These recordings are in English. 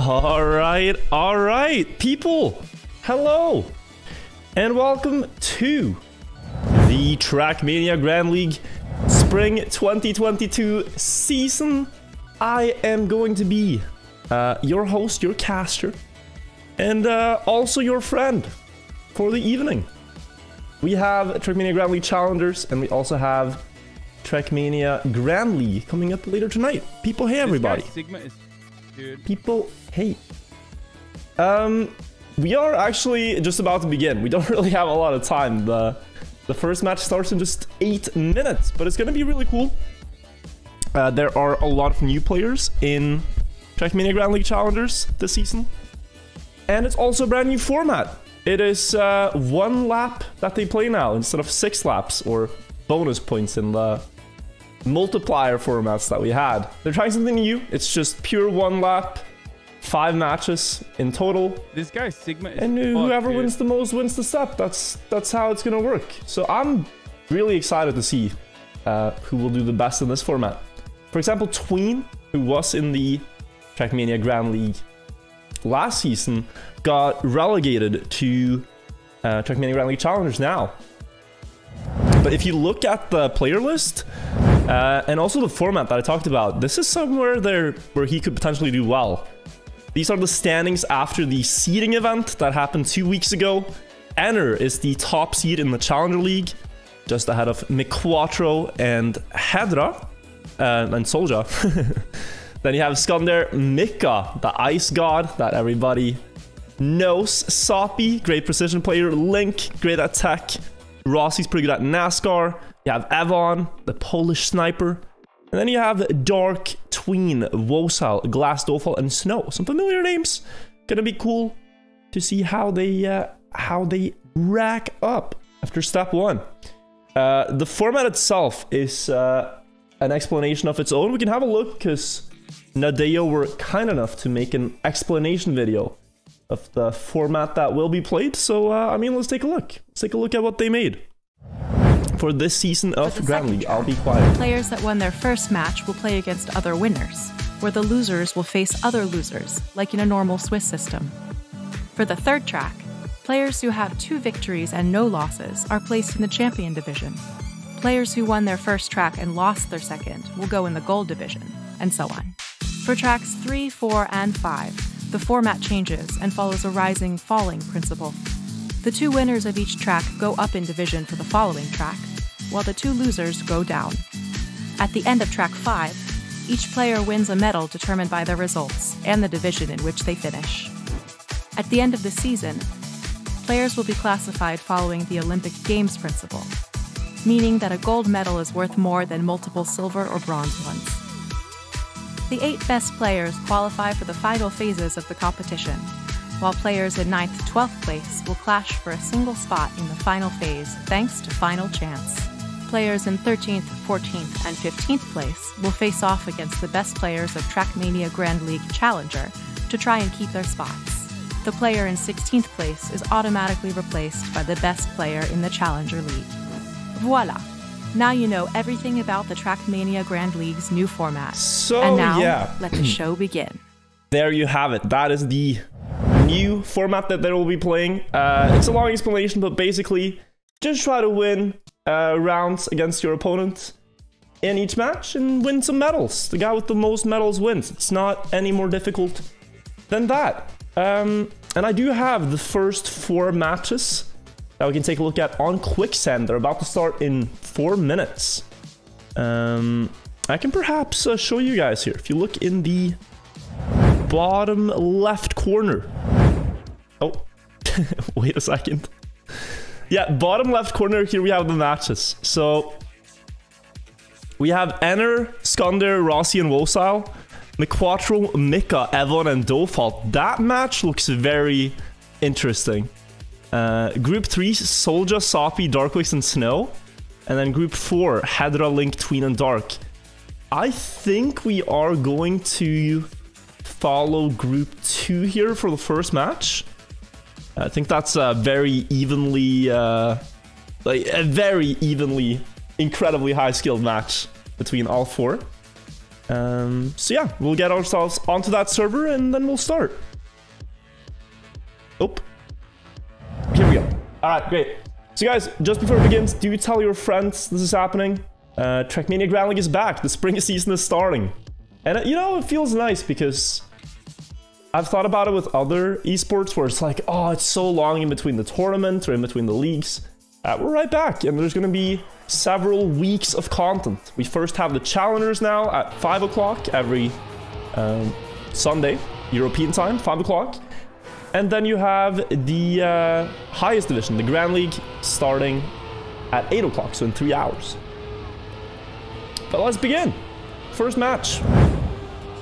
All right, people. Hello, and welcome to the Trackmania Grand League Spring 2022 season. I am going to be your host, your caster, and also your friend for the evening. We have Trackmania Grand League Challengers, and we also have Trackmania Grand League coming up later tonight. People, hey everybody. Sigma is, dude. People, hey. We are actually just about to begin. We don't really have a lot of time. The first match starts in just 8 minutes, but it's gonna be really cool. There are a lot of new players in Trackmania Grand League Challengers this season, and it's also a brand new format. It is 1 lap that they play now instead of 6 laps or bonus points in the multiplier formats that we had. They're trying something new. It's just pure 1 lap, 5 matches in total. This guy Sigma is and whoever wins the most wins the step. That's how it's gonna work. So I'm really excited to see who will do the best in this format. For example, Tween, who was in the Trackmania Grand League last season, got relegated to Trackmania Grand League Challengers now. But if you look at the player list and also the format that I talked about, this is somewhere there where he could potentially do well. These are the standings after the seeding event that happened 2 weeks ago. Enner is the top seed in the Challenger League, just ahead of Miquatro and Hedra and Soulja. Then you have Skander, Nikka, the ice god that everybody knows. Soppy, great precision player. Link, great at tech. Rossi's pretty good at NASCAR. You have Evon, the Polish sniper. And then you have Dark, Tween, Wosal, Glass, Dole Fault, and Snow. Some familiar names. Gonna be cool to see how they rack up after step 1. The format itself is an explanation of its own. We can have a look because Nadeo were kind enough to make an explanation video of the format that will be played. So, I mean, let's take a look. Let's take a look at what they made for this season of Grand League. I'll be quiet. Players that won their first match will play against other winners, where the losers will face other losers, like in a normal Swiss system. For the third track, players who have 2 victories and no losses are placed in the Champion Division. Players who won their first track and lost their second will go in the Gold Division, and so on. For tracks 3, 4, and 5, the format changes and follows a rising-falling principle. The 2 winners of each track go up in division for the following track, while the 2 losers go down. At the end of track 5, each player wins a medal determined by their results and the division in which they finish. At the end of the season, players will be classified following the Olympic Games principle, meaning that a gold medal is worth more than multiple silver or bronze ones. The 8 best players qualify for the final phases of the competition, while players in 9th to 12th place will clash for a single spot in the final phase thanks to Final Chance. Players in 13th, 14th, and 15th place will face off against the best players of Trackmania Grand League Challenger to try and keep their spots. The player in 16th place is automatically replaced by the best player in the Challenger League. Voila! Now you know everything about the Trackmania Grand League's new format. So, and now, yeah. let the show begin. There you have it. That is the new format that they will be playing. It's a long explanation, but basically, just try to win rounds against your opponent in each match and win some medals. The guy with the most medals wins. It's not any more difficult than that. And I do have the first 4 matches that we can take a look at on Quicksand. They're about to start in 4 minutes. I can perhaps show you guys here. If you look in the bottom left corner. Oh, wait a second. Yeah, bottom left corner, here we have the matches. So, we have Enner, Skander, Rossi, and Wosal. Miquatro, Nikka, Evon, and Dole Fault. That match looks very interesting. Group 3, Soulja, Soppy, Darkwix, and Snow. And then Group 4, Hedra, Link, Tween, and Dark. I think we are going to follow Group 2 here for the first match. I think that's a very evenly, incredibly high-skilled match between all 4. So yeah, we'll get ourselves onto that server and then we'll start. Oh, here we go. All right, great. So guys, just before it begins, do tell your friends this is happening. Trackmania Grand League is back. The spring season is starting. And you know, it feels nice because I've thought about it with other esports where it's like, oh, it's so long in between the tournament or in between the leagues. We're right back, and there's going to be several weeks of content. We first have the challengers now at 5 o'clock every Sunday, European time, 5 o'clock. And then you have the highest division, the Grand League, starting at 8 o'clock, so in 3 hours. But let's begin. First match.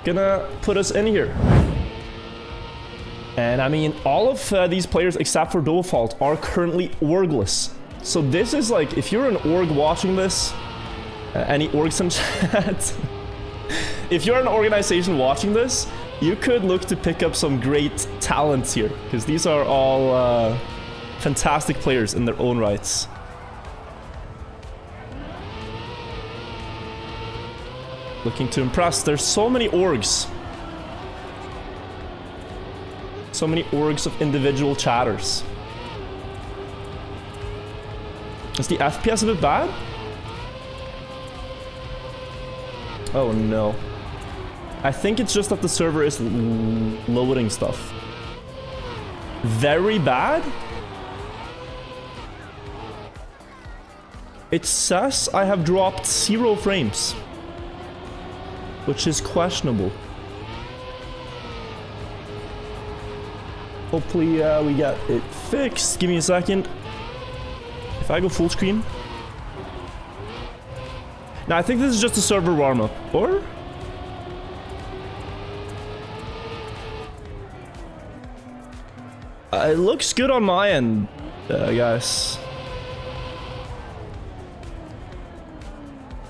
Gonna put us in here. And I mean, all of these players except for Dole Fault are currently orgless. So this is like, if you're an org watching this, any orgs in chat, if you're an organization watching this, you could look to pick up some great talents here, because these are all fantastic players in their own rights. Looking to impress. There's so many orgs. So many orgs of individual chatters. Is the FPS a bit bad? Oh no. I think it's just that the server is loading stuff. Very bad? It says I have dropped 0 frames, which is questionable. Hopefully we get it fixed. Give me a second. If I go full screen. Now I think this is just a server warm-up, or? It looks good on my end, guys.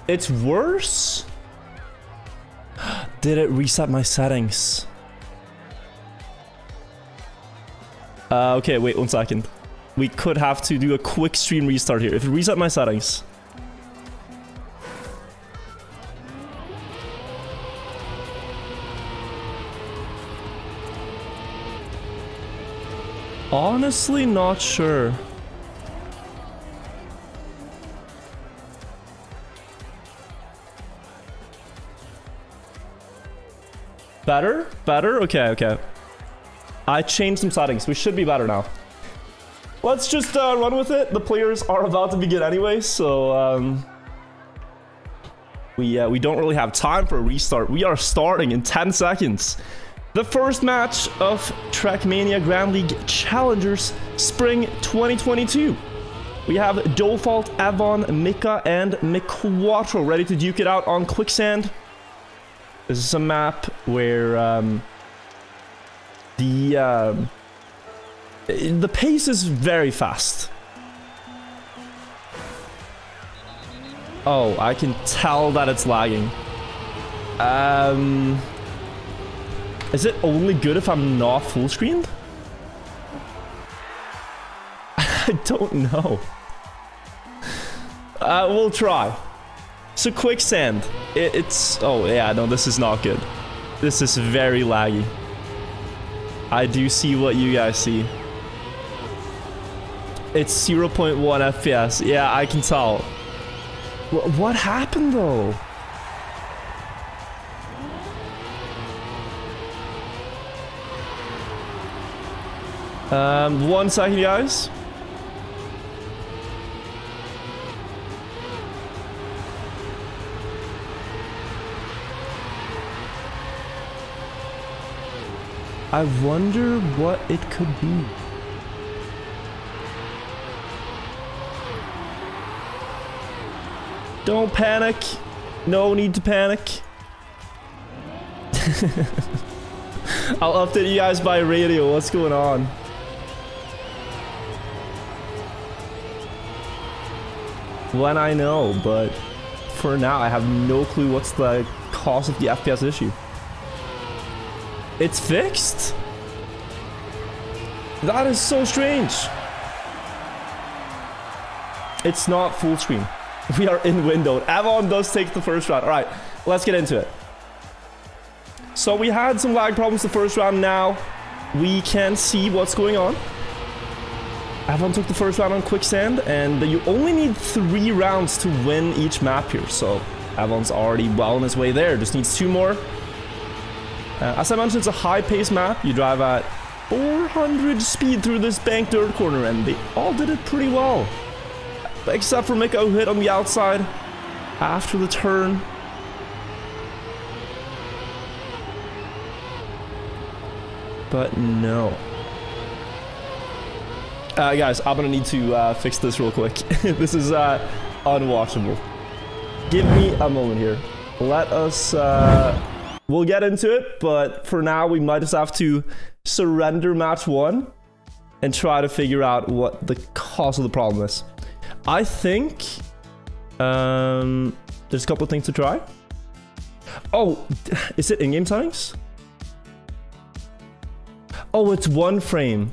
It's worse? Did it reset my settings? Okay, wait 1 second. We could have to do a quick stream restart here. If it reset my settings. Honestly, not sure. Better? Better? Okay, okay. I changed some settings. We should be better now. Let's just run with it. The players are about to begin anyway, so we don't really have time for a restart. We are starting in 10 seconds. The first match of Trackmania Grand League Challengers Spring 2022. We have Dole Fault, Avon, Nikka, and Wirtual ready to duke it out on Quicksand. This is a map where the pace is very fast. Oh, I can tell that it's lagging. Is it only good if I'm not full screened? I don't know. We'll try. So Quicksand, it's... Oh yeah, no, this is not good. This is very laggy. I do see what you guys see. It's 0.1 FPS. Yeah, I can tell. What happened though? One second, guys. I wonder what it could be. Don't panic. No need to panic. I'll update you guys by radio. What's going on? When I know, but for now I have no clue what's the cause of the FPS issue. It's fixed? That is so strange. It's not full screen. We are in windowed. Avon does take the first round. Alright, let's get into it. So we had some lag problems the first round. Now we can see what's going on. Avon took the first round on quicksand, and you only need 3 rounds to win each map here. So Avon's already well on his way there. Just needs 2 more. As I mentioned, it's a high-paced map. You drive at 400 speed through this banked dirt corner, and they all did it pretty well. Except for Nikka, who hit on the outside after the turn. But no. Guys, I'm gonna need to fix this real quick. This is unwatchable. Give me a moment here. Let us... we'll get into it, but for now, we might just have to surrender match 1 and try to figure out what the cause of the problem is. I think there's a couple of things to try. Oh, is it in-game settings? Oh, it's 1 frame.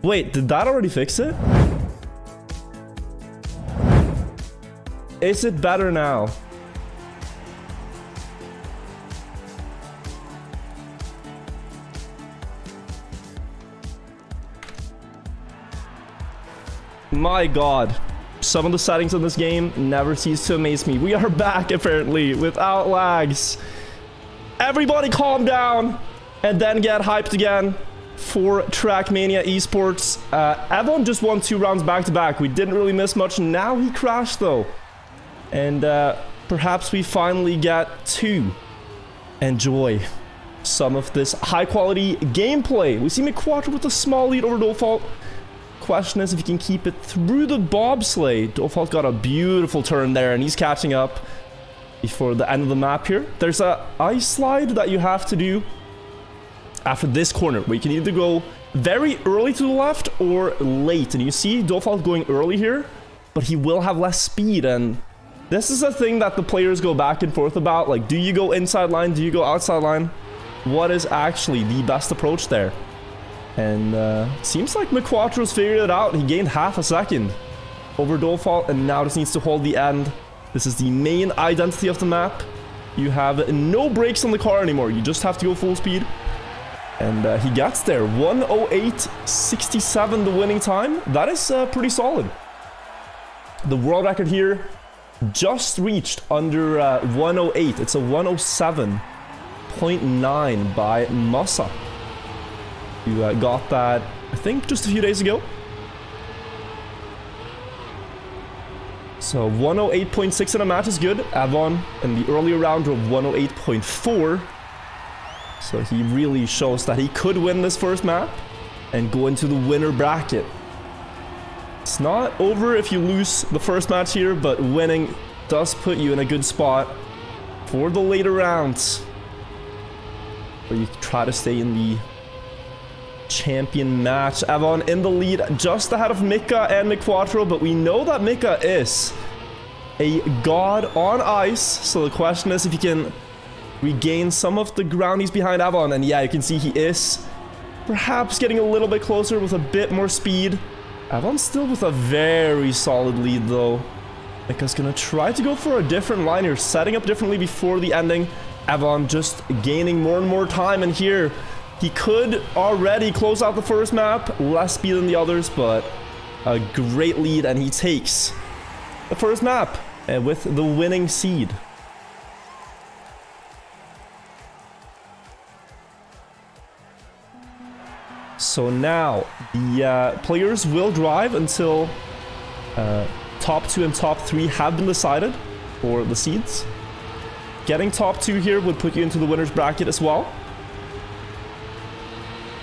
Wait, did that already fix it? Is it better now? My god. Some of the settings in this game never cease to amaze me. We are back, apparently, without lags. Everybody calm down and then get hyped again for Trackmania Esports. Avon just won 2 rounds back-to-back. We didn't really miss much. Now he crashed, though. And perhaps we finally get to enjoy some of this high-quality gameplay. We see McQuarter with a small lead over Dole Fault. Question is if he can keep it through the bobsleigh. Dole Fault got a beautiful turn there, and he's catching up before the end of the map here. There's a ice slide that you have to do after this corner, where you can either go very early to the left or late. And you see Dole Fault going early here, but he will have less speed. And this is a thing that the players go back and forth about. Like, do you go inside line? Do you go outside line? What is actually the best approach there? And seems like McQuatro's figured it out. He gained half a second over Dole Fault, and now just needs to hold the end. This is the main identity of the map. You have no brakes on the car anymore. You just have to go full speed. And he gets there. 1:08.67 the winning time. That is pretty solid. The world record here just reached under 1:08. It's a 1:07.9 by Massa. You got that, I think, just a few days ago. So 1:08.6 in a match is good. Avon in the earlier round drove 1:08.4. So he really shows that he could win this first map and go into the winner bracket. It's not over if you lose the first match here, but winning does put you in a good spot for the later rounds, where you try to stay in the champion match. Avon in the lead, just ahead of Nikka and McQuatro, but we know that Nikka is a god on ice, so the question is if he can regain some of the ground he's behind Avon. And yeah, you can see he is perhaps getting a little bit closer with a bit more speed. Avon's still with a very solid lead, though. Nikka's gonna try to go for a different line here, setting up differently before the ending. Avon just gaining more and more time, and here he could already close out the first map. Less speed than the others, but a great lead, and he takes the first map with the winning seed. So now the players will drive until top 2 and top 3 have been decided for the seeds. Getting top 2 here would put you into the winner's bracket as well.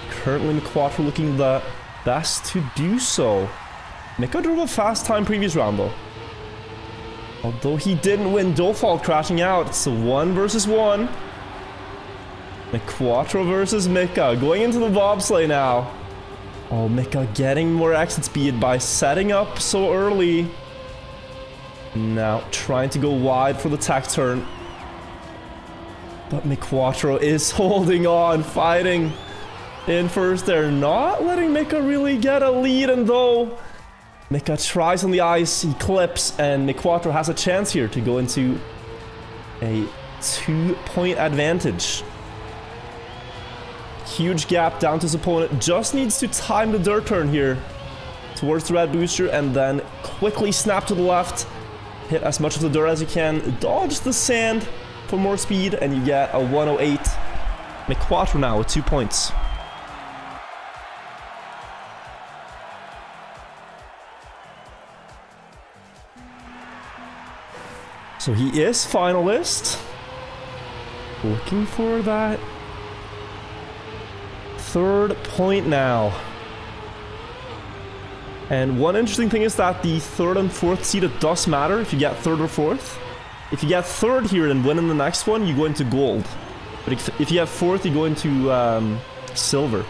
Currently McQuatro looking the best to do so. Nikka drove a fast time previous round, though. Although he didn't win, Dole Fault crashing out. It's a 1 versus 1. McQuatro versus Nikka, going into the bobsleigh now. Oh, Nikka getting more exit speed by setting up so early. Now trying to go wide for the tech turn. But McQuatro is holding on, fighting in first there. Not letting Nikka really get a lead, and though Nikka tries on the ice, he clips, and McQuatro has a chance here to go into a 2-point advantage. Huge gap down to his opponent. Just needs to time the dirt turn here towards the red booster and then quickly snap to the left. Hit as much of the dirt as you can. Dodge the sand for more speed and you get a 108. McQuattro now with 2 points. So he is finalist. Looking for that 3rd point now. And one interesting thing is that the 3rd and 4th seed, it does matter if you get 3rd or 4th. If you get 3rd here and win in the next one, you go into gold. But if you have 4th, you go into silver.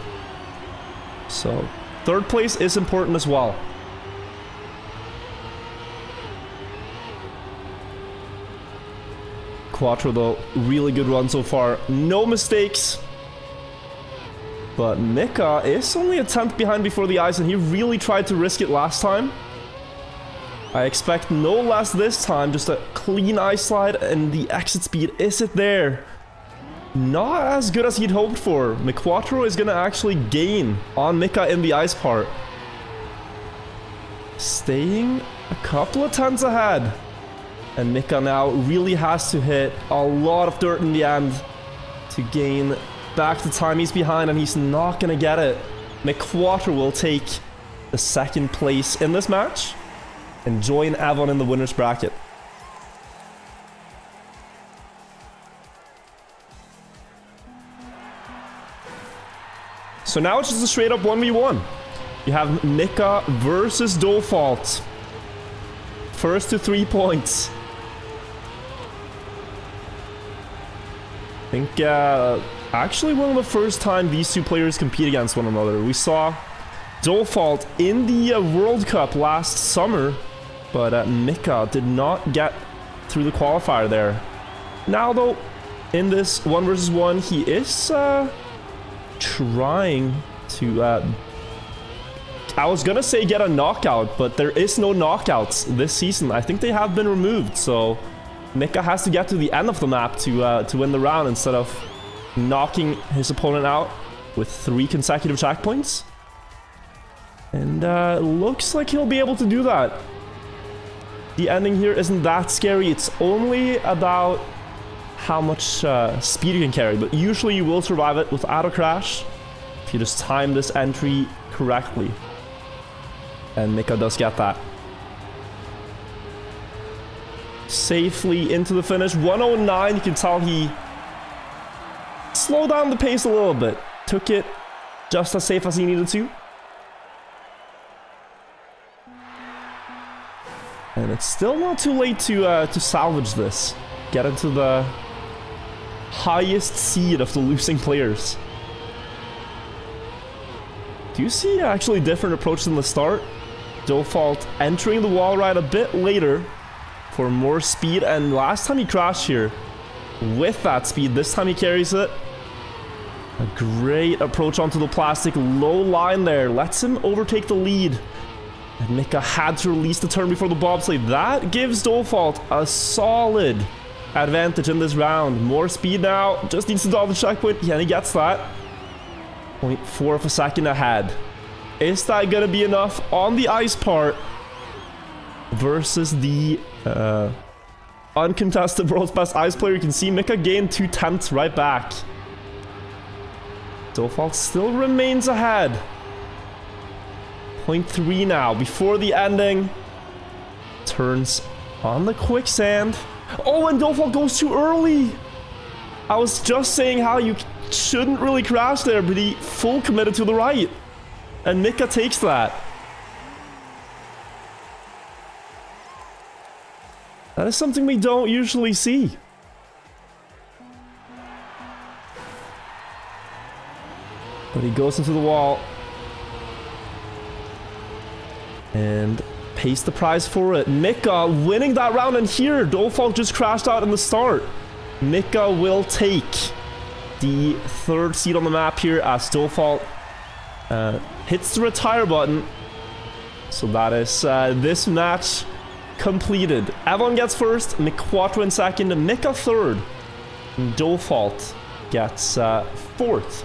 So 3rd place is important as well. Quattro though, really good run so far. No mistakes. But Nikka is only a 10th behind before the ice, and he really tried to risk it last time. I expect no less this time, just a clean ice slide, and the exit speed, is it there? Not as good as he'd hoped for. McQuattro is going to actually gain on Nikka in the ice part. Staying a couple of tenths ahead. And Nikka now really has to hit a lot of dirt in the end to gain back the time he's behind, and he's not going to get it. McQuattro will take the 2nd place in this match and join Avon in the winner's bracket. So now it's just a straight up 1v1. You have Nikka versus Dole Fault. First to 3 points. I think actually one of the first time these two players compete against one another. We saw Dole Fault in the World Cup last summer, but Nikka did not get through the qualifier there. Now though, in this 1 versus 1, he is trying to I was gonna say get a knockout, but there is no knockouts this season. I think they have been removed, so Nikka has to get to the end of the map to win the round instead of knocking his opponent out with 3 consecutive checkpoints. And looks like he'll be able to do that. The ending here isn't that scary. It's only about how much speed you can carry, but usually you will survive it without a crash if you just time this entry correctly. And Nikka does get that. Safely into the finish. 109, you can tell he slowed down the pace a little bit. Took it just as safe as he needed to. And it's still not too late to salvage this. Get into the highest seed of the losing players. Do you see actually different approach than the start? Dole Fault entering the wall ride a bit later for more speed, and last time he crashed here with that speed. This time he carries it. A great approach onto the plastic. Low line there. Lets him overtake the lead. And Nikka had to release the turn before the bobsleigh. That gives Dole Fault a solid advantage in this round. More speed now. Just needs to dodge the checkpoint. Yeah, and he gets that. 0.4 of a second ahead. Is that going to be enough on the ice part versus the uncontested world's best ice player? You can see Nikka gained 2 tenths right back. Dole Fault still remains ahead. 0.3 now before the ending. Turns on the quicksand. Oh, and Dole Fault goes too early. I was just saying how you shouldn't really crash there, but he full committed to the right. And Nikka takes that. That is something we don't usually see. But he goes into the wall. And pays the price for it. Nikka winning that round, and here Dole Fault just crashed out in the start. Nikka will take the 3rd seed on the map here as Dole Fault hits the retire button. So that is this match completed. Avon gets 1st, McQuattro in 2nd, and Nikka 3rd. And Dole Fault gets 4th.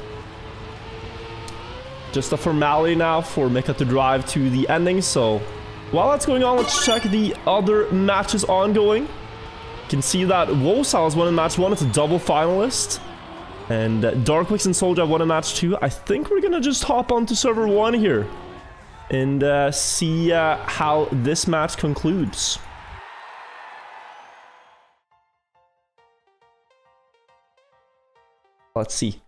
Just a formality now for Nikka to drive to the ending. So while that's going on, let's check the other matches ongoing. You can see that Wirtual has won in match 1. It's a double finalist. And Darkwix and Soulja won in match 2. I think we're gonna just hop onto server 1 here and see how this match concludes. Let's see.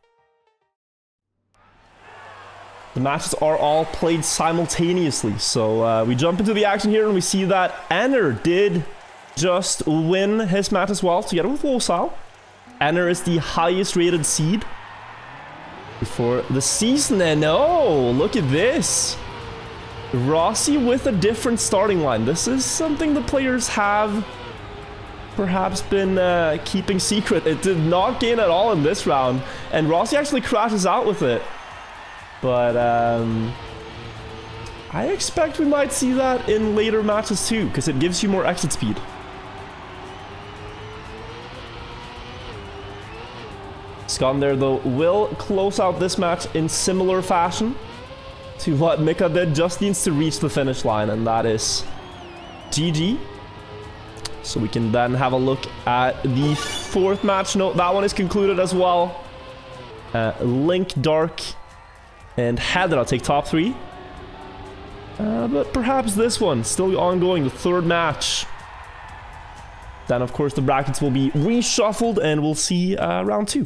The matches are all played simultaneously, so we jump into the action here and we see that Enner did just win his match as well, together with Wirtual. Enner is the highest rated seed for the season, and oh, look at this. Rossi with a different starting line. This is something the players have perhaps been keeping secret. It did not gain at all in this round, and Rossi actually crashes out with it. But I expect we might see that in later matches too, because it gives you more exit speed. Skander, though, will close out this match in similar fashion to what Nikka did. Just needs to reach the finish line, and that is GG. So we can then have a look at the 4th match. No, that one is concluded as well. Link, Dark, and Hedra take top 3. But perhaps this one still ongoing, the 3rd match. Then, of course, the brackets will be reshuffled, and we'll see round 2.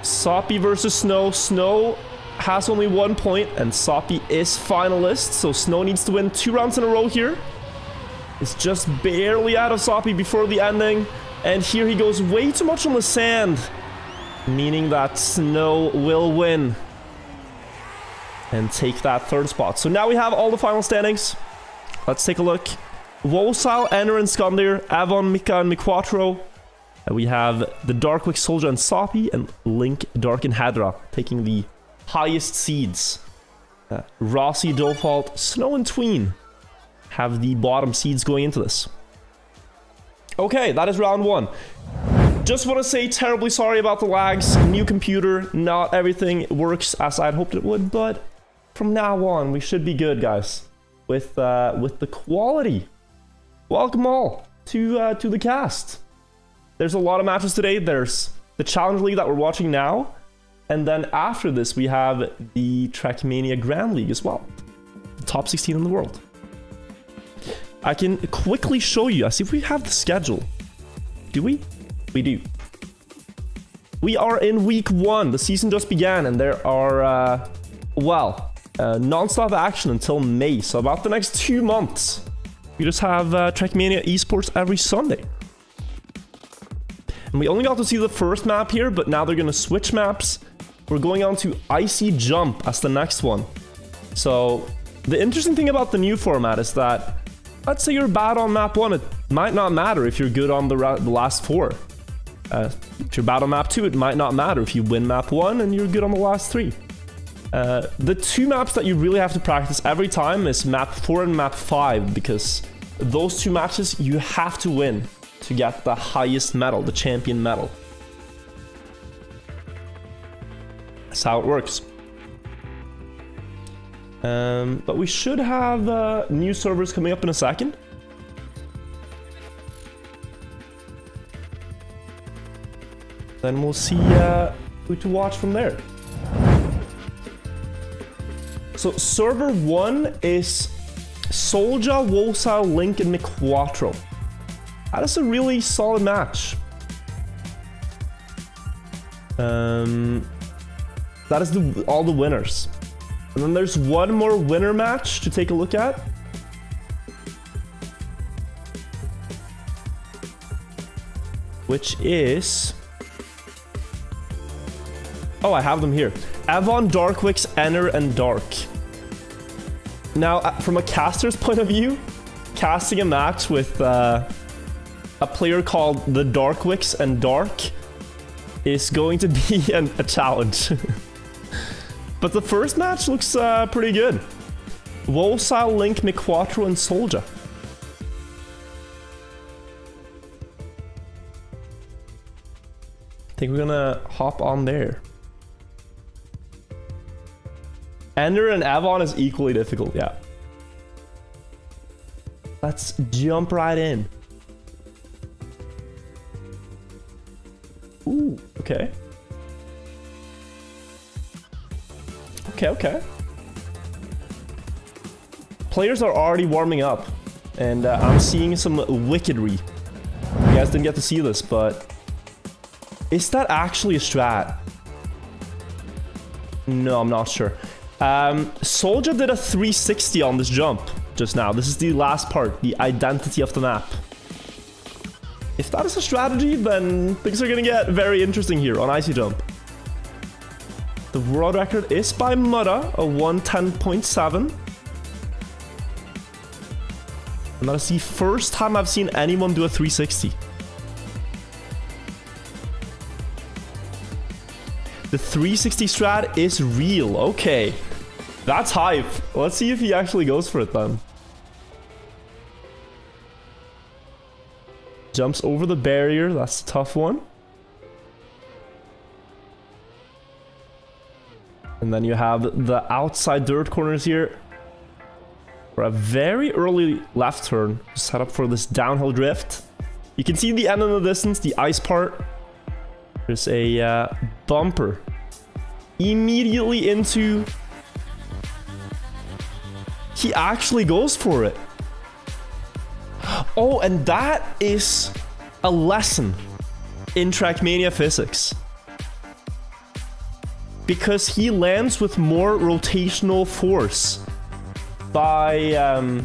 Soppy versus Snow. Snow has only 1 point, and Soppy is finalist, so Snow needs to win 2 rounds in a row here. It's just barely out of Soppy before the ending, and here he goes way too much on the sand, meaning that Snow will win and take that 3rd spot. So now we have all the final standings. Let's take a look. Wirtual, Enner, and Skander, Avon, Mika, and Miquatro. We have the Darkwix, Soulja, and Soppy, and Link, Dark, and Hedra taking the highest seeds. Rossi, Dole Fault, Snow, and Tween have the bottom seeds going into this. Okay, that is round 1. Just want to say terribly sorry about the lags. New computer, not everything works as I'd hoped it would, but from now on we should be good, guys, with the quality. Welcome all to the cast. There's a lot of matches today. There's the Challenge League that we're watching now, and then after this we have the Trackmania Grand League as well. The top 16 in the world. I can quickly show you. I see if we have the schedule. Do we? We do. We are in week 1. The season just began, and there are, non-stop action until May. So about the next 2 months, we just have Trackmania Esports every Sunday. And we only got to see the first map here, but now they're going to switch maps. We're going on to Icy Jump as the next one. So the interesting thing about the new format is that, let's say you're bad on map 1, it might not matter if you're good on the last 4. If you're bad on map 2, it might not matter if you win map 1 and you're good on the last 3. The 2 maps that you really have to practice every time is map 4 and map 5, because those 2 matches you have to win to get the highest medal, the champion medal. That's how it works. But we should have new servers coming up in a second. Then we'll see who to watch from there. So server 1 is Soulja, Wirtual, Link, and Miquatro. That is a really solid match. That is all the winners. And then there's one more winner match to take a look at. Which is... oh, I have them here. Avon, Darkwix, Enner, and Dark. Now, from a caster's point of view, casting a match with a player called the Darkwix and Dark is going to be a challenge. But the first match looks pretty good. Wosile, Link, McQuattro, and Soulja. I think we're gonna hop on there. Ender and Avon is equally difficult, yeah. Let's jump right in. Ooh, okay. Okay. Players are already warming up, and I'm seeing some wickedry. You guys didn't get to see this, but is that actually a strat? No, I'm not sure. Soulja did a 360 on this jump just now. This is the last part, the identity of the map. If that is a strategy, then things are gonna get very interesting here on Icy Jump. The world record is by Mutta, a 110.7. And that's the first time I've seen anyone do a 360. The 360 strat is real. Okay. That's hype. Let's see if he actually goes for it then. Jumps over the barrier. That's a tough one. And then you have the outside dirt corners here. For a very early left turn. Set up for this downhill drift. You can see the end in the distance, the ice part. There's a bumper. Immediately into... He actually goes for it. Oh, and that is a lesson in Trackmania physics. Because he lands with more rotational force by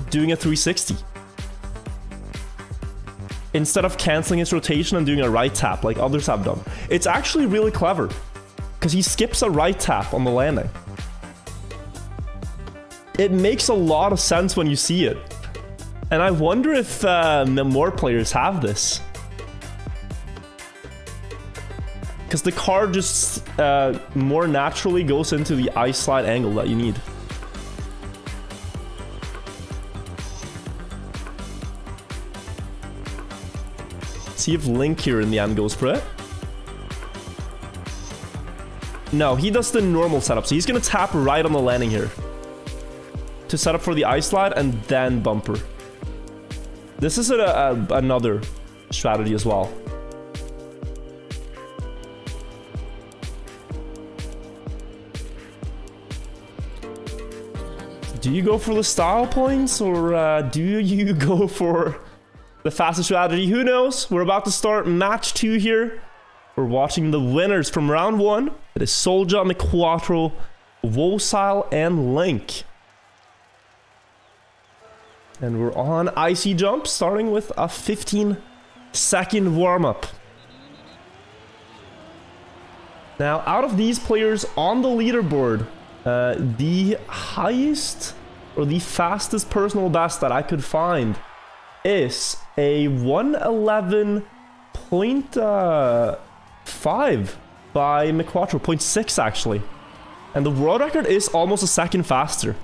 doing a 360. Instead of canceling his rotation and doing a right tap like others have done. It's actually really clever. Because he skips a right tap on the landing. It makes a lot of sense when you see it. And I wonder if more players have this. Because the car just more naturally goes into the ice slide angle that you need. See if Link here in the end goes for it. No, he does the normal setup. So he's going to tap right on the landing here. To set up for the ice slide and then bumper. This is another strategy as well. Do you go for the style points or do you go for the fastest strategy? Who knows? We're about to start match 2 here. We're watching the winners from round 1. It is Soulja, McQuattro, Wosile, and Link. And we're on Icy Jump, starting with a 15-second warm-up. Now, out of these players on the leaderboard, the highest or the fastest personal best that I could find is a 111.5 by McQuattro, 0.6 actually. And the world record is almost a second faster.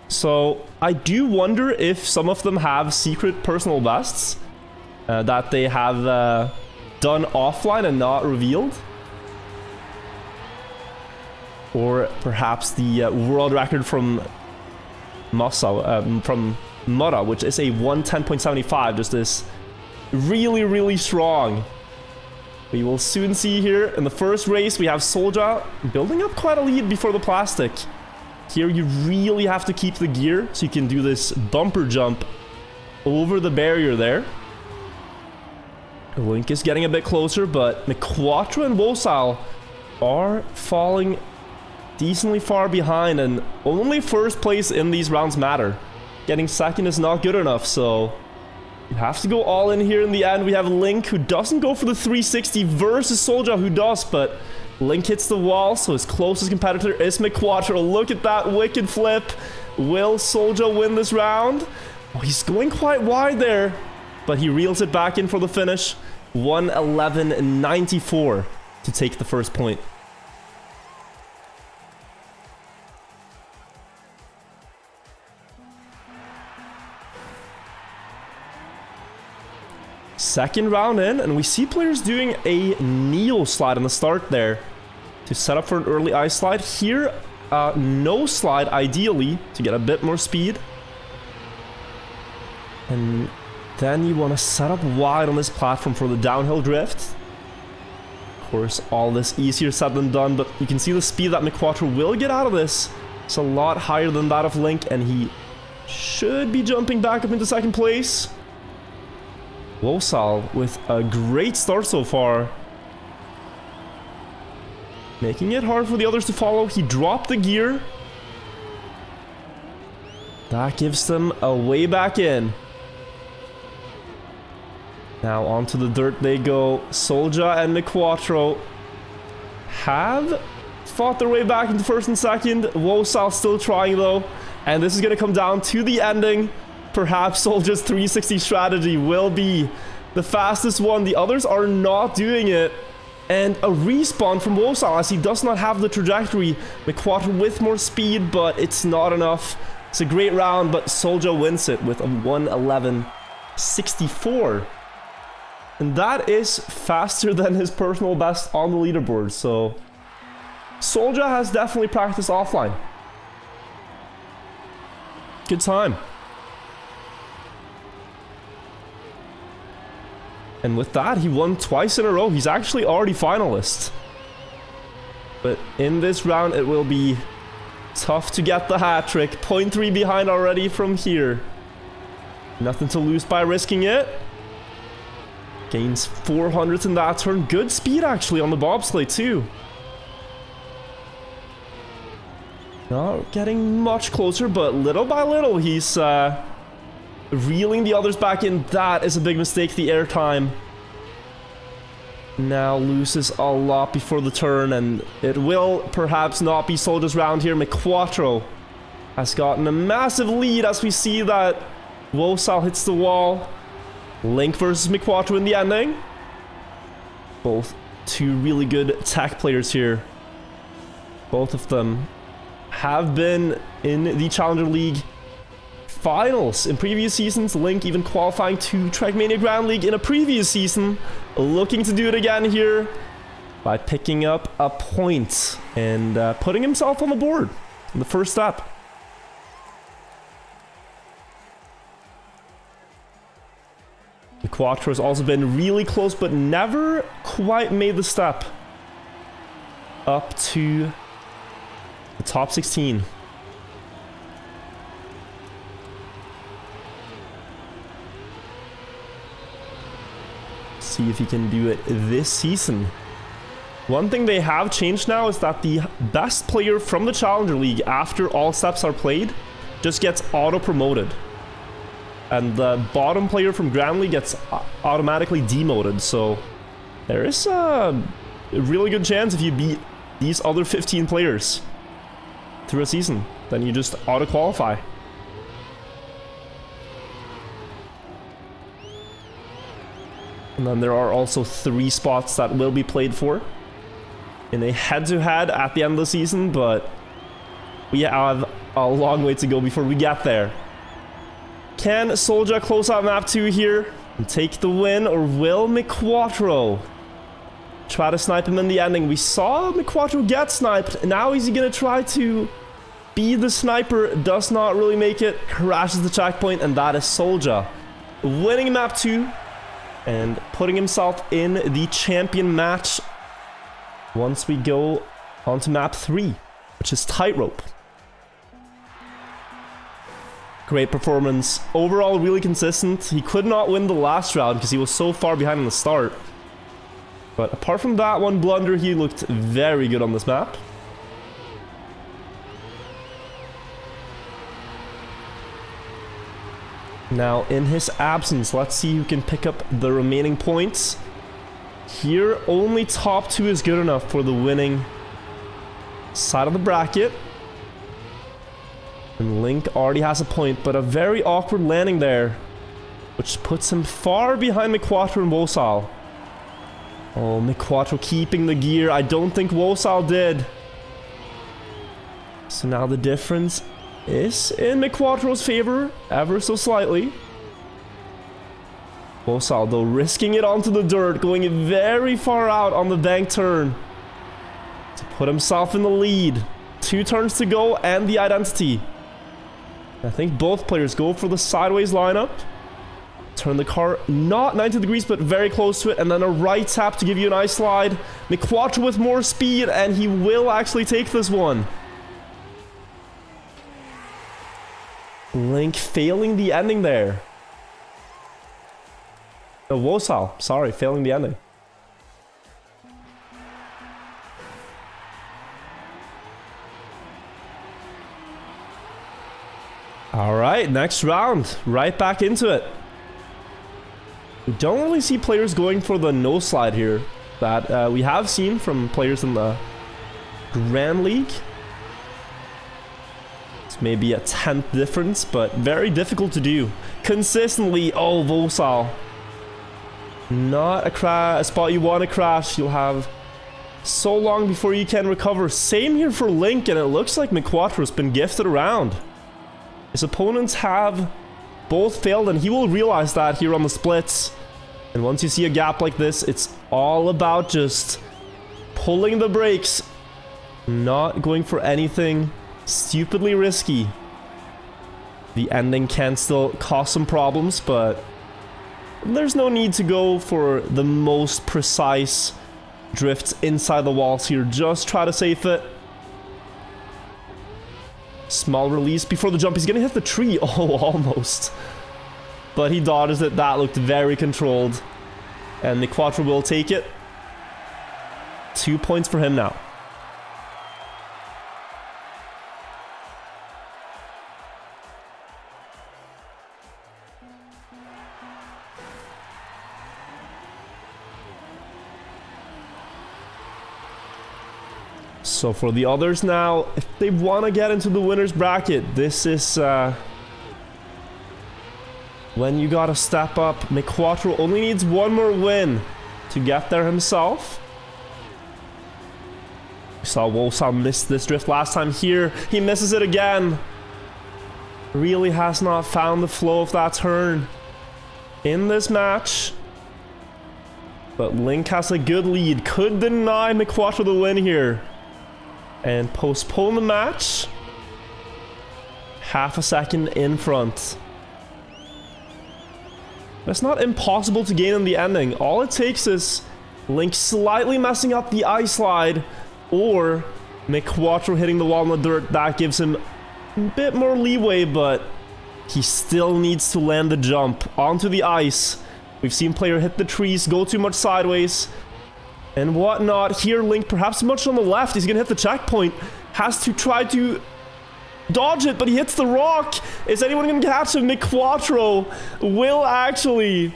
So I do wonder if some of them have secret personal bests that they have done offline and not revealed. Or perhaps the world record from Mutta, which is a 110.75, just is really, really strong. We will soon see here. In the first race, we have Soulja building up quite a lead before the plastic. Here, you really have to keep the gear so you can do this bumper jump over the barrier there. Link is getting a bit closer, but McQuattro and Wosile are falling decently far behind, and only first place in these rounds matter. Getting second is not good enough, so you have to go all in here in the end. We have Link, who doesn't go for the 360 versus Soulja, who does, but Link hits the wall, so his closest competitor is McQuattro. Look at that wicked flip. Will Soulja win this round? Oh, he's going quite wide there, but he reels it back in for the finish. 111.94 to take the first point. Second round in, and we see players doing a Neo slide on the start there to set up for an early ice slide. Here, no slide ideally to get a bit more speed. And then you want to set up wide on this platform for the downhill drift. Of course, all this easier said than done, but you can see the speed that McQuattro will get out of this. It's a lot higher than that of Link, and he should be jumping back up into second place. Wosal with a great start so far. Making it hard for the others to follow. He dropped the gear. That gives them a way back in. Now onto the dirt they go. Soulja and McQuattro have fought their way back into first and second. Wosal still trying though. And this is going to come down to the ending. Perhaps Soulja's 360 strategy will be the fastest one. The others are not doing it. And a respawn from Wosal as he does not have the trajectory. McQuattro with more speed, but it's not enough. It's a great round, but Soulja wins it with a 1:11.64. And that is faster than his personal best on the leaderboard. So Soulja has definitely practiced offline. Good time. And with that, he won twice in a row. He's actually already finalist. But in this round, it will be tough to get the hat trick. 0.3 behind already from here. Nothing to lose by risking it. Gains 400s in that turn. Good speed, actually, on the bobsleigh, too. Not getting much closer, but little by little, he's reeling the others back in. That is a big mistake, the airtime. Now loses a lot before the turn, and it will perhaps not be Soulja's round here. McQuattro has gotten a massive lead as we see that Wosal hits the wall. Link versus McQuattro in the ending. Both two really good tech players here. Both of them have been in the Challenger League finals in previous seasons. Link even qualifying to Trackmania Grand League in a previous season. Looking to do it again here by picking up a point and putting himself on the board in the first step. McQuattro has also been really close, but never quite made the step up to the top 16. See if he can do it this season. One thing they have changed now is that the best player from the Challenger League after all steps are played just gets auto-promoted. And the bottom player from Grand League gets automatically demoted. So there is a really good chance if you beat these other 15 players through a season, then you just auto-qualify. And then there are also 3 spots that will be played for in a head-to-head at the end of the season, but we have a long way to go before we get there. Can Soulja close out map 2 here and take the win, or will McQuattro try to snipe him in the ending? We saw McQuattro get sniped. Now is he going to try to be the sniper? Does not really make it. Crashes the checkpoint, and that is Soulja winning map 2 and putting himself in the champion match once we go on to map 3, which is tightrope. Great performance. Overall, really consistent. He could not win the last round because he was so far behind in the start. But apart from that one blunder, he looked very good on this map. Now, in his absence, let's see who can pick up the remaining points. Here, only top 2 is good enough for the winning side of the bracket. And Link already has a point, but a very awkward landing there, which puts him far behind McQuattro and Wosal. Oh, McQuattro keeping the gear. I don't think Wosal did. So now the difference is in McQuattro's favor, ever so slightly. Vosal, though, risking it onto the dirt, going very far out on the bank turn to put himself in the lead. 2 turns to go and the identity. I think both players go for the sideways lineup. Turn the car not 90 degrees, but very close to it. And then a right tap to give you an ice slide. McQuattro with more speed, and he will actually take this one. Link failing the ending there. Oh, Vosal, sorry, failing the ending. All right, next round. Right back into it. We don't really see players going for the no slide here that we have seen from players in the Grand League. It's maybe a 10th difference, but very difficult to do. Consistently, oh, Vosal. Not a spot you want to crash. You'll have so long before you can recover. Same here for Link, and it looks like McQuattro's been gifted around. His opponents have both failed, and he will realize that here on the splits. And once you see a gap like this, it's all about just pulling the brakes, not going for anything stupidly risky. The ending can still cause some problems, but there's no need to go for the most precise drifts inside the walls here. Just try to safe it. Small release before the jump. He's gonna hit the tree. Oh, almost. But he dodges it. That looked very controlled. And McQuattro will take it. 2 points for him now. So for the others now, if they want to get into the winner's bracket, this is when you gotta step up. McQuattro only needs one more win to get there himself. We saw Vosal miss this drift last time here. He misses it again. Really has not found the flow of that turn in this match. But Link has a good lead. Could deny McQuattro the win here and postpone the match. Half a second in front. It's not impossible to gain in the ending. All it takes is Link slightly messing up the ice slide, or McQuattro hitting the wall in the dirt. That gives him a bit more leeway, but he still needs to land the jump onto the ice. We've seen player hit the trees, go too much sideways, and whatnot. Here, Link perhaps much on the left. He's gonna hit the checkpoint. Has to try to dodge it, but he hits the rock. Is anyone gonna catch him? McQuattro will actually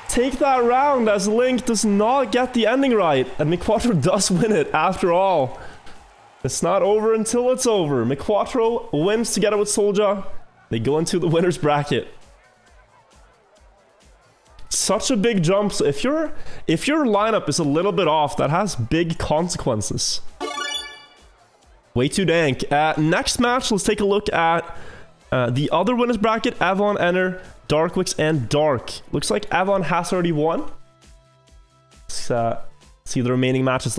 take that round as Link does not get the ending right. And McQuattro does win it after all. It's not over until it's over. McQuattro wins together with Soulja. They go into the winner's bracket. Such a big jump. So if your lineup is a little bit off, that has big consequences. Way too dank. Next match, let's take a look at the other winners bracket. Avon, Enner, Darkwix, and Dark. Looks like Avon has already won. Let's see the remaining matches.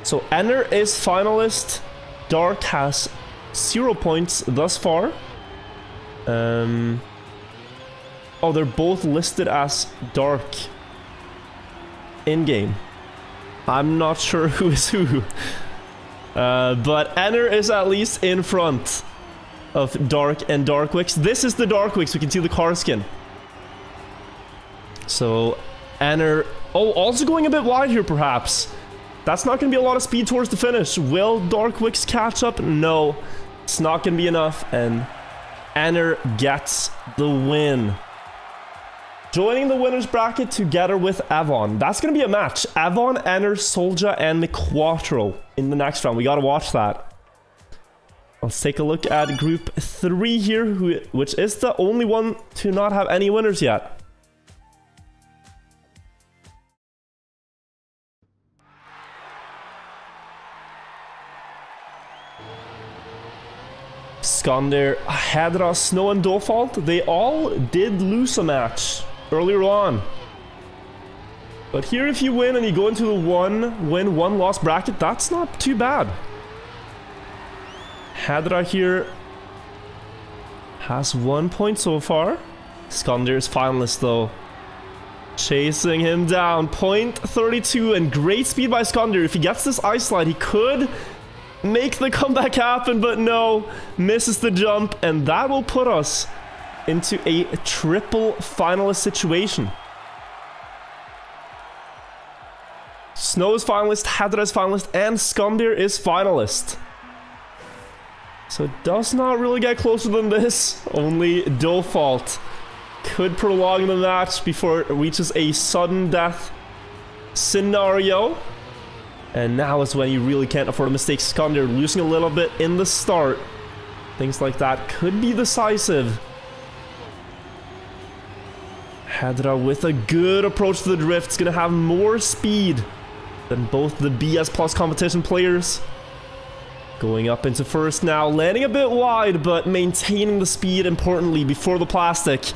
So Enner is finalist. Dark has 0 points thus far. Oh, they're both listed as Dark in-game. I'm not sure who is who. But Enner is at least in front of Dark and Darkwix. This is the Darkwix. We can see the car skin. So Enner... Oh, also going a bit wide here, perhaps. That's not going to be a lot of speed towards the finish. Will Darkwix catch up? No. It's not going to be enough. And Enner gets the win. Joining the winners bracket together with Avon. That's going to be a match. Avon, Enner, Soulja, and McQuattro in the next round. We got to watch that. Let's take a look at Group 3 here, which is the only one to not have any winners yet. Skander, Hedra, Snow, and Dole Fault, they all did lose a match earlier on. But here, if you win and you go into the 1-win, 1-loss bracket, that's not too bad. Hedra here has 1 point so far. Skander is finalist though. Chasing him down, 0.32, and great speed by Skander. If he gets this ice slide, he could make the comeback happen, but no, misses the jump, and that will put us into a triple finalist situation. Snow is finalist, Hedra is finalist, and Skander is finalist. So it does not really get closer than this. Only Dole Fault could prolong the match before it reaches a sudden death scenario. And now is when you really can't afford a mistake. Skander losing a little bit in the start. Things like that could be decisive. Hedra with a good approach to the drift. It's going to have more speed than both the BS Plus competition players. Going up into first now. Landing a bit wide, but maintaining the speed importantly before the plastic.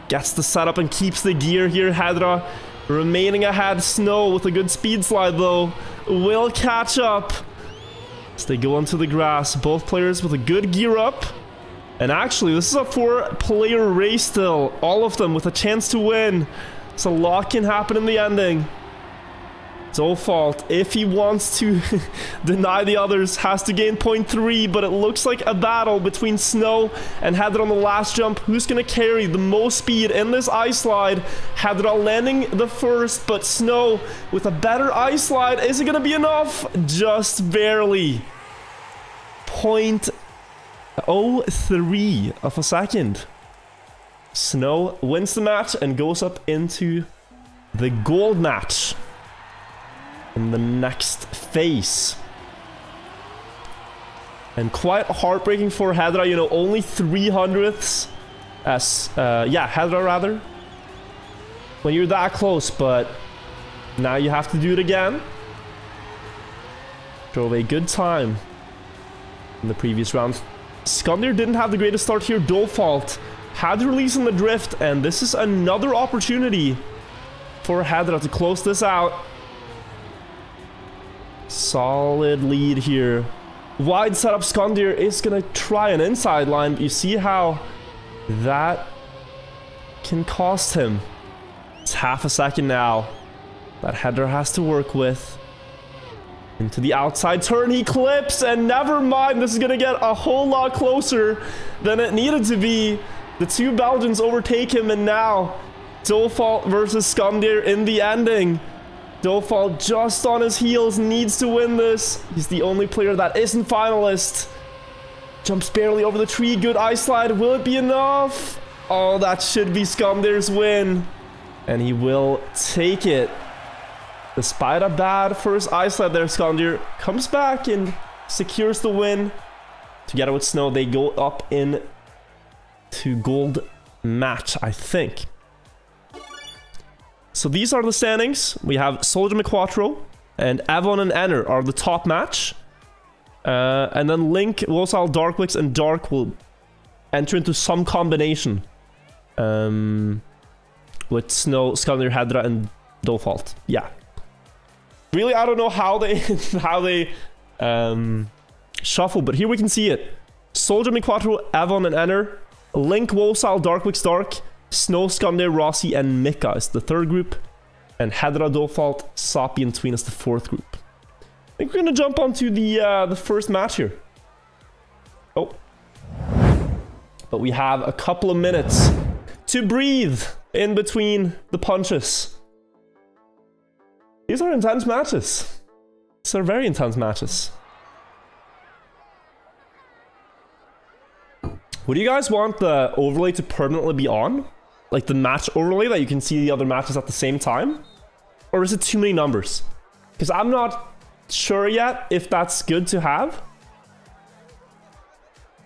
Gets the setup and keeps the gear here. Hedra remaining ahead. Snow with a good speed slide though will catch up as they go onto the grass. Both players with a good gear up. And actually, this is a 4-player race still. All of them with a chance to win. So a lot can happen in the ending. Dole Fault, if he wants to deny the others, has to gain 0.3, but it looks like a battle between Snow and Hedra on the last jump. Who's going to carry the most speed in this ice slide? Hedra landing the first, but Snow with a better ice slide. Is it going to be enough? Just barely. 0.03 of a second. Snow wins the match and goes up into the gold match in the next phase. And quite heartbreaking for Hedra, you know, only 300ths as Hedra rather, when you're that close, but now you have to do it again. Drove a good time in the previous round. Skander didn't have the greatest start here. Dole Fault had to release in the drift, and this is another opportunity for Hedra to close this out. Solid lead here. Wide setup. Skander is gonna try an inside line, but you see how that can cost him. It's half a second now that Hedra has to work with. Into the outside turn, he clips, and never mind, this is gonna get a whole lot closer than it needed to be. The two Belgians overtake him, and now Dole Fault versus Skander in the ending. Dole Fault just on his heels, needs to win this. He's the only player that isn't finalist. Jumps barely over the tree, good ice slide. Will it be enough? Oh, that should be Skander's win. And he will take it. Despite a bad first ice slide there, Skander comes back and secures the win. Together with Snow, they go up in to gold match, I think. So these are the standings. We have Soulja McQuattro and Avon and Enner are the top match. And then Link, Wosal, Darkwix, and Dark will enter into some combination. With Snow, Skander, Hedra, and Dole Fault. Yeah. Really, I don't know how they shuffle, but here we can see it. Soulja McQuattro, Avon, and Enner. Link, Wosal, Darkwix, Dark. Snow, Skander, Rossi, and Nikka is the third group. And Hedra, Dole Fault, Soppy, and Tween is the fourth group. I think we're gonna jump onto the first match here. Oh. But we have a couple of minutes to breathe in between the punches. These are intense matches. These are very intense matches. Would you guys want the overlay to permanently be on? Like the match overlay that you can see the other matches at the same time? Or is it too many numbers? Because I'm not sure yet if that's good to have.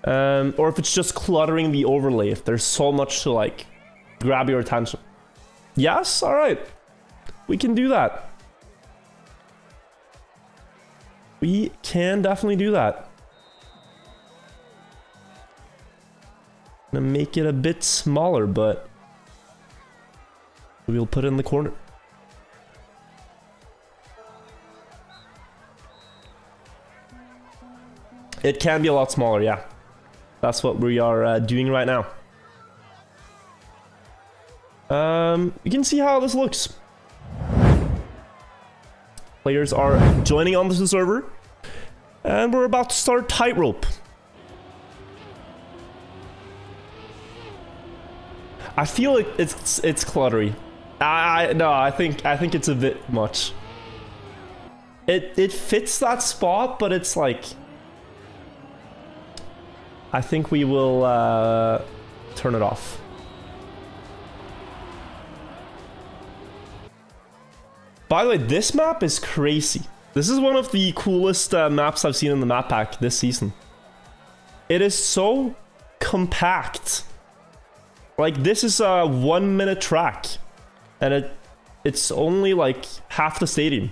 Or if it's just cluttering the overlay, if there's so much to like grab your attention. Yes? Alright. We can do that. We can definitely do that. Gonna make it a bit smaller, but we'll put it in the corner. It can be a lot smaller, yeah. That's what we are doing right now. You can see how this looks. Players are joining onto the server, and we're about to start tightrope. I feel like it's cluttery. No, I think it's a bit much. It fits that spot, but it's like, I think we will turn it off. By the way, this map is crazy. This is one of the coolest maps I've seen in the map pack this season. It is so compact. Like, this is a 1 minute track, and it's only like half the stadium.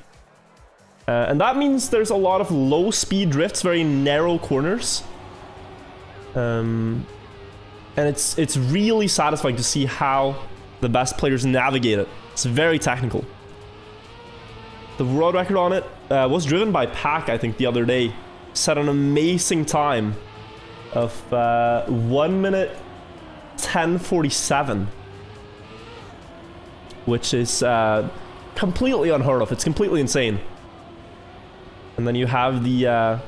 And that means there's a lot of low speed drifts, very narrow corners. And it's really satisfying to see how the best players navigate it. It's very technical. The world record on it was driven by Pack, I think, the other day. Set an amazing time of 1 minute 10:47, which is completely unheard of. It's completely insane. And then you have the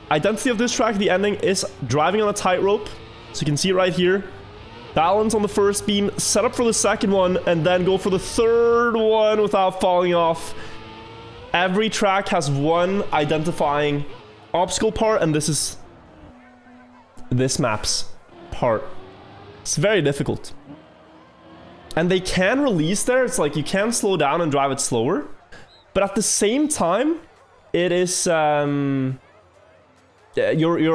identity of this track. The ending is driving on a tightrope, so you can see it right here. Balance on the first beam, set up for the second one, and then go for the third one without falling off. Every track has one identifying obstacle part, and this is this map's part. It's very difficult. And they can release there. It's like you can slow down and drive it slower, but at the same time, it is your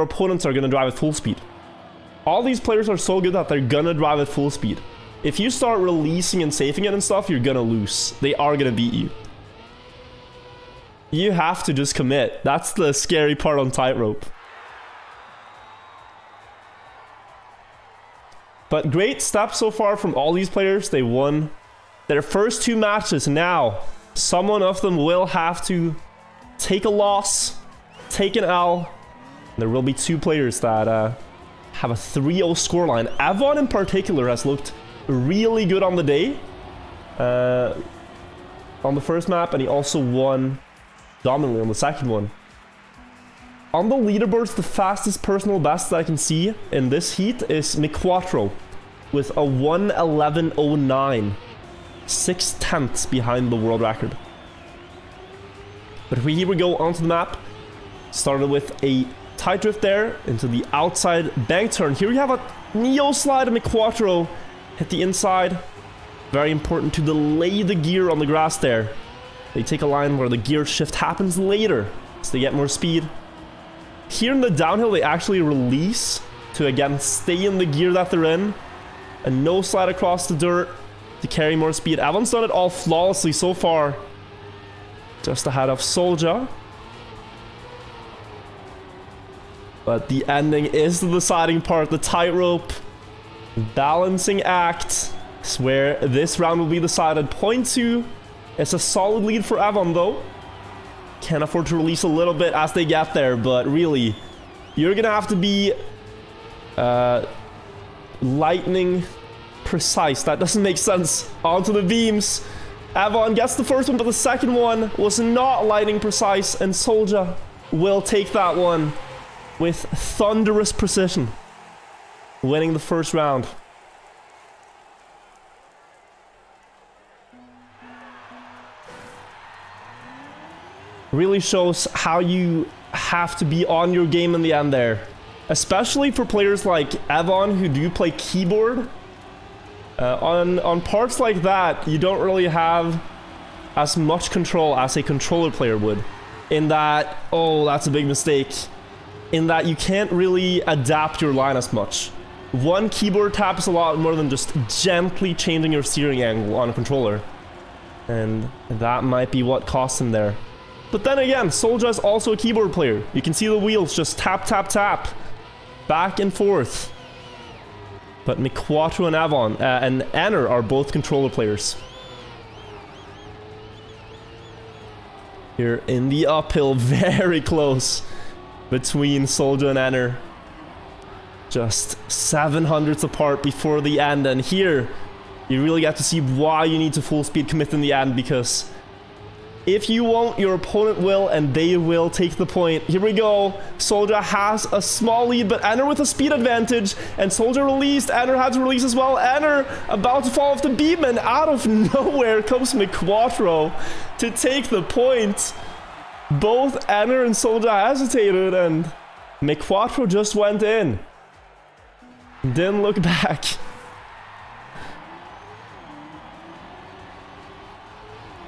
opponents are gonna drive at full speed. All these players are so good that they're gonna drive at full speed. If you start releasing and safing it and stuff, you're gonna lose. They are gonna beat you. You have to just commit. That's the scary part on tightrope. But great steps so far from all these players. They won their first 2 matches. Now, someone of them will have to take a loss, take an L. There will be 2 players that have a 3-0 scoreline. Avon in particular has looked really good on the day. On the first map, and he also won dominantly on the second one. On the leaderboards, the fastest personal best that I can see in this heat is Miquatro with a 1:11.09, 6/10 behind the world record. But here we go onto the map. Started with a tight drift there into the outside bank turn. Here we have a neo slide of Miquatro, hit the inside. Very important to delay the gear on the grass there. They take a line where the gear shift happens later, so they get more speed. Here in the downhill, they actually release to, again, stay in the gear that they're in. A no slide across the dirt to carry more speed. Avon's done it all flawlessly so far. Just ahead of Soulja. But the ending is the deciding part. The tightrope balancing act is where this round will be decided. 0.2. It's a solid lead for Avon, though. Can't afford to release a little bit as they get there, but really, you're gonna have to be lightning precise. That doesn't make sense. Onto the beams. Avon gets the first one, but the second one was not lightning precise, and Soulja will take that one with thunderous precision, winning the first round. Really shows how you have to be on your game in the end there. Especially for players like Avon who do play keyboard. On parts like that, you don't really have as much control as a controller player would. In that, oh, that's a big mistake. In that you can't really adapt your line as much. One keyboard tap is a lot more than just gently changing your steering angle on a controller. And that might be what cost him there. But then again, Soulja is also a keyboard player. You can see the wheels just tap, tap, tap. Back and forth. But McQuattro and Avon and Anner are both controller players. Here in the uphill, very close between Soulja and Anner. Just 700ths apart before the end, and here you really get to see why you need to full speed commit in the end, because if you won't, your opponent will, and they will take the point. Here we go. Soulja has a small lead, but Anner with a speed advantage, and Soulja released. Anner had to release as well. Anner about to fall off the beam, and out of nowhere comes McQuattro to take the point. Both Anner and Soulja hesitated, and McQuattro just went in. Didn't look back.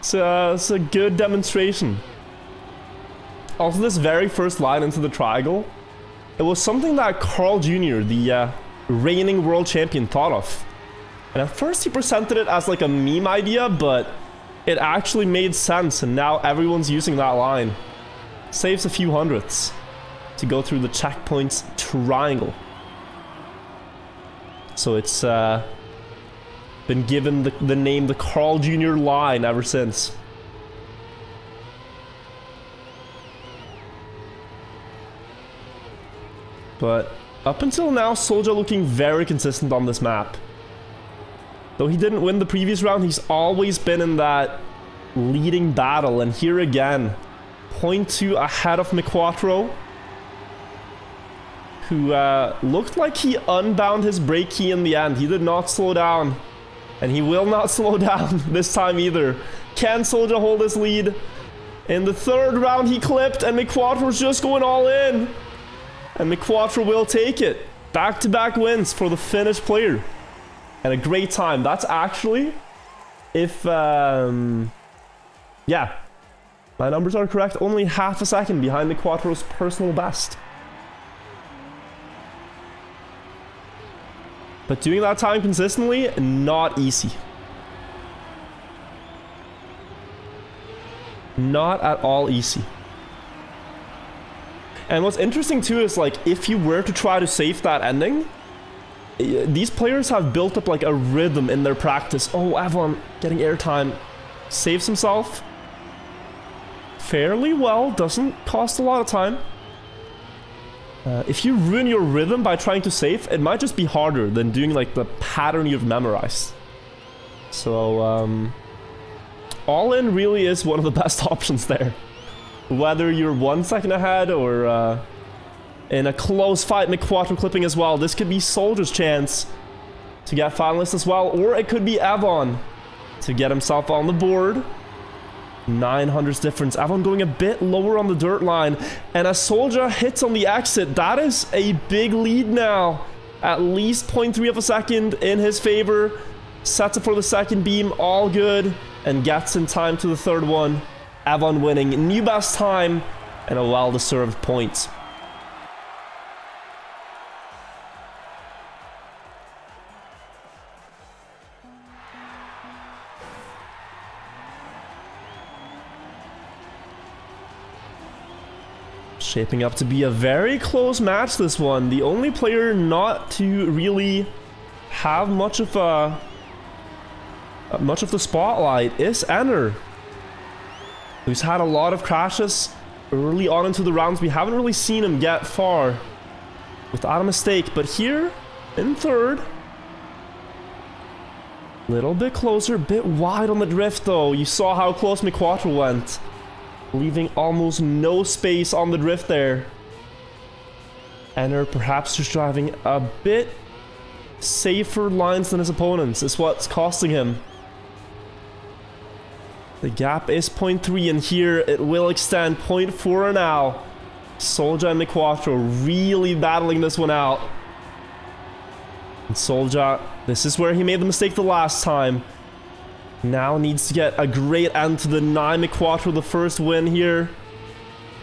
It's a good demonstration. Also, this very first line into the triangle, it was something that Carl Jr., the reigning world champion, thought of. And at first he presented it as like a meme idea, but it actually made sense, and now everyone's using that line. Saves a few hundredths to go through the checkpoints triangle. So it's been given the name the Carl Jr. line ever since. But up until now, Soulja looking very consistent on this map. Though he didn't win the previous round, he's always been in that leading battle. And here again, 0.2 ahead of McQuattro, who looked like he unbound his brake key in the end. He did not slow down, and he will not slow down this time either. Can Soulja hold his lead? In the third round, he clipped, and McQuattro's just going all in. And McQuattro will take it. Back-to-back wins for the Finnish player. And a great time. That's actually, if, yeah, my numbers are correct, only half a second behind McQuattro's personal best. But doing that time consistently, not easy. Not at all easy. And what's interesting too is, like, if you were to try to save that ending, these players have built up like a rhythm in their practice. Oh, Avon getting airtime. Saves himself fairly well, doesn't cost a lot of time. If you ruin your rhythm by trying to save, it might just be harder than doing like the pattern you've memorized. So, all in really is one of the best options there. Whether you're 1 second ahead or in a close fight, McQuattro clipping as well. This could be Soulja's chance to get finalist as well, or it could be Avon to get himself on the board. 900s difference. Avon going a bit lower on the dirt line, and as Soulja hits on the exit, that is a big lead now. At least 0.3 of a second in his favor. Sets it for the second beam, all good, and gets in time to the third one. Avon winning, new best time, and a well-deserved point. Shaping up to be a very close match, this one. The only player not to really have much of the spotlight is Anner, who's had a lot of crashes early on into the rounds. We haven't really seen him get far without a mistake, but here in third, little bit closer, bit wide on the drift though. You saw how close McQuattro went, leaving almost no space on the drift there. Anner perhaps just driving a bit safer lines than his opponents is what's costing him. The gap is 0.3, and here it will extend 0.4 now. Soulja and McQuattro really battling this one out. And Soulja, this is where he made the mistake the last time. Now needs to get a great end to the 9. McQuattro, the first win here.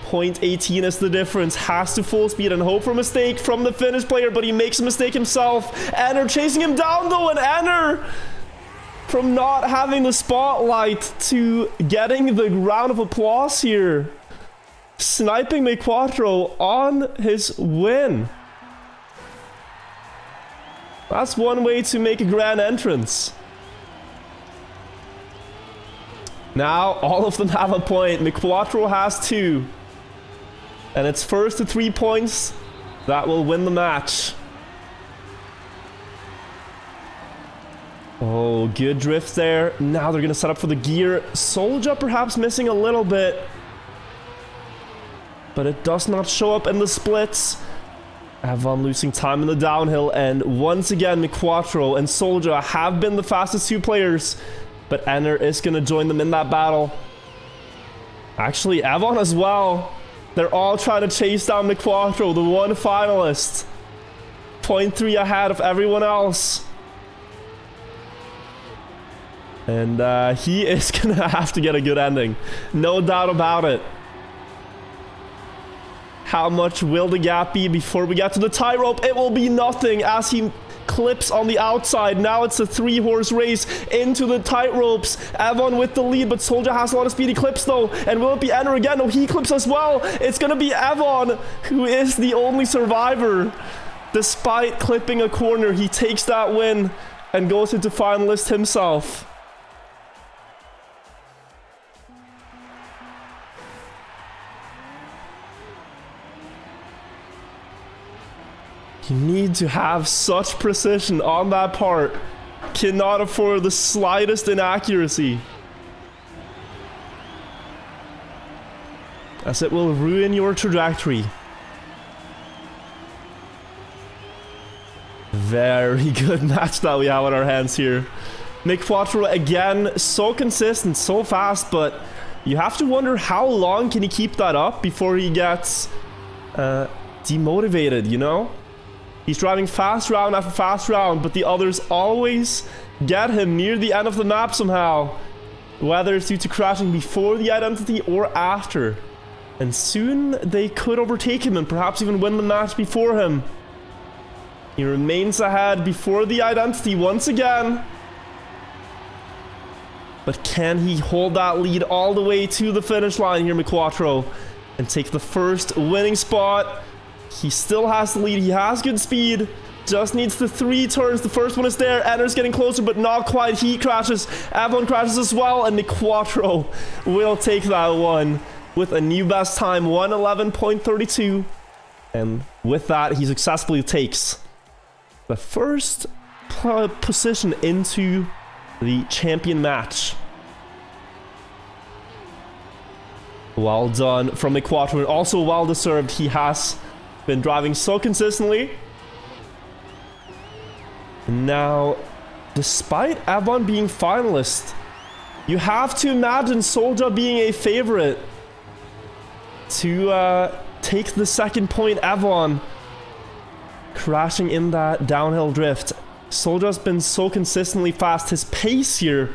0.18 is the difference. Has to full speed and hope for a mistake from the Finnish player, but he makes a mistake himself. Anner chasing him down though, and Anner, from not having the spotlight to getting the round of applause here. Sniping McQuattro on his win. That's one way to make a grand entrance. Now, all of them have a point. McQuattro has 2. And it's first to 3 points that will win the match. Oh, good drift there. Now they're going to set up for the gear. Soulja perhaps missing a little bit. But it does not show up in the splits. Avon losing time in the downhill. And once again, McQuattro and Soulja have been the fastest 2 players. But Enner is going to join them in that battle. Actually, Avon as well. They're all trying to chase down McQuattro, the one finalist. 0.3 ahead of everyone else. And he is going to have to get a good ending. No doubt about it. How much will the gap be before we get to the tightrope? It will be nothing as he clips on the outside. Now it's a 3-horse race into the tightropes. Avon with the lead, but Soulja has a lot of speedy clips though. And will it be Enner again? No, he clips as well. It's going to be Avon who is the only survivor. Despite clipping a corner, he takes that win and goes into finalist himself. You need to have such precision on that part. Cannot afford the slightest inaccuracy, as it will ruin your trajectory. Very good match that we have on our hands here. McQuattro again, so consistent, so fast, but you have to wonder how long can he keep that up before he gets demotivated, you know? He's driving fast round after fast round, but the others always get him near the end of the map somehow. Whether it's due to crashing before the identity or after. And soon they could overtake him and perhaps even win the match before him. He remains ahead before the identity once again. But can he hold that lead all the way to the finish line here, McQuattro, and take the first winning spot? He still has the lead. He has good speed. Just needs the 3 turns. The first one is there. Enner's getting closer, but not quite. He crashes. Avon crashes as well. And McQuattro will take that one with a new best time, 1:11.32. And with that, he successfully takes the first position into the champion match. Well done from McQuattro, and also well deserved. He has been driving so consistently. Now, despite Avon being finalist, you have to imagine Soulja being a favorite to take the second point. Avon crashing in that downhill drift. Soulja's been so consistently fast. His pace here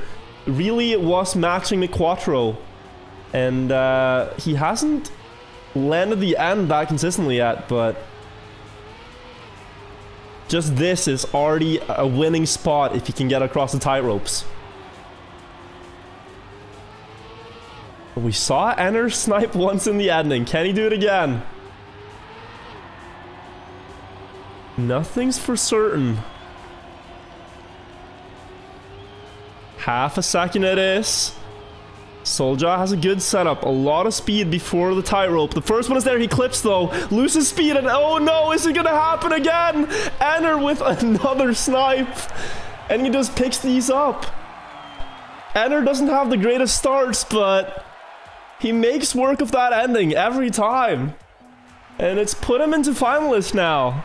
really was matching McQuattro, and he hasn't landed the end that consistently yet, but just this is already a winning spot if he can get across the tightropes. We saw Enner snipe once in the ending. Can he do it again? Nothing's for certain. Half a second it is. Soulja has a good setup, a lot of speed before the tightrope. The first one is there, he clips though, loses speed, and oh no, is it gonna happen again? Enner with another snipe, and he just picks these up. Enner doesn't have the greatest starts, but he makes work of that ending every time. And it's put him into finalist now.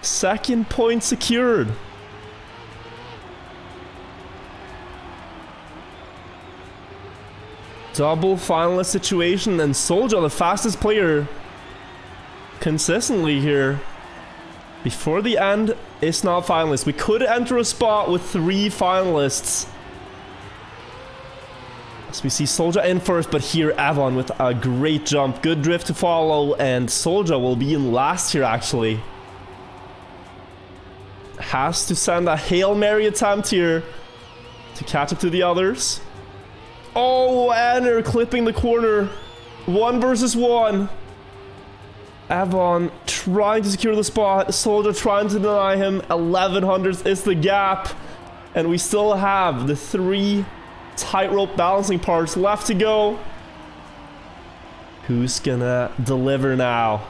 Second point secured. Double finalist situation, and Soulja, the fastest player consistently here. Before the end, it's not finalist. We could enter a spot with 3 finalists. So we see Soulja in first, but here Avon with a great jump. Good drift to follow, and Soulja will be in last here actually. Has to send a Hail Mary attempt here to catch up to the others. Oh, Enner clipping the corner. 1 versus 1. Avon trying to secure the spot. Soulja trying to deny him. 1100 is the gap. And we still have the 3 tightrope balancing parts left to go. Who's gonna deliver now?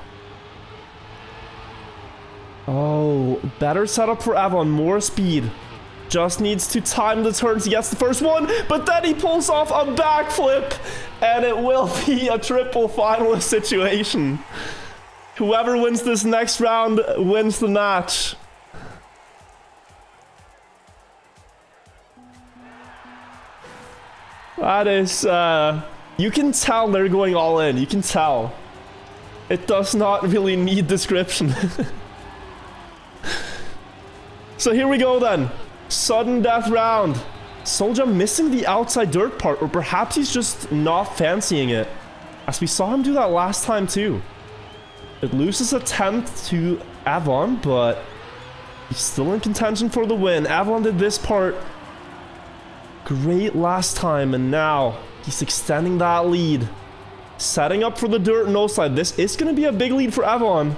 Oh, better setup for Avon. More speed. Just needs to time the turns. He gets the first one, but then he pulls off a backflip. And it will be a triple finalist situation. Whoever wins this next round wins the match. That is, you can tell they're going all in. You can tell. It does not really need description. So here we go then. Sudden death round. Soulja missing the outside dirt part, or perhaps he's just not fancying it, as we saw him do that last time too. It loses a 10th to Avon, but he's still in contention for the win. Avon did this part great last time, and now he's extending that lead. Setting up for the dirt no slide. This is going to be a big lead for Avon.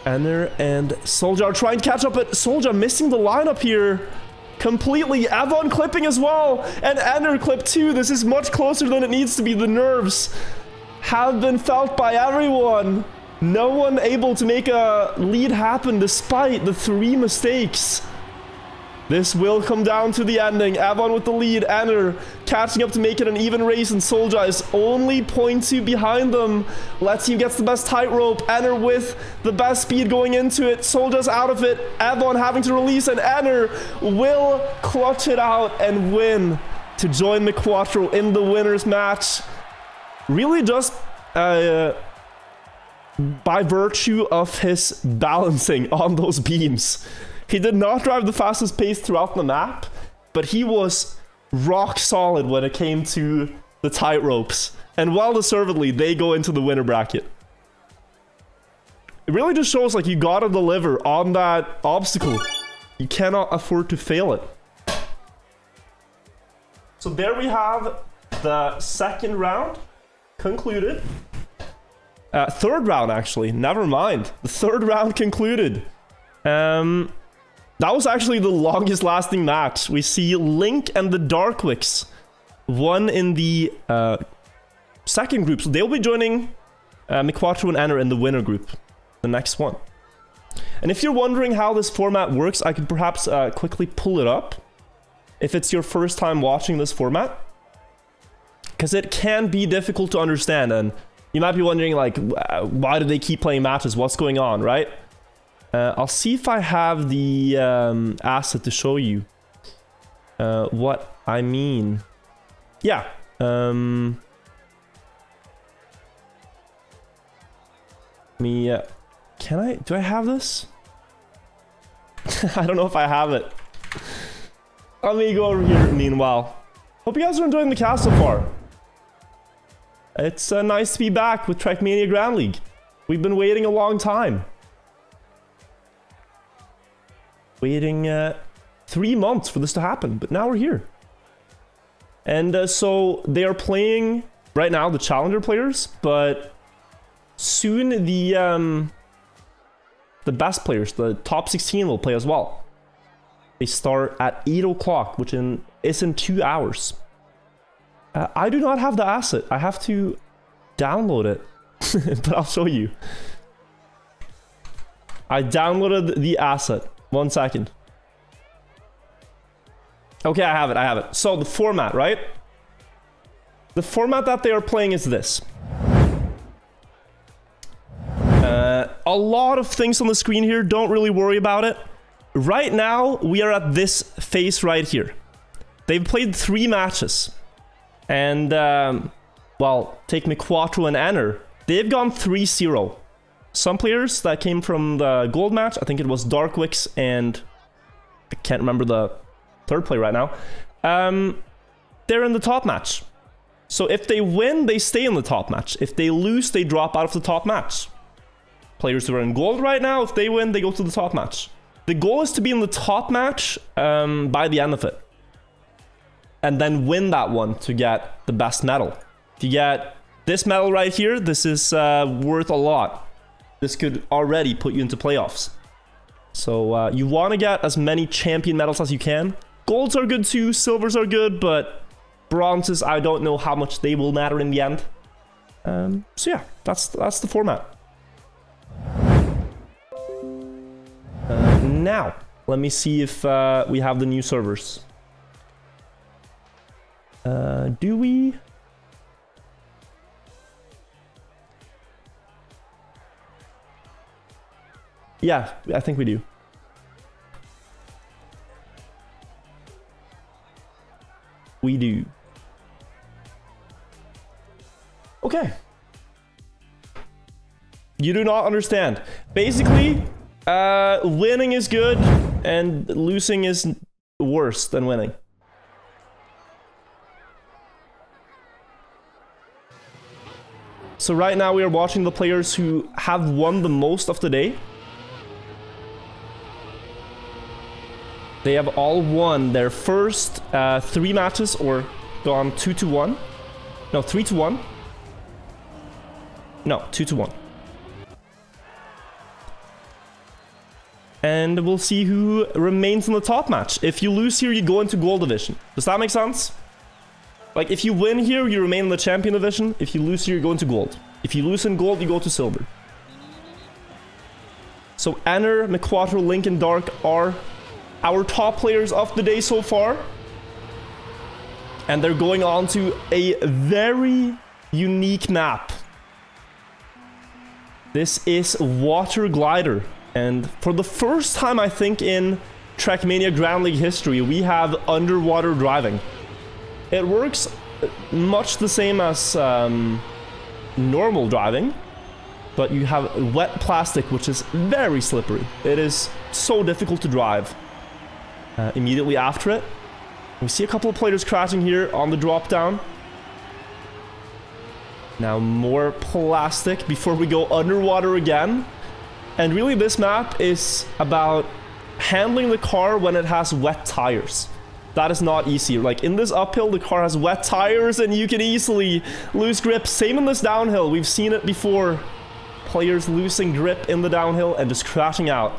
Enner and Soulja are trying to catch up, but Soulja missing the lineup here completely. Avon clipping as well, and Enner clip too. This is much closer than it needs to be. The nerves have been felt by everyone. No one able to make a lead happen despite the 3 mistakes. This will come down to the ending. Avon with the lead. Enner catching up to make it an even race, and Soulja is only 0.2 behind them. Let's see who gets the best tightrope. Enner with the best speed going into it. Soulja's out of it. Avon having to release, and Enner will clutch it out and win to join the Quattro in the winner's match. Really just by virtue of his balancing on those beams. He did not drive the fastest pace throughout the map, but he was rock solid when it came to the tight ropes. And well deservedly, they go into the winner bracket. It really just shows like you gotta deliver on that obstacle. You cannot afford to fail it. So there we have the second round concluded. Third round actually, never mind. The third round concluded. That was actually the longest lasting match. We see Link and the Darkwicks won in the second group. So they'll be joining Quattro and Enner in the winner group, the next one. And if you're wondering how this format works, I could perhaps quickly pull it up. If it's your first time watching this format. Because it can be difficult to understand. And you might be wondering, like, why do they keep playing matches? What's going on, right? I'll see if I have the asset to show you what I mean. Yeah. Can I? Do I have this? I don't know if I have it. Let me go over here meanwhile. Hope you guys are enjoying the cast so far. It's nice to be back with Trackmania Grand League. We've been waiting a long time. Waiting 3 months for this to happen, but now we're here. And so they are playing right now, the challenger players, but soon the best players, the top 16 will play as well. They start at 8 o'clock, which is in 2 hours. I do not have the asset. I have to download it, but I'll show you. I downloaded the asset. 1 second. Okay, I have it. I have it. So the format, right? The format that they are playing is this. A lot of things on the screen here. Don't really worry about it. Right now, we are at this phase right here. They've played 3 matches. And, well, take Quattro and Enner. They've gone 3-0. Some players that came from the gold match, I think it was Darkwicks and I can't remember the third player right now. They're in the top match. So if they win, they stay in the top match. If they lose, they drop out of the top match. Players who are in gold right now, if they win, they go to the top match. The goal is to be in the top match by the end of it. And then win that one to get the best medal. To get this medal right here, this is worth a lot. this could already put you into playoffs. So you want to get as many champion medals as you can. Golds are good too, silvers are good, but bronzes, I don't know how much they will matter in the end. So yeah, that's the format. Now, let me see if we have the new servers. Do we? Yeah, I think we do. We do. Okay. You do not understand. Basically, winning is good and losing is worse than winning. So right now we are watching the players who have won the most of the day. They have all won their first 3 matches or gone 2-1. No, 3-1. No, 2-1. And we'll see who remains in the top match. If you lose here, you go into gold division. Does that make sense? Like, if you win here, you remain in the champion division. If you lose here, you go into gold. If you lose in gold, you go to silver. So, Enner, McQuattro, Link, and Dark are our top players of the day so far. And they're going on to a very unique map. This is Water Glider. And for the first time, I think, in Trackmania Grand League history, we have underwater driving. It works much the same as normal driving, but you have wet plastic, which is very slippery. It is so difficult to drive. Immediately after it, we see a couple of players crashing here on the drop down. Now more plastic before we go underwater again. And really this map is about handling the car when it has wet tires. That is not easy. Like in this uphill, the car has wet tires and you can easily lose grip. Same in this downhill. We've seen it before. Players losing grip in the downhill and just crashing out.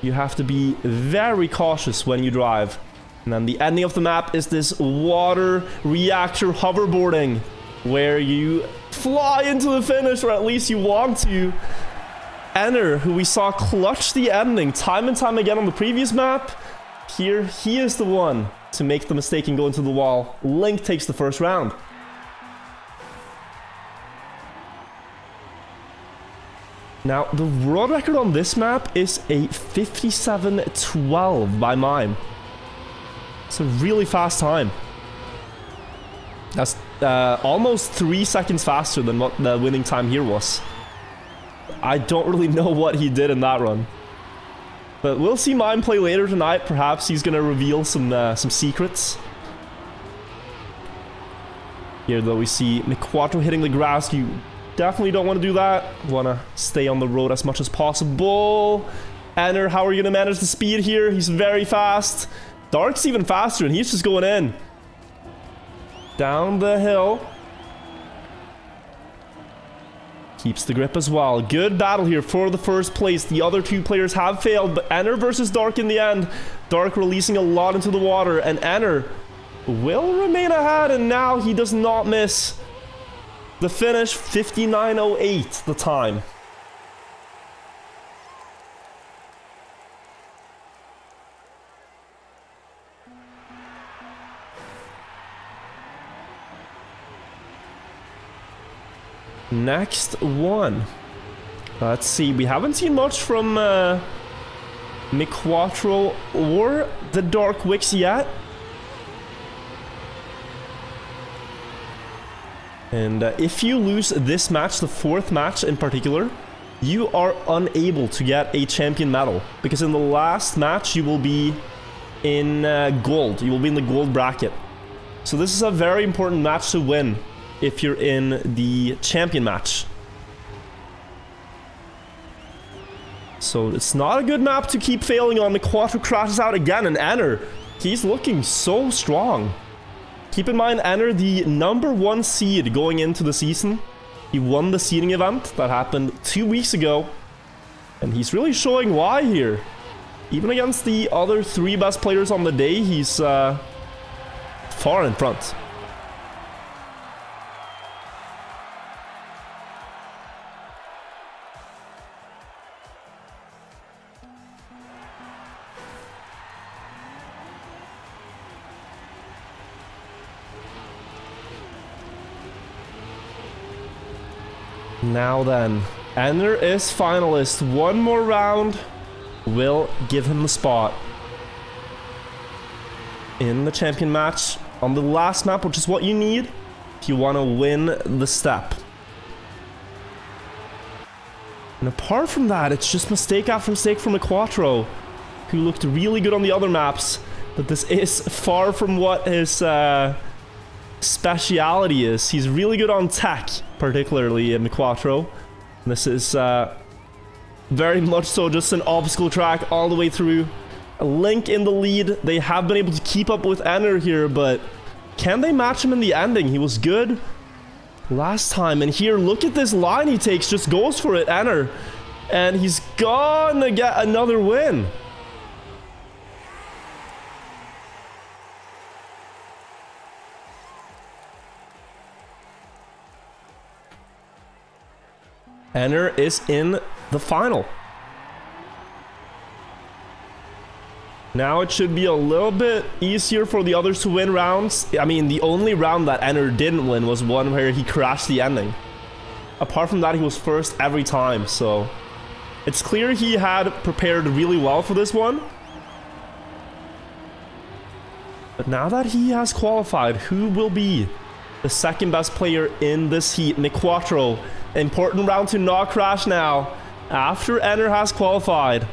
You have to be very cautious when you drive. And then the ending of the map is this water reactor hoverboarding, where you fly into the finish, or at least you want to. Enner, who we saw clutch the ending time and time again on the previous map, here he is the one to make the mistake and go into the wall. Link takes the first round. Now, the world record on this map is a 57:12 by mime. It's a really fast time. That's almost 3 seconds faster than what the winning time here was. I don't really know what he did in that run. But we'll see Mime play later tonight. Perhaps he's going to reveal some secrets. Here, though, we see McQuattro hitting the grass. You definitely don't want to do that. Want to stay on the road as much as possible. Enner, how are you going to manage the speed here? He's very fast. Dark's even faster, and he's just going in. Down the hill. Keeps the grip as well. Good battle here for the first place. The other 2 players have failed, but Enner versus Dark in the end. Dark releasing a lot into the water, and Enner will remain ahead, and now he does not miss the finish. 59:08 the time. Next one. Let's see. We haven't seen much from McQuattro or the Dark Wicks yet. And if you lose this match, the 4th match in particular, you are unable to get a champion medal. Because in the last match, you will be in gold. You will be in the gold bracket. So this is a very important match to win if you're in the champion match. So it's not a good map to keep failing on. McQuattro crashes out again, and Enner, he's looking so strong. Keep in mind, Enner, the #1 seed going into the season. He won the seeding event that happened 2 weeks ago. And he's really showing why here. Even against the other 3 best players on the day, he's far in front. Now then, Ender is finalist. One more round will give him the spot in the champion match on the last map, which is what you need if you want to win the step. And apart from that, it's just mistake after mistake from Quattro, who looked really good on the other maps, but this is far from what his speciality is. He's really good on tech, particularly in Quattro. This is very much so just an obstacle track all the way through. A Link in the lead. They have been able to keep up with Ender here, but can they match him in the ending? He was good last time. And here, look at this line he takes. Just goes for it, Ender. And he's gonna get another win. Ender is in the final. Now it should be a little bit easier for the others to win rounds. I mean, the only round that Ender didn't win was one where he crashed the ending. Apart from that, he was first every time, so it's clear he had prepared really well for this one. But now that he has qualified, who will be the second best player in this heat? Quattro. Important round to not crash now, after Ender has qualified.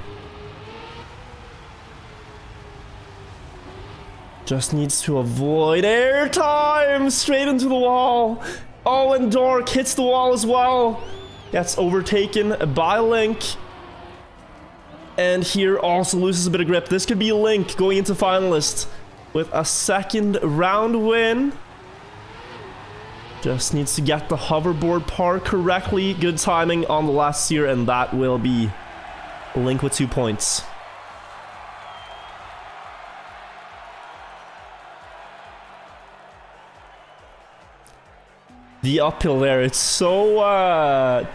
Just needs to avoid airtime, straight into the wall. Oh, and Dark hits the wall as well. Gets overtaken by Link. And here also loses a bit of grip. This could be Link going into finalist with a second round win. Just needs to get the hoverboard part correctly. Good timing on the last sear, and that will be Link with 2 points. The uphill there, it's so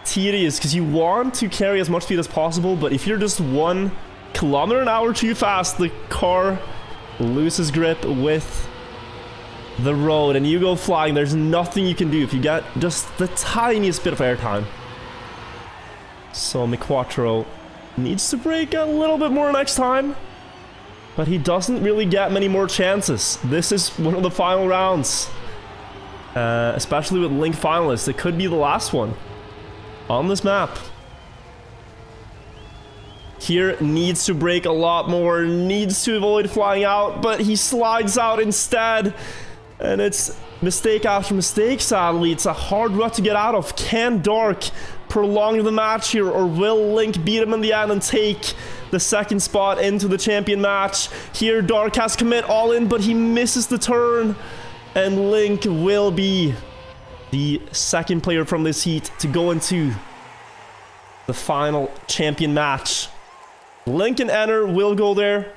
tedious because you want to carry as much speed as possible, but if you're just 1 kilometer an hour too fast, the car loses grip with the road and you go flying. There's nothing you can do if you get just the tiniest bit of airtime. So Quattro needs to brake a little bit more next time, but he doesn't really get many more chances. This is one of the final rounds, especially with Link finalists. It could be the last one on this map. Here needs to brake a lot more, needs to avoid flying out, but he slides out instead. And it's mistake after mistake, sadly. It's a hard rut to get out of. Can Dark prolong the match here, or will Link beat him in the end and take the second spot into the champion match? Here, Dark has commit all in, but he misses the turn. And Link will be the second player from this heat to go into the final champion match. Link and Ender will go there.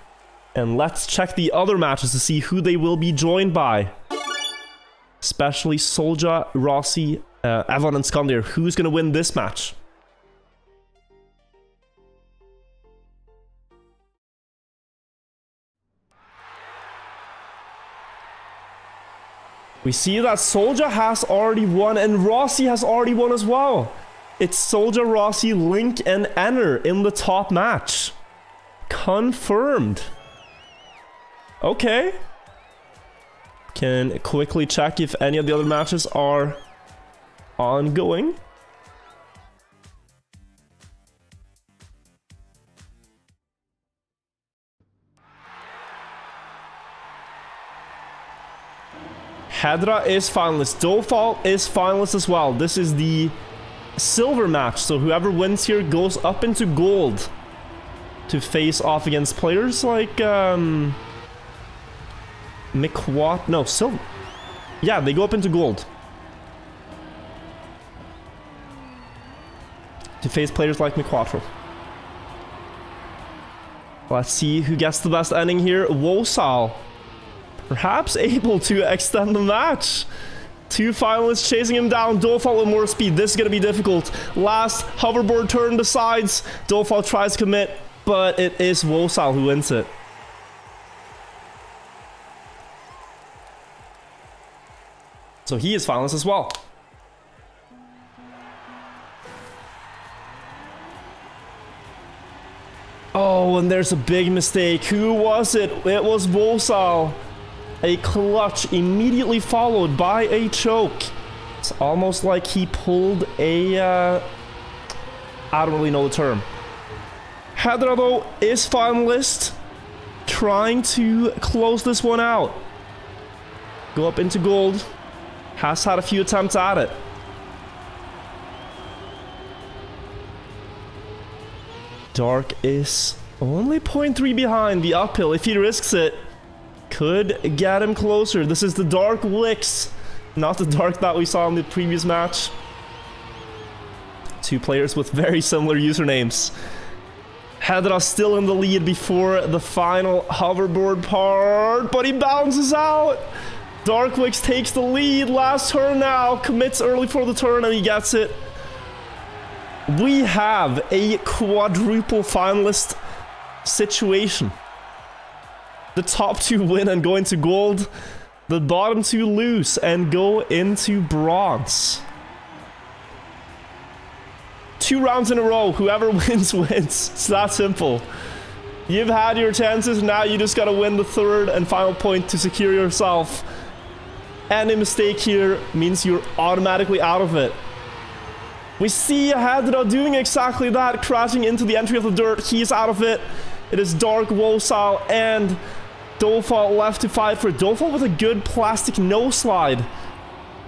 And let's check the other matches to see who they will be joined by. Especially Soulja, Rossi, Avon and Skandir. Who's going to win this match? We see that Soulja has already won and Rossi has already won as well. It's Soulja, Rossi, Link and Ender in the top match. Confirmed. Okay. Can quickly check if any of the other matches are ongoing. Hedra is finalist. Dole Fault is finalist as well. This is the silver match, so whoever wins here goes up into gold to face off against players like silver. Yeah, they go up into gold. to face players like McQuattro. Let's see who gets the best ending here. Wosal, perhaps able to extend the match. 2 finalists chasing him down. Dole Fault with more speed. This is going to be difficult. Last hoverboard turn decides. Dole Fault tries to commit, but it is Wosal who wins it. So he is finalist as well. Oh, and there's a big mistake. Who was it? It was Wosal. A clutch immediately followed by a choke. It's almost like he pulled a... I don't really know the term. Hedra, though, is finalist. Trying to close this one out. Go up into gold. Has had a few attempts at it. Dark is only 0.3 behind. The uphill, if he risks it, could get him closer. This is the Dark Licks, not the Dark that we saw in the previous match. 2 players with very similar usernames. Hedra still in the lead before the final hoverboard part, but he bounces out. Dark Licks takes the lead. Last turn now. Commits early for the turn and he gets it. We have a quadruple finalist situation. The top 2 win and go into gold. The bottom 2 lose and go into bronze. 2 rounds in a row. Whoever wins, wins. It's that simple. You've had your chances. Now you just gotta win the 3rd and final point to secure yourself. Any mistake here means you're automatically out of it. We see Hedra doing exactly that, crashing into the entry of the dirt. He's out of it. It is Dark, Wosal, and Dole Fault left to fight for it. Dole Fault with a good plastic no slide.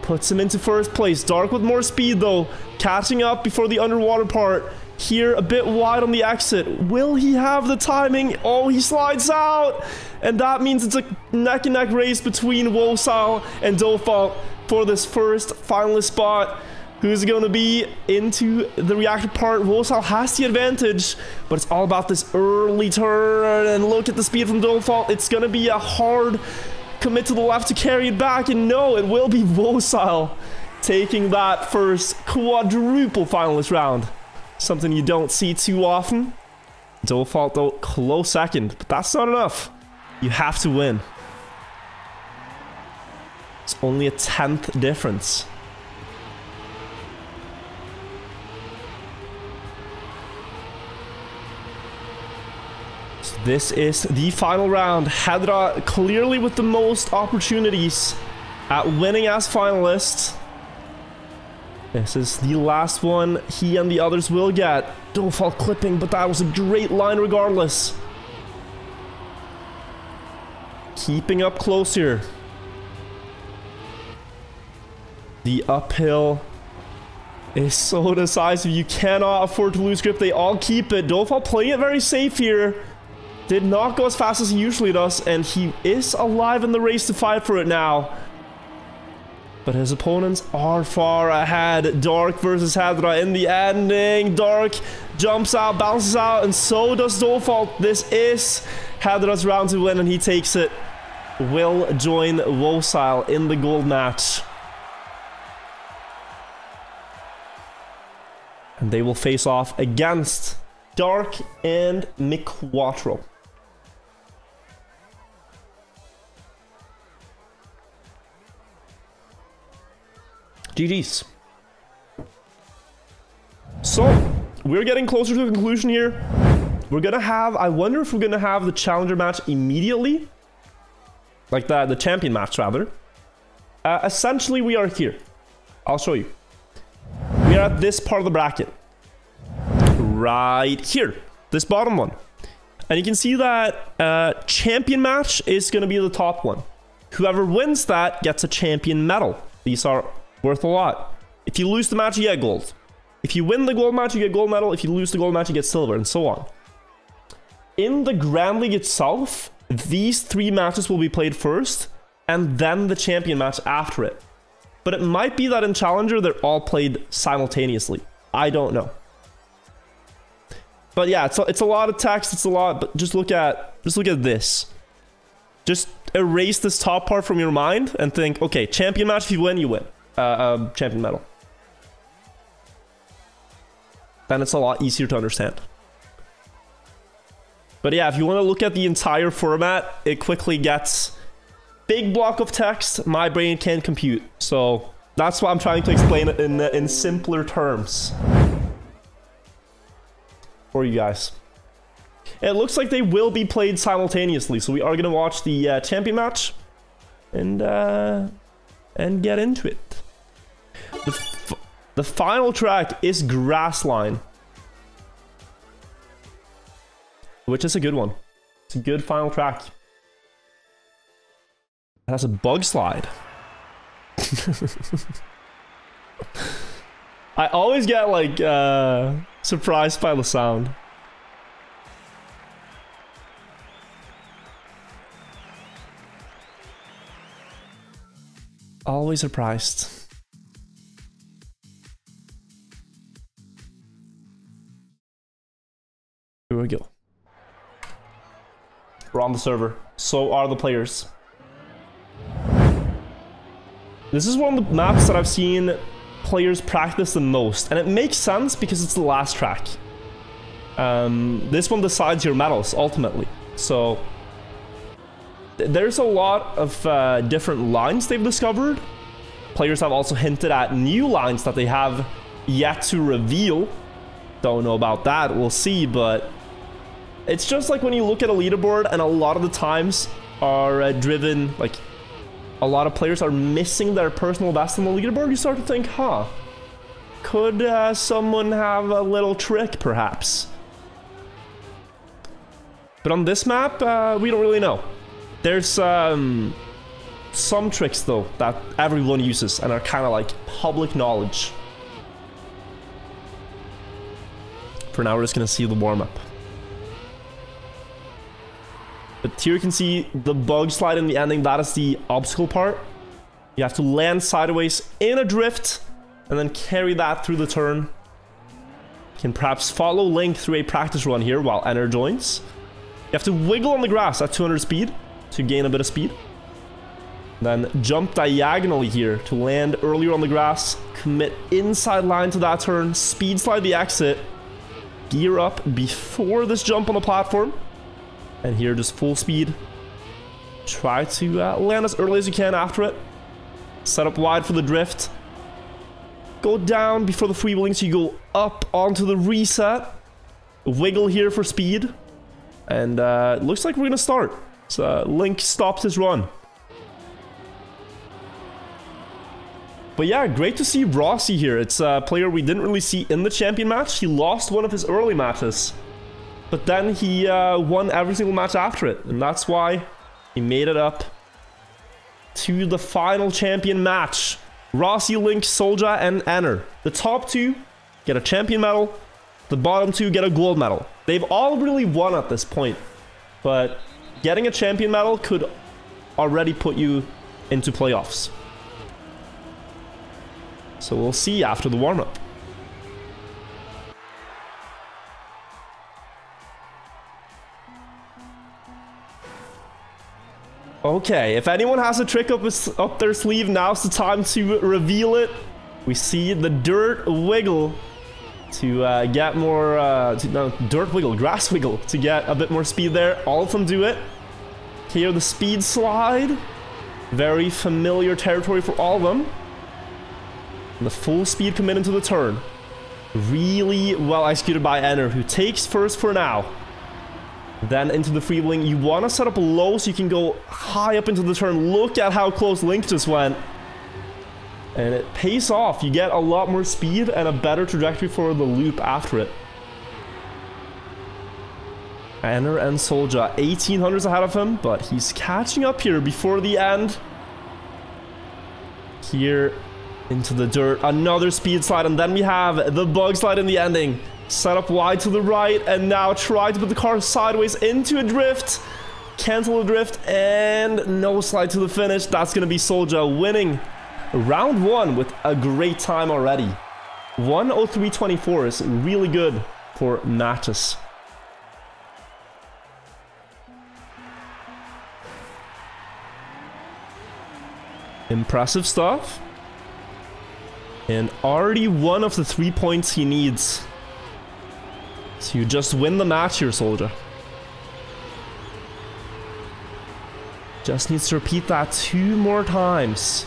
Puts him into first place. Dark with more speed, though. Catching up before the underwater part. Here, a bit wide on the exit. Will he have the timing? Oh, he slides out. And that means it's a neck-and-neck race between Wosal and Dole Fault for this first finalist spot. Who's going to be into the reactor part? Wosal has the advantage, but it's all about this early turn. And look at the speed from Dole Fault. It's going to be a hard commit to the left to carry it back. And no, it will be Wosal taking that first quadruple finalist round. Something you don't see too often. Dole Fault, though, close second, but that's not enough. You have to win. It's only a 10th difference. This is the final round. Hedra clearly with the most opportunities at winning as finalists. This is the last one he and the others will get. Dole Fault clipping, but that was a great line regardless. Keeping up close here. The uphill is so decisive. You cannot afford to lose grip. They all keep it. Dole Fault playing it very safe here. Did not go as fast as he usually does, and he is alive in the race to fight for it now. But his opponents are far ahead. Dark versus Hedra in the ending. Dark jumps out, bounces out, and so does Dole Fault. This is Hedra's round to win, and he takes it. Will join Wosal in the gold match. And they will face off against Dark and McQuattro. GG's. So, we're getting closer to the conclusion here. We're gonna have, I wonder if we're gonna have the challenger match immediately. Like the champion match, rather. Essentially, we are here. I'll show you. We are at this part of the bracket. Right here. This bottom one. And you can see that champion match is gonna be the top one. Whoever wins that gets a champion medal. These are worth a lot. If you lose the match, you get gold. If you win the gold match, you get gold medal. If you lose the gold match, you get silver, and so on. In the Grand League itself, these 3 matches will be played first, and then the champion match after it. But it might be that in Challenger, they're all played simultaneously. I don't know. But yeah, it's a lot of text. It's a lot. But just look at this. Just erase this top part from your mind and think, okay, champion match. If you win, you win. Champion medal. Then it's a lot easier to understand. But yeah, if you want to look at the entire format, it quickly gets big block of text. My brain can't compute. So that's why I'm trying to explain it in simpler terms for you guys. It looks like they will be played simultaneously, so we are going to watch the champion match and get into it. The final track is Grassline, which is a good one. It's a good final track. It has a bug slide. I always get like surprised by the sound. Always surprised. Here we go. We're on the server. So are the players. This is one of the maps that I've seen players practice the most. And it makes sense because it's the last track. This one decides your medals, ultimately. So there's a lot of different lines they've discovered. Players have also hinted at new lines that they have yet to reveal. Don't know about that, we'll see, but it's just like when you look at a leaderboard and a lot of the times are driven, like a lot of players are missing their personal best on the leaderboard, you start to think, huh, could someone have a little trick perhaps? But on this map, we don't really know. There's some tricks though that everyone uses and are kind of like public knowledge. For now, we're just gonna see the warm-up. But here you can see the bug slide in the ending. That is the obstacle part. You have to land sideways in a drift and then carry that through the turn. You can perhaps follow Link through a practice run here while Enter joins. You have to wiggle on the grass at 200 speed to gain a bit of speed. Then jump diagonally here to land earlier on the grass. Commit inside line to that turn. Speed slide the exit. Gear up before this jump on the platform. And here, just full speed. Try to land as early as you can after it. Set up wide for the drift. Go down before the freewheeling so you go up onto the reset. Wiggle here for speed. And it looks like we're going to start. So Link stops his run. But yeah, great to see Rossi here. It's a player we didn't really see in the champion match. He lost one of his early matches. But then he won every single match after it. And that's why he made it up to the final champion match. Rossi, Link, Soulja, and Enter. The top two get a champion medal. The bottom two get a gold medal. They've all really won at this point. But getting a champion medal could already put you into playoffs. So we'll see after the warm-up. Okay, if anyone has a trick up their sleeve, now's the time to reveal it. We see the dirt wiggle to get more... no, dirt wiggle, grass wiggle to get a bit more speed there. All of them do it. Here, the speed slide. Very familiar territory for all of them. And the full speed commit into the turn. Really well executed by Enter, who takes first for now. Then into the freewheeling. You want to set up low so you can go high up into the turn. Look at how close Link just went. And it pays off. You get a lot more speed and a better trajectory for the loop after it. Enter and Soulja, 1800s ahead of him, but he's catching up here before the end. Here into the dirt, another speed slide, and then we have the bug slide in the ending. Set up wide to the right, and now try to put the car sideways into a drift. Cancel the drift, and no slide to the finish. That's going to be Soulja winning round one with a great time already. 1:03.24 is really good for matches. Impressive stuff. And already one of the 3 points he needs to just win the match here, Soulja. Just needs to repeat that 2 more times.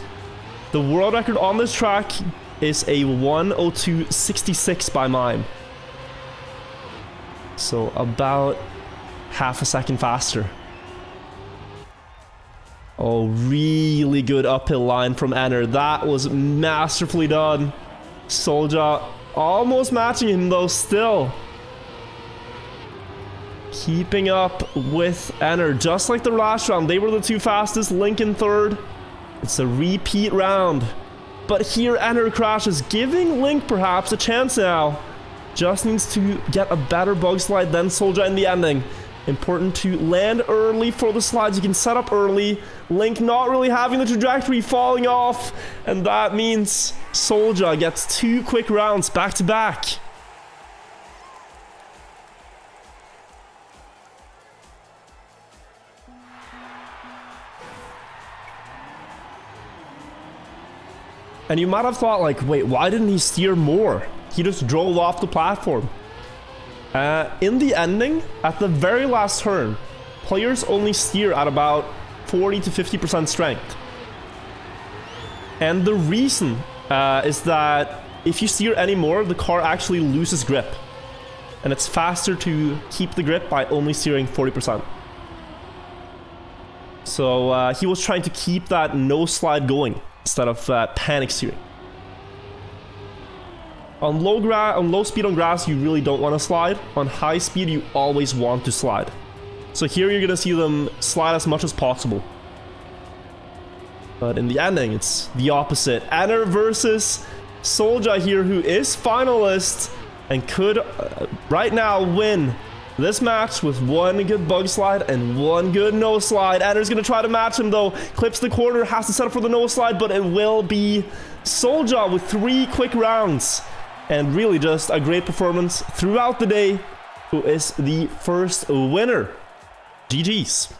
The world record on this track is a 1:02.66 by mime. So about half a second faster. Oh, really good uphill line from Enner. That was masterfully done. Soulja almost matching him though still. Keeping up with Enner, just like the last round. They were the 2 fastest, Link in 3rd. It's a repeat round. But here Enner crashes, giving Link perhaps a chance now. Just needs to get a better bug slide than Soulja in the ending. Important to land early for the slides. You can set up early. Link not really having the trajectory, falling off. And that means Soulja gets 2 quick rounds back to back. And you might have thought like, wait, why didn't he steer more? He just drove off the platform. In the ending, at the very last turn, players only steer at about 40 to 50% strength. And the reason is that if you steer any more, the car actually loses grip. And it's faster to keep the grip by only steering 40%. So he was trying to keep that no slide going instead of panic steering. On low speed on grass, you really don't want to slide. On high speed, you always want to slide. So here you're going to see them slide as much as possible. But in the ending, it's the opposite. Enner versus Soulja here, who is finalist and could right now win this match with 1 good bug slide and 1 good no slide. Enner's going to try to match him though. Clips the corner, has to set up for the no slide, but it will be Soulja with 3 quick rounds. And really just a great performance throughout the day, who is the first winner. GG's.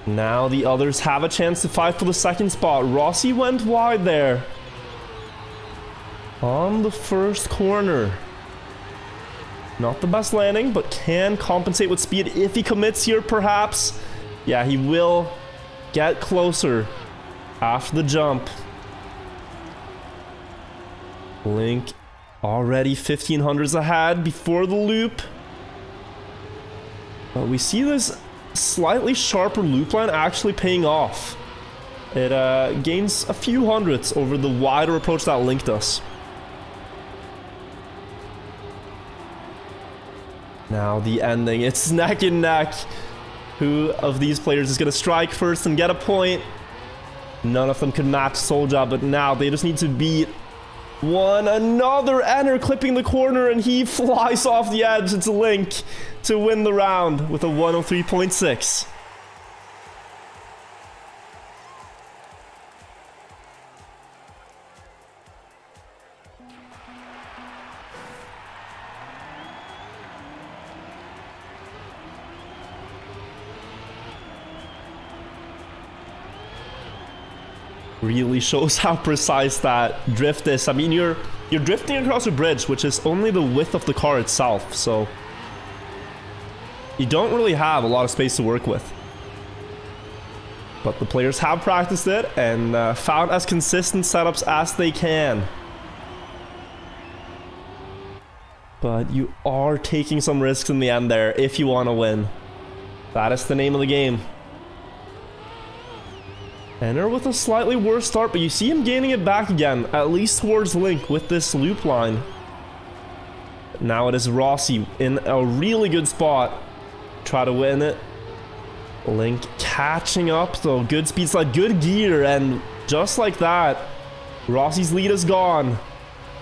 Now the others have a chance to fight for the second spot. Rossi went wide there on the first corner. Not the best landing, but can compensate with speed if he commits here, perhaps. Yeah, he will get closer after the jump. Link already 1500s ahead before the loop. But we see this slightly sharper loop line actually paying off. It gains a few hundreds over the wider approach that Link does. Now the ending, it's neck and neck. Who of these players is going to strike first and get a point? None of them could match Soulja, but now they just need to beat one another. Enner clipping the corner and he flies off the edge. It's Link to win the round with a 103.6. Really shows how precise that drift is. I mean, you're drifting across a bridge, which is only the width of the car itself, so you don't really have a lot of space to work with. But the players have practiced it and found as consistent setups as they can. But you are taking some risks in the end there if you want to win. That is the name of the game. Enner with a slightly worse start, but you see him gaining it back again, at least towards Link with this loop line. Now it is Rossi in a really good spot. Try to win it. Link catching up though. Good speed slide, good gear, and just like that, Rossi's lead is gone.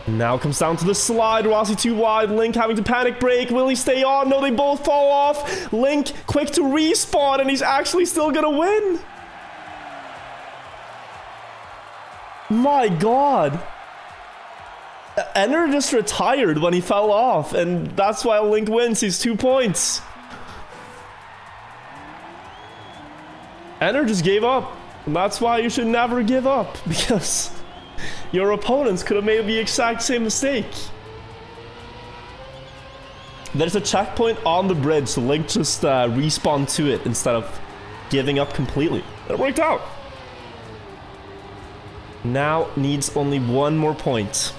Now it comes down to the slide. Rossi too wide. Link having to panic brake. Will he stay on? No, they both fall off. Link quick to respawn, and he's actually still gonna win. My god. Enner just retired when he fell off, and that's why Link wins. He's 2 points. Enner just gave up, and that's why you should never give up, because your opponents could have made the exact same mistake. There's a checkpoint on the bridge, so Link just respawned to it instead of giving up completely. It worked out. Now needs only 1 more point.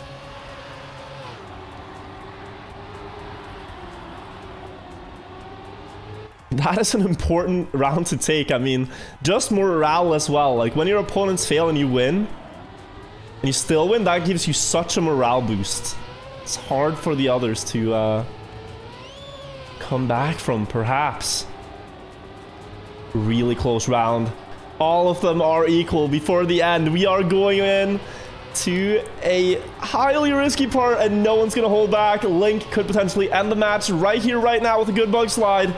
That is an important round to take. I mean, just morale as well. Like, when your opponents fail and you win, and you still win, that gives you such a morale boost. It's hard for the others to come back from, perhaps. Really close round. All of them are equal before the end. We are going in to a highly risky part, and no one's gonna hold back. Link could potentially end the match right here, right now, with a good bug slide.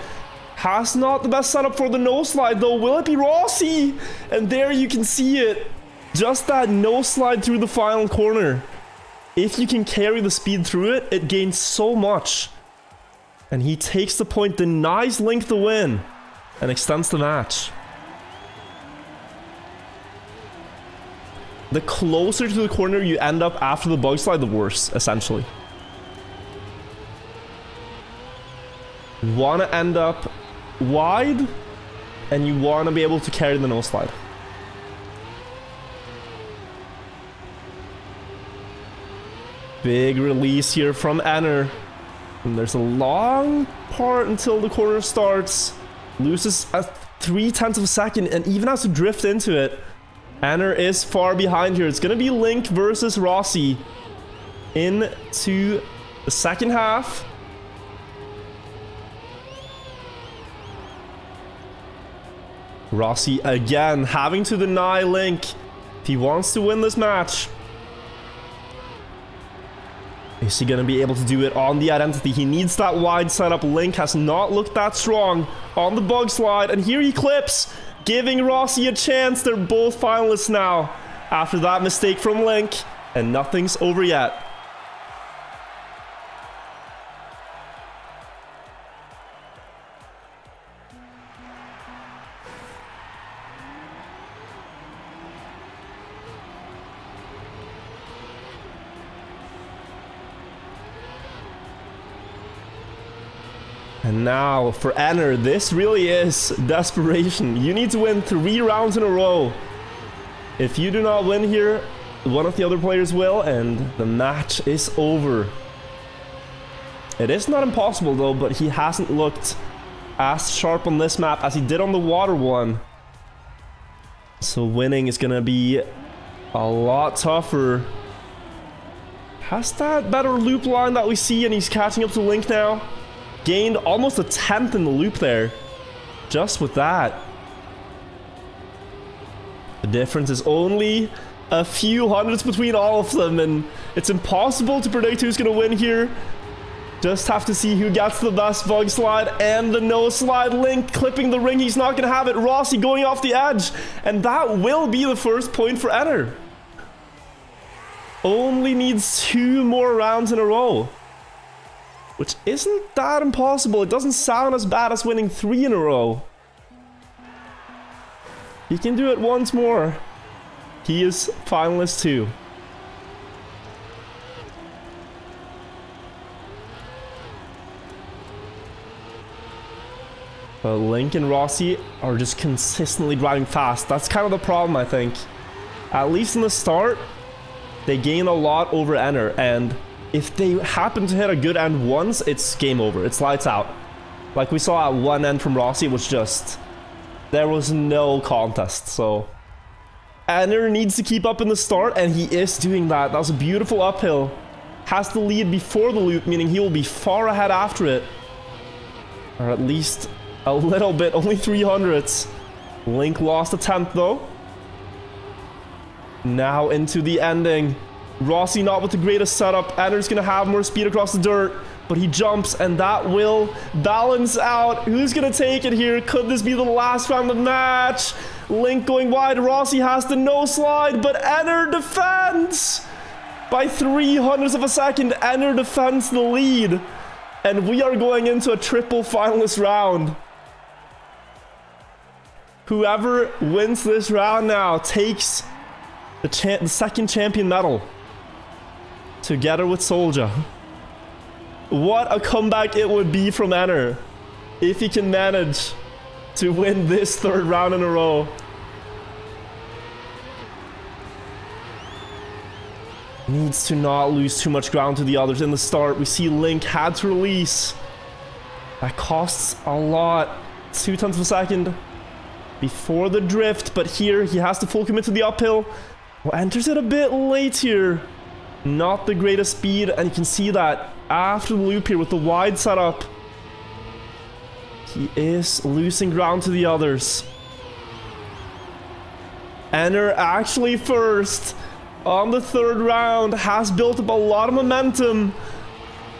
Has not the best setup for the no slide, though. Will it be Rossi? And there you can see it. Just that no slide through the final corner. If you can carry the speed through it, it gains so much. And he takes the point, denies Link the win, and extends the match. The closer to the corner you end up after the bug slide, the worse, essentially. You want to end up wide, and you want to be able to carry the no slide. Big release here from Enner. And there's a long part until the corner starts. Loses a 0.3 of a second and even has to drift into it. Enner is far behind here. It's going to be Link versus Rossi into the second half. Rossi again having to deny Link if he wants to win this match. Is he going to be able to do it on the identity? He needs that wide setup. Link has not looked that strong on the bug slide, and here he clips, giving Rossi a chance. They're both finalists now after that mistake from Link, and nothing's over yet. And now for Enner, this really is desperation. You need to win 3 rounds in a row. If you do not win here, one of the other players will, and the match is over. It is not impossible though, but he hasn't looked as sharp on this map as he did on the water one. So winning is gonna be a lot tougher. Has that better loop line that we see, and he's catching up to Link now. Gained almost a 10th in the loop there, just with that. The difference is only a few hundreds between all of them, and it's impossible to predict who's going to win here. Just have to see who gets the best bug slide and the no slide. Link clipping the ring, he's not going to have it. Rossi going off the edge, and that will be the first point for Enner. Only needs 2 more rounds in a row, which isn't that impossible. It doesn't sound as bad as winning 3 in a row. He can do it once more. He is finalist 2. But Link and Rossi are just consistently driving fast. That's kind of the problem, I think. At least in the start, they gain a lot over Enner, and if they happen to hit a good end once, it's game over. It's lights out. Like we saw at one end from Rossi, it was just... there was no contest, so... Enner needs to keep up in the start, and he is doing that. That was a beautiful uphill. Has the lead before the loop, meaning he will be far ahead after it. Or at least a little bit, only 300s. Link lost a 10th though. Now into the ending. Rossi not with the greatest setup. Enner's gonna have more speed across the dirt, but he jumps, and that will balance out. Who's gonna take it here? Could this be the last round of the match? Link going wide. Rossi has the no slide, but Enner defends. by 300ths of a second. Enter defends the lead. And we are going into a triple finalist round. Whoever wins this round now takes the second champion medal. Together with Soulja. What a comeback it would be from Enter if he can manage to win this third round in a row. Needs to not lose too much ground to the others in the start. We see Link had to release. That costs a lot. 0.2 of a second before the drift, but here he has to full commit to the uphill. Well, enters it a bit late here. Not the greatest speed, and you can see that after the loop here with the wide setup. He is losing ground to the others. Enter actually first on the third round, has built up a lot of momentum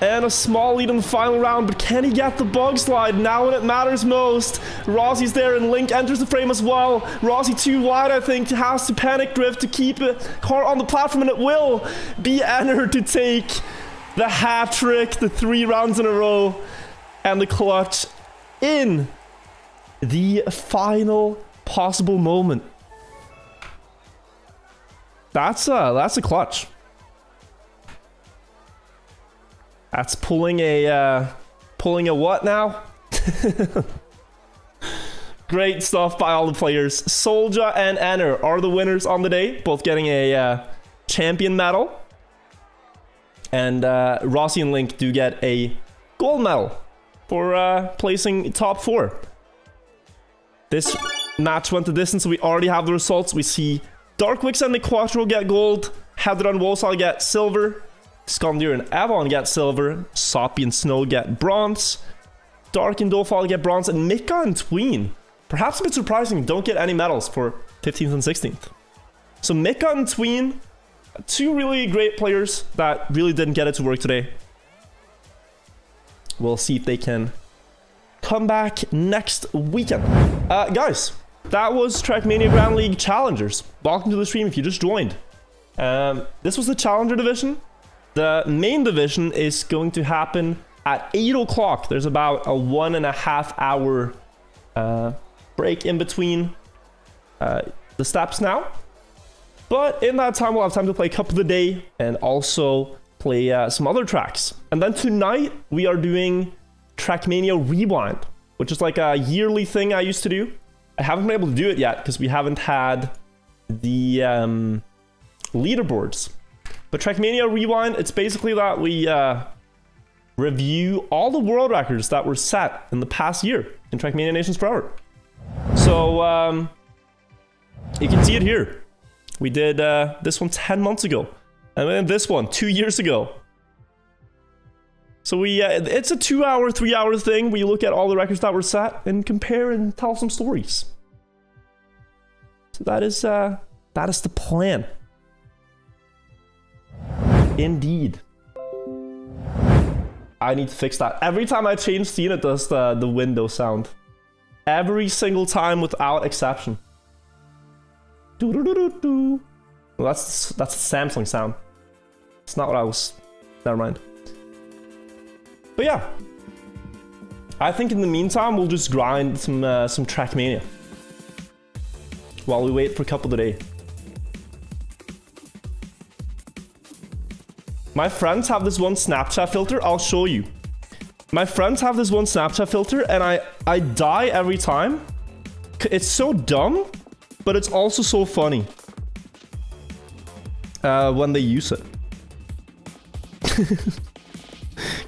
and a small lead in the final round, but can he get the bug slide now when it matters most? Rossi's there and Link enters the frame as well. Rossi too wide, I think, has to panic drift to keep it car on the platform, and it will be Enter to take the hat trick, the 3 rounds in a row, and the clutch in the final possible moment. That's a clutch. That's pulling a what now? Great stuff by all the players. Soulja and Enter are the winners on the day, both getting a champion medal. And Rossi and Link do get a gold medal for placing top 4. This match went the distance, so we already have the results. We see Darkwix and the Quattro get gold. Heather and Wolsal get silver. Skondir and Avon get silver. Soppy and Snow get bronze. Dark and Dole Fault get bronze. And Nikka and Tween, perhaps a bit surprising, don't get any medals for 15th and 16th. So Nikka and Tween, 2 really great players that really didn't get it to work today. We'll see if they can come back next weekend. Guys, that was Trackmania Grand League Challengers. Welcome to the stream if you just joined. This was the Challenger division. The main division is going to happen at 8 o'clock. There's about a 1.5 hour break in between the steps now. But in that time, we'll have time to play Cup of the Day and also play some other tracks. And then tonight, we are doing Trackmania Rewind, which is like a yearly thing I used to do. I haven't been able to do it yet because we haven't had the leaderboards. But Trackmania Rewind, it's basically that we review all the world records that were set in the past year in Trackmania Nations Forever. So you can see it here. We did this one 10 months ago, and then this one 2 years ago. So it's a 2-hour, 3-hour thing. We look at all the records that were set and compare and tell some stories. So that is the plan. Indeed. I need to fix that. Every time I change scene, it does the window sound. Every single time without exception. Well, that's a Samsung sound. It's not what I was. Never mind. But yeah, I think in the meantime we'll just grind some Trackmania while we wait for Cup of the Day. My friends have this one Snapchat filter. I'll show you. My friends have this one Snapchat filter, and I die every time. It's so dumb, but it's also so funny when they use it.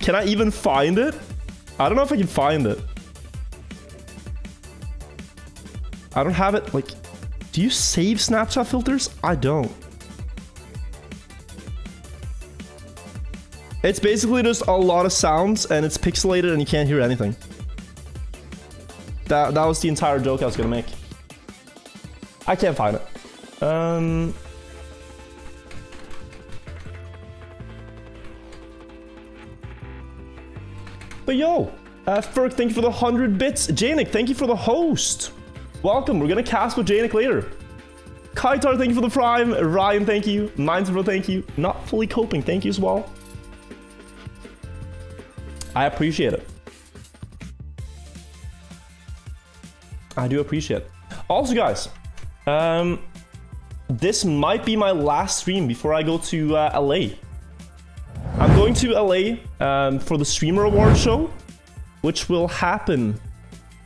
Can I even find it? I don't know if I can find it. I don't have it. Like, do you save Snapchat filters? I don't. It's basically just a lot of sounds and it's pixelated and you can't hear anything. That was the entire joke I was gonna make. I can't find it. But yo, Ferg, thank you for the 100 bits. Janik, thank you for the host. Welcome, we're gonna cast with Janik later. Kaitar, thank you for the prime. Ryan, thank you. Mindful, thank you. Not fully coping, thank you as well. I appreciate it. I do appreciate it. Also, guys, this might be my last stream before I go to LA. I'm going to LA for the Streamer Award show, which will happen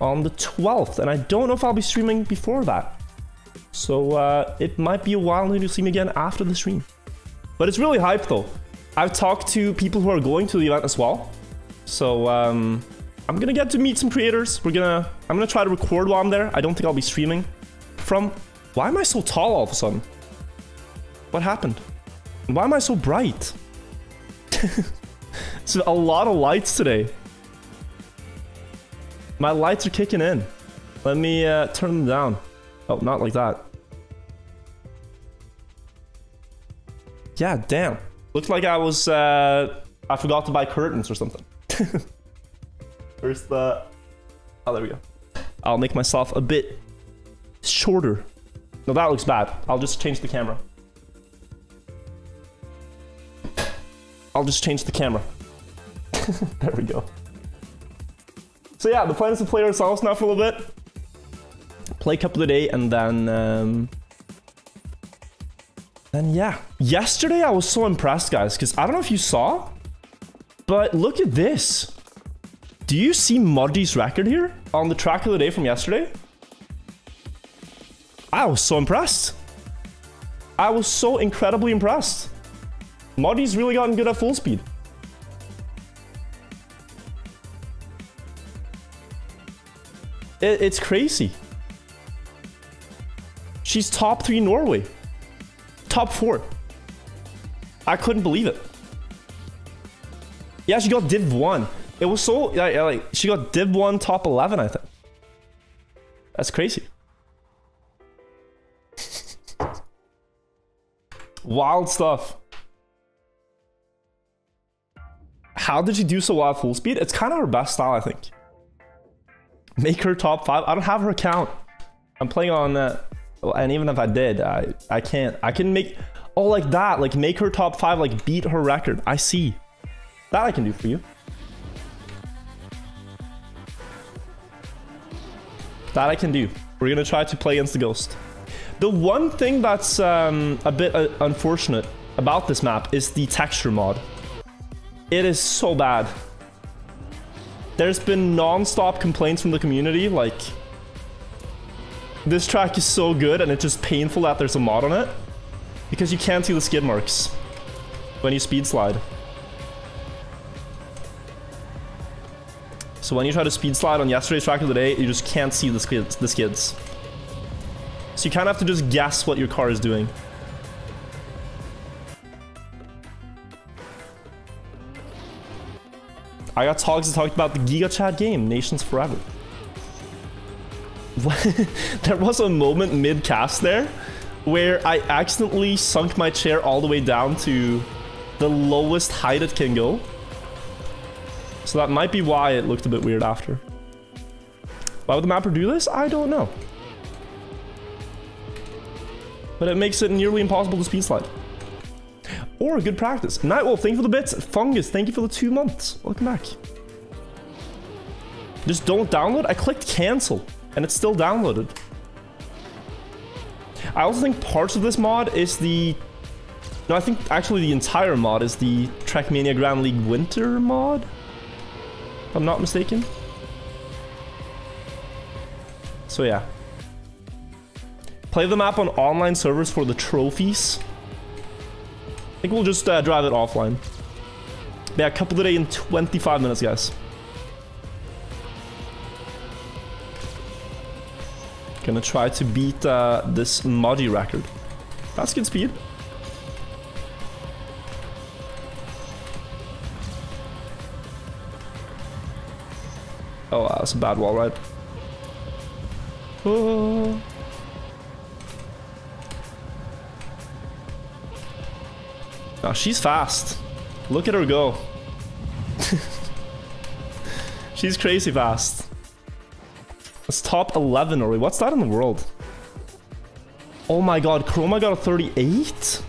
on the 12th, and I don't know if I'll be streaming before that. So it might be a while until you see me again after the stream. But it's really hype though. I've talked to people who are going to the event as well. So I'm gonna get to meet some creators. I'm gonna try to record while I'm there. I don't think I'll be streaming from... Why am I so tall all of a sudden? What happened? Why am I so bright? It's a lot of lights today. My lights are kicking in. Let me turn them down. Oh, not like that. Yeah, damn. Looked like I was, I forgot to buy curtains or something. Where's the... Oh, there we go. I'll make myself a bit shorter. No, that looks bad. I'll just change the camera. I'll just change the camera. There we go. So yeah, the plan is to play ourselves now for a little bit. Play Cup of the Day, and then yeah. Yesterday I was so impressed, guys, because I don't know if you saw, but look at this. Do you see Muddy's record here on the Track of the Day from yesterday? I was so impressed. I was so incredibly impressed. Muddy's really gotten good at full speed. It's crazy. She's top 3 Norway. Top 4. I couldn't believe it. Yeah, she got Div 1. It was so... like she got Div 1 top 11, I think. That's crazy. Wild stuff. How did she do so well at full speed? It's kind of her best style, I think. Make her top 5. I don't have her account. I'm playing on and even if I did, I can't. I can make... Oh, like that. Like, make her top 5, like, beat her record. I see. That I can do for you. That I can do. We're gonna try to play against the Ghost. The one thing that's a bit unfortunate about this map is the texture mod. It is so bad. There's been non-stop complaints from the community, like, this track is so good and it's just painful that there's a mod on it, because you can't see the skid marks when you speed slide. So when you try to speed slide on yesterday's Track of the Day, you just can't see the skids. So you kind of have to just guess what your car is doing. I got Togs to talk about the Giga Chat game, Nations Forever. There was a moment mid-cast there where I accidentally sunk my chair all the way down to the lowest height it can go. So that might be why it looked a bit weird after. Why would the mapper do this? I don't know. But it makes it nearly impossible to speed slide. Or good practice. Nightwolf, thank you for the bits. Fungus, thank you for the 2 months. Welcome back. Just don't download. I clicked cancel and it's still downloaded. I also think parts of this mod is the... No, I think actually the entire mod is the Trackmania Grand League Winter mod, if I'm not mistaken. So yeah. Play the map on online servers for the trophies. I think we'll just drive it offline. Yeah, Cup of the Day in 25 minutes, guys. Gonna try to beat this Muddy record. That's good speed. Oh, that's a bad wall ride. Oh. Oh, she's fast. Look at her go. She's crazy fast. It's top 11 already. What's that in the world? Oh my god, Chroma got a 38?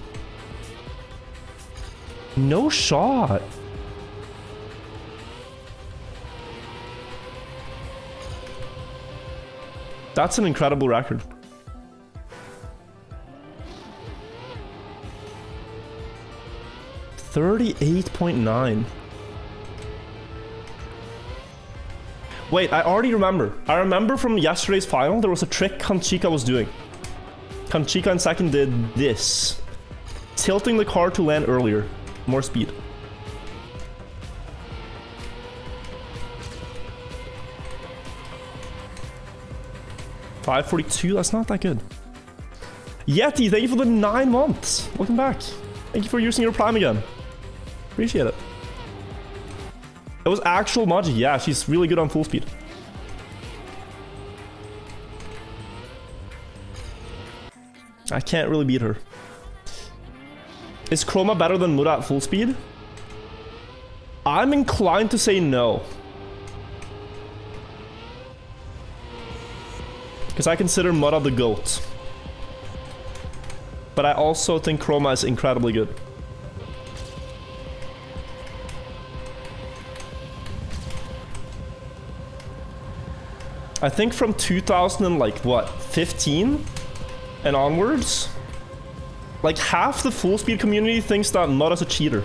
No shot. That's an incredible record. $38.9. Wait, I already remember. I remember from yesterday's final, there was a trick Conchika was doing. Conchika in second did this. Tilting the car to land earlier. More speed. $542, that's not that good. Yeti, thank you for the 9 months. Welcome back. Thank you for using your Prime again. Appreciate it. It was actual Maji. Yeah, she's really good on full speed. I can't really beat her. Is Chroma better than Muda at full speed? I'm inclined to say no. Because I consider Muda the GOAT. But I also think Chroma is incredibly good. I think from 2000 and like what, 15 and onwards, like half the full speed community thinks that Mudda's a cheater.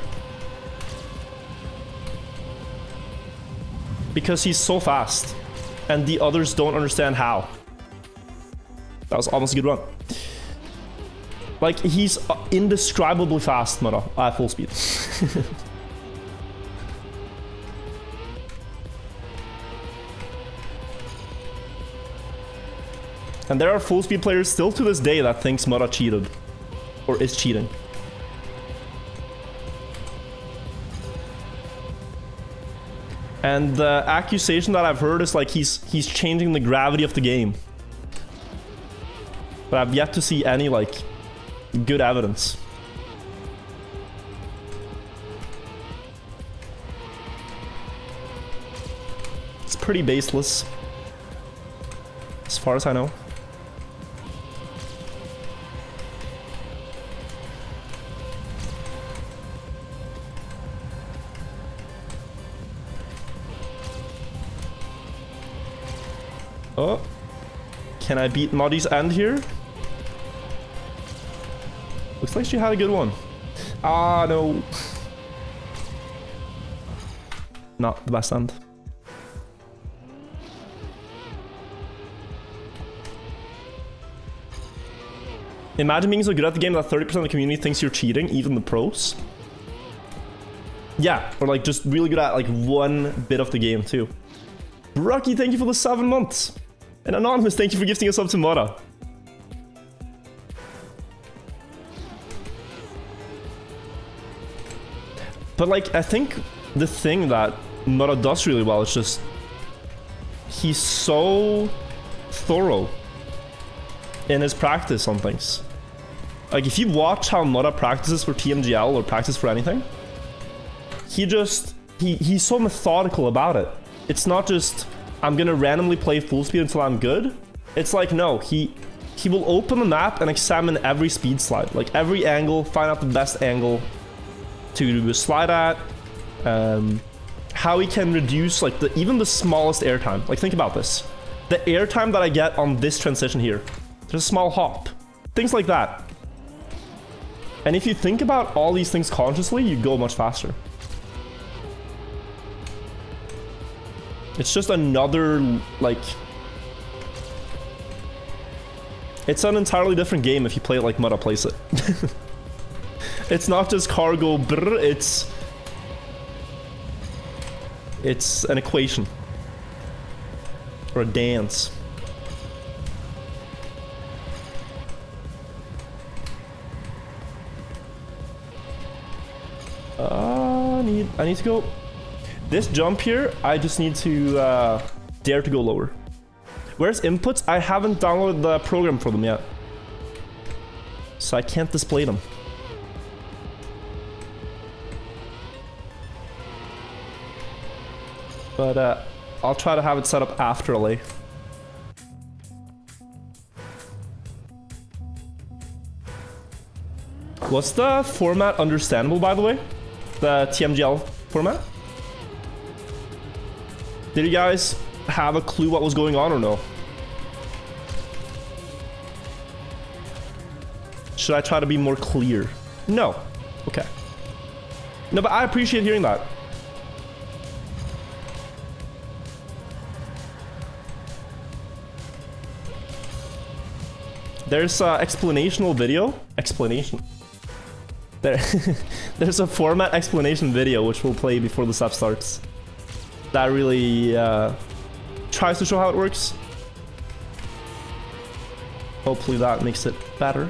Because he's so fast and the others don't understand how. That was almost a good run. Like he's indescribably fast, Mudda, at full speed. And there are full speed players still to this day that thinks Mudda cheated. Or is cheating. And the accusation that I've heard is like he's changing the gravity of the game. But I've yet to see any like good evidence. It's pretty baseless. As far as I know. Oh, can I beat Moddy's end here? Looks like she had a good one. Ah, no. Not the best end. Imagine being so good at the game that 30% of the community thinks you're cheating, even the pros. Yeah, or like just really good at like one bit of the game too. Rocky, thank you for the 7 months. And Anonymous, thank you for gifting us up to Mudda. But like, I think the thing that Mudda does really well is just he's so thorough in his practice on things. Like if you watch how Mudda practices for Tmgl or practice for anything, he's so methodical about it. It's not just I'm gonna randomly play full speed until I'm good. It's like no, he will open the map and examine every speed slide, like every angle, find out the best angle to slide at, how he can reduce like even the smallest airtime. Like think about this, the airtime that I get on this transition here, there's a small hop, things like that. And if you think about all these things consciously, you go much faster. It's just another, like... It's an entirely different game if you play it like Mudda plays it. It's not just cargo brr, it's an equation. Or a dance. I need to go... This jump here, I just need to dare to go lower. Where's inputs? I haven't downloaded the program for them yet. So I can't display them. But I'll try to have it set up after LA. Was the format understandable, by the way? The Tmgl format? Did you guys have a clue what was going on or no? Should I try to be more clear? No. Okay. No, but I appreciate hearing that. There's a explanational video. Explanation. There's a format explanation video which we'll play before the stuff starts. That really tries to show how it works. Hopefully that makes it better.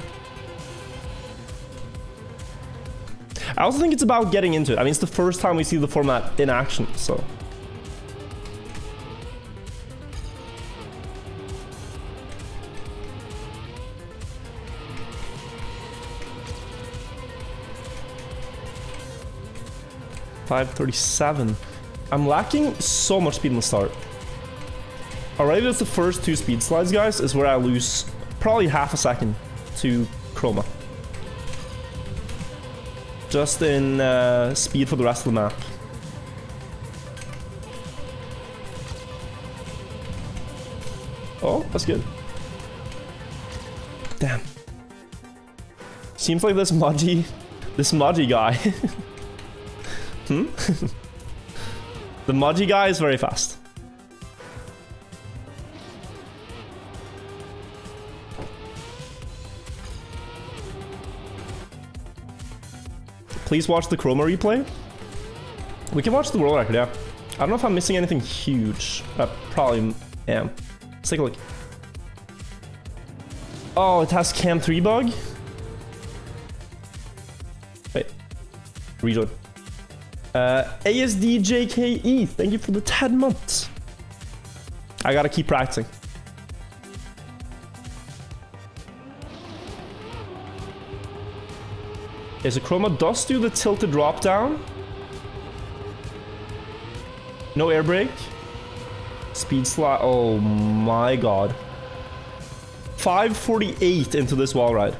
I also think it's about getting into it. I mean, it's the first time we see the format in action, so. .537. I'm lacking so much speed in the start. Already that's the first 2 speed slides, guys, is where I lose probably half a second to Chroma. Just in speed for the rest of the map. Oh, that's good. Damn. Seems like this Maji guy. Hmm? The Maji guy is very fast. Please watch the Chroma replay. We can watch the world record, yeah. I don't know if I'm missing anything huge. I probably am. Let's take a look. Oh, it has Cam 3 bug? Wait. Rejoin. ASDJKE, thank you for the 10 months. I gotta keep practicing. Okay, so Chroma does do the tilted drop down. No air brake. Speed slide. Oh my god. 548 into this wall ride.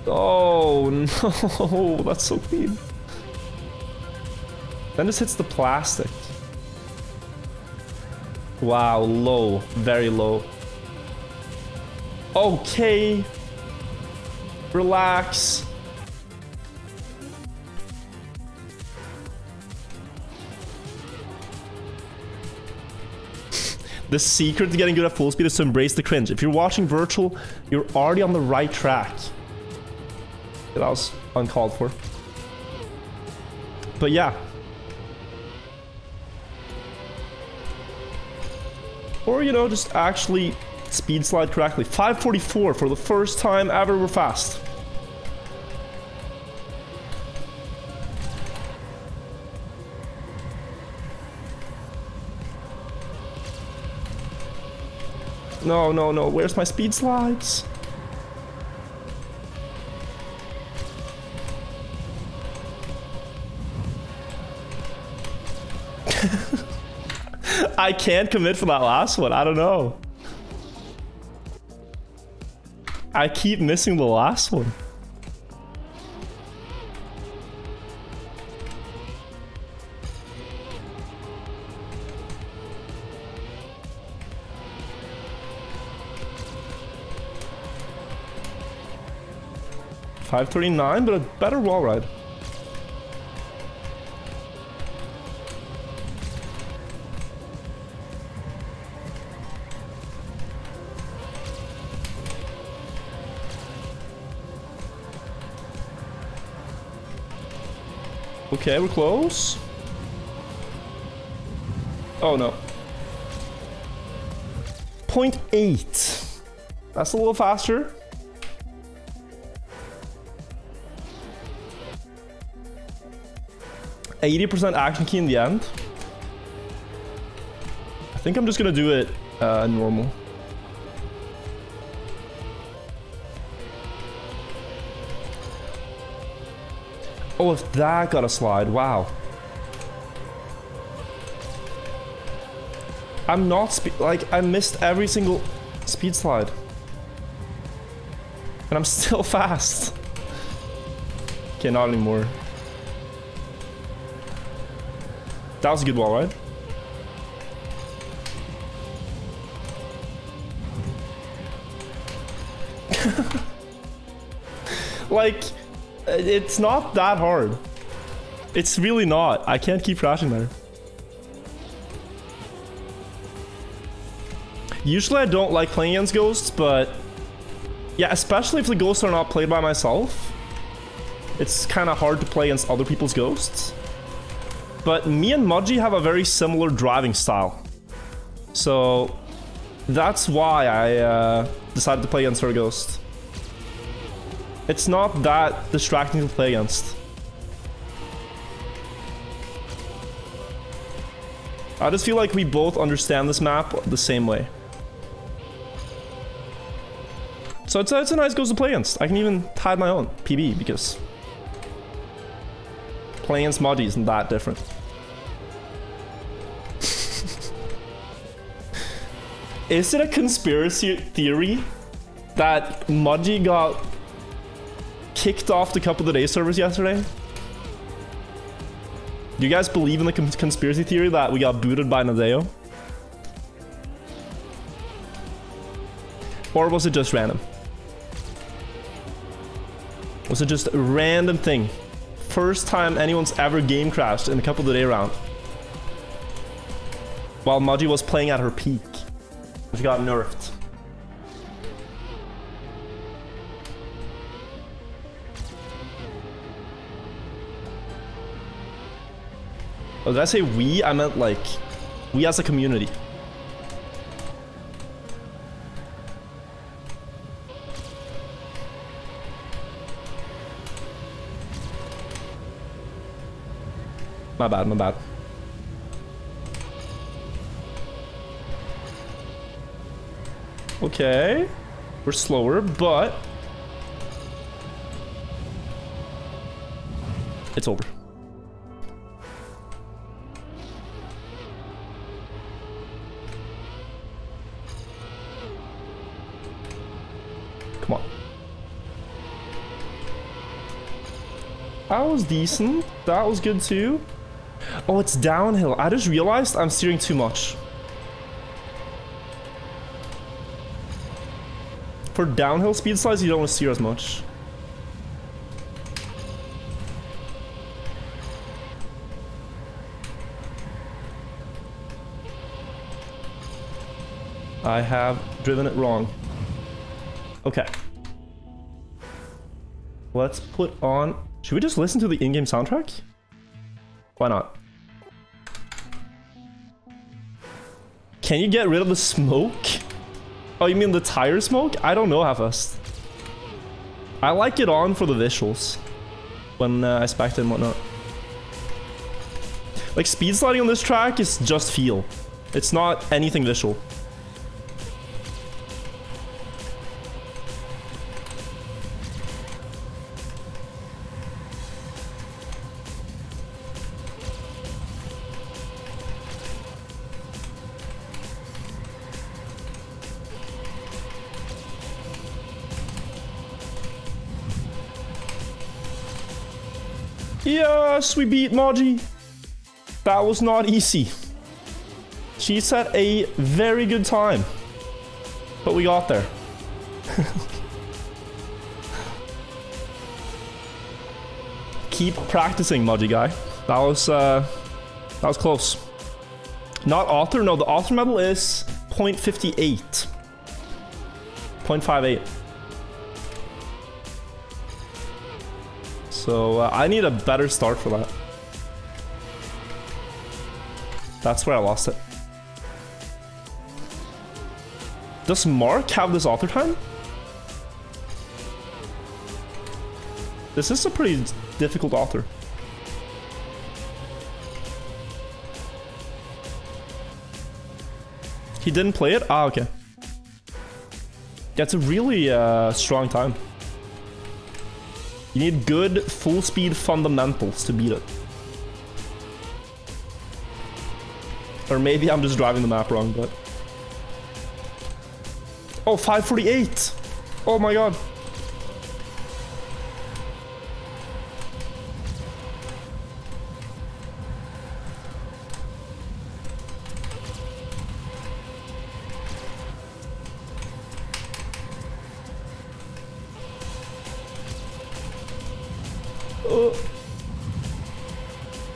Oh no, that's so clean. Then just hits the plastic. Wow, low, very low. Okay. Relax. The secret to getting good at full speed is to embrace the cringe. If you're watching Wirtual, you're already on the right track. That was uncalled for. But yeah. Or, you know, just actually speed slide correctly. 544 for the first time ever. We're fast. No, no, no. Where's my speed slides? I can't commit for that last one. I don't know. I keep missing the last one. .539, but a better wall ride. Okay, we're close. Oh no. 0.8. That's a little faster. %80 action key in the end. I think I'm just gonna do it normal. Oh, if that got a slide, wow. I'm not like I missed every single Speed slide. And I'm still fast. Okay, not anymore. That was a good wall, right? Like, it's not that hard. It's really not. I can't keep crashing there. Usually I don't like playing against ghosts, but yeah, especially if the ghosts are not played by myself. It's kind of hard to play against other people's ghosts. But me and Mudgy have a very similar driving style. So that's why I decided to play against her ghost. It's not that distracting to play against. I just feel like we both understand this map the same way. So it's a nice ghost to play against. I can even hide my own PB because playing against Mudgy isn't that different. Is it a conspiracy theory that Mudgy got kicked off the Cup of the Day servers yesterday? Do you guys believe in the conspiracy theory that we got booted by Nadeo? Or was it just random? Was it just a random thing? First time anyone's ever game crashed in the Cup of the Day round. While Mudgy was playing at her peak. She got nerfed. Oh, did I say we? I meant like, we as a community. My bad, my bad. Okay. We're slower, but it's over. Come on. That was decent. That was good too. Oh, it's downhill. I just realized I'm steering too much. For downhill speed slides, you don't want to steer as much. I have driven it wrong. Okay. Let's put on... Should we just listen to the in-game soundtrack? Why not? Can you get rid of the smoke? Oh, you mean the tire smoke? I don't know how fast. I like it on for the visuals. When I spectate and whatnot. Like, speed sliding on this track is just feel. It's not anything visual. Yes, we beat Mudgy. That was not easy. She set a very good time. But we got there. Keep practicing, Mudgy guy. That was close. Not author, no, the author medal is 0.58. 0.58. So I need a better start for that. That's where I lost it. Does Mark have this author time? This is a pretty difficult author. He didn't play it? Ah, okay. That's a really strong time. You need good full speed fundamentals to beat it. Or maybe I'm just driving the map wrong, but Oh, 5:48. Oh my god.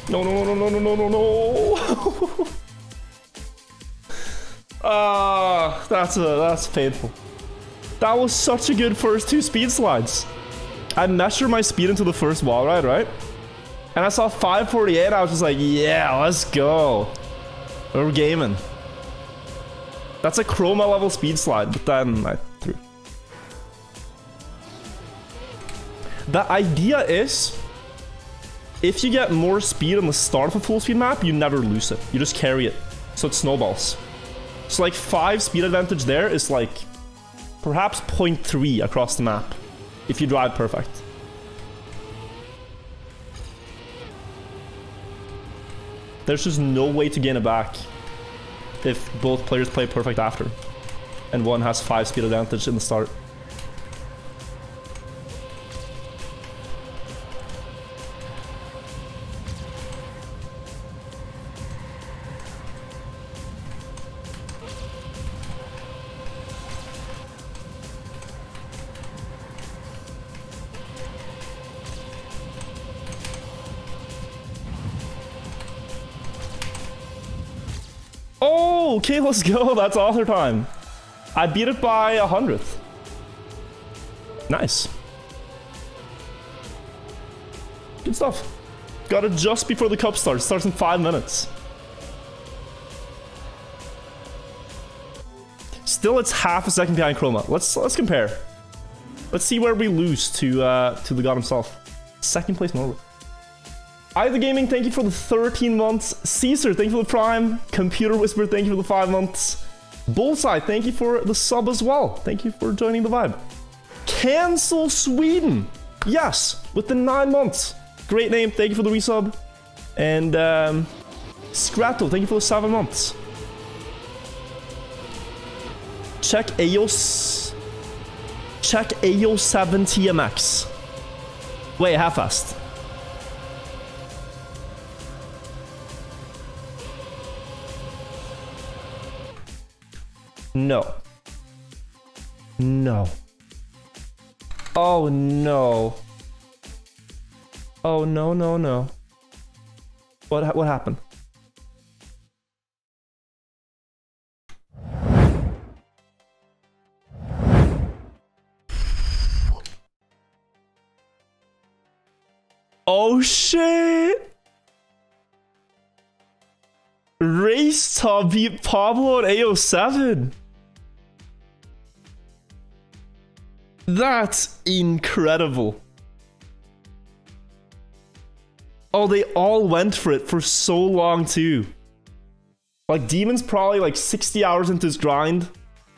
No, no, no, no, no, no, no, no. Ah, that's painful. That was such a good first 2 speed slides. I measured my speed into the first wall ride, right? And I saw 5:48. I was just like, yeah, let's go. We're gaming. That's a chroma level speed slide, but then I threw. The idea is, if you get more speed on the start of a full speed map, you never lose it. You just carry it. So it snowballs. So like 5 speed advantage there is like perhaps 0.3 across the map if you drive perfect. There's just no way to gain it back if both players play perfect after and one has 5 speed advantage in the start. Oh, okay, let's go. That's author time. I beat it by 100th. Nice. Good stuff. Got it just before the cup starts. Starts in 5 minutes. Still, it's half a second behind Chroma. Let's compare. Let's see where we lose to the god himself. 2nd place Norway. Either Gaming, thank you for the 13 months. Caesar, thank you for the Prime. Computer Whisper, thank you for the 5 months. Bullseye, thank you for the sub as well. Thank you for joining the vibe. Cancel Sweden. Yes, with the 9 months. Great name, thank you for the resub. And Scratto, thank you for the 7 months. Check AO7 TMX. Wait, half-fast. No. No. Oh no. Oh no, no, no. What happened? Oh shit! Race Top beat Pablo at AO7. That's incredible. Oh, they all went for it for so long too. Like Demon's probably like 60 hours into his grind.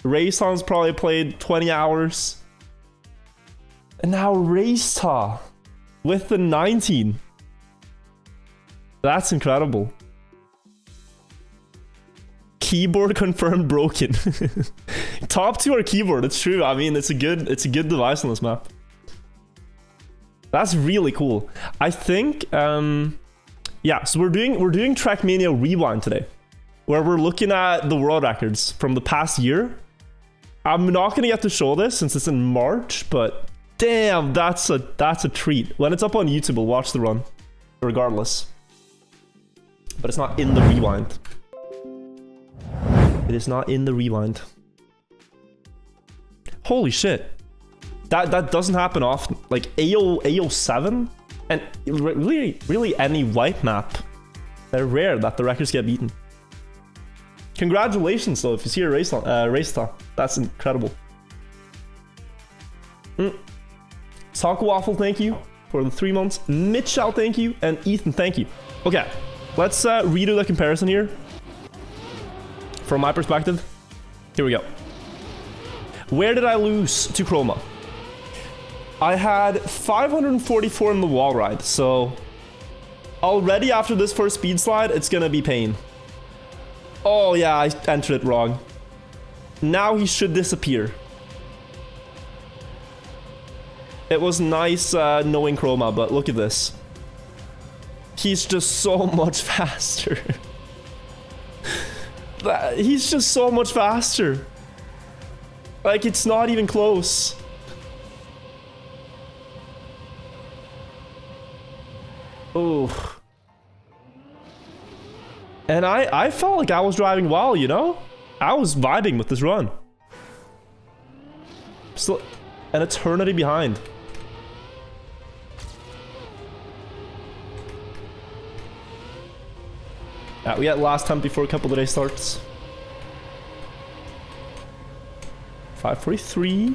Rayson's probably played 20 hours. And now Raceta with the 19. That's incredible. Keyboard confirmed broken. Top 2 are keyboard, it's true. I mean, it's a good device on this map. That's really cool. I think yeah, so we're doing Trackmania Rewind today, where we're looking at the world records from the past year. I'm not gonna get to show this since it's in March, but damn, that's a treat. When it's up on YouTube, we'll watch the run regardless. But it's not in the rewind. It is not in the rewind. Holy shit. That doesn't happen often. Like AO7 and really any white map. They're rare that the records get beaten. Congratulations though if you see a Raceta. That's incredible. Taco Waffle, thank you for the 3 months. Mitchell, thank you. And Ethan, thank you. Okay, let's redo the comparison here. From my perspective, here we go. Where did I lose to Chroma? I had 544 in the wall ride, so already after this first speed slide, it's gonna be pain. Oh yeah, I entered it wrong. Now he should disappear. It was nice knowing Chroma, but look at this. He's just so much faster. He's just so much faster. Like, it's not even close. Oh. And I felt like I was driving well, you know? I was vibing with this run. Still an eternity behind. We got last time before a couple of days starts. 5:43.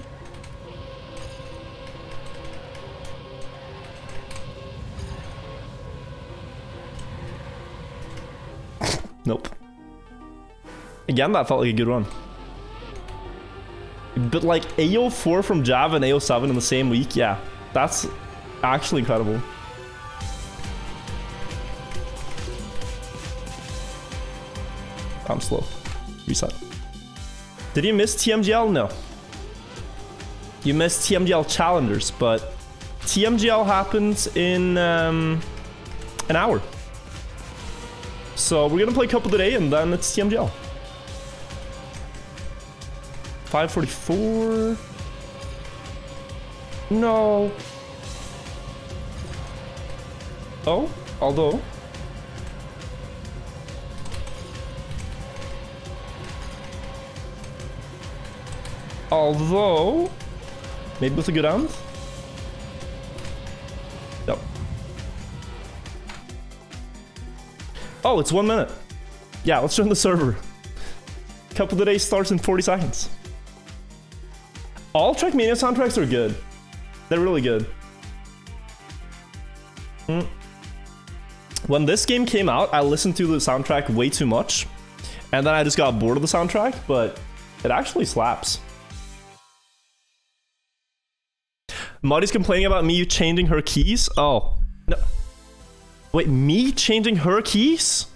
Nope. Again, that felt like a good run. But like AO4 from Java and AO7 in the same week, yeah, that's actually incredible. I'm slow. Reset. Did you miss TMGL? No. You missed TMGL Challengers, but TMGL happens in an hour. So we're gonna play a couple today and then it's TMGL. 5:44. No. Oh, although. Maybe with a good end? Yep. Oh, it's 1 minute. Yeah, let's join the server. Couple of days starts in 40 seconds. All Trackmania soundtracks are good. They're really good. When this game came out, I listened to the soundtrack way too much. And then I just got bored of the soundtrack, but it actually slaps. Muddy's complaining about me changing her keys? Oh. No. Wait, me changing her keys?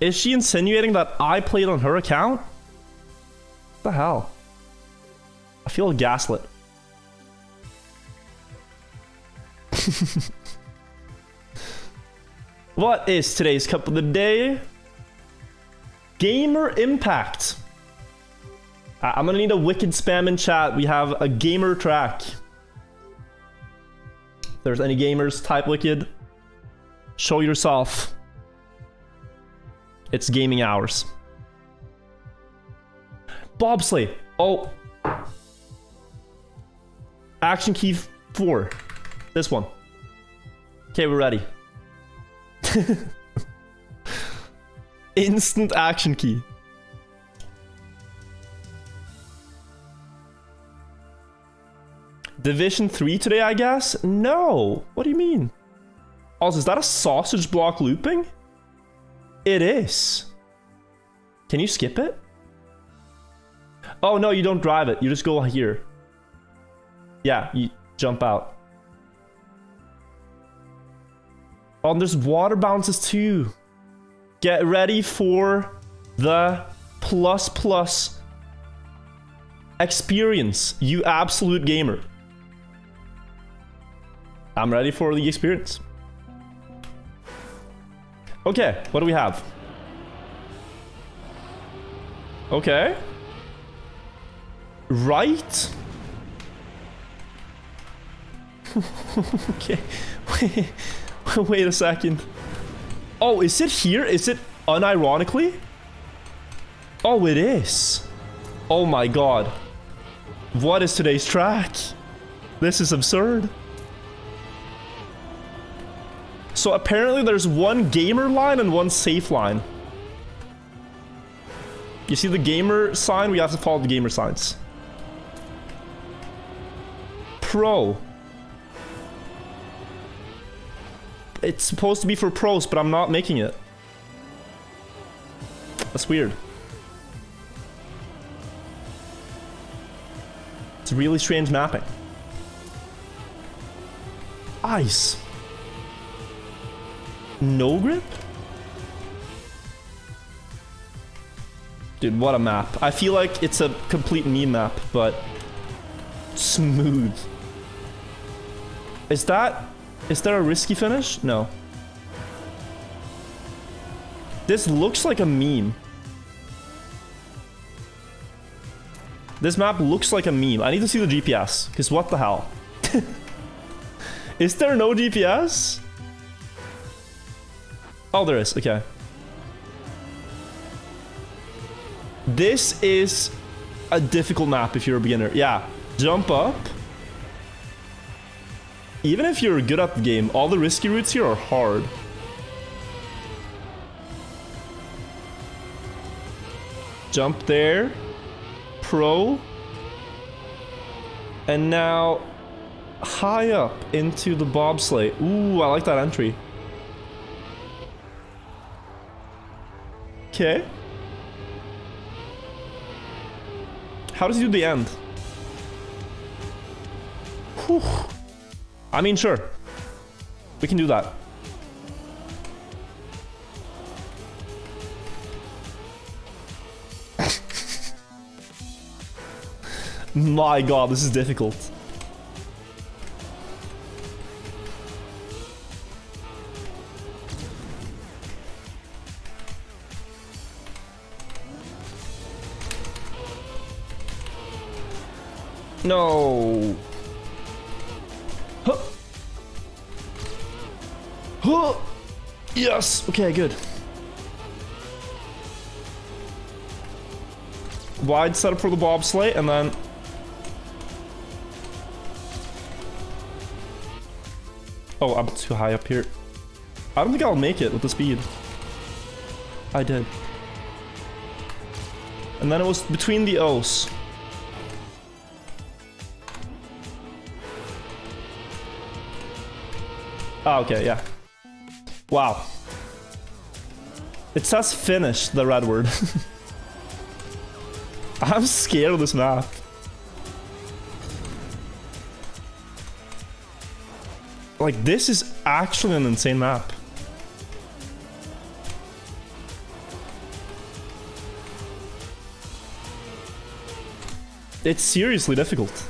Is she insinuating that I played on her account? What the hell? I feel gaslit. What is today's cup of the day? Gamer Impact. I'm gonna need a wicked spam in chat. We have a gamer track. If there's any gamers, type wicked. Show yourself. It's gaming hours. Bobsleigh. Oh. Action key 4. This one. Okay, we're ready. Instant action key. Division 3 today, I guess? No. What do you mean? Also, is that a sausage block looping? It is. Can you skip it? Oh, no, you don't drive it. You just go here. Yeah, you jump out. Oh, and there's water bounces too. Get ready for the ++ experience, you absolute gamer. I'm ready for the experience. Okay, what do we have? Okay. Right. Okay. Wait a second. Oh, is it here? Is it unironically? Oh, it is. Oh my god. What is today's track? This is absurd. So apparently there's one gamer line and one safe line. You see the gamer sign? We have to follow the gamer signs. Pro. It's supposed to be for pros, but I'm not making it. That's weird. It's really strange mapping. Ice. No grip? Dude, what a map. I feel like it's a complete meme map, but smooth. Is there a risky finish? No. This looks like a meme. This map looks like a meme. I need to see the GPS, because what the hell? Is there no GPS? Oh, there is. Okay. This is a difficult map if you're a beginner. Yeah. Jump up. Even if you're good at the game, all the risky routes here are hard. Jump there. Pro. And now high up into the bobsleigh. Ooh, I like that entry. Okay. How does he do the end? Whew. I mean, sure. We can do that. My god, this is difficult. No. Huh. Huh. Yes. Okay, good. Wide setup for the bobsleigh, and then oh, I'm too high up here. I don't think I'll make it with the speed. I did. And then it was between the O's. Oh, okay, yeah. Wow. It says finish, the red word. I'm scared of this map. Like, this is actually an insane map. It's seriously difficult.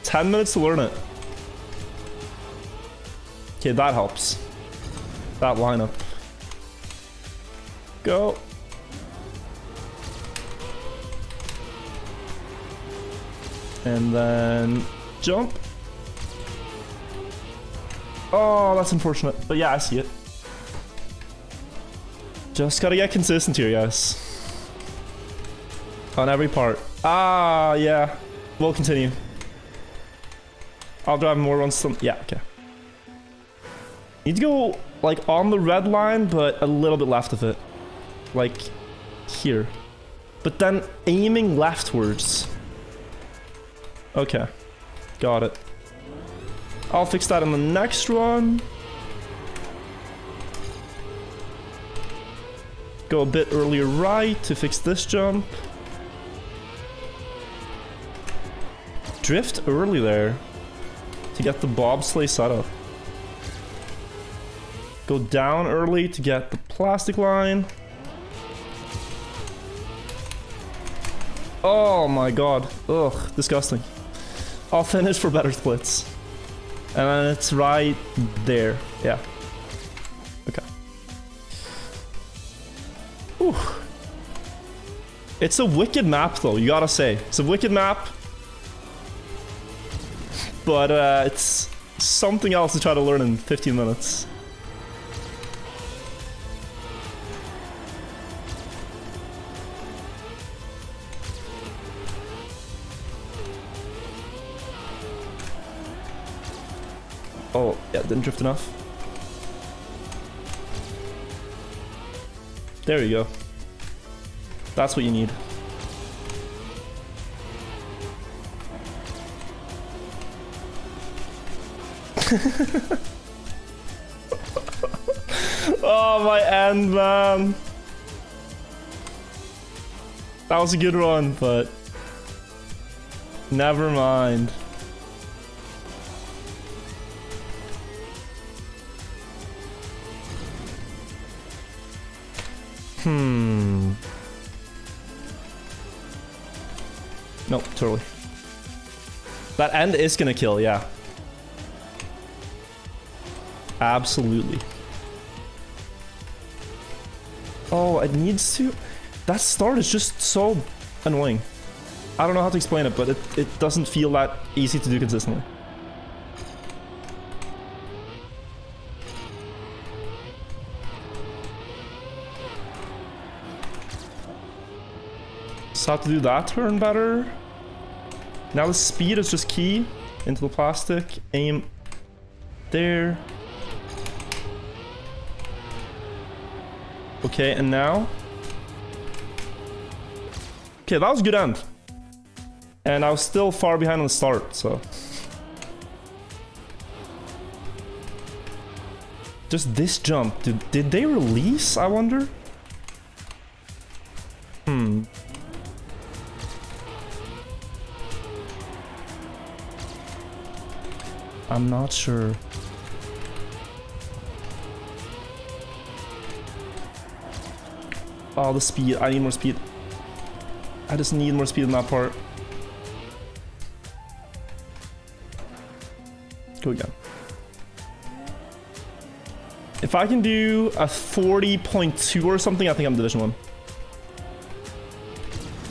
10 minutes to learn it. Okay, that helps. That lineup. Go. And then jump. Oh, that's unfortunate. But yeah, I see it. Just gotta get consistent here, guys. On every part. Ah, yeah. We'll continue. I'll drive more runs. Yeah, okay. Need to go, like, on the red line, but a little bit left of it. Like, here. But then aiming leftwards. Okay. Got it. I'll fix that in the next run. Go a bit earlier right to fix this jump. Drift early there to get the bobsleigh setup. Go down early to get the plastic line. Oh my god. Ugh, disgusting. I'll finish for better splits. And then it's right there. Yeah. Okay. Whew. It's a wicked map though, you gotta say. It's a wicked map. But it's something else to try to learn in 15 minutes. Oh, yeah, didn't drift enough. There you go. That's what you need. Oh, my end, man. That was a good run, but never mind. Nope, totally. That end is gonna kill, yeah. Absolutely. Oh, it needs to... That start is just so annoying. I don't know how to explain it, but it doesn't feel that easy to do consistently. So how to do that turn better. Now the speed is just key into the plastic. Aim there. Okay, and now. Okay, that was a good end. And I was still far behind on the start, so. Just this jump. Did they release, I wonder? I'm not sure. Oh, the speed. I need more speed. I just need more speed in that part. Go again. If I can do a 40.2 or something, I think I'm Division 1.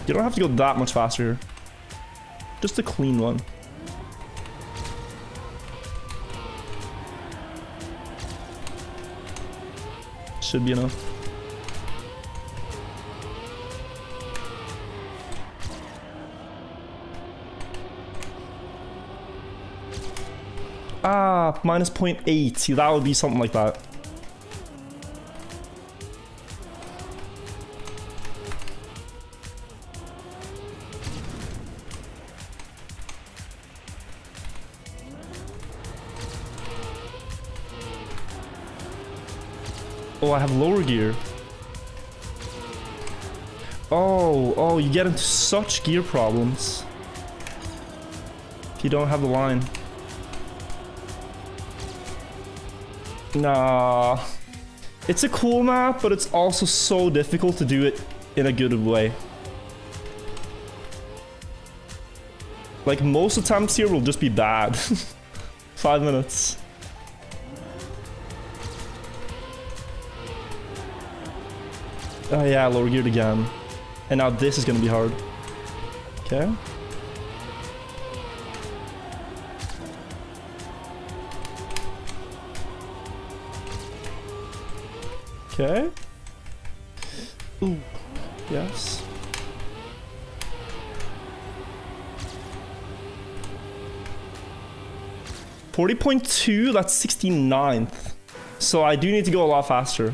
You don't have to go that much faster here. Just a clean one. Should be enough. Ah, minus 0.8. See, that would be something like that. Oh, I have lower gear. Oh, you get into such gear problems if you don't have the line. Nah. It's a cool map, but it's also so difficult to do it in a good way. Like, most attempts here will just be bad. 5 minutes. Oh yeah, lower geared again. And now this is gonna be hard. Okay. Okay. Ooh. Yes. $40.2, that's 69th. So I do need to go a lot faster.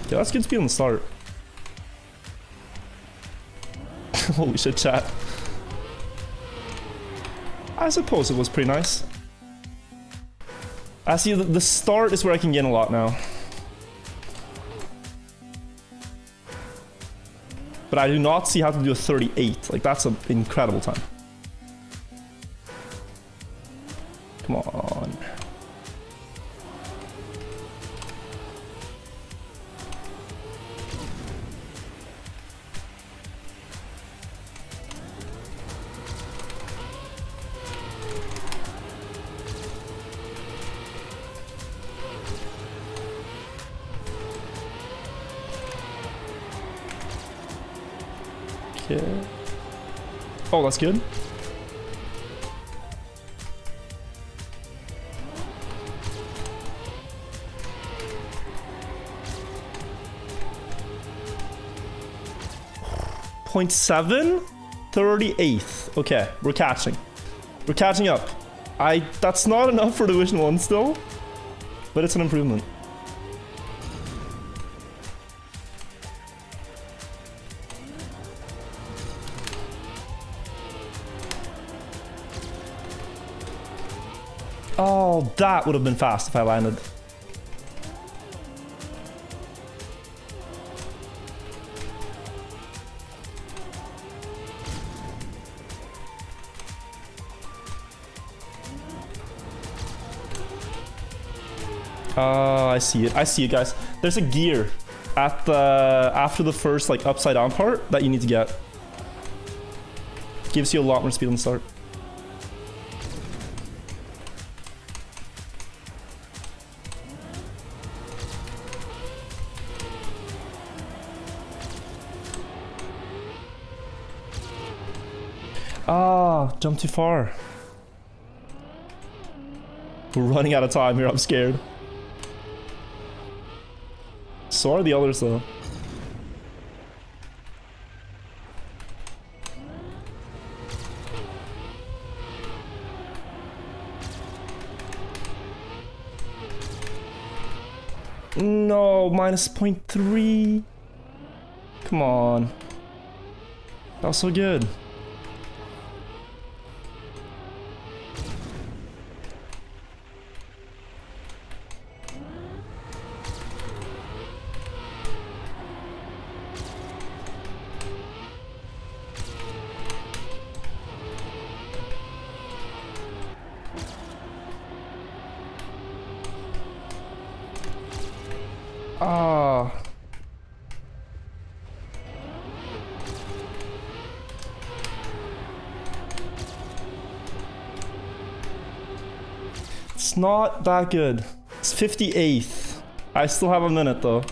Yeah, that's good speed on the start. Holy shit, chat. I suppose it was pretty nice. I see the start is where I can gain a lot now. But I do not see how to do a 38. Like, that's an incredible time. Come on. Okay. Oh, that's good. .7? 38th. Okay, we're catching. We're catching up. That's not enough for Division 1 still, but it's an improvement. Oh, that would have been fast if I landed. I see it. I see it, guys. There's a gear at the after the first like upside down part that you need to get. Gives you a lot more speed on the start. Ah, jump too far. We're running out of time here, I'm scared. So are the others though. No, minus 0.3. Come on. That was so good. Ah. It's not that good. It's 58th. I still have a minute though.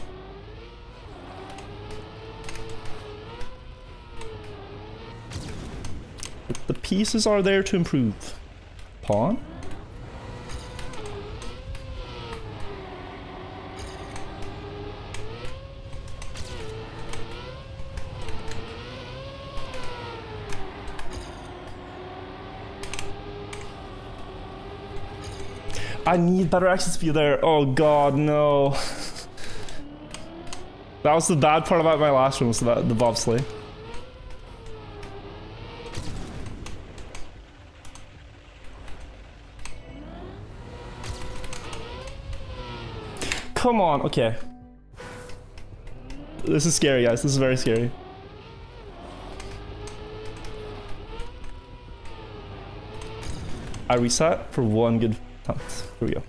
The pieces are there to improve. Pawn? I need better access speed there. Oh god, no. That was the bad part about my last one, was the bobsleigh. Come on, okay. This is scary, guys. This is very scary. I reset for one good time. Here we go.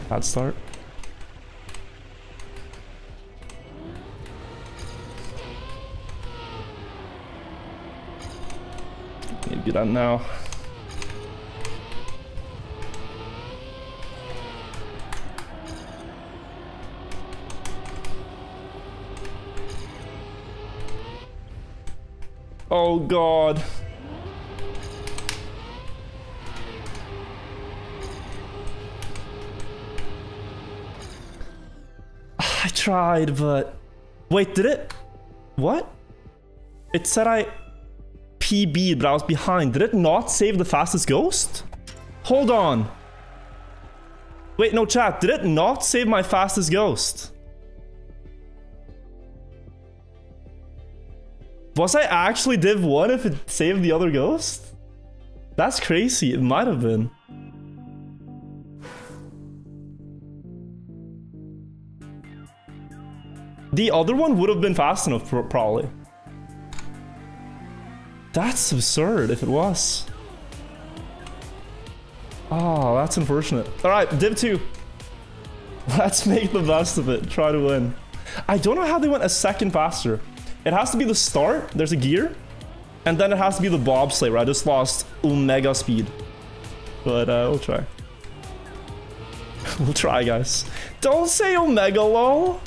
Bad start. Need to do that now. Oh god. I tried, but... Wait, did it? What? It said I PB'd, but I was behind. Did it not save the fastest ghost? Hold on. Wait, no, chat. Did it not save my fastest ghost? Was I actually div 1 if it saved the other ghost? That's crazy. It might have been. The other one would have been fast enough, probably. That's absurd if it was. Oh, that's unfortunate. Alright, div 2. Let's make the best of it. Try to win. I don't know how they went a second faster. It has to be the start, there's a gear, and then it has to be the bobsleigh where I just lost omega speed. But we'll try. We'll try, guys. Don't say omega, lol.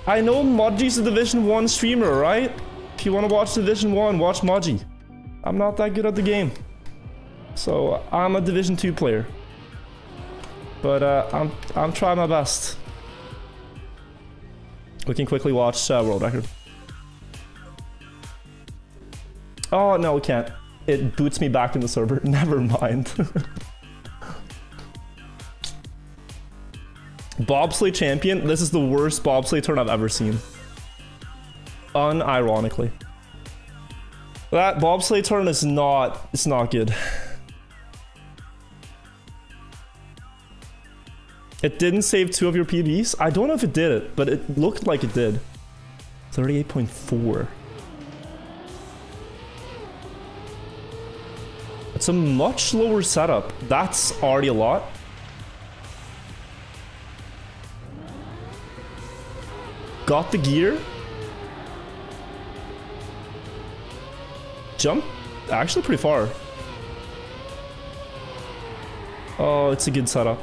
I know Moji's a Division 1 streamer, right? If you want to watch Division 1, watch Moji. I'm not that good at the game. So I'm a Division 2 player. But I'm trying my best. We can quickly watch world record. Oh, no, we can't. It boots me back in the server. Never mind. Bobsleigh champion. This is the worst bobsleigh turn I've ever seen. Unironically. That bobsleigh turn is not... It's not good. It didn't save 2 of your PBs? I don't know if it did it, but it looked like it did. 38.4. It's a much lower setup. That's already a lot. Got the gear. Jump actually pretty far. Oh, it's a good setup.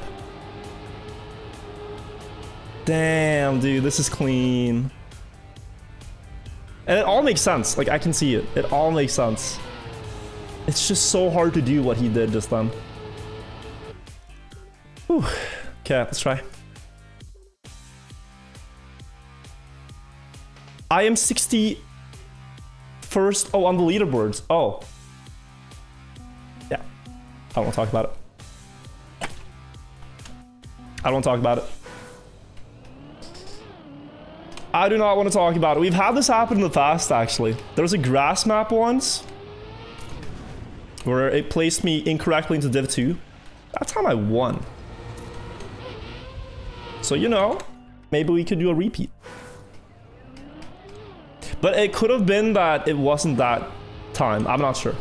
Damn, dude, this is clean. And it all makes sense. Like, I can see it. It all makes sense. It's just so hard to do what he did just then. Whew. Okay, let's try. I am 61st. Oh, on the leaderboards. Oh. Yeah. I don't want to talk about it. I don't want to talk about it. I do not want to talk about it. We've had this happen in the past, actually. There was a grass map once where it placed me incorrectly into Div 2. That time I won. So, you know, maybe we could do a repeat. But it could have been that it wasn't that time. I'm not sure.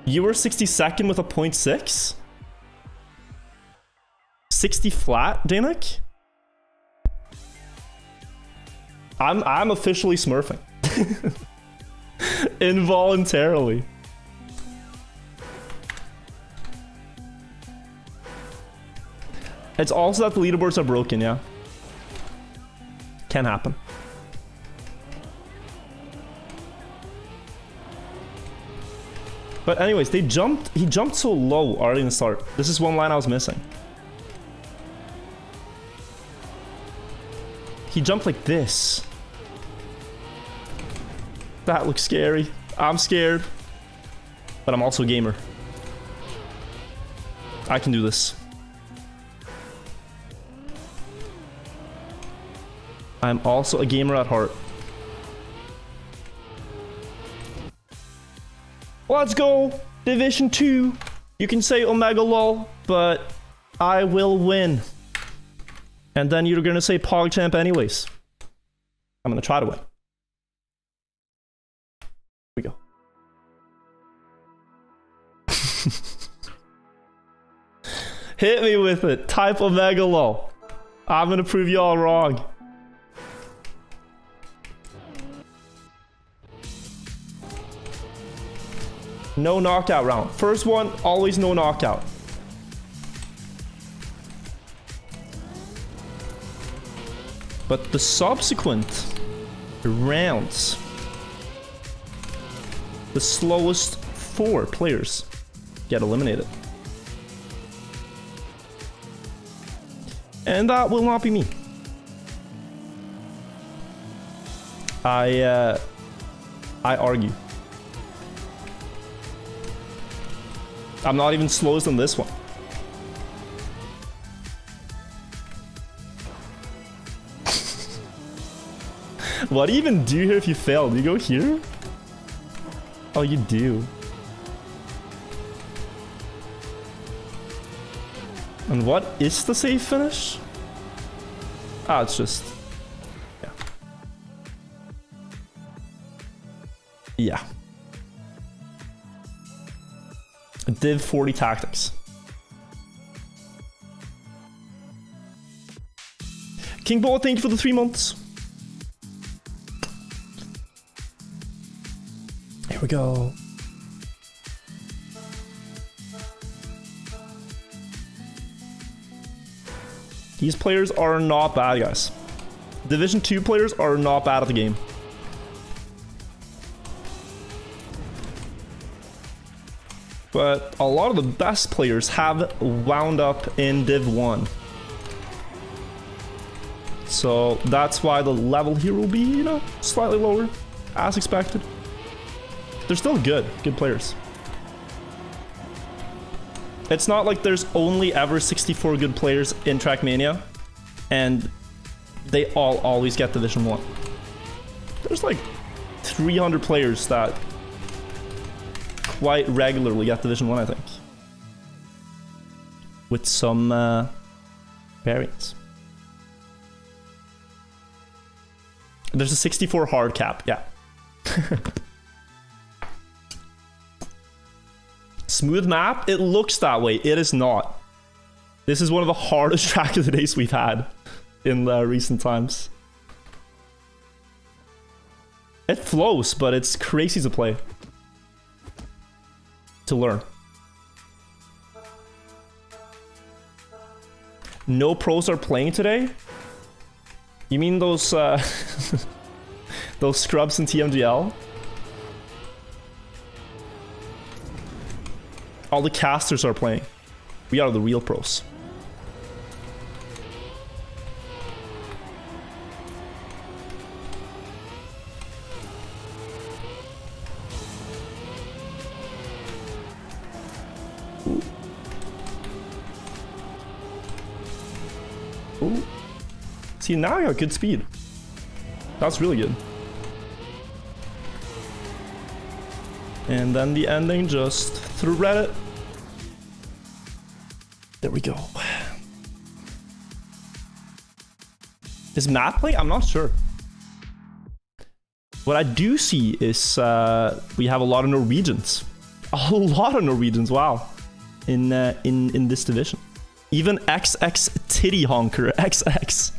You were 62nd with a 0.6? 60 flat, Danik? I'm officially smurfing. Involuntarily. It's also that the leaderboards are broken, yeah. Can happen. But anyways, he jumped so low already in the start. This is one line I was missing. He jumped like this. That looks scary. I'm scared. But I'm also a gamer. I can do this. I'm also a gamer at heart. Let's go! Division 2. You can say Omega lol, but I will win. And then you're gonna say PogChamp anyways. I'm gonna try to win. Here we go. Hit me with it. Type Omega lol. I'm gonna prove you all wrong. No knockout round. First one, always no knockout. But the subsequent rounds, the slowest 4 players get eliminated. And that will not be me. I argue. I'm not even slowest on this one. What do you even do here if you fail? Do you go here? Oh, you do. And what is the safe finish? Ah, it's just... yeah. Yeah. Div 40 tactics. King Boa, thank you for the 3 months. Here we go. These players are not bad, guys. Division 2 players are not bad at the game. But a lot of the best players have wound up in Div 1. So that's why the level here will be, you know, slightly lower, as expected. They're still good players. It's not like there's only ever 64 good players in Trackmania, and they all always get Division 1. There's like 300 players that quite regularly get Division 1, I think. With some variants. There's a 64 hard cap, yeah. Smooth map? It looks that way. It is not. This is one of the hardest track of the days we've had in recent times. It flows, but it's crazy to play. To learn. No pros are playing today? You mean those those scrubs in Tmgl? All the casters are playing. We are the real pros. Ooh. Ooh. See, now I got good speed. That's really good. And then the ending, just thread it. There we go. Is Matt playing? I'm not sure. What I do see is we have a lot of Norwegians. A lot of Norwegians, wow. In this division. Even XX Titty Honker, XX.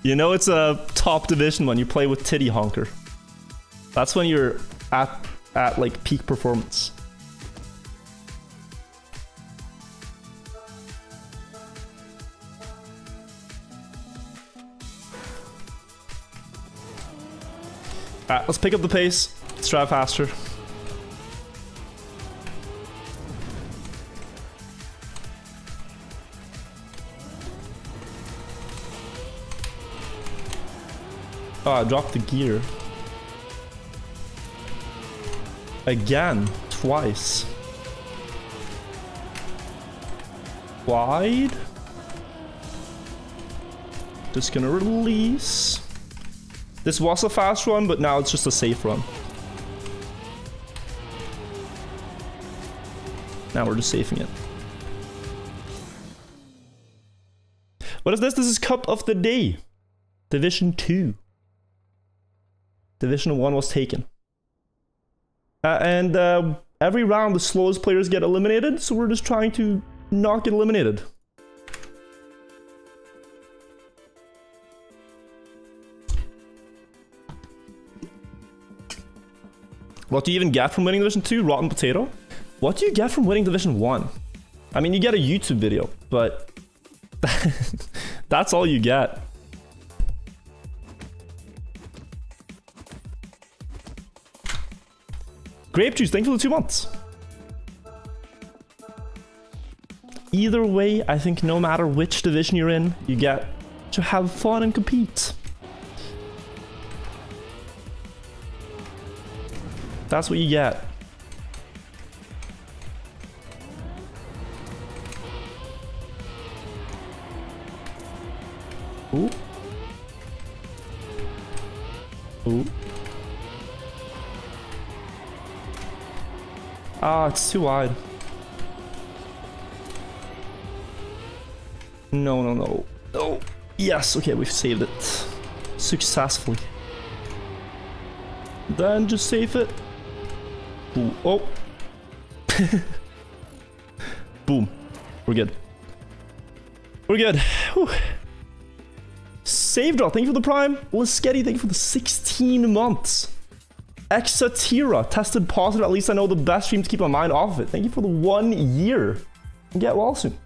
You know it's a top division when you play with Titty Honker. That's when you're at like peak performance. Alright, let's pick up the pace. Let's drive faster. Oh, I dropped the gear. Again, twice. Wide. Just gonna release. This was a fast run, but now it's just a safe run. Now we're just safing it. What is this? This is Cup of the Day. Division 2. Division 1 was taken. And every round the slowest players get eliminated, so we're just trying to not get eliminated. What do you even get from winning Division 2? Rotten potato? What do you get from winning Division 1? I mean, you get a YouTube video, but that's all you get. Grape juice, thank you for the 2 months. Either way, I think no matter which division you're in, you get to have fun and compete. That's what you get. Ooh. Ooh. Ah, it's too wide. No, no, no. No. Yes, okay, we've saved it. Successfully. Then just save it. Ooh. Oh. Boom. We're good. We're good. Whew. Save draw, thank you for the prime. Lischetti, thank you for the 16 months. Exatira, tested positive. At least I know the best stream to keep my mind off of it. Thank you for the 1 year. And get well soon.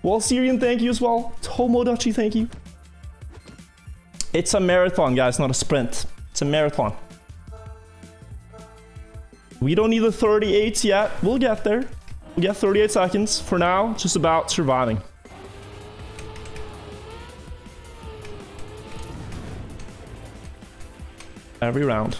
Wall Syrian, thank you as well. Tomodachi, thank you. It's a marathon, guys, not a sprint. It's a marathon. We don't need the 38s yet. We'll get there. We'll get 38 seconds. For now, it's just about surviving. Every round.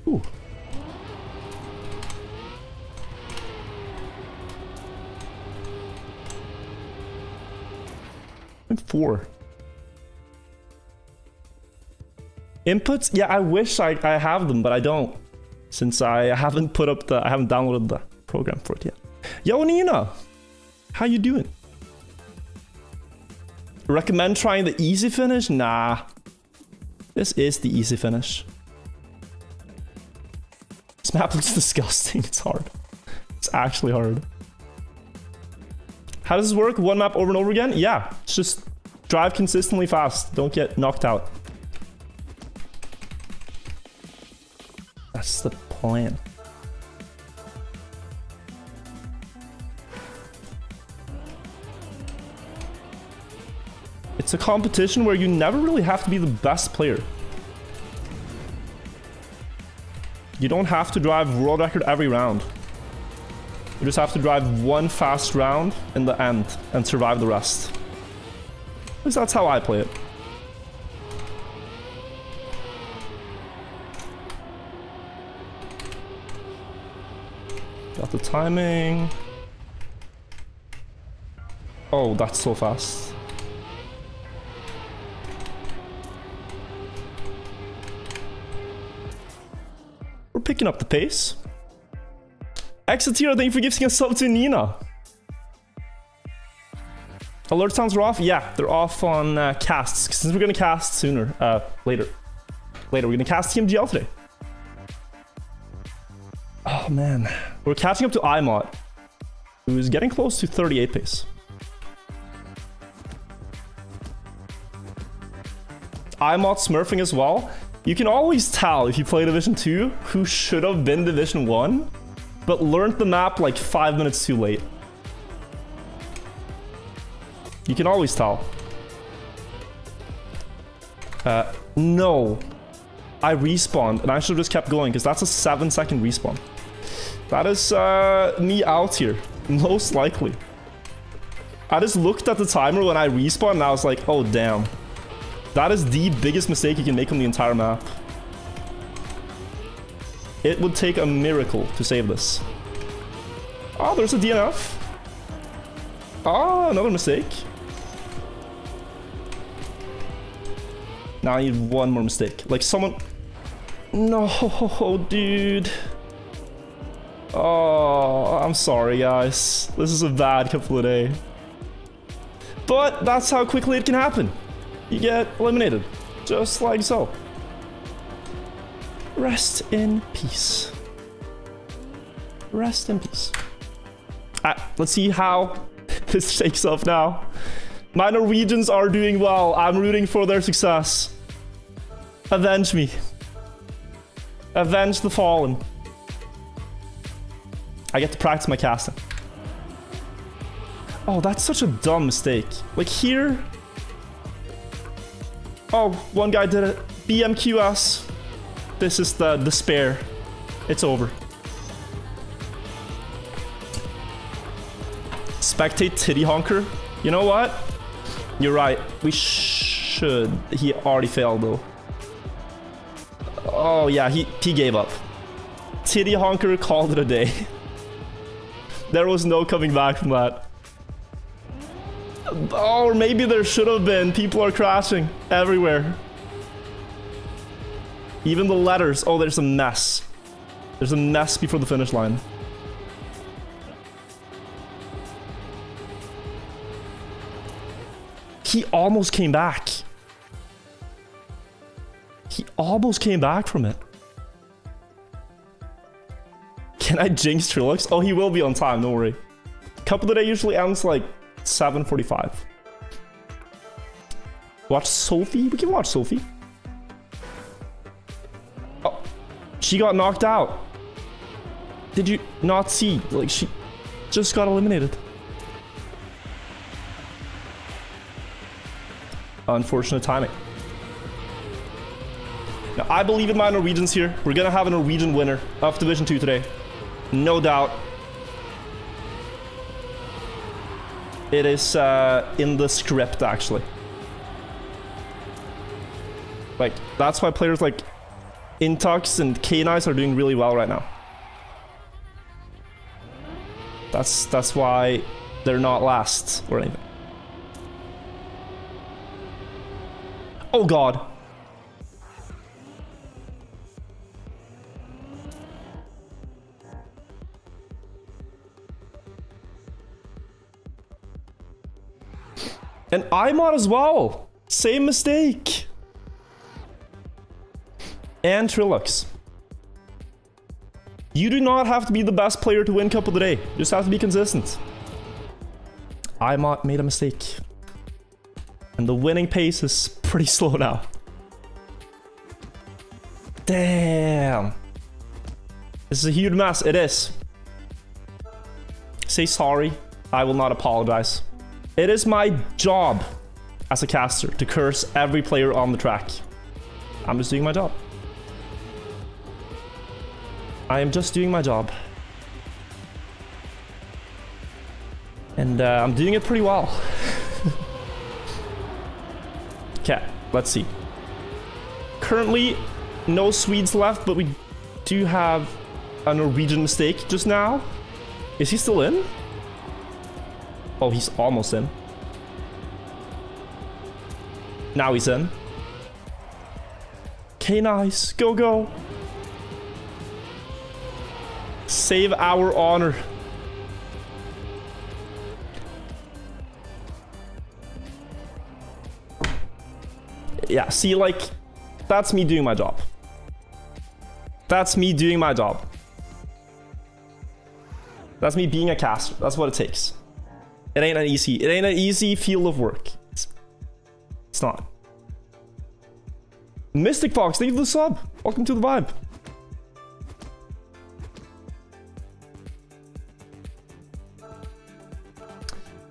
Ooh. 4. Inputs? Yeah, I wish I have them, but I don't. Since I haven't downloaded the program for it yet. Yo, Nina! How you doing? Recommend trying the easy finish? Nah. This is the easy finish. This map looks disgusting. It's hard. It's actually hard. How does this work? One map over and over again? Yeah. It's just drive consistently fast. Don't get knocked out. That's the plan. It's a competition where you never really have to be the best player. You don't have to drive world record every round. You just have to drive one fast round in the end and survive the rest. At least that's how I play it. Got the timing. Oh, that's so fast. We're picking up the pace. Exeter, thank you for gifting a sub to Nina. Alert sounds are off? Yeah, they're off on casts. Since we're gonna cast sooner, later. We're gonna cast Tmgl today. Oh man, we're catching up to iMod, who's getting close to 38 pace. iMod smurfing as well. You can always tell if you play Division 2 who should have been Division 1, but learned the map like 5 minutes too late. You can always tell. No. I respawned and I should have just kept going because that's a 7-second respawn. That is me out here, most likely. I just looked at the timer when I respawned and I was like, oh damn. That is the biggest mistake you can make on the entire map. It would take a miracle to save this. Oh, there's a DNF. Oh, another mistake. Now I need one more mistake. Like someone... No, dude. Oh, I'm sorry, guys. This is a bad couple of days. But that's how quickly it can happen. You get eliminated. Just like so. Rest in peace. Rest in peace. Let's see how this shakes up now. My Norwegians are doing well. I'm rooting for their success. Avenge me. Avenge the fallen. I get to practice my casting. Oh, that's such a dumb mistake. Like here... Oh, one guy did it. BMQS. This is the despair. It's over. Spectate titty honker. You know what? You're right. We should. He already failed though. Oh yeah, he gave up. Titty honker called it a day. There was no coming back from that. Oh, or maybe there should have been. People are crashing everywhere. Even the letters. Oh, there's a mess. There's a mess before the finish line. He almost came back. He almost came back from it. Can I jinx Trilux? Oh, he will be on time, don't worry. Cup of the day usually ends like 7:45. Watch Sophie? We can watch Sophie. Oh, she got knocked out. Did you not see? Like, she just got eliminated. Unfortunate timing. Now, I believe in my Norwegians here. We're gonna have a Norwegian winner of Division 2 today. No doubt. It is in the script, actually. Like, that's why players like Intux and K-Nice are doing really well right now. That's why they're not last or anything. Oh god. And IMOD as well. Same mistake. And Trilux. You do not have to be the best player to win Cup of the Day. You just have to be consistent. IMOD made a mistake. And the winning pace is pretty slow now. Damn. This is a huge mess. It is. Say sorry. I will not apologize. It is my job as a caster to curse every player on the track. I'm just doing my job. I am just doing my job. And I'm doing it pretty well. Okay, let's see. Currently, no Swedes left, but we do have a Norwegian mistake just now. Is he still in? Oh, he's almost in. Now he's in. Okay, nice. Go, go. Save our honor. Yeah, see, like, that's me doing my job. That's me doing my job. That's me being a caster. That's what it takes. It ain't an easy field of work. It's not. Mystic Fox, thank you for the sub. Welcome to the vibe.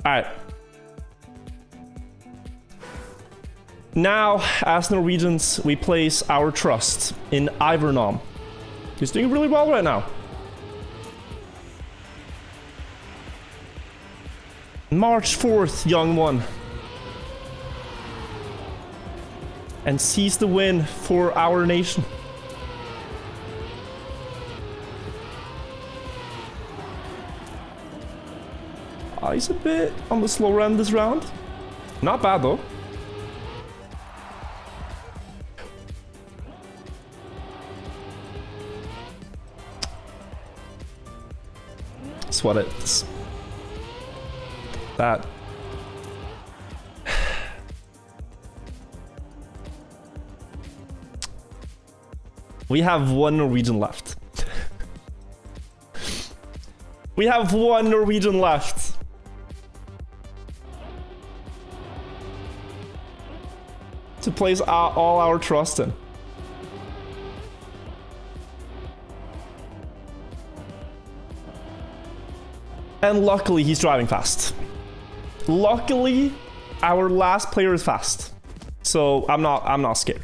Alright. Now, as Norwegians, we place our trust in Ivernom. He's doing really well right now. March 4th, young one. And seize the win for our nation. He's a bit on the slower end this round. Not bad though. That's what it's... That... We have one Norwegian left. We have one Norwegian left. To place all our trust in. And luckily he's driving fast. Luckily our last player is fast. So I'm not scared.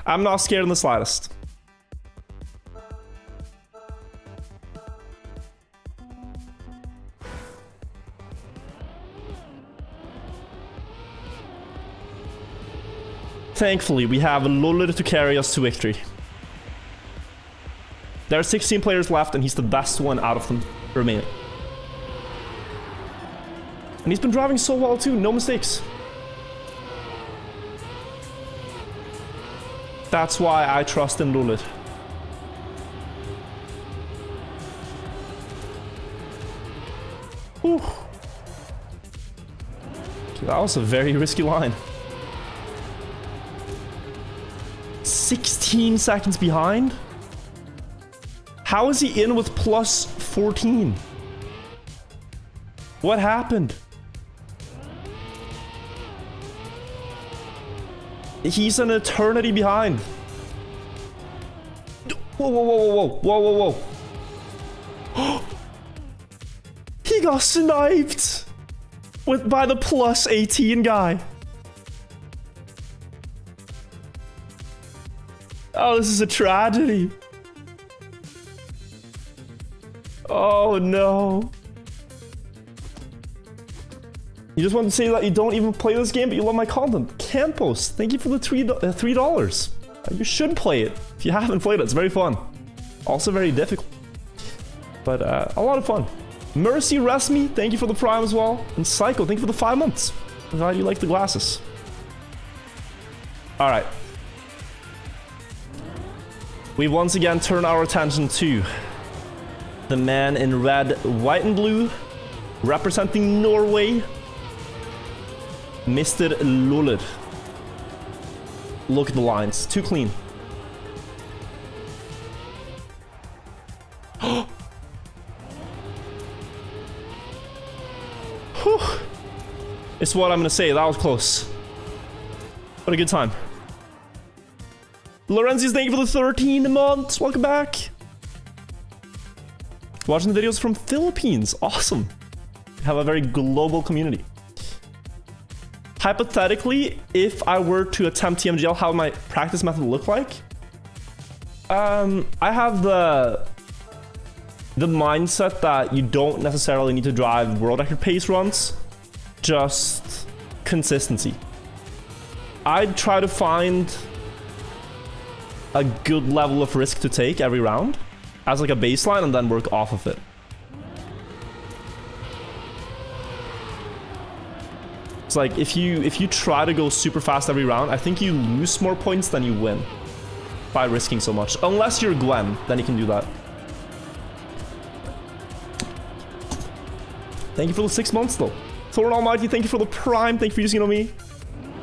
I'm not scared in the slightest. Thankfully, we have Lullir to carry us to victory. There are 16 players left, and he's the best one out of them remaining. And he's been driving so well too, no mistakes. That's why I trust in Lullir. Whew. Okay, that was a very risky line. 16 seconds behind? How is he in with plus 14? What happened? He's an eternity behind. Whoa, whoa, whoa, whoa, whoa, whoa, whoa, whoa. He got sniped by the plus 18 guy. Oh, this is a tragedy. Oh, no. You just want to say that you don't even play this game, but you love my content. Campos, thank you for the $3. You should play it. If you haven't played it, it's very fun. Also very difficult. But a lot of fun. Mercy Resmi, thank you for the Prime as well. And Psycho, thank you for the 5 months. I'm glad you like the glasses. All right. We once again turn our attention to the man in red, white, and blue, representing Norway, Mr. Lullet. Look at the lines. Too clean. Whew. It's what I'm gonna say. That was close. What a good time. Lorenzi's, thank you for the 13 months. Welcome back. Watching the videos from Philippines. Awesome. We have a very global community. Hypothetically, if I were to attempt TMGL, how would my practice method look like? I have the mindset that you don't necessarily need to drive world record pace runs, just consistency. I'd try to find a good level of risk to take every round as like a baseline and then work off of it. It's like if you try to go super fast every round, I think you lose more points than you win by risking so much. Unless you're Gwen, then you can do that. Thank you for the 6 months though. Thorn Almighty, thank you for the prime. Thank you for using it on me.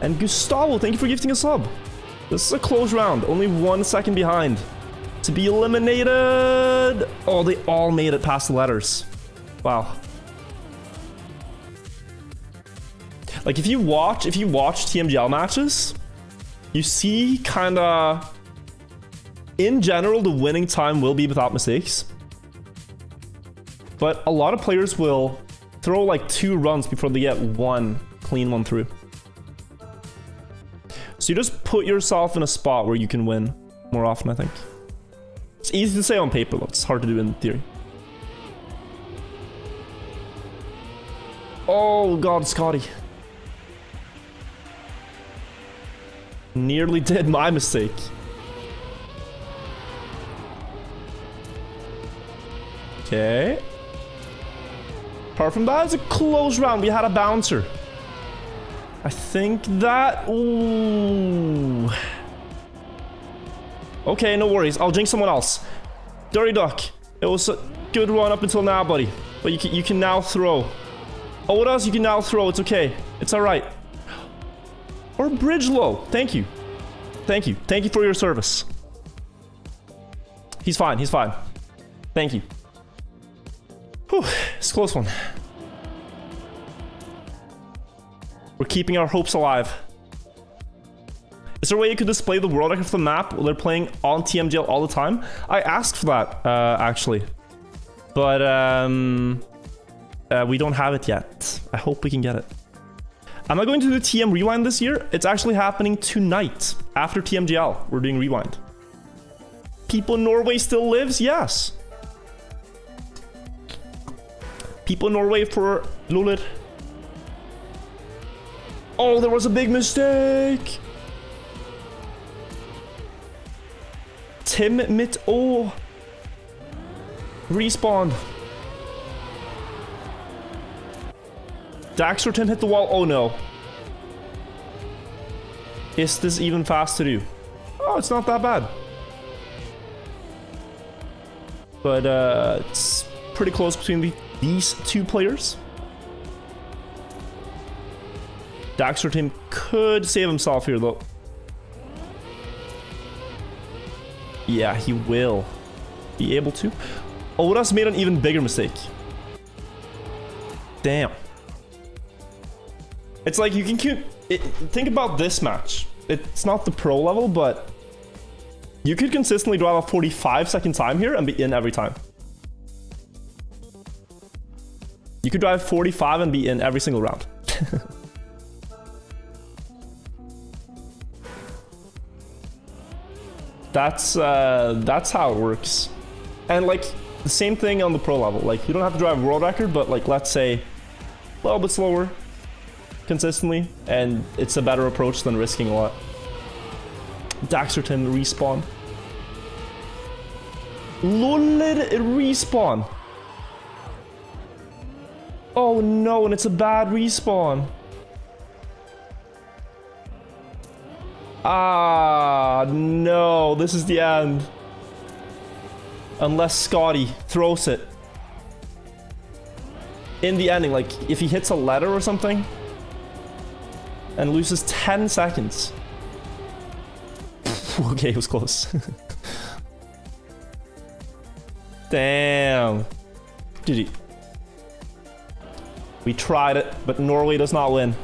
And Gustavo, thank you for gifting a sub. This is a close round. Only 1 second behind to be eliminated. Oh, they all made it past the letters. Wow. Like if you watch TMGL matches, you see kinda, in general, the winning time will be without mistakes. But a lot of players will throw like 2 runs before they get 1 clean one through. So you just put yourself in a spot where you can win more often, I think. It's easy to say on paper, though. It's hard to do in theory. Oh god, Scotty. Nearly did my mistake. Okay. Apart from that, it's a close round. We had a bouncer. I think that... Ooh. Okay, no worries. I'll jinx someone else. Dirty Duck. It was a good run up until now, buddy. But you can now throw. Oh, what else? You can now throw. It's okay. It's alright. Or bridge low. Thank you. Thank you. Thank you for your service. He's fine. He's fine. Thank you. Whew. It's a close one. We're keeping our hopes alive. Is there a way you could display the world record for the map while they're playing on TMGL all the time? I asked for that, actually. But, we don't have it yet. I hope we can get it. Am I going to do TM Rewind this year? It's actually happening tonight. After TMGL, we're doing Rewind. People in Norway still lives? Yes. People in Norway for Lullet. Oh, there was a big mistake. Tim mit. Oh. Respawn. Dax or Tim hit the wall. Oh no. Is this even fast to do? Oh, it's not that bad. But it's pretty close between these 2 players. Daxter Tim could save himself here, though. Yeah, he will be able to. Odas made an even bigger mistake. Damn. It's like you can think about this match. It's not the pro level, but you could consistently drive a 45-second time here and be in every time. You could drive 45 and be in every single round. That's how it works. And like the same thing on the pro level. Like you don't have to drive a world record, but like let's say a little bit slower consistently, and it's a better approach than risking a lot. Daxterton respawn. Lulid respawn. Oh no, and it's a bad respawn. Ah, no. This is the end. Unless Scotty throws it. In the ending, like, if he hits a letter or something. And loses 10 seconds. Okay, it was close. Damn. GG. We tried it, but Norway does not win.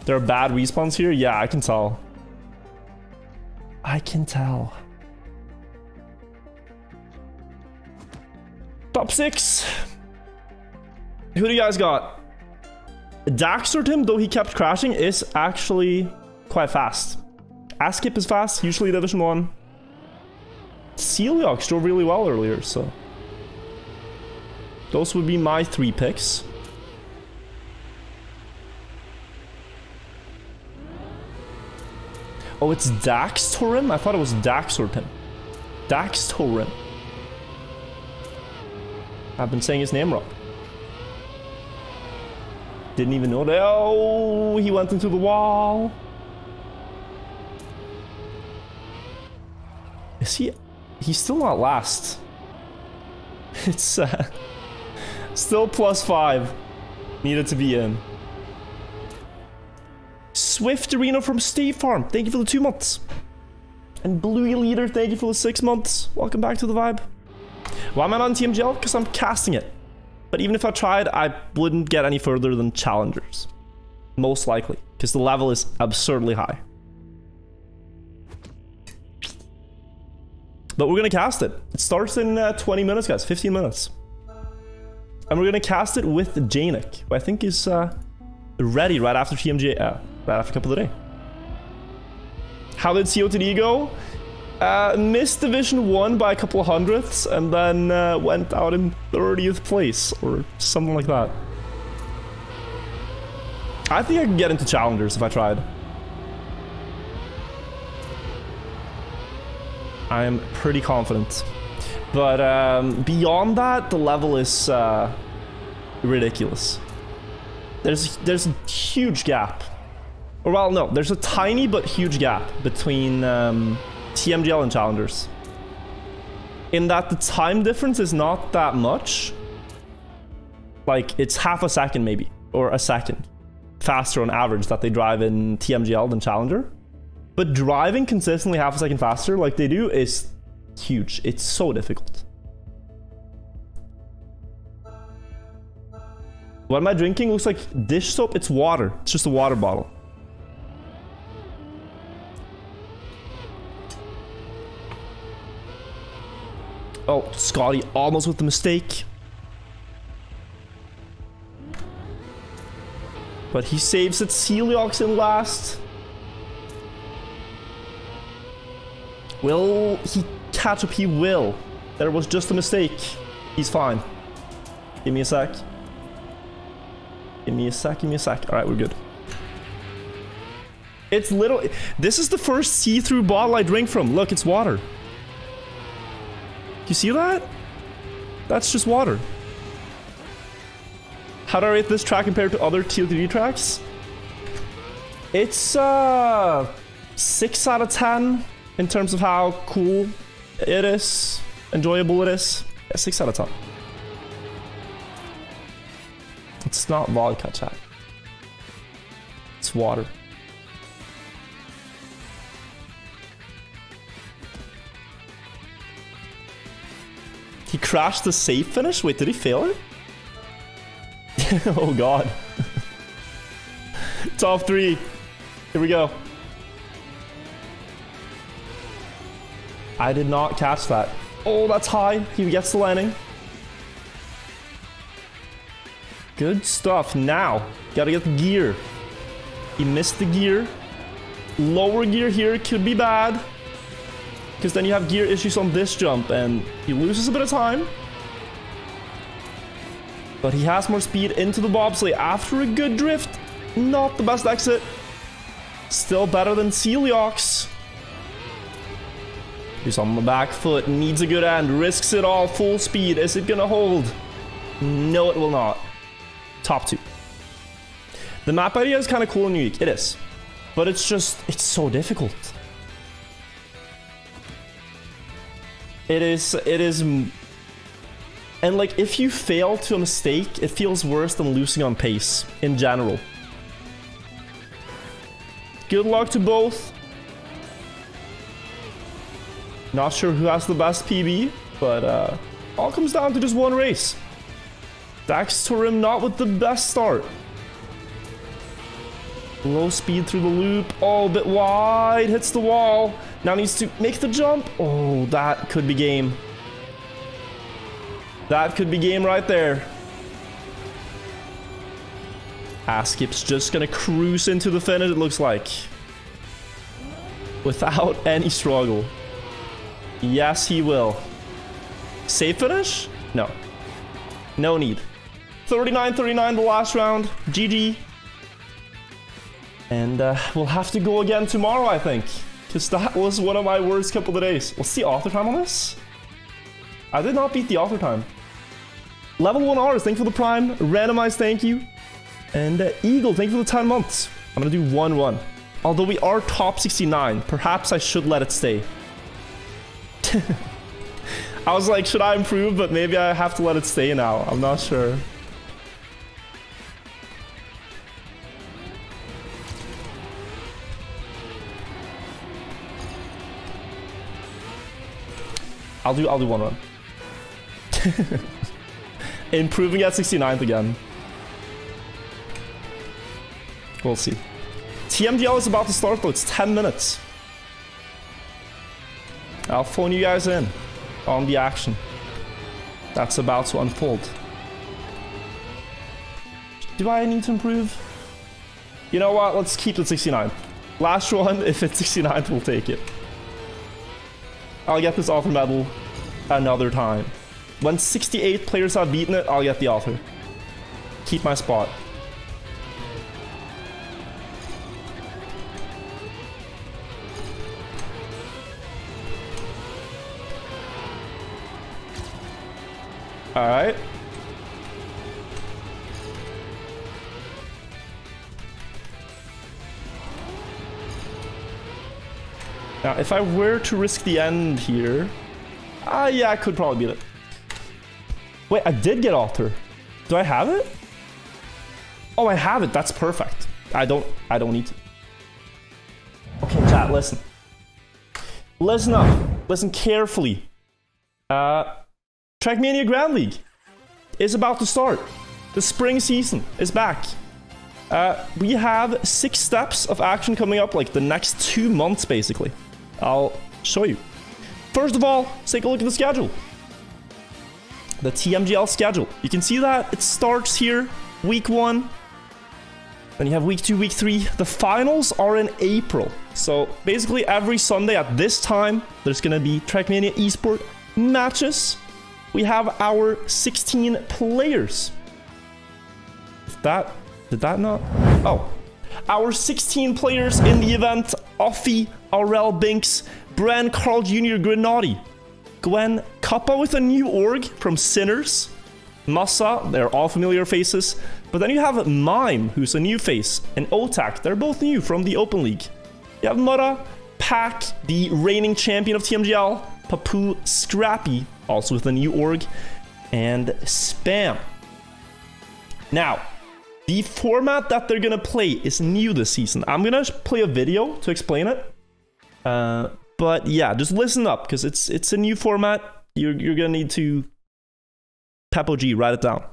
There are bad respawns here? Yeah, I can tell. I can tell. Top 6. Who do you guys got? Daxter him, though he kept crashing, is actually quite fast. Askip is fast, usually Division 1. Sealyok drove really well earlier, so... Those would be my 3 picks. Oh, it's Daxtorim? I thought it was Daxortim. Daxtorim. I've been saying his name wrong. Didn't even know that. Oh, he went into the wall. Is he? He's still not last. It's still +5. Needed to be in. Swift Arena from State Farm. Thank you for the 2 months. And Bluey Leader, thank you for the 6 months. Welcome back to the vibe. Why am I not on Tmgl? Because I'm casting it. But even if I tried, I wouldn't get any further than challengers. Most likely. Because the level is absurdly high. But we're going to cast it. It starts in 20 minutes, guys. 15 minutes. And we're going to cast it with Janik, who I think is ready right after TMG, right after Cup of the Day. How did COTD go? Missed Division 1 by a couple of hundredths, and then went out in 30th place, or something like that. I think I could get into challengers if I tried. I am pretty confident. But beyond that, the level is ridiculous. There's a huge gap. Or well, no, there's a tiny but huge gap between TMGL and challengers. In that the time difference is not that much. Like, it's half a second maybe, or a second faster on average that they drive in TMGL than challenger. But driving consistently half a second faster like they do is huge. It's so difficult. What am I drinking? Looks like dish soap. It's water. It's just a water bottle. Oh, Scotty almost with the mistake. But he saves it. Sealyox in last. Will he catch up? He will. There was just a mistake. He's fine. Give me a sec. Give me a sec, give me a sec. Alright, we're good. It's literally... This is the first see-through bottle I drink from. Look, it's water. You see that? That's just water. How do I rate this track compared to other TLTD tracks? It's 6 out of 10 in terms of how cool it is, enjoyable it is. Yeah, 6 out of 10. It's not vodka, chat. It's water. He crashed the safe finish? Wait, did he fail it? Oh god. Top 3. Here we go. I did not catch that. Oh, that's high. He gets the landing. Good stuff. Now, gotta get the gear. He missed the gear. Lower gear here could be bad, because then you have gear issues on this jump, and he loses a bit of time. But he has more speed into the bobsleigh after a good drift. Not the best exit. Still better than Sealyox. He's on the back foot, needs a good end, risks it all, full speed. Is it gonna hold? No, it will not. top 2. The map idea is kind of cool and unique. It is. But it's so difficult. It is, and like, if you fail to a mistake, it feels worse than losing on pace, in general. Good luck to both. Not sure who has the best PB, but all comes down to just one race. Dax Turim not with the best start. Low speed through the loop. Oh, a bit wide. Hits the wall. Now needs to make the jump. Oh, that could be game. That could be game right there. Askip's just gonna cruise into the finish, it looks like. Without any struggle. Yes, he will. Safe finish? No. No need. 39-39 the last round. GG. And we'll have to go again tomorrow, I think. Because that was one of my worst couple of days. What's the author time on this? I did not beat the author time. Level 1 R's, thank you for the prime. Randomized, thank you. And Eagle, thank you for the 10 months. I'm going to do 1 run. Although we are top 69, perhaps I should let it stay. I was like, should I improve? But maybe I have to let it stay now. I'm not sure. I'll do 1 run. Improving at 69th again. We'll see. Tmgl is about to start though, it's 10 minutes. I'll phone you guys in on the action that's about to unfold. Do I need to improve? You know what, let's keep it 69. Last run, if it's 69th, we'll take it. I'll get this author medal another time. When 68 players have beaten it, I'll get the author. Keep my spot. Alright. Now, if I were to risk the end here... yeah, I could probably beat it. Wait, I did get author. Do I have it? Oh, I have it. That's perfect. I don't need to. Okay, chat, listen. Listen up. Listen carefully. Trackmania Grand League is about to start. The spring season is back. We have 6 steps of action coming up, like the next 2 months, basically. I'll show you. First of all, let's take a look at the schedule. The Tmgl schedule. You can see that it starts here, week 1. Then you have week 2, week 3. The finals are in April. So basically every Sunday at this time, there's gonna be Trackmania eSport matches. We have our 16 players. Did that not? Oh. Our 16 players in the event: Offie, Aurel, Binks, Bran, Carl Jr., Grenadi, Gwen, Kappa with a new org from Sinners, Massa, they're all familiar faces. But then you have Mime, who's a new face, and Otak, they're both new from the Open League. You have Mudda, Pack, the reigning champion of TMGL, Papu, Scrappy, also with a new org, and Spam. Now, the format that they're gonna play is new this season. I'm gonna play a video to explain it. But yeah, just listen up, because it's a new format. You're gonna need to Peppo G, write it down.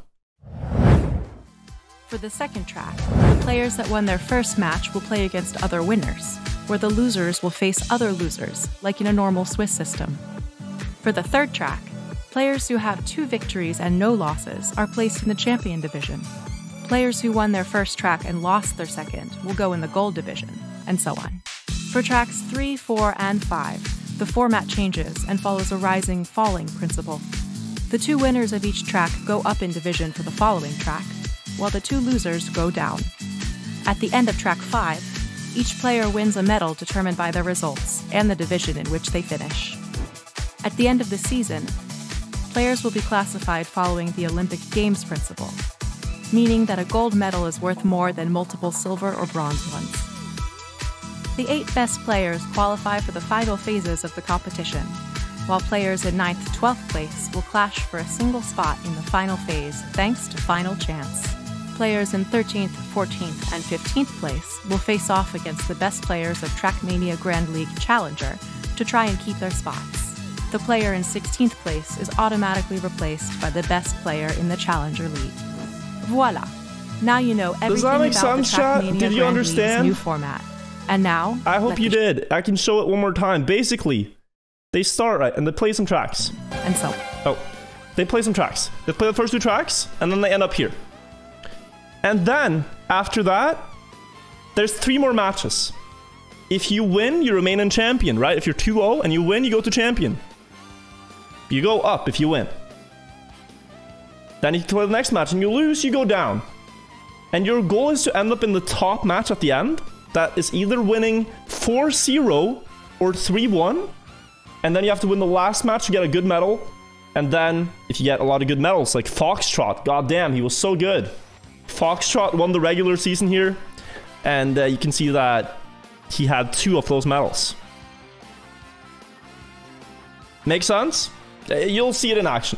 For the second track, the players that won their first match will play against other winners, where the losers will face other losers, like in a normal Swiss system. For the third track, players who have 2 victories and no losses are placed in the champion division. Players who won their first track and lost their second will go in the gold division, and so on. For tracks 3, 4, and 5, the format changes and follows a rising-falling principle. The 2 winners of each track go up in division for the following track, while the 2 losers go down. At the end of track 5, each player wins a medal determined by their results and the division in which they finish. At the end of the season, players will be classified following the Olympic Games principle. meaning that a gold medal is worth more than multiple silver or bronze ones. The 8 best players qualify for the final phases of the competition, while players in 9th to 12th place will clash for a single spot in the final phase thanks to Final Chance. Players in 13th, 14th, and 15th place will face off against the best players of Trackmania Grand League Challenger to try and keep their spots. The player in 16th place is automatically replaced by the best player in the Challenger League. Voila! Now you know everything about the Trackmania Did you Grand League's understand? new format. And now... I hope you did. I can show it one more time. Basically, they start, right, and they play some tracks. And so... Oh. They play some tracks. They play the first 2 tracks, and then they end up here. And then, after that, there's 3 more matches. If you win, you remain in champion, right? If you're 2-0 and you win, you go to champion. You go up if you win. Then you play the next match and you lose, you go down. And your goal is to end up in the top match at the end. That is either winning 4-0 or 3-1. And then you have to win the last match to get a good medal. And then, if you get a lot of good medals, like Foxtrot, goddamn, he was so good. Foxtrot won the regular season here. And you can see that he had 2 of those medals. Make sense? You'll see it in action.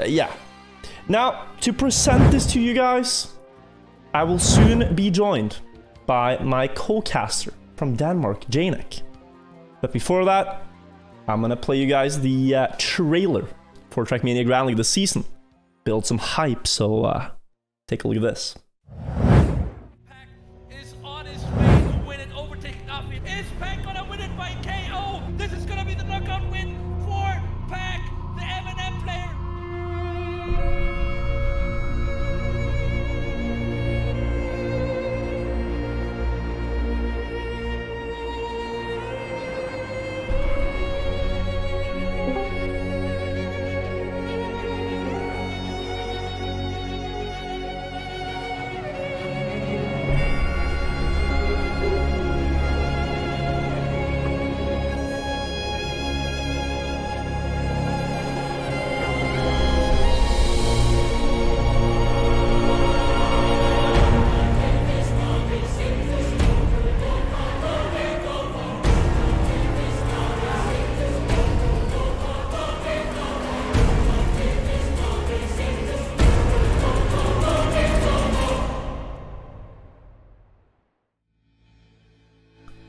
Yeah. Now, to present this to you guys, I will soon be joined by my co-caster from Denmark, Janek. But before that, I'm gonna play you guys the trailer for Trackmania Grand League this season. Build some hype, so take a look at this. Pack is on his way to win and overtaking Afi. Is Pack gonna win it by KO? This is gonna be the knockout win for Pack, the M&M player.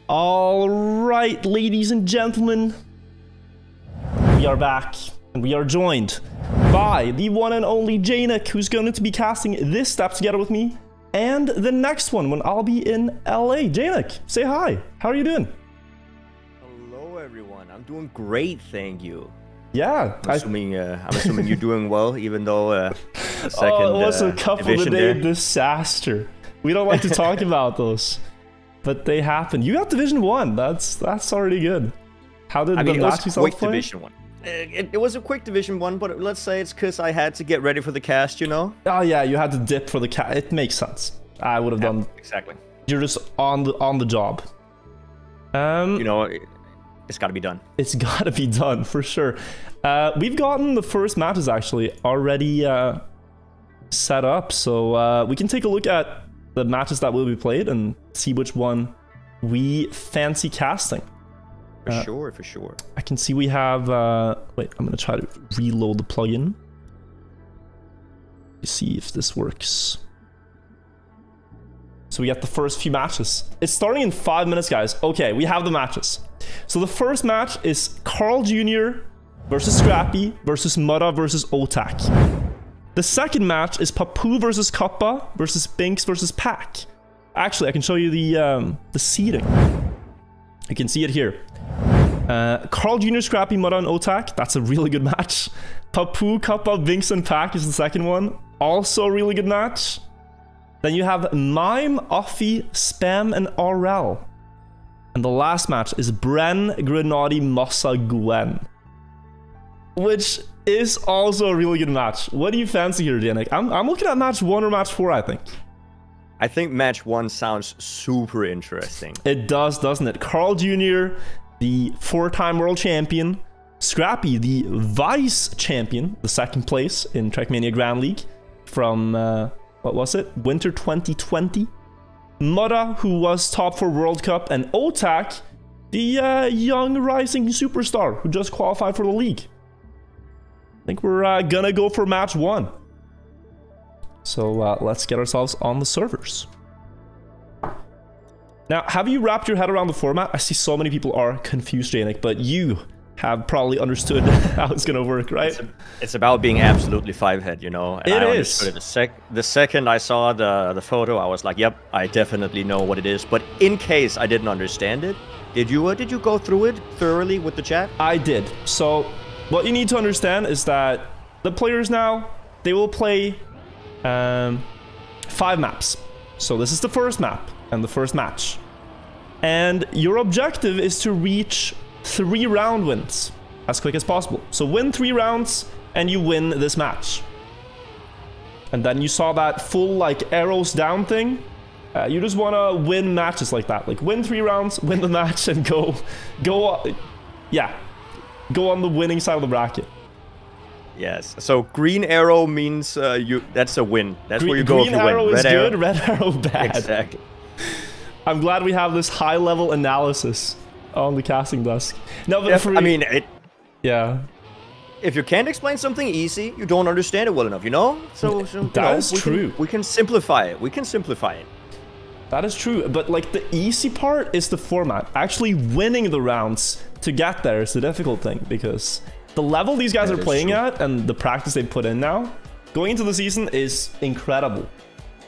All right, ladies and gentlemen, we are back, and we are joined by the one and only Janek, who's going to be casting this step together with me, and the next one when I'll be in LA. Janek, say hi. How are you doing? Hello, everyone. I'm doing great, thank you. Yeah, I'm assuming you're doing well, even though the second oh, it was a couple of day there. disaster. We don't like to talk about those. But they happen. You got Division 1. That's already good. How did the match yourself play? Division 1. It was a quick Division 1, but let's say it's because I had to get ready for the cast, you know? Oh yeah, you had to dip for the cast. It makes sense. I would have done. Exactly. You're just on the job. You know, it's got to be done. It's got to be done for sure. We've gotten the first matches actually already set up, so we can take a look at the matches that will be played and see which one we fancy casting. For sure. I can see we have... wait, I'm going to try to reload the plugin. See if this works. So we got the first few matches. It's starting in 5 minutes, guys. Okay, we have the matches. So the first match is Carl Jr. versus Scrappy versus Mutta versus Otak. The second match is Papu versus Kappa versus Binks versus Pack. Actually, I can show you the seeding. You can see it here. Carl Jr., Scrappy, Mutta, and Otak. That's a really good match. Papu, Kappa, Binks, and Pack is the second one. Also a really good match. Then you have Mime, Offie, Spam, and RL. And the last match is Bren, Grenadi, Mossa, Gwen. Which is also a really good match. What do you fancy here, Janek? I'm looking at match 1 or match 4, I think. I think match 1 sounds super interesting. It does, doesn't it? Carl Jr., the 4-time world champion. Scrappy, the vice champion, the 2nd place in Trackmania Grand League. from, what was it? Winter 2020. Mutta, who was top for World Cup, and Otak, the young rising superstar who just qualified for the league. I think we're gonna go for match 1. So let's get ourselves on the servers. Now, have you wrapped your head around the format? I see so many people are confused, Janik, but you have probably understood how it's gonna work, right? It's about being absolutely 5-head, you know? And I understood it. The second I saw the photo, I was like, yep, I definitely know what it is. But in case I didn't understand it, did you go through it thoroughly with the chat? I did. So what you need to understand is that the players now, they will play 5 maps. So this is the first map and the first match. And your objective is to reach 3 round wins as quick as possible. So win 3 rounds and you win this match. And then you saw that full like arrows down thing. You just want to win matches like that. Like win 3 rounds, win the match, and go on the winning side of the bracket. Yes. So green arrow means that's a win. That's where you go if you win. Green arrow is good, red arrow bad. Exactly. I'm glad we have this high level analysis on the casting desk. No, but I mean, yeah. If you can't explain something easy, you don't understand it well enough, you know? So that is true. We can simplify it. We can simplify it. That is true, but like the easy part is the format. Actually winning the rounds to get there is the difficult thing, because the level these guys are playing at and the practice they put in now, going into the season is incredible.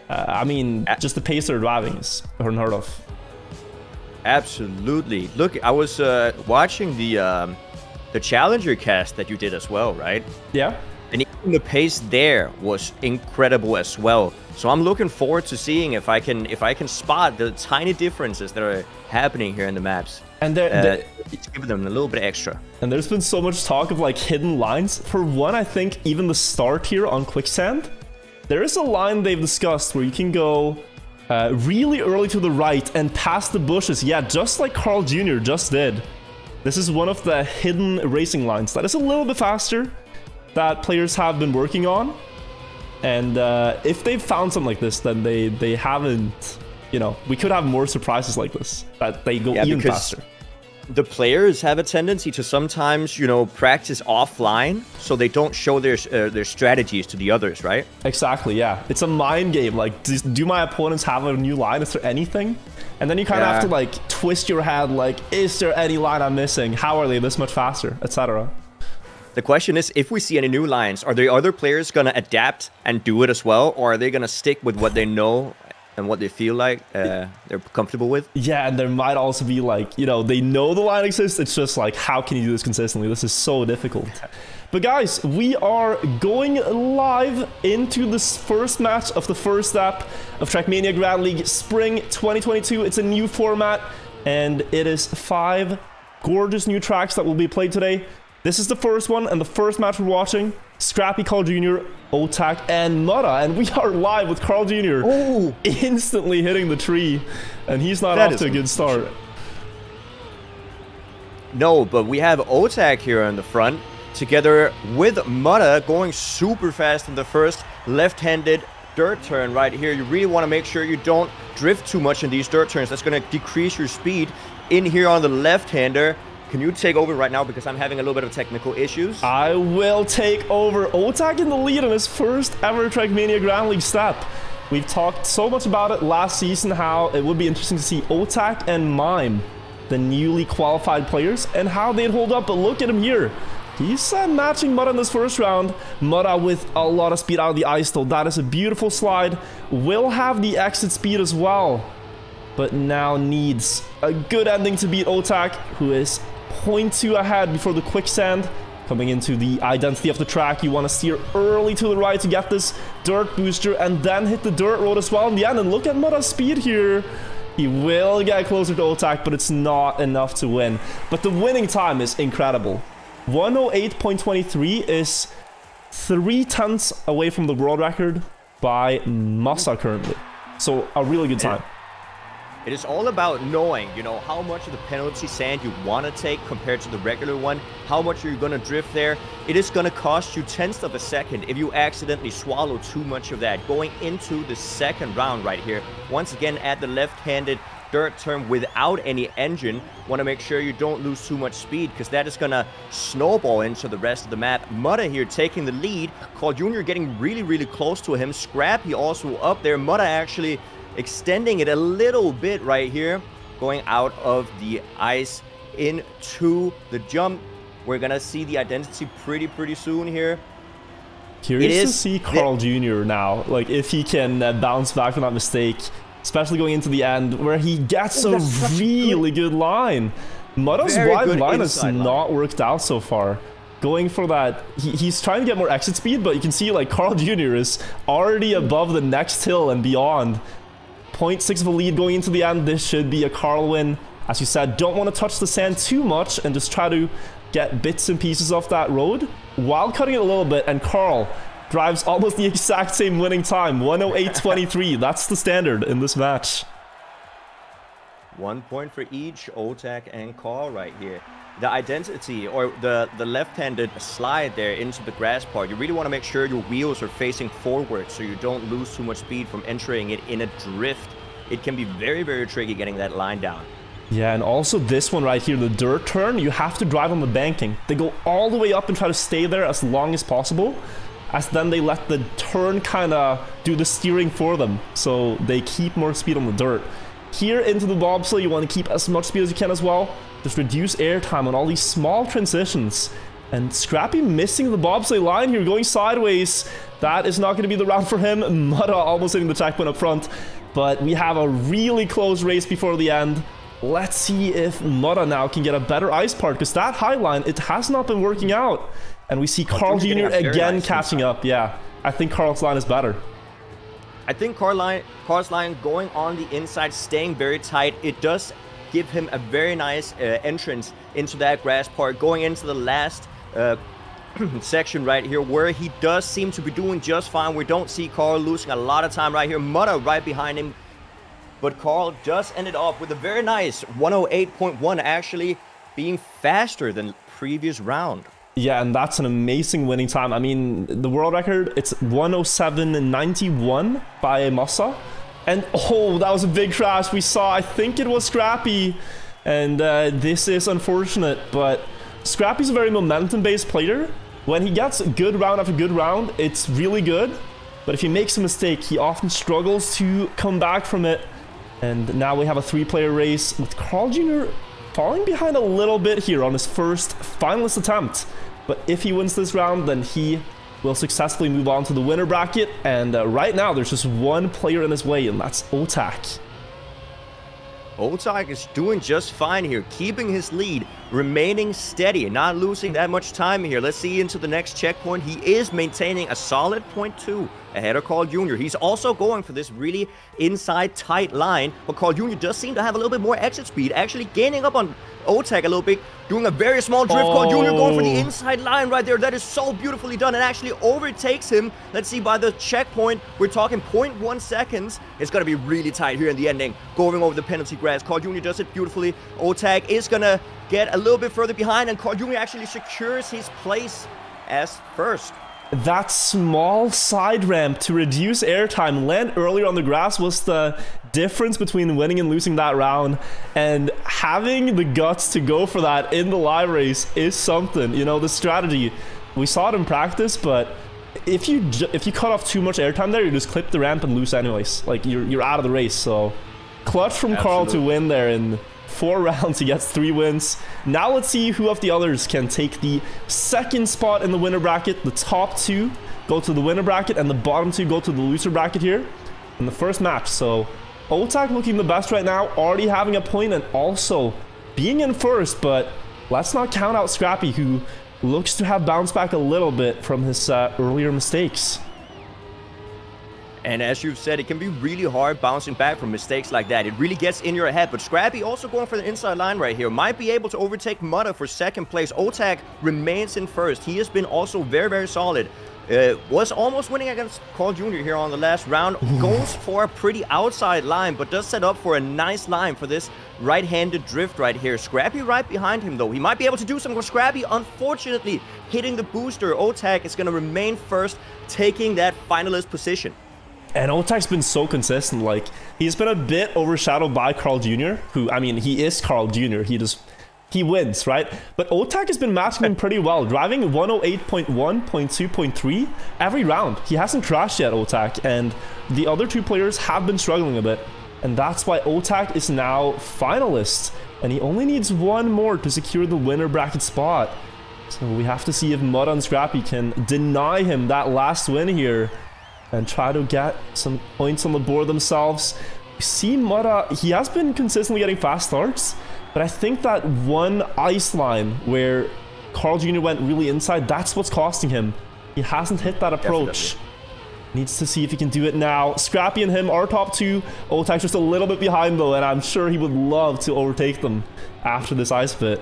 I mean, just the pace they're driving is unheard of. Absolutely. Look, I was watching the Challenger cast that you did as well, right? Yeah. And even the pace there was incredible as well. So I'm looking forward to seeing if I can spot the tiny differences that are happening here in the maps. And it's giving them a little bit extra. And there's been so much talk of like hidden lines. For one, I think even the start here on Quicksand, there is a line they've discussed where you can go really early to the right and past the bushes. Yeah, just like Carl Jr. just did. This is one of the hidden racing lines that is a little bit faster that players have been working on. And if they've found something like this, then they haven't, you know, we could have more surprises like this, that they go even faster. The players have a tendency to sometimes, you know, practice offline, so they don't show their strategies to the others, right? Exactly, yeah. It's a mind game. Like, do my opponents have a new line? Is there anything? And then you kind of have to, like, twist your head, like, is there any line I'm missing? How are they this much faster? Etc. The question is, if we see any new lines, are the other players going to adapt and do it as well? Or are they going to stick with what they know and what they feel like they're comfortable with? Yeah, and there might also be like, you know, they know the line exists. It's just like, how can you do this consistently? This is so difficult. But guys, we are going live into this first match of the first step of Trackmania Grand League Spring 2022. It's a new format, and it is 5 gorgeous new tracks that will be played today. This is the first one, and the first match we're watching, Scrappy, Carl Jr., Otak, and Mutta. And we are live with Carl Jr. instantly hitting the tree, and he's not off to a good start. No, but we have Otak here in the front, together with Mutta going super fast in the first left-handed dirt turn right here. You really want to make sure you don't drift too much in these dirt turns. That's going to decrease your speed. In here on the left-hander, can you take over right now, because I'm having a little bit of technical issues? I will take over. Otak in the lead on his first ever Trackmania Grand League step. We've talked so much about it last season, how it would be interesting to see Otak and Mime, the newly qualified players, and how they'd hold up. But look at him here. He's matching Mutta in this first round. Mutta with a lot of speed out of the ice, though. That is a beautiful slide. Will have the exit speed as well, but now needs a good ending to beat Otak, who is 0.2 ahead before the quicksand. Coming into the identity of the track, you want to steer early to the right to get this dirt booster and then hit the dirt road as well in the end. And look at Mutta's speed here. He will get closer to Otak, but it's not enough to win. But the winning time is incredible. 108.23 is 3/10 away from the world record by Massa currently. So a really good time. It is all about knowing, you know, how much of the penalty sand you want to take compared to the regular one, how much you're going to drift there. It is going to cost you tenths of a second if you accidentally swallow too much of that. Going into the second round right here, once again at the left-handed dirt turn without any engine. Want to make sure you don't lose too much speed, because that is going to snowball into the rest of the map. Mutta here taking the lead. Carl Jr. getting really, really close to him. Scrappy also up there. Mutta actually extending it a little bit right here, going out of the ice into the jump. We're gonna see the identity pretty soon here. Curious to see Carl Jr. now, like if he can bounce back from that mistake, especially going into the end where he gets a really good line. Mutta's wide line has not worked out so far. Going for that, he's trying to get more exit speed, but you can see like Carl Jr. is already above the next hill and beyond. 0.6 of a lead going into the end. This should be a Carl win. As you said, don't want to touch the sand too much and just try to get bits and pieces off that road while cutting it a little bit. And Carl drives almost the exact same winning time, 1:08.23. That's the standard in this match. 1 point for each, Otak and Carl right here. The identity, or the left-handed slide there into the grass part, you really want to make sure your wheels are facing forward so you don't lose too much speed from entering it in a drift. It can be very tricky getting that line down. Yeah, and also this one right here, the dirt turn, you have to drive on the banking. They go all the way up and try to stay there as long as possible, as then they let the turn kind of do the steering for them, so they keep more speed on the dirt. Here into the bobsleigh, you want to keep as much speed as you can as well. Just reduce airtime on all these small transitions. And Scrappy missing the bobsleigh line here, going sideways. That is not going to be the round for him. Mutta almost hitting the checkpoint up front. But we have a really close race before the end. Let's see if Mutta now can get a better ice part, because that high line, it has not been working out. And we see Carl Jr. again catching up. Yeah, I think Carl's line is better. I think Carl's line going on the inside, staying very tight. It does give him a very nice entrance into that grass part, going into the last section right here, where he does seem to be doing just fine. We don't see Carl losing a lot of time right here. Mutta right behind him, but Carl just ended up with a very nice 1:08.1, actually being faster than previous round. Yeah, and that's an amazing winning time. I mean, the world record, it's 1:07.91 by Massa. And oh, that was a big crash. We saw, I think it was Scrappy. And this is unfortunate, but Scrappy's a very momentum-based player. When he gets good round after good round, it's really good. But if he makes a mistake, he often struggles to come back from it. And now we have a 3-player race with Carl Jr. falling behind a little bit here on his first finalist attempt. But if he wins this round, then he will successfully move on to the winner bracket. And right now, there's just one player in his way, and that's Otak. Otak is doing just fine here, keeping his lead, remaining steady, not losing that much time here. Let's see into the next checkpoint. He is maintaining a solid 0.2 ahead of Carl Jr. He's also going for this really inside tight line, but Carl Jr. does seem to have a little bit more exit speed, actually gaining up on Otak a little bit, doing a very small drift. Carl Jr. going for the inside line right there. That is so beautifully done, and actually overtakes him. Let's see, by the checkpoint, we're talking 0.1 seconds. It's going to be really tight here in the ending, going over the penalty grass. Carl Jr. does it beautifully. Otak is going to get a little bit further behind, and Carl Jr. actually secures his place as first. That small side ramp to reduce airtime land earlier on the grass was the difference between winning and losing that round, and having the guts to go for that in the live race is something. You know, the strategy, we saw it in practice, but if you cut off too much airtime there, you just clip the ramp and lose anyways. Like, you're out of the race. So clutch from Carl to win there in 4 rounds. He gets 3 wins. Now let's see who of the others can take the second spot in the winner bracket. The top 2 go to the winner bracket, and the bottom 2 go to the loser bracket here in the first match. So Otak looking the best right now, already having a point and also being in first, but let's not count out Scrappy, who looks to have bounced back a little bit from his earlier mistakes. And as you've said, it can be really hard bouncing back from mistakes like that. It really gets in your head. But Scrappy also going for the inside line right here. Might be able to overtake Mutta for second place. Otak remains in first. He has been also very solid was almost winning against Carl Jr. here on the last round. Goes for a pretty outside line, but does set up for a nice line for this right-handed drift right here. Scrappy right behind him, though. He might be able to do something with Scrappy. Unfortunately, hitting the booster. Otak is going to remain first, taking that finalist position. And Otak's been so consistent. Like, he's been a bit overshadowed by Carl Jr., who, I mean, he is Carl Jr. He wins, right? But Otak has been matching him pretty well, driving 108.1, 0.2, 0.3 every round. He hasn't crashed yet, Otak, and the other two players have been struggling a bit. And that's why Otak is now finalist, and he only needs one more to secure the winner bracket spot. So we have to see if Mud and Scrappy can deny him that last win here and try to get some points on the board themselves. You see Mudda, he has been consistently getting fast starts, but I think that one ice line where Carl Jr. went really inside, that's what's costing him. He hasn't hit that approach. Definitely. Needs to see if he can do it now. Scrappy and him are top two. Otak's just a little bit behind though, and I'm sure he would love to overtake them after this ice bit.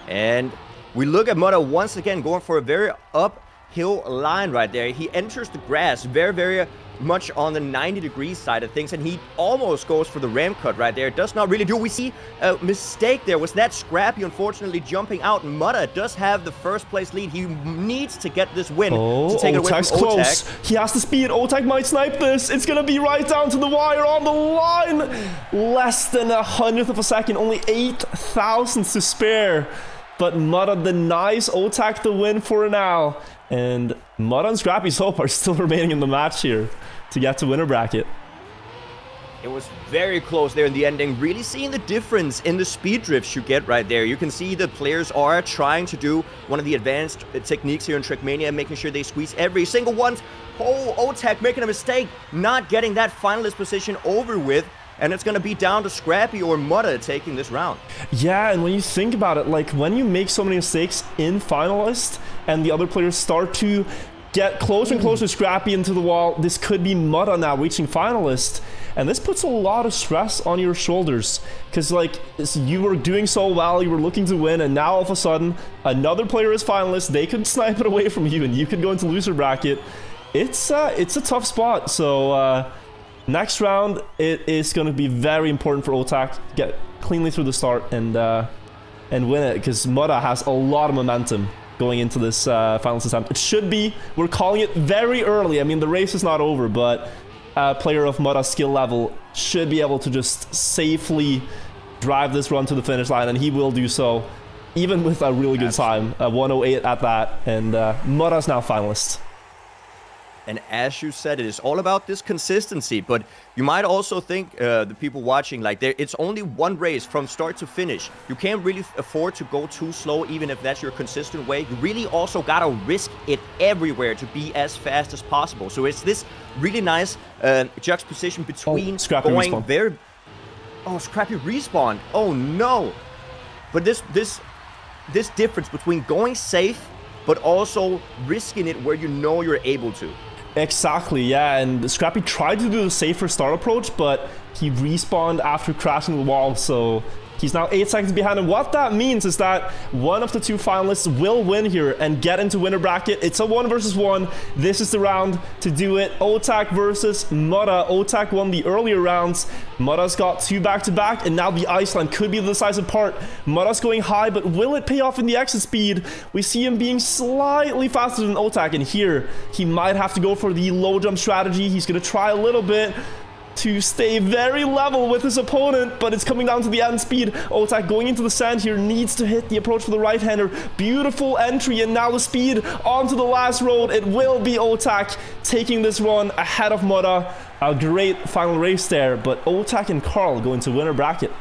And we look at Mudda once again going for a very uphill line right there. He enters the grass very much on the 90-degree side of things, and he almost goes for the ram cut right there. Does not really do. We see a mistake there. Was that Scrappy unfortunately jumping out? Mudda does have the first place lead. He needs to get this win to take it away from Otak. Close. He has the speed. Otak might snipe this. It's gonna be right down to the wire on the line. Less than 100th of a second. Only 8 thousandths to spare. But Mudda denies Otak the win for now. And Mudda and Scrappy's hope are still remaining in the match here to get to winner bracket. It was very close there in the ending. Really seeing the difference in the speed drifts you get right there. You can see the players are trying to do one of the advanced techniques here in Trackmania, making sure they squeeze every single one. Oh, Otak making a mistake, not getting that finalist position over with. And it's going to be down to Scrappy or Mudda taking this round. Yeah, and when you think about it, like when you make so many mistakes in finalist and the other players start to get closer and closer to Scrappy into the wall, this could be Mudda now reaching finalist. And this puts a lot of stress on your shoulders because like you were doing so well, you were looking to win, and now all of a sudden another player is finalist. They could snipe it away from you and you could go into loser bracket. It's a tough spot. So next round, it is going to be very important for Otak to get cleanly through the start and win it, because Mudda has a lot of momentum going into this finals attempt. It should be, we're calling it very early. I mean, the race is not over, but a player of Mudda's skill level should be able to just safely drive this run to the finish line, and he will do so, even with a really good time, 108 at that, and Mudda's now finalist. And as you said, it is all about this consistency. But you might also think, the people watching, like it's only one race from start to finish. You can't really afford to go too slow, even if that's your consistent way. You really also gotta risk it everywhere to be as fast as possible. So it's this really nice juxtaposition between going respawn. Very... Oh, Scrappy respawn. Oh no. But this difference between going safe, but also risking it where you know you're able to. Exactly, yeah, and Scrappy tried to do the safer start approach, but he respawned after crashing the wall, so he's now 8 seconds behind. And what that means is that one of the two finalists will win here and get into winner bracket. It's a 1 versus 1. This is the round to do it. Otak versus Mudda. Otak won the earlier rounds. Mudda's got 2 back-to-back, and now the ice line could be the decisive part. Mudda's going high, but will it pay off in the exit speed? We see him being slightly faster than Otak, and here he might have to go for the low jump strategy. He's going to try a little bit to stay very level with his opponent, but it's coming down to the end speed. Otak going into the sand here needs to hit the approach for the right-hander. Beautiful entry, and now the speed onto the last road. It will be Otak taking this run ahead of Mudda. A great final race there, but Otak and Carl go into winner bracket.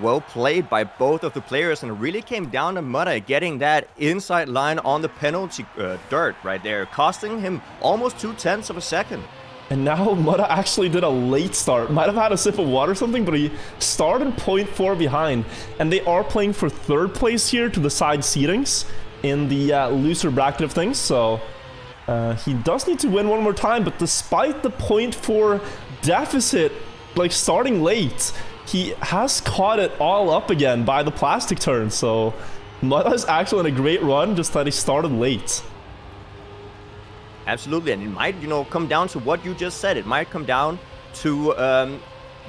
Well played by both of the players, and it really came down to Mudda getting that inside line on the penalty dirt right there, costing him almost 0.2 of a second. And now Mudda actually did a late start. Might have had a sip of water or something, but he started 0.4 behind. And they are playing for 3rd place here to the side seedings in the loser bracket of things. So he does need to win one more time. But despite the 0.4 deficit, like starting late, he has caught it all up again by the plastic turn. So Mudda's actually on a great run, just that he started late. Absolutely, and it might, you know, come down to what you just said. It might come down to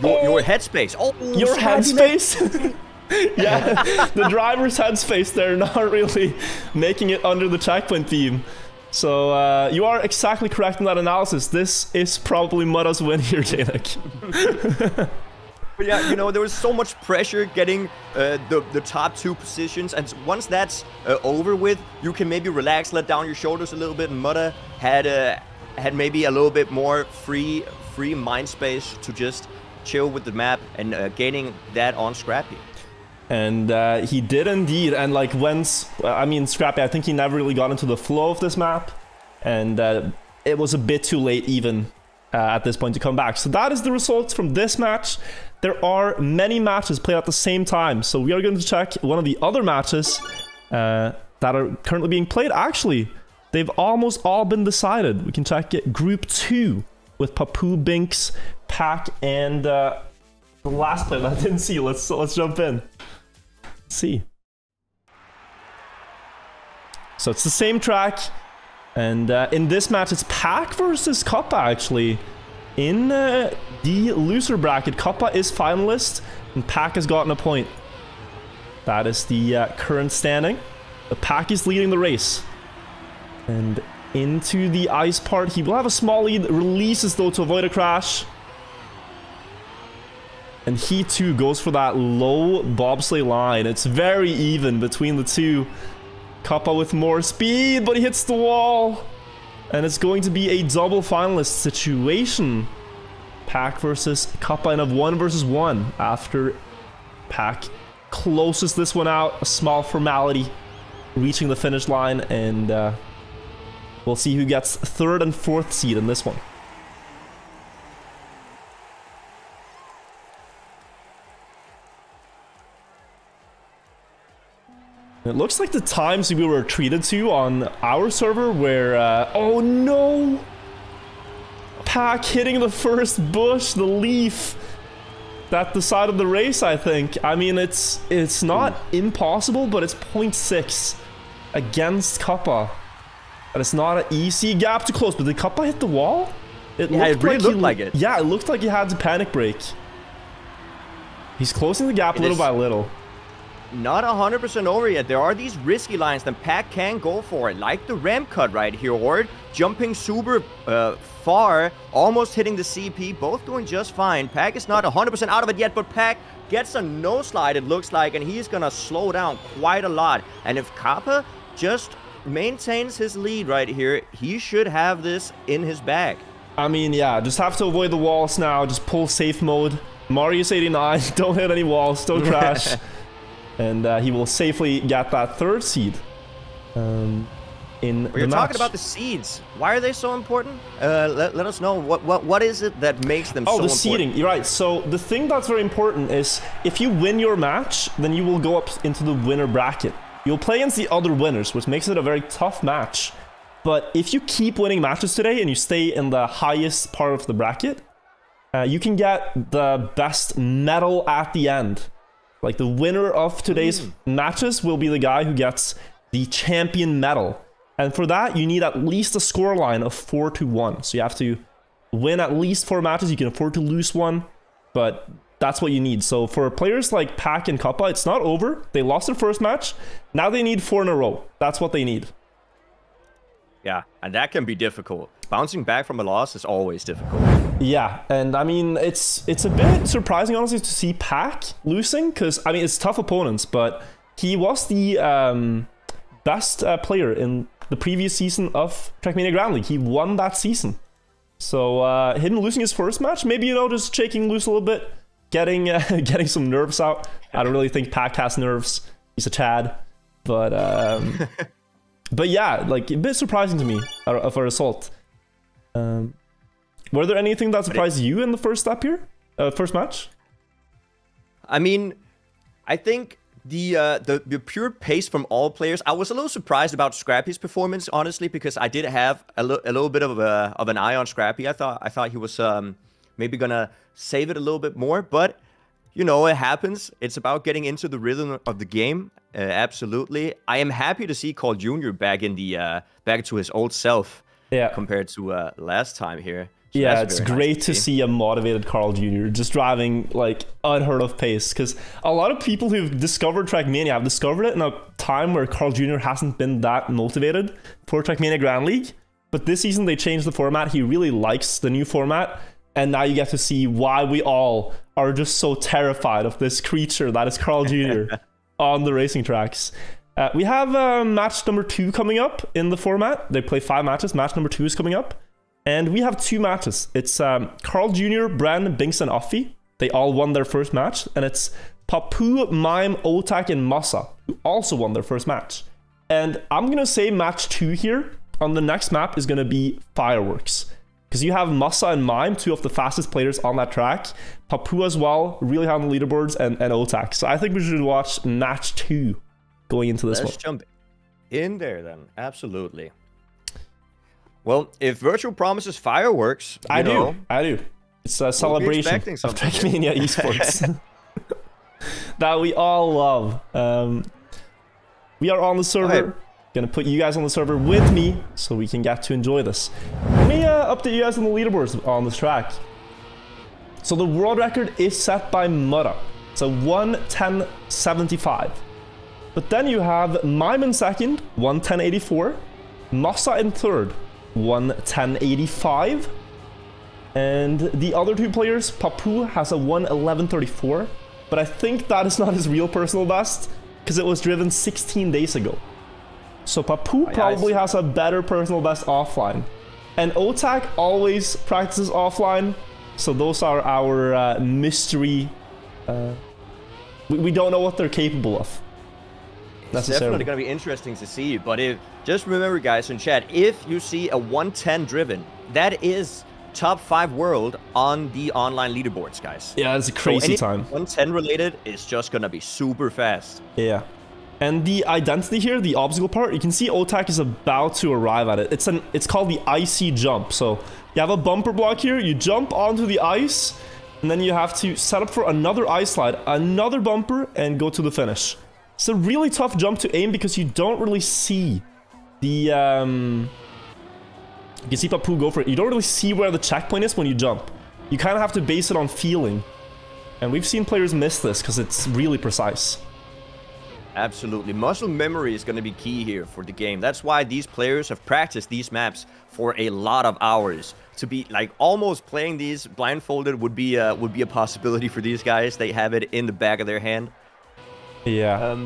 your headspace. Oh, your headspace? Yeah, the driver's headspace, they're not really making it under the checkpoint beam. So you are exactly correct in that analysis. This is probably Mudda's win here, Janik. But yeah, you know, there was so much pressure getting the top 2 positions, and once that's over with, you can maybe relax, let down your shoulders a little bit. And Mudda had maybe a little bit more free mind space to just chill with the map and gaining that on Scrappy. And he did indeed, and like I mean, Scrappy, I think he never really got into the flow of this map, and it was a bit too late even at this point to come back. So that is the results from this match. There are many matches played at the same time, so we are going to check one of the other matches that are currently being played. Actually, they've almost all been decided. We can check it. Group 2 with Papu, Binks, Pack, and the last player that I didn't see. Let's jump in. Let's see. So it's the same track, and in this match it's Pack versus Kappa actually. In the loser bracket, Kappa is finalist, and Pack has gotten a point. That is the current standing. The Pack is leading the race. And into the ice part, he will have a small lead, releases though to avoid a crash. And he too goes for that low bobsleigh line. It's very even between the two. Kappa with more speed, but he hits the wall. And it's going to be a double finalist situation. Pack versus Kappa in a 1 versus 1 after Pack closes this one out. A small formality, reaching the finish line, and we'll see who gets 3rd and 4th seed in this one. It looks like the times we were treated to on our server where, oh no! Pack hitting the first bush, the leaf that decided the race, I think. I mean, it's not impossible, but it's 0.6 against Kappa. And it's not an easy gap to close, but did Kappa hit the wall? It really looked like it. Yeah, it looked like he had to panic brake. He's closing the gap little by little. Not 100% over yet. There are these risky lines that Pack can go for it, like the ramp cut right here, or jumping super far, almost hitting the CP, both doing just fine. Pack is not 100% out of it yet, but Pack gets a no slide, it looks like, and he's gonna slow down quite a lot. And if Kappa just maintains his lead right here, he should have this in his bag. I mean, yeah, just have to avoid the walls now, just pull safe mode. Marius 89, don't hit any walls, don't crash. And he will safely get that 3rd seed in the match. We're talking about the seeds. Why are they so important? Let us know. What is it that makes them so important? Oh, the seeding. You're right. So the thing that's very important is if you win your match, then you will go up into the winner bracket. You'll play against the other winners, which makes it a very tough match. But if you keep winning matches today and you stay in the highest part of the bracket, you can get the best medal at the end. Like, the winner of today's matches will be the guy who gets the champion medal. And for that, you need at least a scoreline of 4-1. So you have to win at least 4 matches. You can afford to lose one, but that's what you need. So for players like Pack and Kappa, it's not over. They lost their first match. Now they need 4 in a row. That's what they need. Yeah, and that can be difficult. Bouncing back from a loss is always difficult. Yeah, and I mean, it's a bit surprising, honestly, to see Pack losing, because, I mean, it's tough opponents, but he was the best player in the previous season of Trackmania Grand League. He won that season. So him losing his first match, maybe, you know, just shaking loose a little bit, getting getting some nerves out. I don't really think Pack has nerves. He's a Chad. But but yeah, like, a bit surprising to me of a result. Were there anything that surprised you in the first step here? First match? I mean, I think the pure pace from all players. I was a little surprised about Scrappy's performance, honestly, because I did have a little bit of an eye on Scrappy. I thought he was maybe gonna save it a little bit more, but you know, it happens. It's about getting into the rhythm of the game. Absolutely. I am happy to see Carl Jr. back in the back to his old self. Yeah. Compared to last time here. So yeah, it's great to see a motivated Carl Jr. just driving like unheard of pace, because a lot of people who've discovered Trackmania have discovered it in a time where Carl Jr. hasn't been that motivated for Trackmania Grand League. But this season they changed the format. He really likes the new format, and now you get to see why we all are just so terrified of this creature that is Carl Jr. on the racing tracks. We have match number 2 coming up in the format. They play 5 matches. Match number 2 is coming up. And we have 2 matches. It's Carl Jr., Bren, Binks, and Offie. They all won their first match. And it's Papu, Mime, Otak, and Masa, who also won their first match. And I'm going to say match 2 here on the next map is going to be Fireworks. Because you have Masa and Mime, 2 of the fastest players on that track. Papu as well, really high on the leaderboards, and Otak. So I think we should watch match 2 going into this one. Let's jump in there then. Absolutely. Well, if Virtual promises fireworks, I do. It's a celebration of Trackmania esports that we all love. We are on the server. Gonna put you guys on the server with me so we can get to enjoy this. Let me update you guys on the leaderboards on this track. So the world record is set by Mutta. It's a 1:10.75. But then you have Mime in second, 1:10.84. Masa in third, 1:10.85. And the other 2 players, Papu has a 1:11.34. But I think that is not his real personal best, because it was driven 16 days ago. So Papu probably has a better personal best offline. And Otak always practices offline. So those are our mystery. We don't know what they're capable of. It's definitely going to be interesting to see. But just remember, guys, in chat, if you see a 1:10 driven, that is top 5 world on the online leaderboards, guys. Yeah, it's a crazy time. 1:10 related is just going to be super fast. Yeah. And the identity here, the obstacle part, you can see Otak is about to arrive at it. It's called the Icy Jump. So you have a bumper block here, you jump onto the ice, and then you have to set up for another ice slide, another bumper, and go to the finish. It's a really tough jump to aim because you don't really see the... you can see Papu go for it. You don't really see where the checkpoint is when you jump. You kind of have to base it on feeling. And we've seen players miss this because it's really precise. Absolutely. Muscle memory is going to be key here for the game. That's why these players have practiced these maps for a lot of hours. To be like almost playing these blindfolded would be a possibility for these guys. They have it in the back of their hand. Yeah.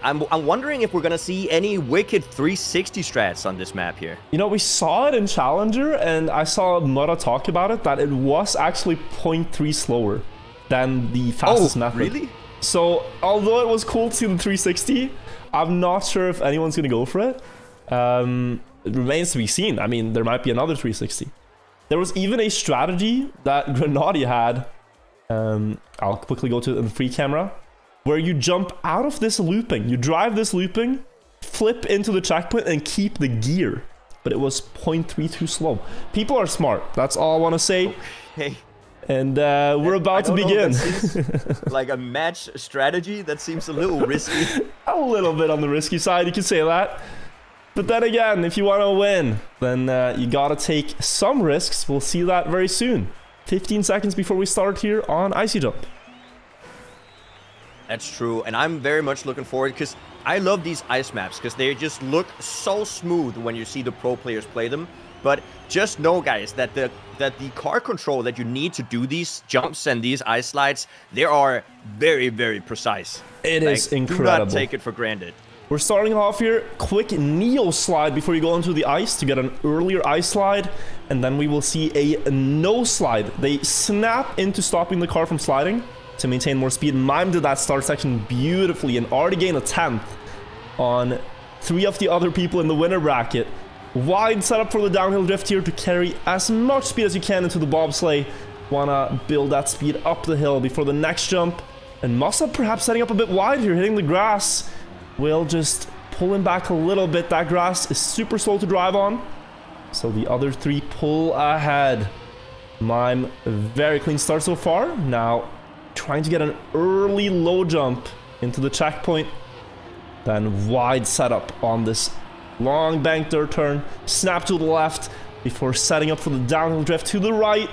I'm wondering if we're going to see any wicked 360 strats on this map here. You know, we saw it in Challenger, and I saw Mutta talk about it, that it was actually 0.3 slower than the fastest method. Really? So, although it was cool to see the 360, I'm not sure if anyone's going to go for it. It remains to be seen. I mean, there might be another 360. There was even a strategy that Grenadi had. I'll quickly go to the free camera. Where you jump out of this looping. You drive this looping, flip into the checkpoint, and keep the gear. But it was 0.3 too slow. People are smart. That's all I want to say. Okay. And we're about to begin. Like a match strategy, that seems a little risky. A little bit on the risky side, you can say that. But then again, if you want to win, then you gotta take some risks. We'll see that very soon. 15 seconds before we start here on Icy Jump. That's true, and I'm very much looking forward because I love these ice maps because they just look so smooth when you see the pro players play them. But just know, guys, that the car control that you need to do these jumps and these ice slides, they are very, very precise. It is incredible. Do not take it for granted. We're starting off here. Quick Neo slide before you go into the ice to get an earlier ice slide. And then we will see a no slide. They snap into stopping the car from sliding to maintain more speed. Mime did that start section beautifully and already gained a 10th on 3 of the other people in the winner bracket. Wide setup for the downhill drift here to carry as much speed as you can into the bobsleigh. Wanna build that speed up the hill before the next jump. And Masa perhaps setting up a bit wide here, hitting the grass. Will just pull him back a little bit. That grass is super slow to drive on. So the other 3 pull ahead. Mime, very clean start so far. Now, trying to get an early low jump into the checkpoint. Then wide setup on this long bank dirt turn. Snap to the left before setting up for the downhill drift to the right.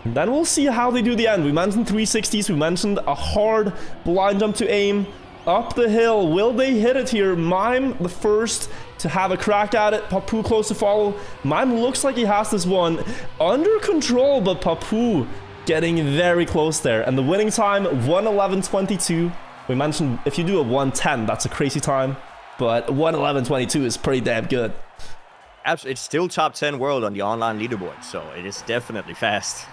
And then we'll see how they do the end. We mentioned 360s. We mentioned a hard blind jump to aim. Up the hill. Will they hit it here? Mime the first to have a crack at it. Papu close to follow. Mime looks like he has this one under control, but Papu getting very close there. And the winning time, 1:11.22. We mentioned if you do a 1:10, that's a crazy time. But 1:11.22 is pretty damn good. Absolutely. It's still top 10 world on the online leaderboard, so it is definitely fast.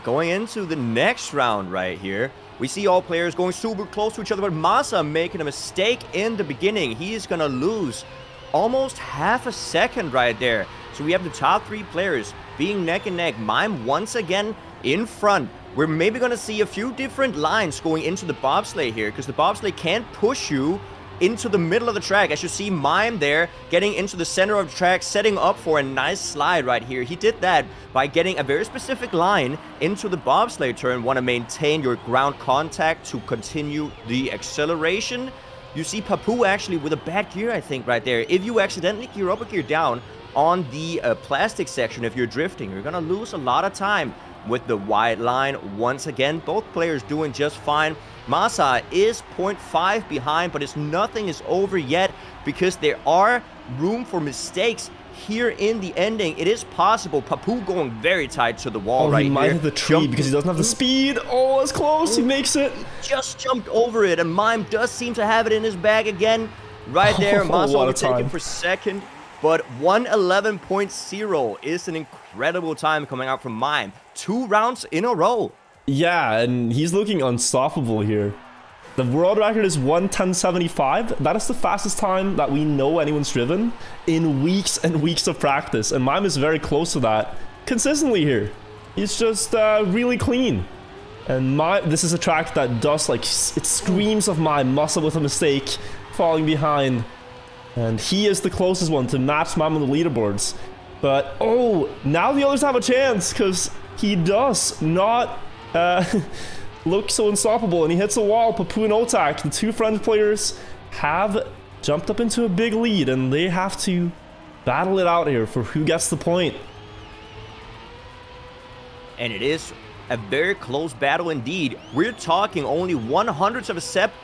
Going into the next round right here, we see all players going super close to each other, but Masa making a mistake in the beginning. He is going to lose almost half a second right there. So we have the top 3 players being neck and neck. Mime once again in front. We're maybe going to see a few different lines going into the bobsleigh here, because the bobsleigh can't push you into the middle of the track. As you see Mime there getting into the center of the track, setting up for a nice slide right here. He did that by getting a very specific line into the bobsleigh turn. Want to maintain your ground contact to continue the acceleration. You see Papu actually with a bad gear, I think, right there. If you accidentally gear up or gear down on the plastic section, if you're drifting, you're gonna lose a lot of time with the wide line. Once again, both players doing just fine. Masa is 0.5 behind, but nothing is over yet, because there are room for mistakes here in the ending. It is possible. Papu going very tight to the wall right here. He might hit the tree because he doesn't have the speed. Oh, it's close. He makes it. Just jumped over it, and Mime does seem to have it in his bag again. Right there, Masa overtaken for second. But 1:11.0 is an incredible time coming out from Mime. 2 rounds in a row. Yeah, and he's looking unstoppable here. The world record is 1:10.75. That is the fastest time that we know anyone's driven in weeks and weeks of practice. And Mime is very close to that consistently here. He's just really clean. And this is a track that does, like, it screams of Mime. Masa with a mistake, falling behind. And he is the closest one to match Mime on the leaderboards. But, oh, now the others have a chance, because he does not look so unstoppable, and he hits a wall. Papu and Otak, the 2 French players, have jumped up into a big lead, and they have to battle it out here for who gets the point. And it is a very close battle indeed. We're talking only 1/100th of a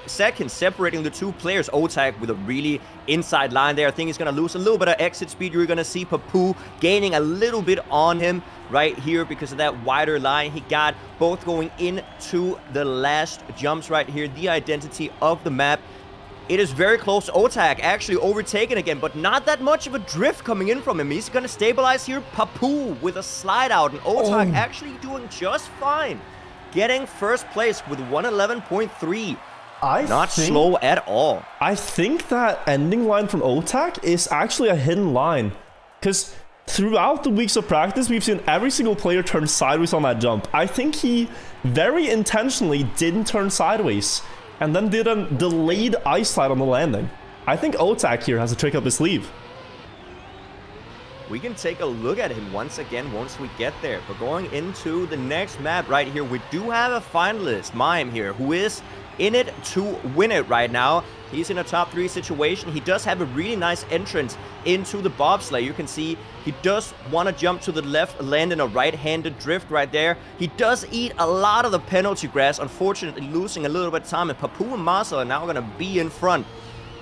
second separating the 2 players. Otak with a really inside line there. I think he's going to lose a little bit of exit speed. You're going to see Papu gaining a little bit on him right here because of that wider line he got. Both going into the last jumps right here. The identity of the map. It is very close. Otak actually overtaken again, but not that much of a drift coming in from him. He's going to stabilize here. Papu with a slide out, and Otak actually doing just fine. Getting first place with 1:11.3. Not slow at all. I think that ending line from Otak is actually a hidden line, because throughout the weeks of practice, we've seen every single player turn sideways on that jump. I think he very intentionally didn't turn sideways, and then did a delayed ice slide on the landing. I think Otak here has a trick up his sleeve. We can take a look at him once again once we get there. But going into the next map right here, we do have a finalist, Mime here, who is in it to win it right now. He's in a top 3 situation. He does have a really nice entrance into the bobsleigh. You can see he does want to jump to the left, land in a right-handed drift right there. He does eat a lot of the penalty grass, unfortunately losing a little bit of time. And Papu and Masa are now going to be in front.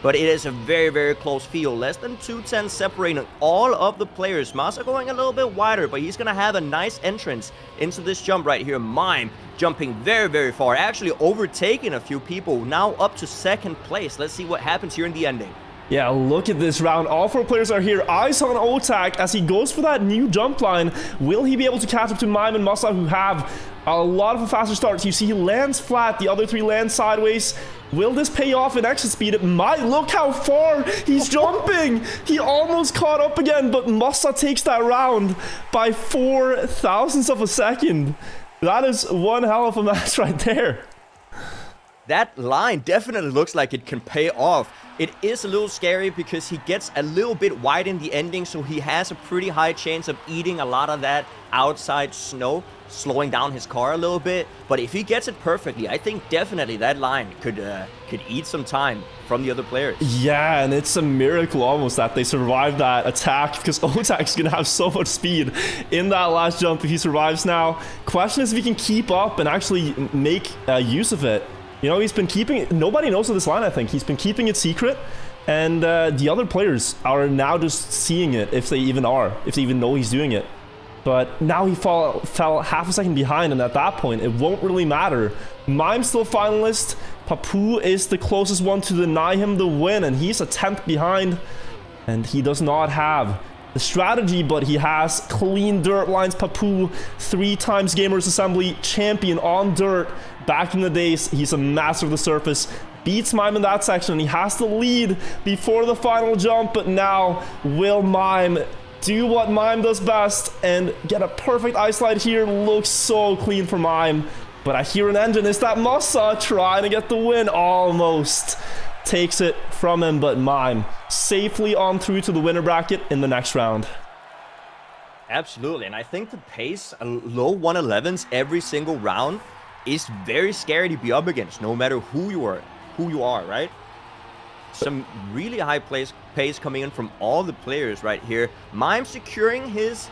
But it is a very, very close field. Less than 2/10 separating all of the players. Masa going a little bit wider, but he's going to have a nice entrance into this jump right here. Mime jumping very, very far. Actually overtaking a few people. Now up to second place. Let's see what happens here in the ending. Yeah, look at this round. All 4 players are here. Eyes on Otak as he goes for that new jump line. Will he be able to catch up to Mime and Masa, who have a lot of faster starts? You see he lands flat. The other 3 land sideways. Will this pay off in exit speed? It might. Look how far he's jumping. He almost caught up again, but Masa takes that round by 0.004 of a second. That is one hell of a match right there. That line definitely looks like it can pay off. It is a little scary because he gets a little bit wide in the ending, so he has a pretty high chance of eating a lot of that outside snow, slowing down his car a little bit. But if he gets it perfectly, I think definitely that line could eat some time from the other players. Yeah, and it's a miracle almost that they survived that attack, because Otak's gonna have so much speed in that last jump if he survives now. Question is if he can keep up and actually make use of it. You know, he's been keeping it, nobody knows of this line, I think. He's been keeping it secret, and the other players are now just seeing it, if they even know he's doing it. But now he fell half a second behind, and at that point, it won't really matter. Mime's still finalist. Papu is the closest one to deny him the win, and he's a 10th behind. And he does not have the strategy, but he has clean dirt lines. Papu, 3 times Gamers Assembly champion on dirt. Back in the days, he's a master of the surface. Beats Mime in that section, and he has to lead before the final jump. But now, will Mime do what Mime does best and get a perfect ice slide here? Looks so clean for Mime. But I hear an engine. Is that Massa trying to get the win? Almost takes it from him, but Mime safely on through to the winner bracket in the next round. Absolutely, and I think the pace, low 111s every single round, is very scary to be up against, no matter who you are, right? Some really high pace coming in from all the players right here. Mime securing his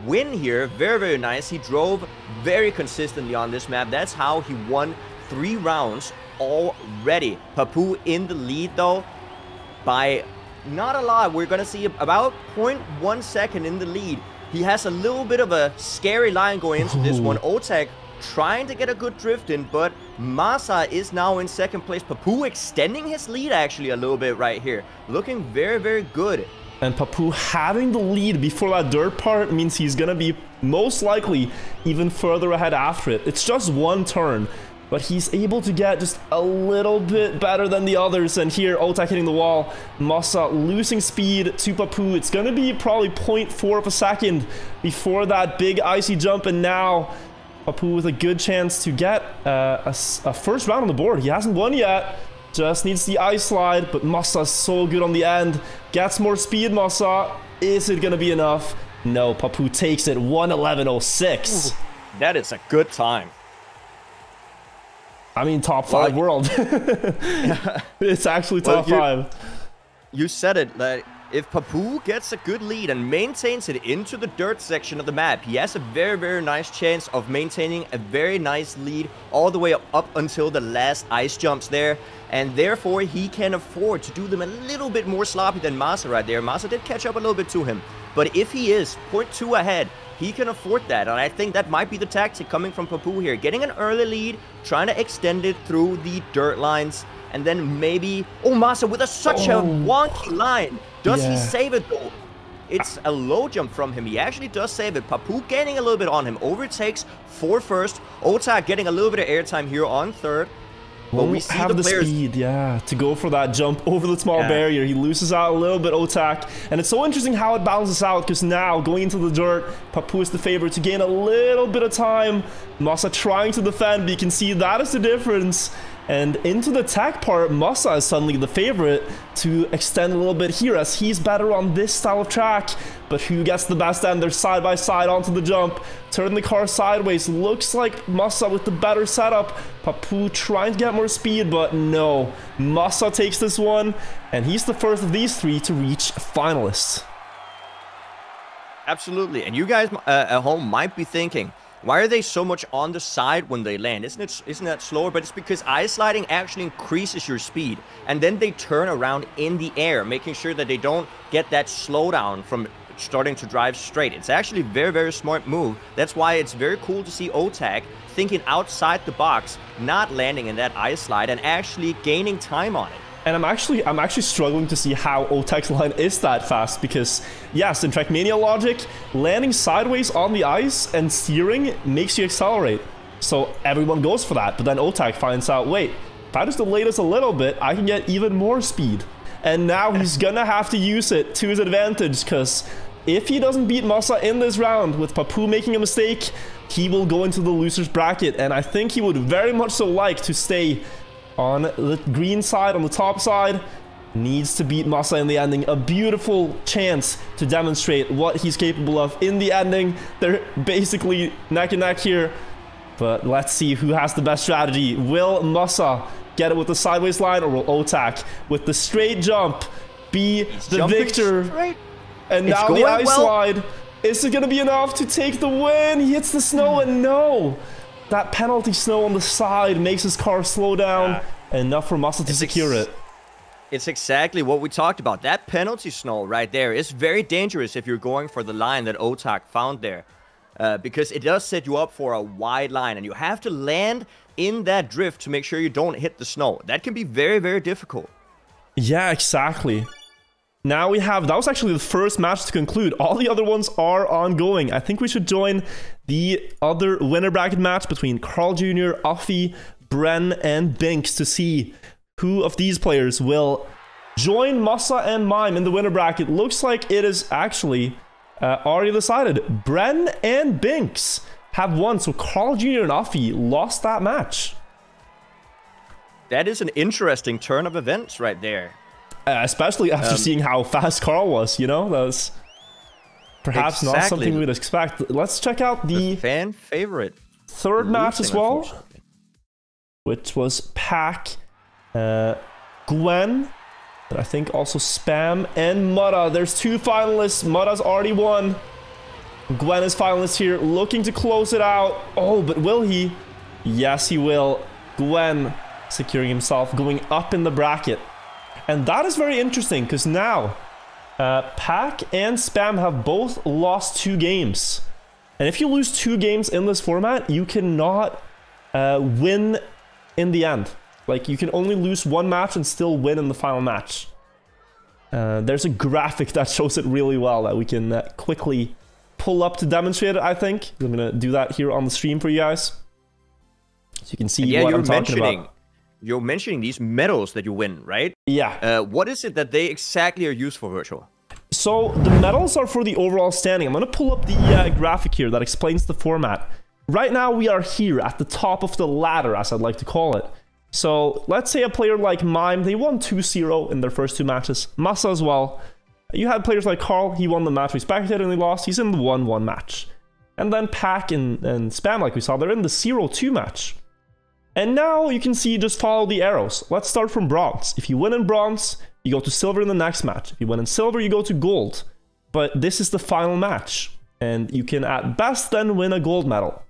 win here. Very, very nice. He drove very consistently on this map. That's how he won 3 rounds already. Papu in the lead, though, by not a lot. We're going to see about 0.1 second in the lead. He has a little bit of a scary line going into this one. Otak trying to get a good drift in, but Massa is now in second place. Papu extending his lead actually a little bit right here. Looking very, very good. And Papu having the lead before that dirt part means he's gonna be most likely even further ahead after it. It's just 1 turn, but he's able to get just a little bit better than the others. And here, Otak hitting the wall. Massa losing speed to Papu. It's gonna be probably 0.4 of a second before that big icy jump, and now Papu with a good chance to get a first round on the board. He hasn't won yet. Just needs the ice slide, but Massa's so good on the end. Gets more speed, Massa. Is it going to be enough? No, Papu takes it. 1:11.06. That is a good time. I mean, top 5 world. It's actually top 5. You said it, that if Papu gets a good lead and maintains it into the dirt section of the map, he has a very, very nice chance of maintaining a very nice lead all the way up until the last ice jumps there. And therefore, he can afford to do them a little bit more sloppy than Massa right there. Massa did catch up a little bit to him. But if he is 0.2 ahead, he can afford that. And I think that might be the tactic coming from Papu here. Getting an early lead, trying to extend it through the dirt lines. And then maybe... Oh, Massa with such a wonky line. Does he save it though? It's a low jump from him. He actually does save it. Papu gaining a little bit on him. Overtakes for first. Otak getting a little bit of airtime here on third. But we see have the players... speed, to go for that jump over the small barrier. He loses out a little bit, Otak. And it's so interesting how it balances out, because now, going into the dirt, Papu is the favorite to gain a little bit of time. Massa trying to defend, but you can see that is the difference. And into the tech part, Massa is suddenly the favorite to extend a little bit here, as he's better on this style of track. But who gets the best end? They're side by side onto the jump. Turn the car sideways. Looks like Massa with the better setup. Papu trying to get more speed, but no. Massa takes this one, and he's the first of these 3 to reach finalists. Absolutely. And you guys at home might be thinking, why are they so much on the side when they land? Isn't that slower? But it's because ice sliding actually increases your speed. And then they turn around in the air, making sure that they don't get that slowdown from starting to drive straight. It's actually a very, very smart move. That's why it's very cool to see Otak thinking outside the box, not landing in that ice slide, and actually gaining time on it. And I'm actually struggling to see how Otak's line is that fast, because yes, in Trackmania logic, landing sideways on the ice and steering makes you accelerate. So everyone goes for that, but then Otak finds out, wait, if I just delay this a little bit, I can get even more speed. And now he's gonna have to use it to his advantage, because if he doesn't beat Massa in this round with Papu making a mistake, he will go into the loser's bracket. And I think he would very much so like to stay on the green side, on the top side. needs to beat Masa in the ending. A beautiful chance to demonstrate what he's capable of in the ending. They're basically neck and neck here. But let's see who has the best strategy. Will Masa get it with the sideways line, or will Otak with the straight jump be the victor? Straight. And now the ice slide. Is it going to be enough to take the win? He hits the snow, and no. That penalty snow on the side makes his car slow down. Enough for Masa to secure it. It's exactly what we talked about. That penalty snow right there is very dangerous if you're going for the line that Otak found there. Because it does set you up for a wide line, and you have to land in that drift to make sure you don't hit the snow. That can be very, very difficult. Yeah, exactly. Now we have, that was actually the first match to conclude. All the other ones are ongoing. I think we should join the other winner bracket match between Carl Jr., Uffy, Bren, and Binks to see who of these players will join Masa and Mime in the winner bracket. Looks like it is actually already decided. Bren and Binks have won, so Carl Jr. and Uffy lost that match. That is an interesting turn of events right there. Especially after seeing how fast Carl was, you know? That was perhaps not something we'd expect. Let's check out the fan favorite third match as well, which was Pack, Gwen, but I think also Spam and Mutta. There's two finalists. Mutta's already won. Gwen is finalist here, looking to close it out. Oh, but will he? Yes, he will. Gwen securing himself, going up in the bracket. And that is very interesting, because now Pack and Spam have both lost 2 games. And if you lose 2 games in this format, you cannot win in the end. Like, you can only lose 1 match and still win in the final match. There's a graphic that shows it really well that we can quickly pull up to demonstrate it, I think. I'm going to do that here on the stream for you guys, so you can see what I'm talking about. You're mentioning these medals that you win, right? Yeah. What is it that they exactly are used for, Wirtual? So the medals are for the overall standing. I'm going to pull up the graphic here that explains the format. Right now we are here at the top of the ladder, as I'd like to call it. So let's say a player like Mime, they won 2-0 in their first 2 matches. Masa as well. You had players like Carl, he won the match we spectated and he lost. He's in the 1-1 match. And then Pack and Spam, like we saw, they're in the 0-2 match. And now you can see, just follow the arrows. Let's start from bronze. If you win in bronze, you go to silver in the next match. If you win in silver, you go to gold. But this is the final match. And you can at best then win a gold medal.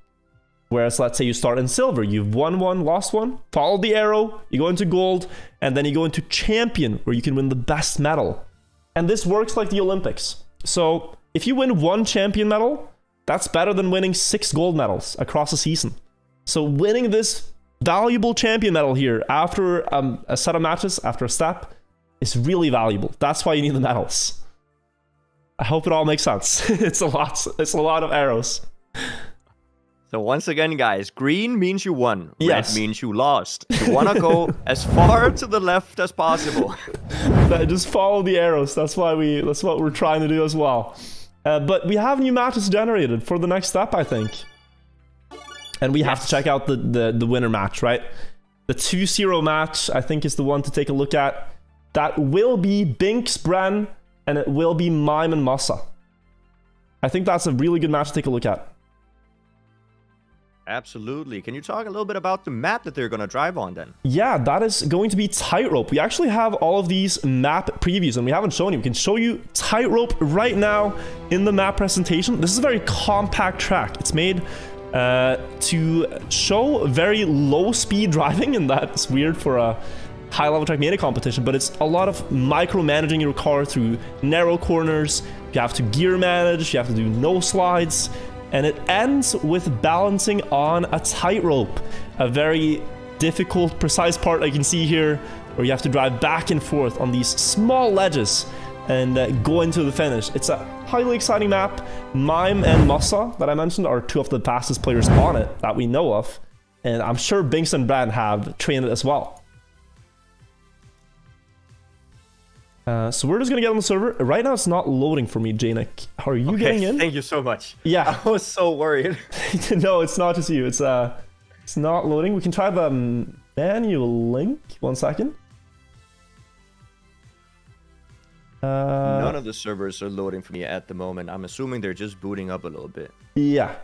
Whereas let's say you start in silver, you've won 1, lost 1, follow the arrow, you go into gold, and then you go into champion, where you can win the best medal. And this works like the Olympics. So if you win 1 champion medal, that's better than winning 6 gold medals across a season. So winning this valuable champion medal here after a set of matches, after a step, is really valuable. That's why you need the medals. I hope it all makes sense. It's a lot of arrows. So once again, guys, green means you won. Yes. Red means you lost. You want to go as far to the left as possible. Just follow the arrows. That's what we're trying to do as well. But we have new matches generated for the next step, I think. And we have to check out the winner match, right? The 2-0 match, I think, is the one to take a look at. That will be Binks, Bren, and it will be Mime and Masa. I think that's a really good match to take a look at. Absolutely. Can you talk a little bit about the map that they're going to drive on then? Yeah, that is going to be Tightrope. We actually have all of these map previews, and we haven't shown you. We can show you Tightrope right now in the map presentation. This is a very compact track. It's made to show very low speed driving, and that's weird for a high level Trackmania competition, but it's a lot of micromanaging your car through narrow corners. You have to gear manage, you have to do no slides, and it ends with balancing on a tightrope, a very difficult, precise part I can see here, where you have to drive back and forth on these small ledges and go into the finish. It's a highly exciting map. Mime and Masa, that I mentioned, are 2 of the fastest players on it that we know of, and I'm sure Binks and Brad have trained it as well. So we're just gonna get on the server. Right now it's not loading for me, Janik. Are you getting in? Thank you so much. Yeah. I was so worried. No, it's not just you. It's not loading. We can try the manual link. 1 second. None of the servers are loading for me at the moment. I'm assuming they're just booting up a little bit. Yeah.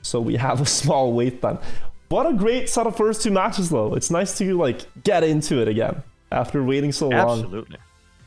So we have a small wait then. What a great set of first two matches, though. It's nice to like get into it again after waiting so long. Absolutely.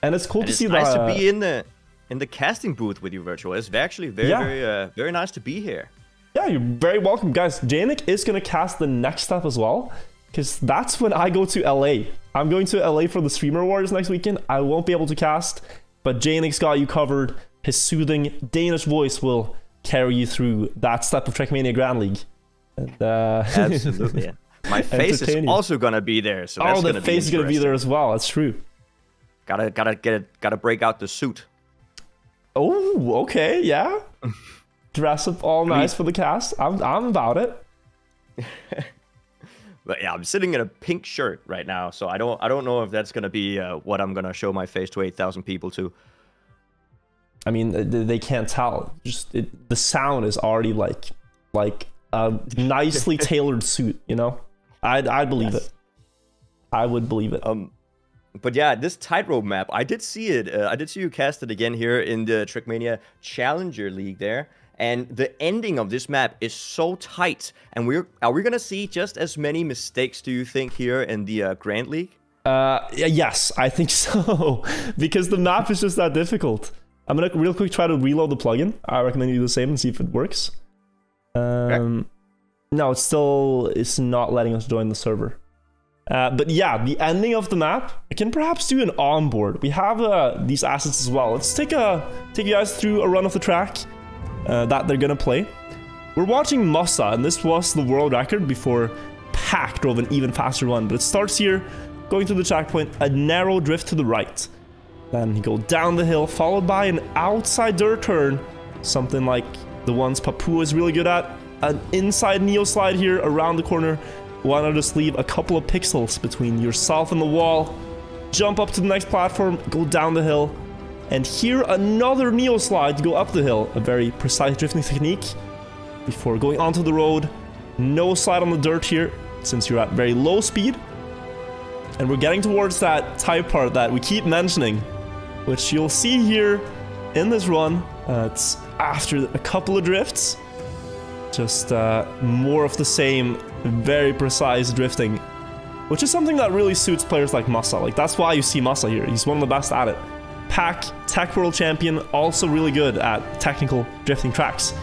And it's cool to see nice that. To be in the casting booth with you, Virtual. It's actually very nice to be here. Yeah, you're very welcome, guys. Janik is gonna cast the next step as well, because that's when I go to LA. I'm going to LA for the Streamer Awards next weekend. I won't be able to cast, but Janik's got you covered. His soothing Danish voice will carry you through that step of Trackmania Grand League. And, absolutely. My face is also gonna be there, so that's the face is gonna be there as well. That's true. Gotta break out the suit. Oh, okay, yeah. Dress up all nice for the cast. I'm about it. But yeah, I'm sitting in a pink shirt right now, so I don't know if that's gonna be what I'm gonna show my face to 8,000 people to. I mean, they can't tell. Just the sound is already like a nicely tailored suit. You know, I'd believe it. I would believe it. But yeah, this tightrope map, I did see it. I did see you cast it again here in the Trackmania Challenger League there. And the ending of this map is so tight. And are we gonna see just as many mistakes, do you think, here in the Grand League? Yes, I think so. Because the map is just that difficult. I'm gonna real quick try to reload the plugin. I recommend you do the same and see if it works. Okay. No, it's not letting us join the server. But yeah, the ending of the map, I can perhaps do an onboard. We have these assets as well. Let's take you guys through a run of the track that they're gonna play. We're watching Mossa, and this was the world record before Pack drove an even faster run. But it starts here, going to the checkpoint, a narrow drift to the right. Then you go down the hill, followed by an outside dirt turn, something like the ones Papua is really good at. An inside neo slide here around the corner. Why not just leave a couple of pixels between yourself and the wall, jump up to the next platform, go down the hill, and here another neo slide to go up the hill. A very precise drifting technique before going onto the road. No slide on the dirt here, since you're at very low speed. And we're getting towards that type part that we keep mentioning, which you'll see here in this run. It's after a couple of drifts. Just more of the same, very precise drifting, which is something that really suits players like Mossa. Like, that's why you see Mossa here. He's one of the best at it. Pack, Tech World Champion, also really good at technical drifting tracks.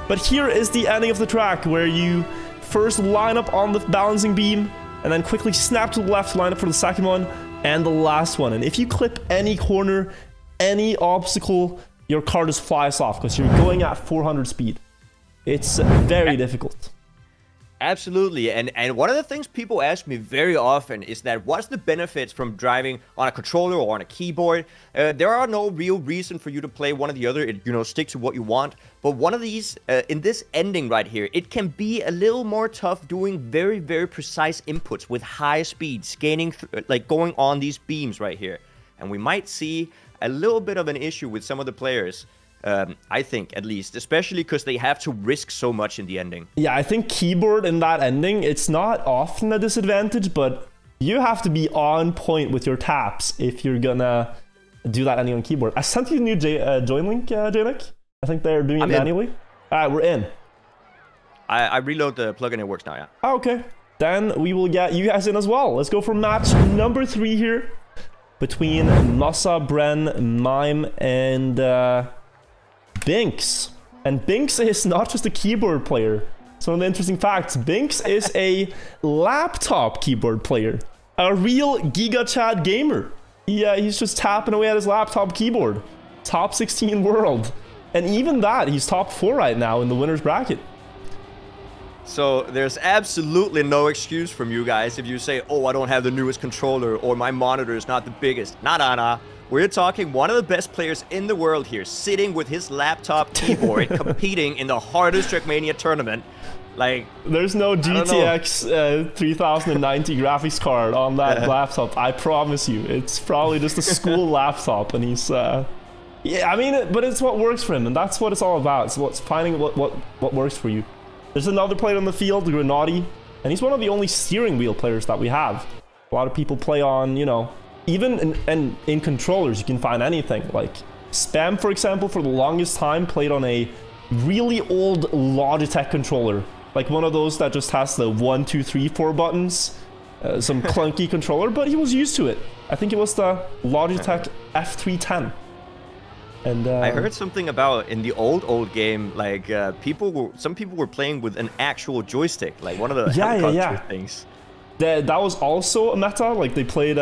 But here is the ending of the track, where you first line up on the balancing beam, and then quickly snap to the left, line up for the second one, and the last one. And if you clip any corner, any obstacle, your car just flies off, because you're going at 400 speed. It's very difficult. Absolutely, and one of the things people ask me very often is that what's the benefits from driving on a controller or on a keyboard? There are no real reason for you to play one or the other. Stick to what you want. But one of these, in this ending right here, it can be a little more tough doing very, very precise inputs with high speed, scanning, like going on these beams right here. And we might see a little bit of an issue with some of the players. I think, at least, especially because they have to risk so much in the ending. Yeah, I think keyboard in that ending, it's not often a disadvantage, but you have to be on point with your taps if you're gonna do that ending on keyboard. I sent you the new join link, Janik. I think they're doing it manually. Alright, we're in. I reload the plugin, it works now, yeah. Oh, okay. Then we will get you guys in as well. Let's go for match number 3 here between Mossa, Bren, Mime, and Binks. And Binks is not just a keyboard player. Some of the interesting facts. Binks is a laptop keyboard player. A real GigaChat gamer. He's just tapping away at his laptop keyboard. Top 16 world. And even that, he's top 4 right now in the winner's bracket. So there's absolutely no excuse from you guys if you say, oh, I don't have the newest controller, or my monitor is not the biggest. Nah. We're talking one of the best players in the world here, sitting with his laptop keyboard, competing in the hardest Trackmania tournament. Like, there's no GTX 3090 graphics card on that laptop. I promise you, it's probably just a school laptop, and he's yeah, I mean, but it's what works for him, and that's what it's all about. It's what's finding what works for you. There's another player on the field, Grenadi, and he's one of the only steering wheel players that we have. A lot of people play on, even in controllers, you can find anything. Like Spam, for example, for the longest time played on a really old Logitech controller. Like one of those that just has the 1, 2, 3, 4 buttons. Some clunky controller, but he was used to it. I think it was the Logitech F310. And I heard something about in the old game, like some people were playing with an actual joystick, like one of the helicopter things. That was also a meta. Like they played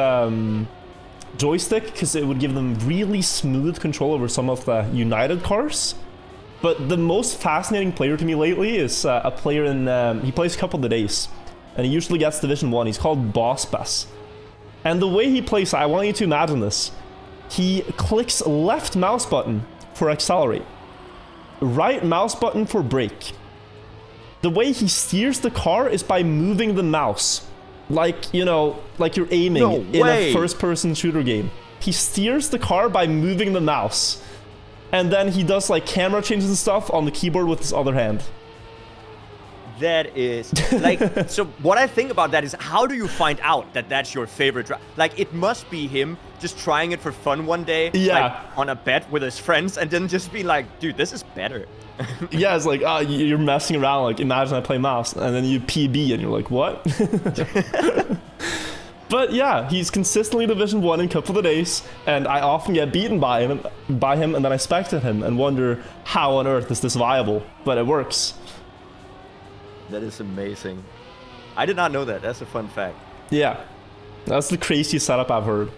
joystick because it would give them really smooth control over some of the United cars. But the most fascinating player to me lately is a player in he plays Couple of the Days, and he usually gets Division 1. He's called Boss Bass. And the way he plays, I want you to imagine this. He clicks left mouse button for accelerate, right mouse button for brake. The way he steers the car is by moving the mouse. Like, you know, like you're aiming in a first-person shooter game. He steers the car by moving the mouse. And then he does like camera changes and stuff on the keyboard with his other hand. That is like, so what I think about that is, how do you find out that that's your favorite drive? Like, it must be him just trying it for fun one day, like, on a bet with his friends, and then just be like, dude, this is better. Yeah, it's like, you're messing around. Like, imagine I play mouse, and then you PB, and you're like, what? But yeah, he's consistently Division 1 in Couple of the Days, and I often get beaten by him, and then I spectate him and wonder how on earth is this viable, but it works. That is amazing. I did not know that. That's a fun fact. Yeah, that's the craziest setup I've heard.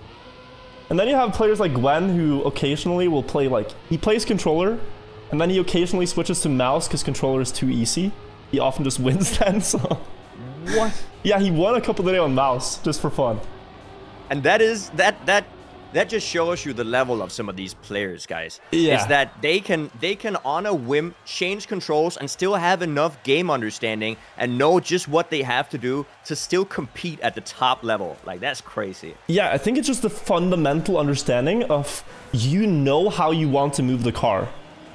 And then you have players like Gwen, who occasionally will play, like, he plays controller, and then he occasionally switches to mouse because controller is too easy. He often just wins then, so... What? Yeah, he won a Couple of the Days on mouse, just for fun. And that is, that just shows you the level of some of these players, guys. Yeah. Is that they can on a whim change controls and still have enough game understanding and know just what they have to do to still compete at the top level. Like, that's crazy. Yeah, I think it's just the fundamental understanding of, you know how you want to move the car.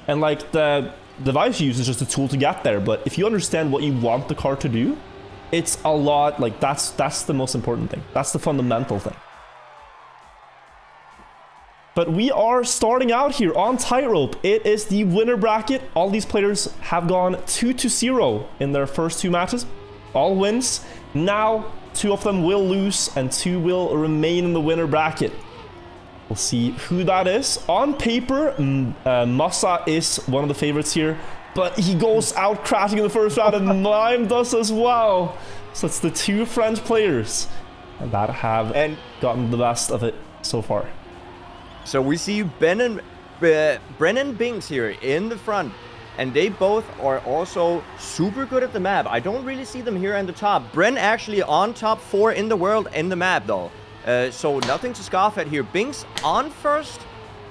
And like, the device you use is just a tool to get there, but if you understand what you want the car to do, it's a lot, like, that's the most important thing. That's the fundamental thing. But we are starting out here on Tightrope. It is the winner bracket. All these players have gone 2-0 in their first 2 matches. All wins. Now, 2 of them will lose and 2 will remain in the winner bracket. We'll see who that is. On paper, Massa is one of the favorites here, but he goes out crashing in the first round, and Mime does as well. So it's the 2 French players that have gotten the best of it so far. So we see Brennan Binks here in the front, and they both are also super good at the map. I don't really see them here on the top. Bren actually on top 4 in the world in the map though. So nothing to scoff at here. Binks on first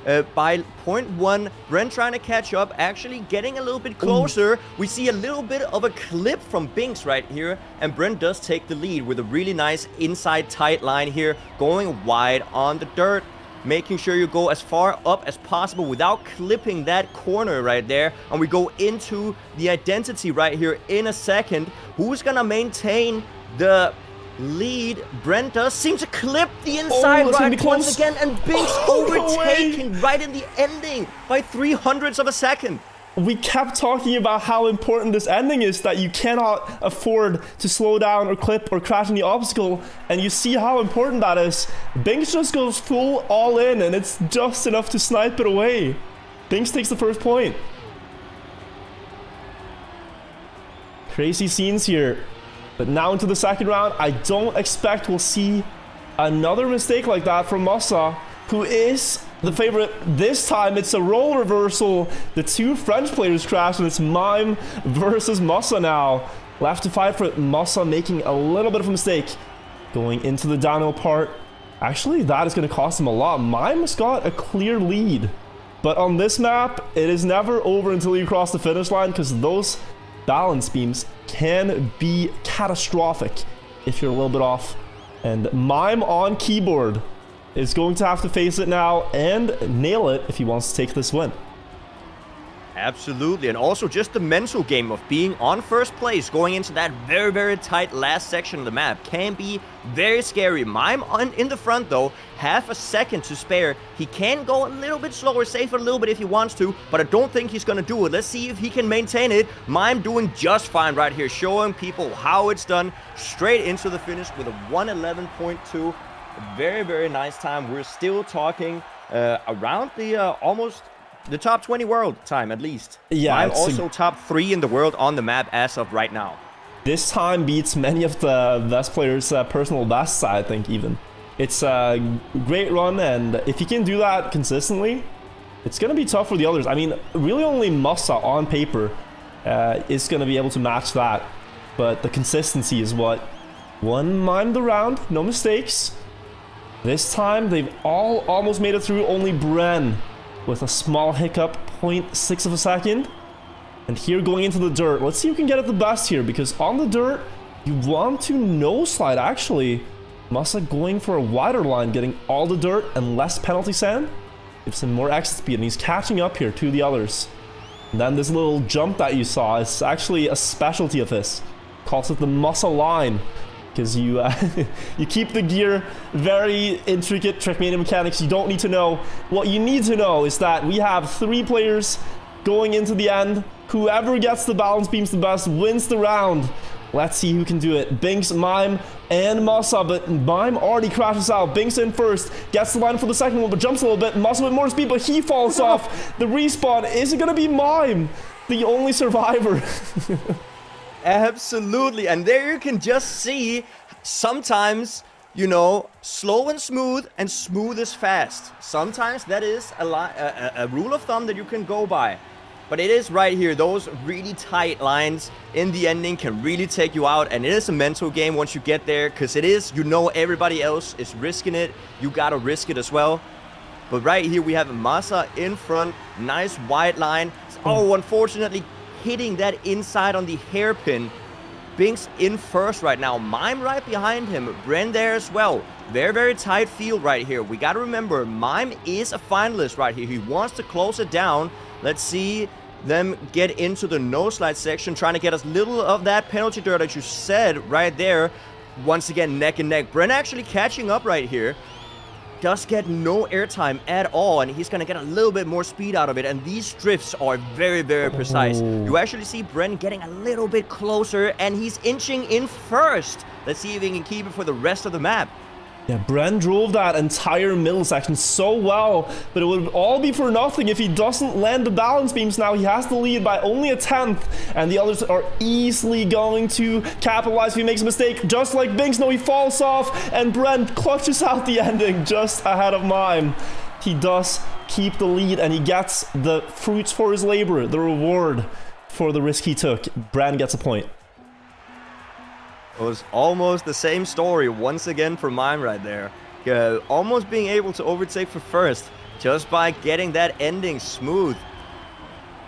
by 0.1. Bren trying to catch up, actually getting a little bit closer. Ooh. We see a little bit of a clip from Binks right here, and Bren does take the lead with a really nice inside tight line here, going wide on the dirt. Making sure you go as far up as possible without clipping that corner right there. And we go into the identity right here in a second. Who's gonna maintain the lead? Brent does seem to clip the inside right once again, and Binks overtaken right in the ending by 0.03 of a second. We kept talking about how important this ending is, that you cannot afford to slow down or clip or crash in the obstacle, and you see how important that is. Binks just goes full all in, and it's just enough to snipe it away. Binks takes the first point. Crazy scenes here. But now into the second round, I don't expect we'll see another mistake like that from Massa, who is the favorite. This time it's a role reversal. The 2 French players crash, and it's Mime versus Massa now. Left to fight for it. Massa making a little bit of a mistake going into the downhill part. Actually, that is going to cost him a lot. Mime's got a clear lead, but on this map it is never over until you cross the finish line, because those balance beams can be catastrophic if you're a little bit off. And Mime on keyboard is going to have to face it now and nail it if he wants to take this win. Absolutely, and also just the mental game of being on first place, going into that very, very tight last section of the map can be very scary. Mime in the front, though, half a second to spare. He can go a little bit slower, safe a little bit if he wants to, but I don't think he's going to do it. Let's see if he can maintain it. Mime doing just fine right here, showing people how it's done. Straight into the finish with a 1:11.2. Very, very nice time. We're still talking around the almost the top 20 world time, at least. Yeah, I'm also top 3 in the world on the map as of right now. This time beats many of the best players' personal bests, I think, even. It's a great run, and if he can do that consistently, it's going to be tough for the others. I mean, really only Musa on paper is going to be able to match that, but the consistency is what won Mime the round. No mistakes. This time, they've all almost made it through. Only Bren with a small hiccup, 0.6 of a second. And here going into the dirt. Let's see who can get it the best here, because on the dirt, you want to no slide, actually. Musa going for a wider line, getting all the dirt and less penalty sand. Gives him more exit speed, and he's catching up here to the others. And then this little jump that you saw is actually a specialty of his. Calls it the Musa line. Because you you keep the gear very intricate Trackmania mechanics you don't need to know. What you need to know is that we have 3 players going into the end. Whoever gets the balance beams the best wins the round. Let's see who can do it. Binks, Mime, and Musa, but Mime already crashes out. Binks in first, gets the line for the second one, but jumps a little bit. Musa with more speed, but he falls off. The respawn, is it gonna be Mime, the only survivor? Absolutely, and there you can just see sometimes, you know, slow and smooth is fast. Sometimes that is a rule of thumb that you can go by. But it is right here, those really tight lines in the ending can really take you out, and it is a mental game once you get there, because it is, you know, everybody else is risking it, you gotta risk it as well. But right here we have Musa in front, nice wide line. Oh, unfortunately, hitting that inside on the hairpin. Binks in first right now. Mime right behind him. Bren there as well. Very, very tight field right here. We got to remember, Mime is a finalist right here. He wants to close it down. Let's see them get into the no-slide section, trying to get as little of that penalty dirt that you said right there. Once again, neck and neck. Bren actually catching up right here. Does get no airtime at all, and he's gonna get a little bit more speed out of it, and these drifts are very, very precise. You actually see Bren getting a little bit closer, and he's inching in first. Let's see if he can keep it for the rest of the map. Yeah, Bren drove that entire middle section so well, but it would all be for nothing if he doesn't land the balance beams now. He has to lead by only a 10th, and the others are easily going to capitalize if he makes a mistake. Just like Binks, no, he falls off, and Bren clutches out the ending just ahead of Mime. He does keep the lead, and he gets the fruits for his labor, the reward for the risk he took. Bren gets a point. It was almost the same story once again for Mime right there. Almost being able to overtake for first just by getting that ending smooth.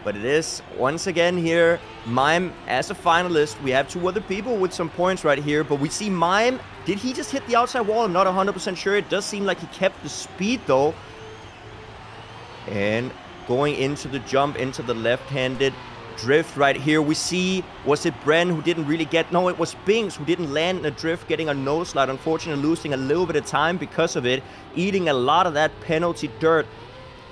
But it is, once again here, Mime as a finalist. We have 2 other people with some points right here, but we see Mime. Did he just hit the outside wall? I'm not 100% sure. It does seem like he kept the speed though. And going into the jump, into the left-handed drift right here. We see, was it Bren who didn't really get, no, it was Binks who didn't land in a drift, getting a no slide, unfortunately losing a little bit of time because of it, eating a lot of that penalty dirt.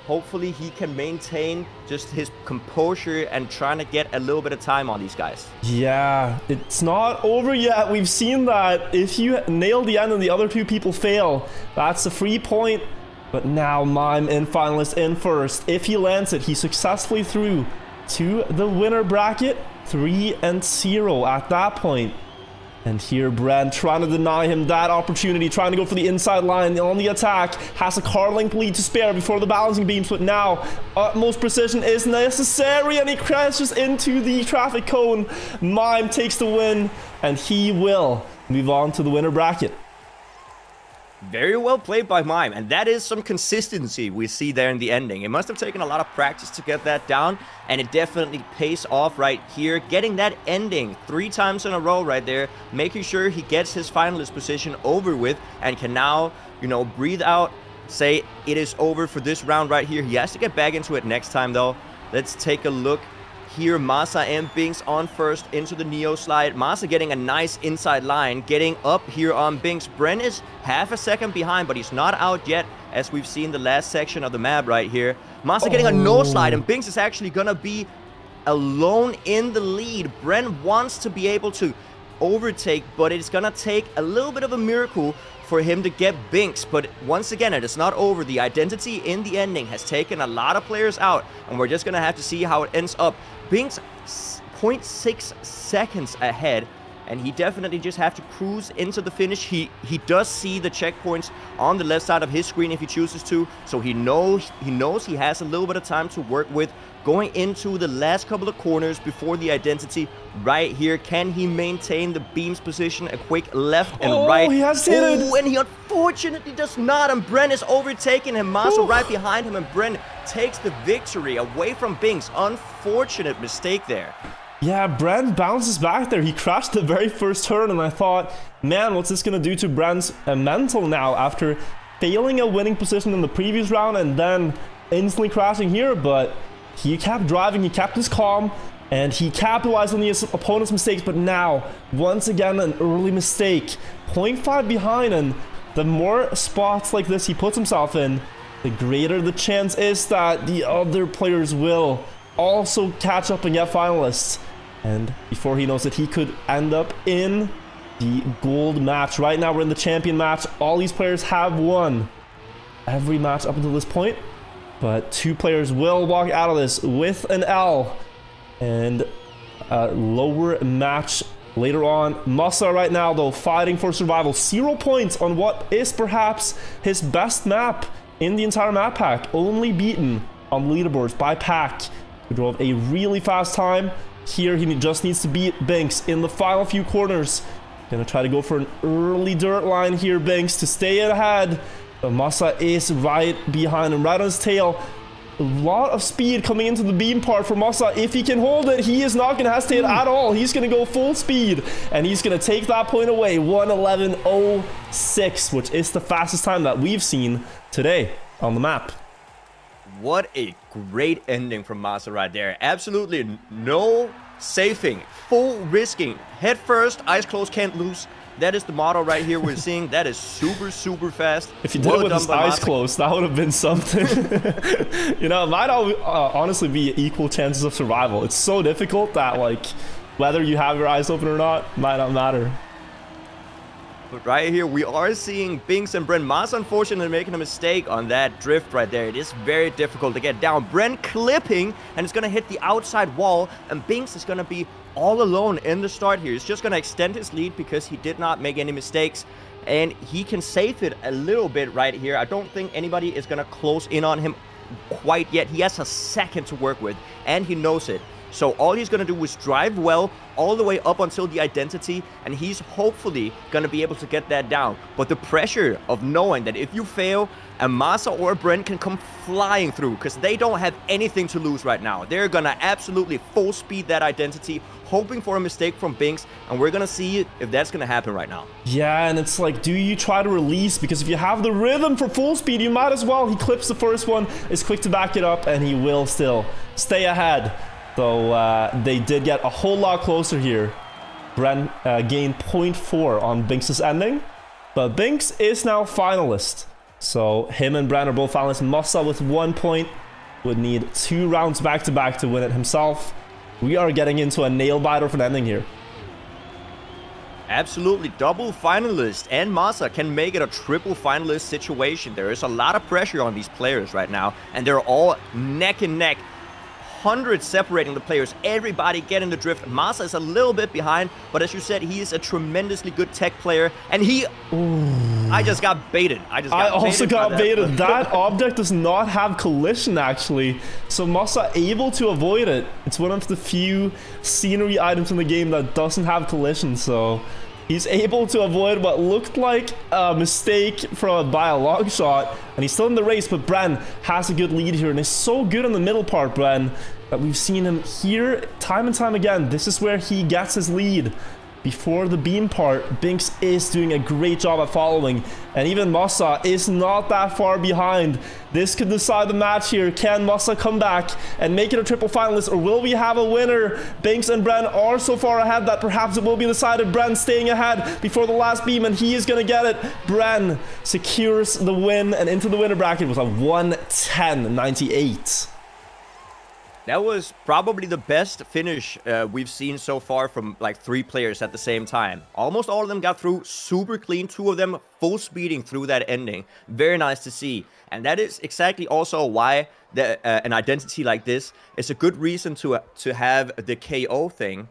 Hopefully he can maintain just his composure and trying to get a little bit of time on these guys. Yeah, it's not over yet. We've seen that if you nail the end and the other 2 people fail, that's a free point. But now Mime in finalist in first. If he lands it, he's successfully through to the winner bracket, 3-0 at that point. And here Bren trying to deny him that opportunity, trying to go for the inside line on the attack, has a car length lead to spare before the balancing beams, but now utmost precision is necessary, and he crashes into the traffic cone. Mime takes the win, and he will move on to the winner bracket. Very well played by Mime, and that is some consistency we see there in the ending. It must have taken a lot of practice to get that down, and it definitely pays off right here. Getting that ending 3 times in a row right there, making sure he gets his finalist position over with, and can now, you know, breathe out, say it is over for this round right here. He has to get back into it next time though. Let's take a look here. Masa and Binks on first into the Neo slide. Masa getting a nice inside line, getting up here on Binks. Bren is half a second behind, but he's not out yet, as we've seen the last section of the map right here. Masa getting a no slide, and Binks is actually gonna be alone in the lead. Bren wants to be able to overtake, but it's gonna take a little bit of a miracle for him to get Binks. But once again, it is not over. The identity in the ending has taken a lot of players out, and we're just gonna have to see how it ends up. Binks 0.6 seconds ahead, and he definitely just have to cruise into the finish. He does see the checkpoints on the left side of his screen if he chooses to, so he knows he has a little bit of time to work with going into the last couple of corners before the identity right here. Can he maintain the beams position? A quick left and right. He has hit it. And he unfortunately does not, and Bren is overtaking him. Masa right behind him, and Bren takes the victory away from Binks. Unfortunate mistake there. Yeah, Bren bounces back there. He crashed the very first turn, and I thought, man, what's this going to do to Bren's mental now after failing a winning position in the previous round and then instantly crashing here? But he kept driving, he kept his calm, and he capitalized on the opponent's mistakes. But now, once again, an early mistake. 0.5 behind, and the more spots like this he puts himself in, the greater the chance is that the other players will also catch up and get finalists. And before he knows it, he could end up in the gold match. Right now, we're in the champion match. All these players have won every match up until this point, but 2 players will walk out of this with an L and a lower match later on. Masa right now, though, fighting for survival. 0 points on what is perhaps his best map in the entire map pack. Only beaten on the leaderboards by Pack, who drove a really fast time. Here, he just needs to beat Binks in the final few corners. Gonna try to go for an early dirt line here, Binks, to stay ahead. But Masa is right behind him, right on his tail. A lot of speed coming into the beam part for Masa. If he can hold it, he is not gonna hesitate at all. He's gonna go full speed, and he's gonna take that point away. 1:11.06, which is the fastest time that we've seen today on the map. What a great ending from Masa right there. Absolutely no safing, full risking. Head first, eyes closed, can't lose. That is the motto right here we're seeing. That is super, super fast. If you did it with his eyes closed, that would have been something. You know, it might honestly be equal chances of survival. It's so difficult that, like, whether you have your eyes open or not, might not matter. But right here, we are seeing Binks and Bren. Masa, unfortunately, making a mistake on that drift right there. It is very difficult to get down. Bren clipping, and it's going to hit the outside wall, and Binks is going to be all alone in the start here. He's just going to extend his lead because he did not make any mistakes, and he can save it a little bit right here. I don't think anybody is going to close in on him quite yet. He has a second to work with, and he knows it. So all he's going to do is drive well all the way up until the identity, and he's hopefully going to be able to get that down. But the pressure of knowing that if you fail, a Masa or a Bren can come flying through, because they don't have anything to lose right now. They're going to absolutely full speed that identity, hoping for a mistake from Binks, and we're going to see if that's going to happen right now. Yeah, and it's like, do you try to release? Because if you have the rhythm for full speed, you might as well. He clips the first one, is quick to back it up, and he will still stay ahead. So they did get a whole lot closer here. Bren gained 0.4 on Binks' ending, but Binks is now finalist. So him and Bren are both finalists. Masa with 1 point would need 2 rounds back-to-back to win it himself. We are getting into a nail-biter for an ending here. Absolutely, double finalist, and Masa can make it a triple finalist situation. There is a lot of pressure on these players right now, and they're all neck and neck. 100 separating the players, everybody getting the drift. Masa is a little bit behind, but as you said, he is a tremendously good tech player, and he... Ooh. I just got baited. I also got baited. That object does not have collision, actually, so Masa able to avoid it. It's one of the few scenery items in the game that doesn't have collision, so he's able to avoid what looked like a mistake by a long shot, and he's still in the race. But Bren has a good lead here, and is so good in the middle part, Bren, that we've seen him here time and time again. This is where he gets his lead, before the beam part. Binks is doing a great job at following, and even Massa is not that far behind. This could decide the match here. Can Massa come back and make it a triple finalist, or will we have a winner? Binks and Bren are so far ahead that perhaps it will be decided. Bren staying ahead before the last beam, and he is going to get it. Bren secures the win and into the winner bracket with a 1:10.98. That was probably the best finish we've seen so far from like 3 players at the same time. Almost all of them got through super clean. 2 of them full speeding through that ending. Very nice to see. And that is exactly also why an identity like this is a good reason to have the KO thing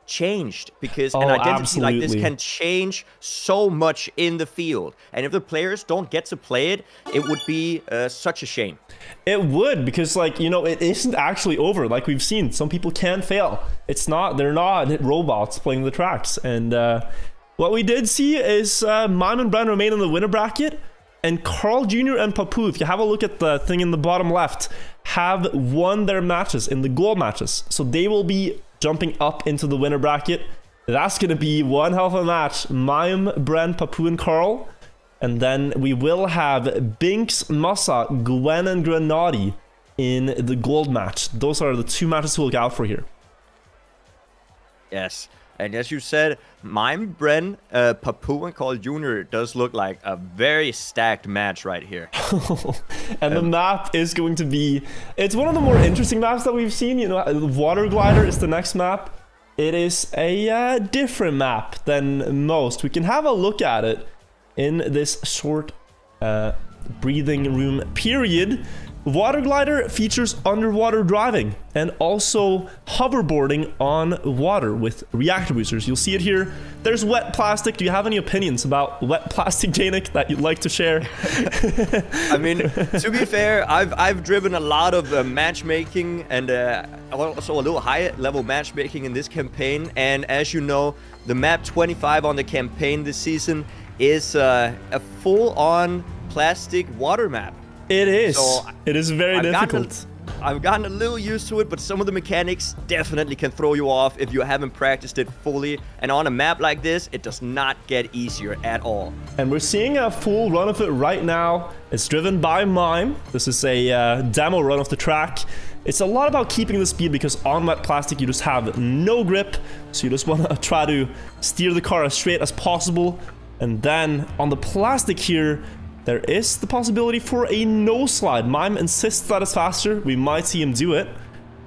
changed, because an identity like this can change so much in the field, and if the players don't get to play it, it would be such a shame. It would, because, like, you know, it isn't actually over. Like we've seen, some people can fail. They're not robots playing the tracks. And what we did see is Mime and Bren remain in the winner bracket, and Carl Jr. and Papu, if you have a look at the thing in the bottom left, have won their matches in the gold matches, so they will be jumping up into the winner bracket. That's going to be one hell of a match. Mime, Bren, Papu, and Carl. And then we will have Binks, Massa, Gwen, and Grenadi in the gold match. Those are the 2 matches to look out for here. Yes. And as you said, Mime, Bren, Papu, and Carl Jr. does look like a very stacked match right here. And the map is going to be... It's one of the more interesting maps that we've seen. You know, Water Glider is the next map. It is a different map than most. We can have a look at it in this short breathing room period. Water Glider features underwater driving and also hoverboarding on water with reactor boosters. You'll see it here. There's wet plastic. Do you have any opinions about wet plastic, Janik, that you'd like to share? I mean, to be fair, I've driven a lot of matchmaking and also a little high-level matchmaking in this campaign. And as you know, the map 25 on the campaign this season is a full-on plastic water map. It is. So it is very difficult. I've gotten a little used to it, but some of the mechanics definitely can throw you off if you haven't practiced it fully. And on a map like this, it does not get easier at all. And we're seeing a full run of it right now. It's driven by Mime. This is a demo run of the track. It's a lot about keeping the speed, because on wet plastic you just have no grip. So you just want to try to steer the car as straight as possible. And then on the plastic here, there is the possibility for a no slide. Mime insists that it's faster. We might see him do it,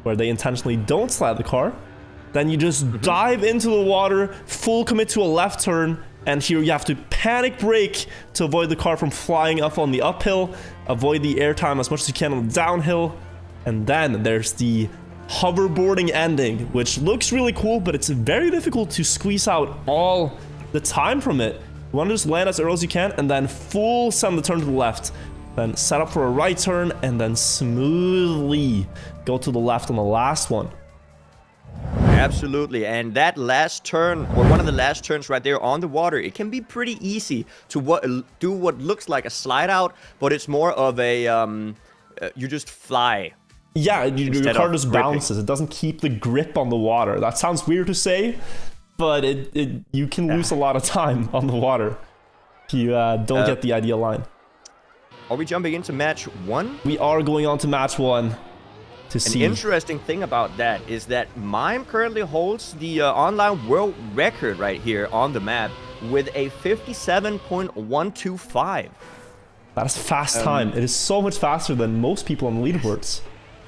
where they intentionally don't slide the car. Then you just dive into the water, full commit to a left turn, and here you have to panic brake to avoid the car from flying up on the uphill, avoid the airtime as much as you can on the downhill, and then there's the hoverboarding ending, which looks really cool, but it's very difficult to squeeze out all the time from it. You want to just land as early as you can, and then full send the turn to the left. Then set up for a right turn, and then smoothly go to the left on the last one. Absolutely, and that last turn, or one of the last turns right there on the water, it can be pretty easy to do what looks like a slide out, but it's more of a, you just fly. Yeah, your car just bounces. It doesn't keep the grip on the water. That sounds weird to say, but you can lose a lot of time on the water if you don't get the ideal line. Are we jumping into match 1? We are going on to match 1 to see. An interesting thing about that is that Mime currently holds the online world record right here on the map with a 57.125. That's fast time. It is so much faster than most people on the leaderboards.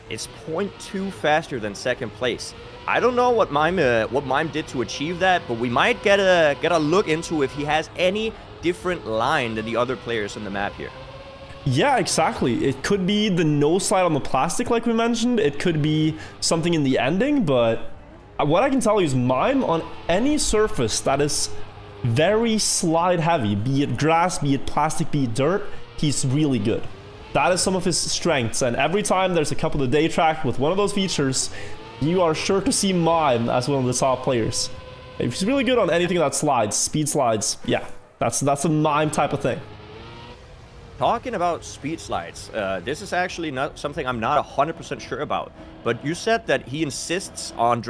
It's 0.2 faster than second place. I don't know what Mime did to achieve that, but we might get a look into if he has any different line than the other players on the map here. Yeah, exactly. It could be the no slide on the plastic, like we mentioned. It could be something in the ending, but what I can tell you is Mime on any surface that is very slide heavy, be it grass, be it plastic, be it dirt, he's really good. That is some of his strengths, and every time there's a couple of day track with one of those features, you are sure to see Mime as one of the top players. If he's really good on anything that slides, speed slides, yeah, that's a Mime type of thing. talking about speed slides, this is actually not something I'm not 100% sure about. But you said that he insists on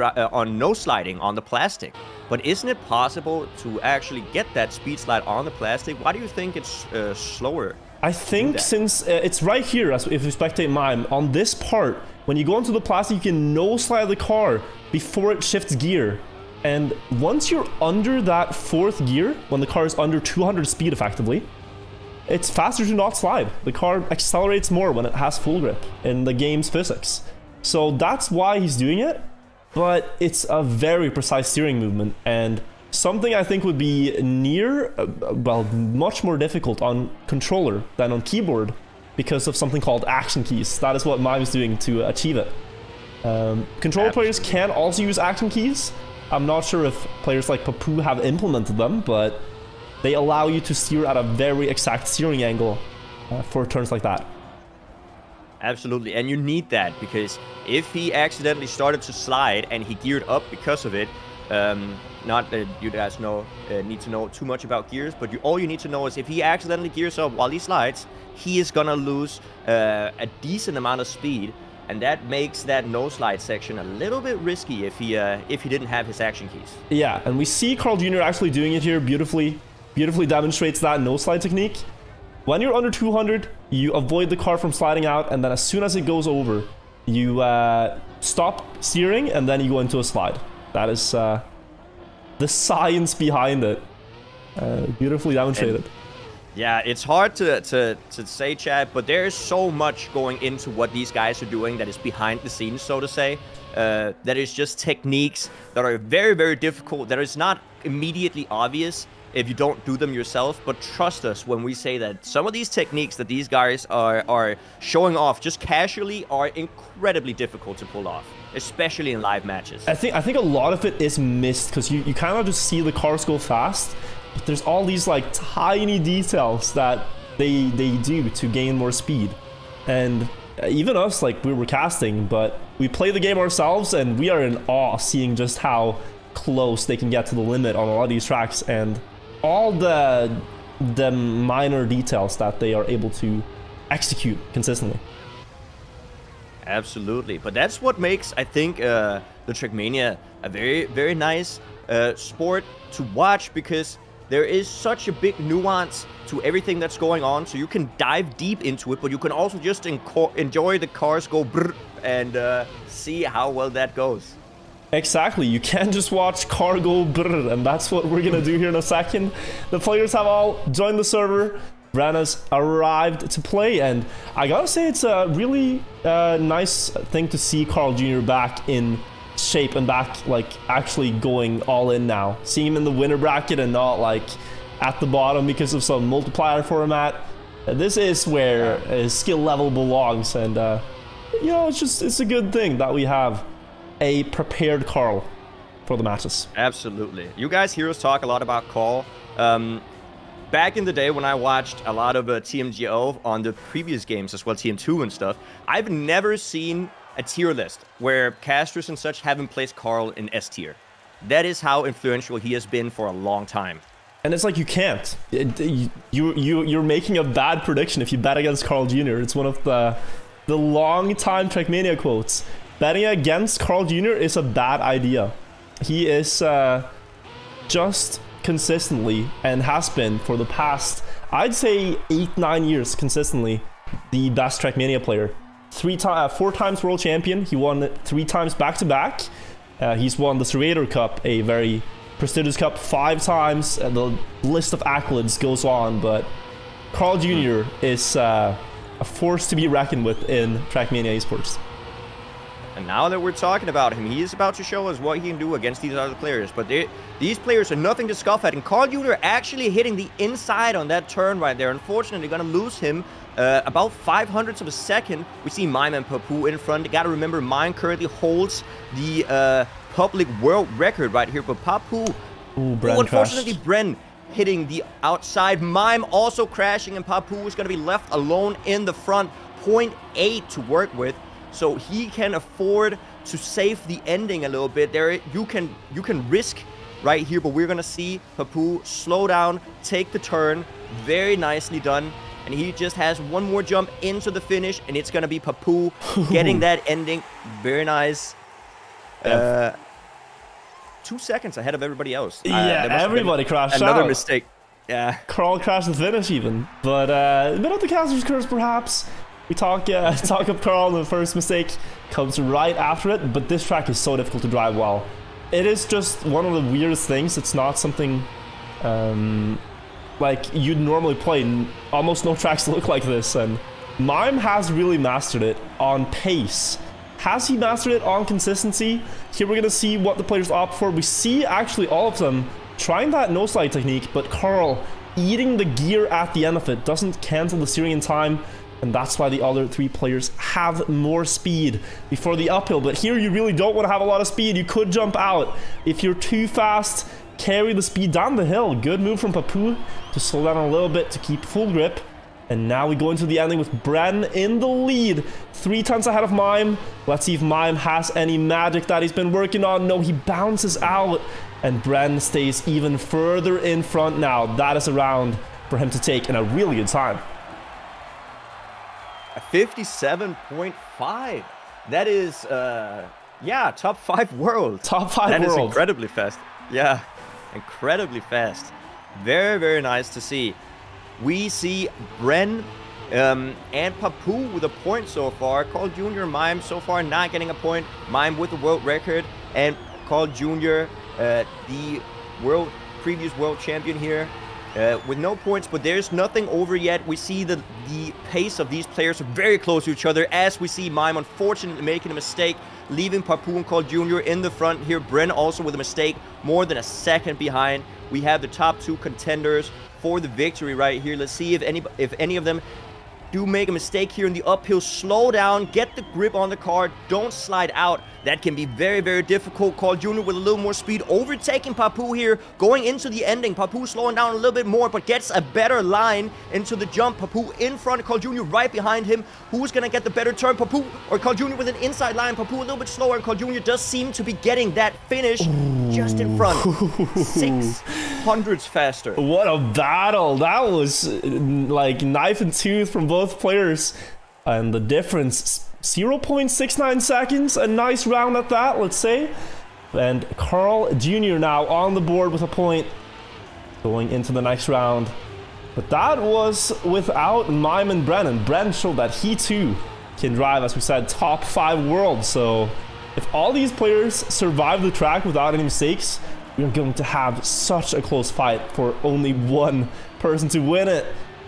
no sliding on the plastic. But isn't it possible to actually get that speed slide on the plastic? Why do you think it's slower? I think since it's right here, if you spectate Mime, on this part, when you go into the plastic, you can no slide the car before it shifts gear. And once you're under that 4th gear, when the car is under 200 speed effectively, it's faster to not slide. The car accelerates more when it has full grip in the game's physics. So that's why he's doing it, but it's a very precise steering movement and something I think would be well, much more difficult on controller than on keyboard because of something called action keys. That is what Mime is doing to achieve it. Controller players can also use action keys. I'm not sure if players like Papu have implemented them, but they allow you to steer at a very exact steering angle for turns like that. Absolutely, and you need that because if he accidentally started to slide and he geared up because of it, not that you guys need to know too much about gears, but all you need to know is if he accidentally gears up while he slides, he is gonna lose a decent amount of speed, and that makes that no slide section a little bit risky if he didn't have his action keys. Yeah, and we see Carl Jr. actually doing it here beautifully demonstrates that no slide technique. When you're under 200, you avoid the car from sliding out, and then as soon as it goes over, you stop steering, and then you go into a slide. That is the science behind it. Beautifully demonstrated. Yeah, it's hard to say, Chad, but there is so much going into what these guys are doing that is behind the scenes, so to say. That is just techniques that are very, very difficult, that is not immediately obvious if you don't do them yourself, but trust us when we say that some of these techniques that these guys are showing off just casually are incredibly difficult to pull off, especially in live matches. I think a lot of it is missed because you kind of just see the cars go fast, but there's all these like tiny details that they do to gain more speed. And even us, like, we were casting, but we play the game ourselves and we are in awe seeing just how close they can get to the limit on a lot of these tracks and all the minor details that they are able to execute consistently. Absolutely, but that's what makes, I think, the Trackmania a very, very nice sport to watch, because there is such a big nuance to everything that's going on, so you can dive deep into it, but you can also just enjoy the cars go brrr and see how well that goes. Exactly, you can't just watch car go brrr, and that's what we're gonna do here in a second. The players have all joined the server. Brenna's arrived to play, and I gotta say it's a really nice thing to see Carl Jr. back in shape and back, like, actually going all in now. Seeing him in the winner bracket and not like at the bottom because of some multiplier format. This is where his skill level belongs, and you know, it's a good thing that we have a prepared Carl for the matches. Absolutely. You guys hear us talk a lot about Carl. Back in the day when I watched a lot of TMGO on the previous games as well, TM2 and stuff, I've never seen a tier list where casters and such haven't placed Carl in S tier. That is how influential he has been for a long time. And it's like, you can't. You're making a bad prediction if you bet against Carl Jr. It's one of the long-time Trackmania quotes. Betting against Carl Jr. is a bad idea. He is just consistently, and has been for the past, I'd say 8-9 years consistently, the best Trackmania player. 4 times world champion. He won it 3 times back-to-back. He's won the Serrator Cup, a very prestigious cup, 5 times. The list of accolades goes on, but Carl Jr. is a force to be reckoned with in Trackmania esports. And now that we're talking about him, he is about to show us what he can do against these other players. But these players are nothing to scoff at. And Carl Jr. actually hitting the inside on that turn right there. Unfortunately, going to lose him about 0.05 of a second. We see Mime and Papu in front. You got to remember, Mime currently holds the public world record right here. But Papu, unfortunately, Bren hitting the outside. Mime also crashing, and Papu is going to be left alone in the front. 0.8 to work with. So he can afford to save the ending a little bit. There, you can risk right here, but we're gonna see Papu slow down, take the turn. Very nicely done. and he just has one more jump into the finish, and it's going to be Papu getting that ending. Very nice. 2 seconds ahead of everybody else. Yeah, everybody crashed another out. mistake. Yeah. Carl crashed the finish even. But a bit of the caster's curse perhaps. We talk up Carl, and the first mistake comes right after it, but this track is so difficult to drive well. It is just one of the weirdest things. It's not something like you'd normally play. Almost no tracks look like this, and Mime has really mastered it on pace. Has he mastered it on consistency? Here we're gonna see what the players opt for. We see actually all of them trying that no slide technique, but Carl eating the gear at the end of it doesn't cancel the steering in time, and that's why the other 3 players have more speed before the uphill. But here you really don't want to have a lot of speed. You could jump out. If you're too fast, carry the speed down the hill. Good move from Papu to slow down a little bit to keep full grip. And now we go into the ending with Bren in the lead, 3 tenths ahead of Mime. Let's see if Mime has any magic that he's been working on. No, he bounces out, and Bren stays even further in front now. That is a round for him to take in a really good time. 57.5. That is, yeah, top 5 world. Top 5 that world. That is incredibly fast. Yeah, incredibly fast. Very, very nice to see. We see Bren and Papu with a point so far. Carl Jr. Mime so far not getting a point. Mime with the world record, and Carl Jr. The previous world champion here with no points, but there's nothing over yet. We see the pace of these players are very close to each other, as we see Mime unfortunately making a mistake, leaving Papu and Carl Jr. in the front here. Bren also with a mistake, more than a second behind. We have the top 2 contenders for the victory right here. Let's see if any of them do make a mistake here in the uphill. Slow down, get the grip on the car, don't slide out. That can be very, very difficult. Carl Jr. with a little more speed, overtaking Papu here, going into the ending. Papu slowing down a little bit more, but gets a better line into the jump. Papu in front, Carl Jr. right behind him. Who's gonna get the better turn, Papu or Carl Jr. with an inside line? Papu a little bit slower, and Carl Jr. does seem to be getting that finish just in front. 600s faster. What a battle. That was like knife and tooth from both players, and the difference 0.69 seconds. A nice round at that, let's say. And Carl Jr. now on the board with a point going into the next round. But that was without Mime and Brennan. Bren showed that he too can drive, as we said, top 5 world. So if all these players survive the track without any mistakes, we're going to have such a close fight for only one person to win it.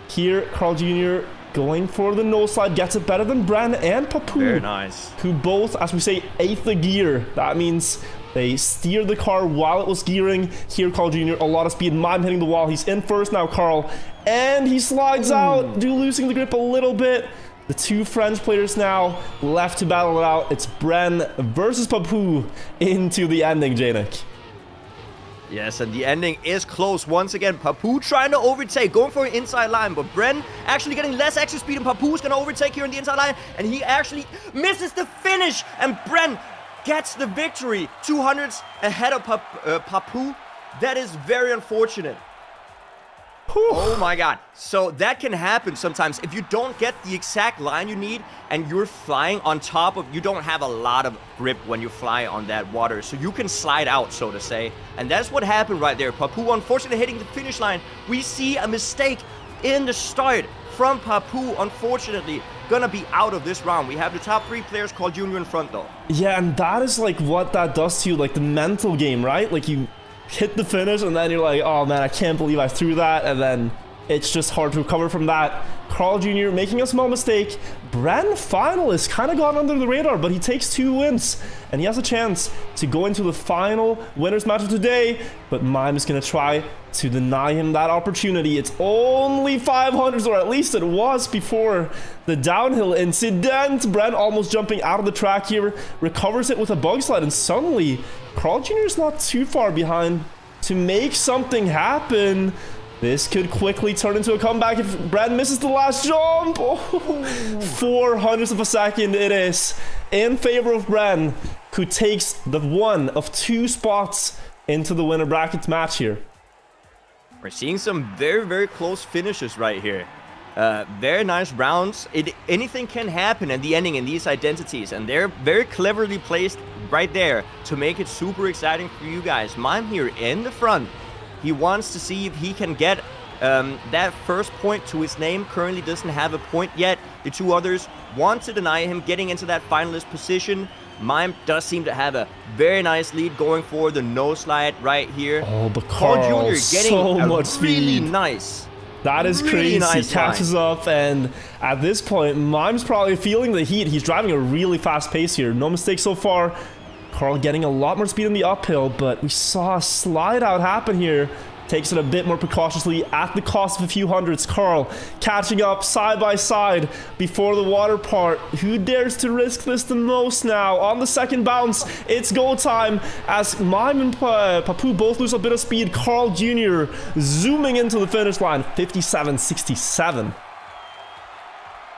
Here, Carl Jr. going for the no slide, gets it better than Bren and Papu. Very nice. Who both, as we say, ate the gear. That means they steered the car while it was gearing. Here, Carl Jr., a lot of speed. Mime hitting the wall. He's in first now, Carl. And he slides out, losing the grip a little bit. The 2 French players now left to battle it out. It's Bren versus Papu into the ending, Janik. Yes, and the ending is close once again. Papu trying to overtake, going for an inside line, but Bren actually getting less extra speed, and Papu's going to overtake here in the inside line, and he actually misses the finish, and Bren gets the victory. 200s ahead of Papu. That is very unfortunate. Oh my god. So that can happen sometimes if you don't get the exact line you need and you're flying on top of, you don't have a lot of grip when you fly on that water, so you can slide out, so to say, and that's what happened right there. Papu unfortunately hitting the finish line. We see a mistake in the start from Papu, unfortunately gonna be out of this round. We have the top 3 players, Carl Jr. in front though. Yeah, and that is like what that does to you, like the mental game, right? Like you hit the finish and then you're like, oh man, I can't believe I threw that, and then it's just hard to recover from that. Carl Jr. making a small mistake. Bren finalist, kind of gone under the radar, but he takes 2 wins and he has a chance to go into the final winners match of today, but Mime is going to try to deny him that opportunity. It's only 500s, or at least it was before the downhill incident. Bren almost jumping out of the track here, recovers it with a bug slide, and suddenly Carl Jr. is not too far behind to make something happen. This could quickly turn into a comeback if Bren misses the last jump. Oh, 400ths of a second it is in favor of Bren, who takes the one of 2 spots into the winner brackets match here. We're seeing some very, very close finishes right here. Very nice rounds. Anything can happen at the ending in these identities, and they're very cleverly placed right there to make it super exciting for you guys. Mime here in the front. He wants to see if he can get that first point to his name. Currently doesn't have a point yet. The two others want to deny him getting into that finalist position. Mime does seem to have a very nice lead going for the no slide right here. Oh, but Carl Jr. getting so a much really speed. Nice. That is really crazy. nice Catches up, and at this point, Mime's probably feeling the heat. He's driving a really fast pace here. No mistakes so far. Carl getting a lot more speed in the uphill, but we saw a slide out happen here. Takes it a bit more precautiously at the cost of a few hundreds. Carl catching up side by side before the water part. Who dares to risk this the most now? On the second bounce, it's go time as Mime and Papu both lose a bit of speed. Carl Jr. zooming into the finish line, 57.67.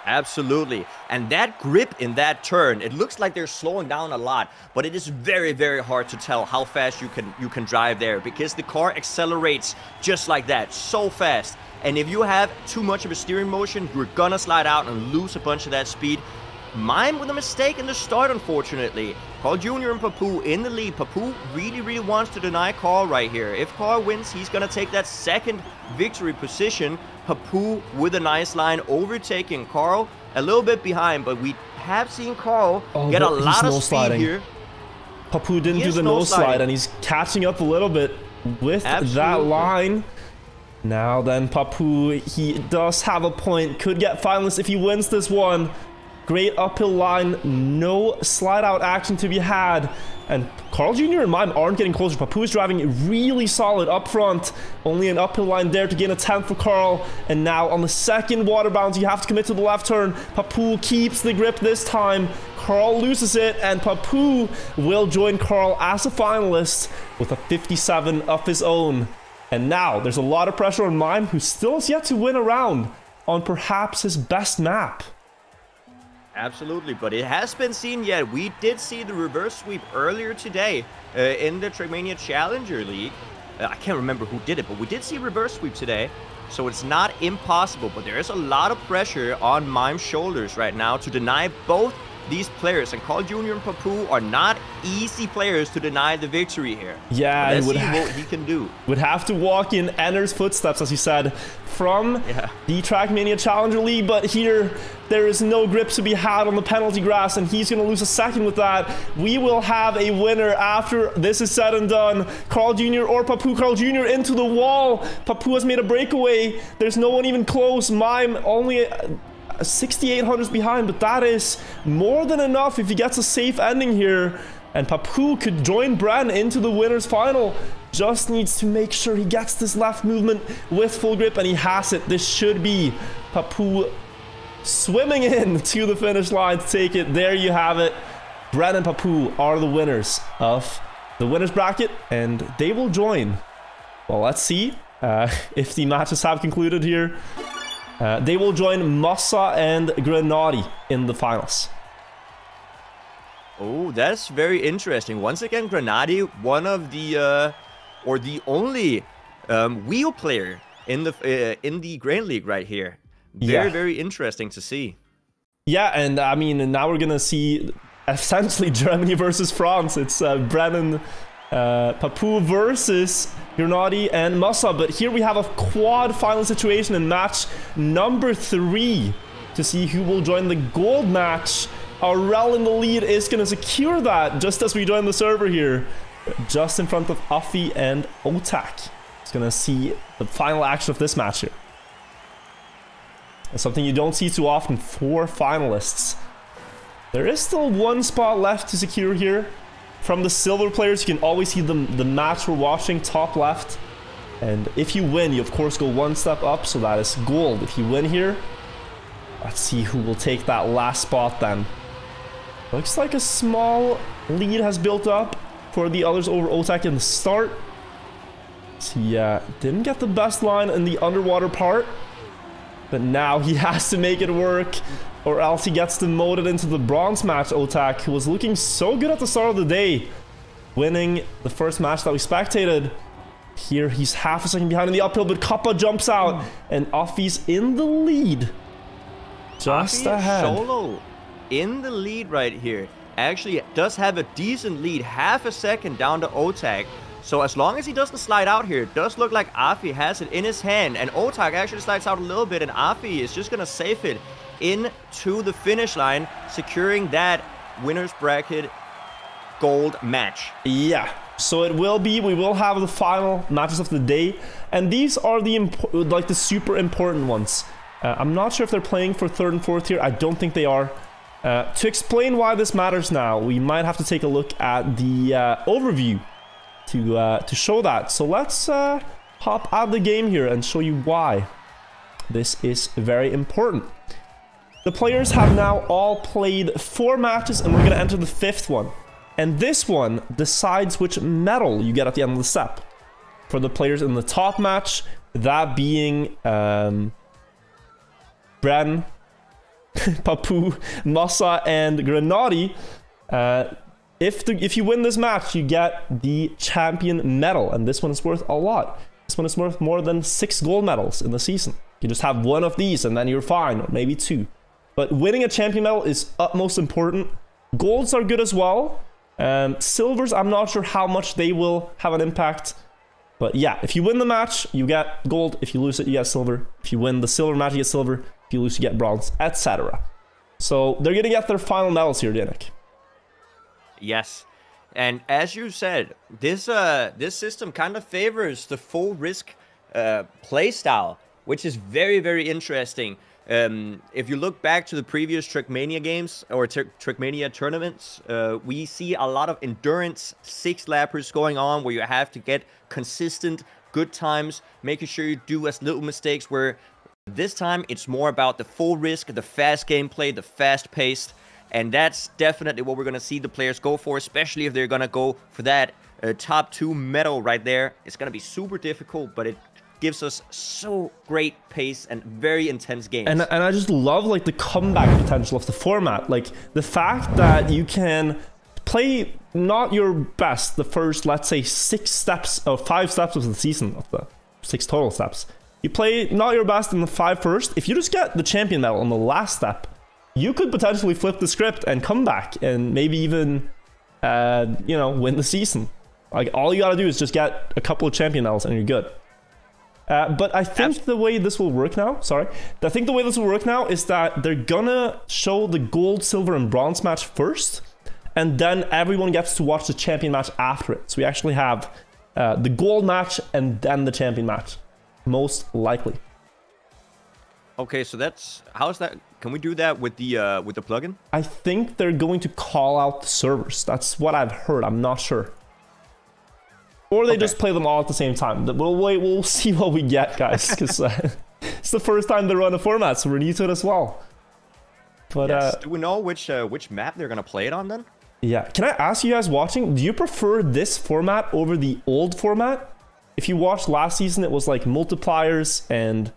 Absolutely. And that grip in that turn, it looks like they're slowing down a lot, but it is very, very hard to tell how fast you can drive there, because the car accelerates just like that, so fast. And if you have too much of a steering motion, you're gonna slide out and lose a bunch of that speed. Mime with a mistake in the start, unfortunately. Carl Jr. and Papu in the lead. Papu really, really wants to deny Carl right here. If Carl wins, he's gonna take that second victory position. Papu with a nice line, overtaking Carl a little bit behind, but we have seen Carl get a lot of speed here. Papu didn't do the no slide, and he's catching up a little bit with that line. Now then, Papu, he does have a point, could get finalist if he wins this one. Great uphill line, no slide out action to be had. And Carl Jr. and Mime aren't getting closer. Papu is driving really solid up front. Only an uphill line there to gain a 10th for Carl. And now on the second water bounce, you have to commit to the left turn. Papu keeps the grip this time. Carl loses it, and Papu will join Carl as a finalist with a 57 of his own. And now there's a lot of pressure on Mime, who still has yet to win a round on perhaps his best map. Absolutely, but it has been seen yet. We did see the reverse sweep earlier today in the Trackmania Challenger League. I can't remember who did it, but we did see reverse sweep today. So it's not impossible, but there is a lot of pressure on Mime's shoulders right now to deny both these players. And Carl Jr. and Papu are not easy players to deny the victory here. Yeah, let's see what he can do. Would have to walk in Enner's footsteps, as you said, from the Trackmania Challenger League, but here there is no grip to be had on the penalty grass, and he's going to lose a second with that. We will have a winner after this is said and done. Carl Jr. or Papu. Carl Jr. into the wall. Papu has made a breakaway. There's no one even close. Mime only 6,800 behind, but that is more than enough if he gets a safe ending here. And Papu could join Bren into the winner's final. Just needs to make sure he gets this left movement with full grip, and he has it. This should be Papu swimming in to the finish line to take it. There you have it. Bren and Papu are the winners of the winner's bracket, and they will join. Well, let's see if the matches have concluded here. They will join Massa and Grenadi in the finals. Oh, that's very interesting. Once again, Grenadi, one of the or the only wheel player in the Grand League right here. Very interesting to see. Yeah, and I mean, now we're gonna see essentially Germany versus France. It's Brennan, Papu versus Grenadi and Massa. But here we have a quad final situation in match number 3 to see who will join the gold match. Aurel in the lead is going to secure that just as we join the server here, just in front of Uffy and Otak. It's going to see the final action of this match here. It's something you don't see too often for finalists. There is still one spot left to secure here. From the silver players, you can always see the match we're watching, top left. And if you win, you of course go one step up, so that is gold. If you win here, let's see who will take that last spot then. Looks like a small lead has built up for the others over Otak in the start. So yeah, didn't get the best line in the underwater part, but now he has to make it work, or else he gets demoted into the bronze match. Otak, who was looking so good at the start of the day, winning the first match that we spectated. Here he's half a second behind in the uphill, but Kappa jumps out, and Offie's in the lead. Just ahead. Solo in the lead right here. Actually does have a decent lead, half a second down to Otag. So as long as he doesn't slide out here, it does look like Afi has it in his hand. And Otag actually slides out a little bit, and Afi is just going to safe it into the finish line, securing that winner's bracket gold match. Yeah, so it will be, we will have the final matches of the day. And these are the super important ones. I'm not sure if they're playing for third and fourth here. I don't think they are. To explain why this matters now, we might have to take a look at the overview to show that. So let's hop out of the game here and show you why this is very important. The players have now all played 4 matches, and we're going to enter the 5th one. And this one decides which medal you get at the end of the step. For the players in the top match, that being Bren, Papu, Massa, and Grenadi. If you win this match, you get the champion medal, and this one is worth a lot. This one is worth more than 6 gold medals in the season. You just have 1 of these, and then you're fine, or maybe 2. But winning a champion medal is utmost important. Golds are good as well. Silvers, I'm not sure how much they will have an impact. But yeah, if you win the match, you get gold. If you lose it, you get silver. If you win the silver match, you get silver. If you lose, you get bronze, etc. So they're going to get their final medals here, Danik. Yes. And as you said, this system kind of favors the full risk play style, which is very, very interesting. If you look back to the previous Trackmania games or Trackmania tournaments, we see a lot of endurance 6-lappers going on where you have to get consistent good times, making sure you do as little mistakes, where this time it's more about the full risk, the fast gameplay, the fast paced, and that's definitely what we're going to see the players go for, especially if they're going to go for that top 2 medal right there. It's going to be super difficult, but it gives us so great pace and very intense games. And I just love like the comeback potential of the format. Like the fact that you can play not your best the first, let's say, 6 steps or 5 steps of the season, of the 6 total steps. You play not your best in the 5 first. If you just get the champion medal on the last step, you could potentially flip the script and come back and maybe even, you know, win the season. Like all you gotta do is just get a couple of champion medals and you're good. But I think the way this will work now, I think the way this will work now is that they're gonna show the gold, silver, and bronze match first, and then everyone gets to watch the champion match after it. So we actually have the gold match and then the champion match, most likely. Okay, so how's that? Can we do that with the plugin? I think they're going to call out the servers. That's what I've heard. I'm not sure. Or they just play them all at the same time. We'll see what we get, guys, because it's the first time they run a format, so we're new to it as well. But yes. Do we know which map they're gonna play it on then? Yeah. Can I ask you guys watching? Do you prefer this format over the old format? If you watched last season, it was like multipliers, and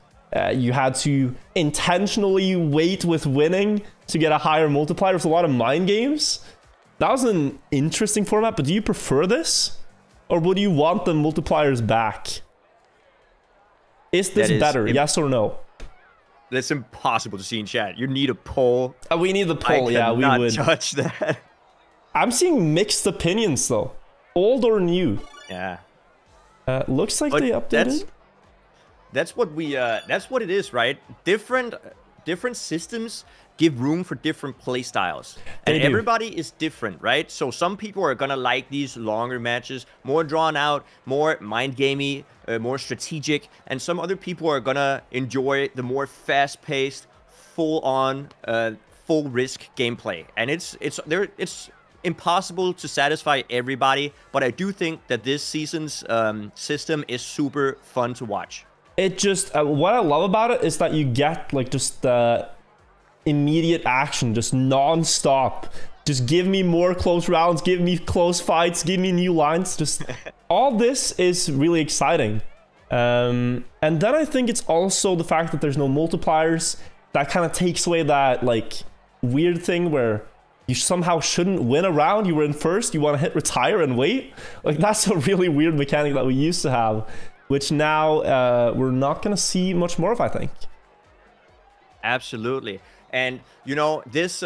you had to intentionally wait with winning to get a higher multiplier. There's a lot of mind games. That was an interesting format. But do you prefer this? Or would you want the multipliers back? Is this better? Yes or no? That's impossible to see in chat. You need a poll. We need the poll. Yeah, we would. Touch that. I'm seeing mixed opinions though. Old or new? Yeah. Looks like they updated. That's what we. That's what it is, right? Different systems give room for different play styles, and everybody is different, right? So some people are gonna like these longer matches, more drawn out, more mind gamey, more strategic, and some other people are gonna enjoy the more fast-paced, full-on, full-risk gameplay. And it's impossible to satisfy everybody, but I do think that this season's system is super fun to watch. It just what I love about it is that you get like just immediate action, just non-stop. Just give me more close rounds, give me close fights, give me new lines. Just all this is really exciting. And then I think it's also the fact that there's no multipliers that kind of takes away that like weird thing where you somehow shouldn't win a round. You were in first, you want to hit retire and wait. Like, that's a really weird mechanic that we used to have, which now we're not going to see much more of, I think. Absolutely. And, you know, this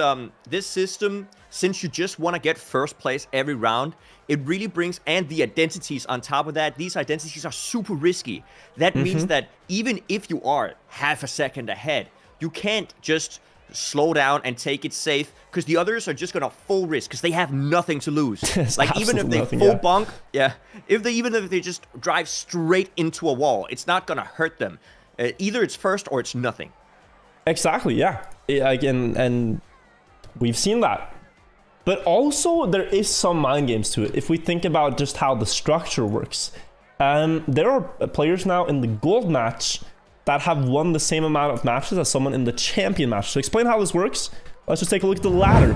this system, since you just want to get first place every round, it really brings, and the identities on top of that, these identities are super risky. That means that even if you are half a second ahead, you can't just slow down and take it safe, because the others are just going to full risk, because they have nothing to lose. Like, even if they full bonk, even if they just drive straight into a wall, it's not going to hurt them. Either it's first or it's nothing. Exactly, yeah. Again, and we've seen that. But also, there is some mind games to it. If we think about just how the structure works. There are players now in the gold match that have won the same amount of matches as someone in the champion match. To explain how this works, let's just take a look at the ladder.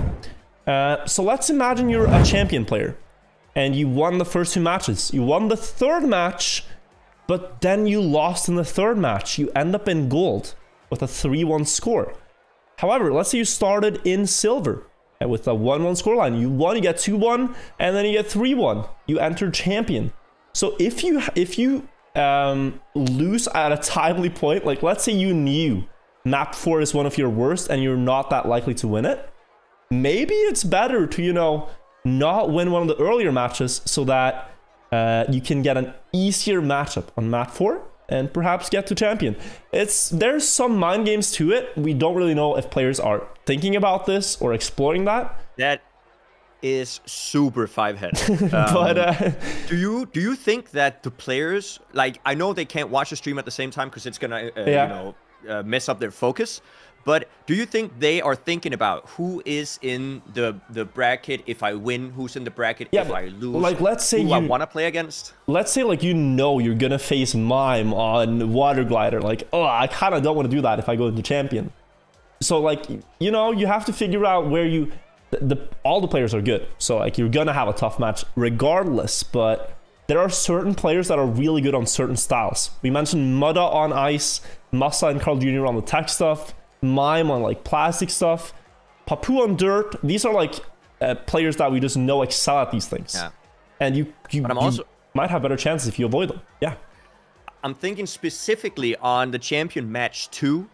So let's imagine you're a champion player, and you won the first 2 matches. You won the 3rd match, but then you lost in the 3rd match. You end up in gold with a 3-1 score. However, let's say you started in silver and with a 1-1 scoreline. You won, you get 2-1, and then you get 3-1. You enter champion. So if you lose at a timely point, like let's say you knew map 4 is one of your worst and you're not that likely to win it, maybe it's better to, you know, not win one of the earlier matches so that you can get an easier matchup on map 4 and perhaps get to champion. There's some mind games to it. We don't really know if players are thinking about this or exploring that. That is super 5-head. But do you think that the players, like, I know they can't watch the stream at the same time because it's gonna you know, mess up their focus, but do you think they are thinking about who is in the bracket if I win, who's in the bracket if I lose, like let's say who I want to play against? Let's say, like, you know you're gonna face Mime on Water Glider, like, oh, I kind of don't want to do that if I go into champion. So, like, you know, you have to figure out where you all the players are good, so like you're gonna have a tough match regardless, but there are certain players that are really good on certain styles. We mentioned Mudda on ice, Massa and Carl Jr. on the tech stuff, Mime on like plastic stuff, Papu on dirt. These are like players that we just know excel at these things. Yeah. And you might have better chances if you avoid them. Yeah. I'm thinking specifically on the champion match 2.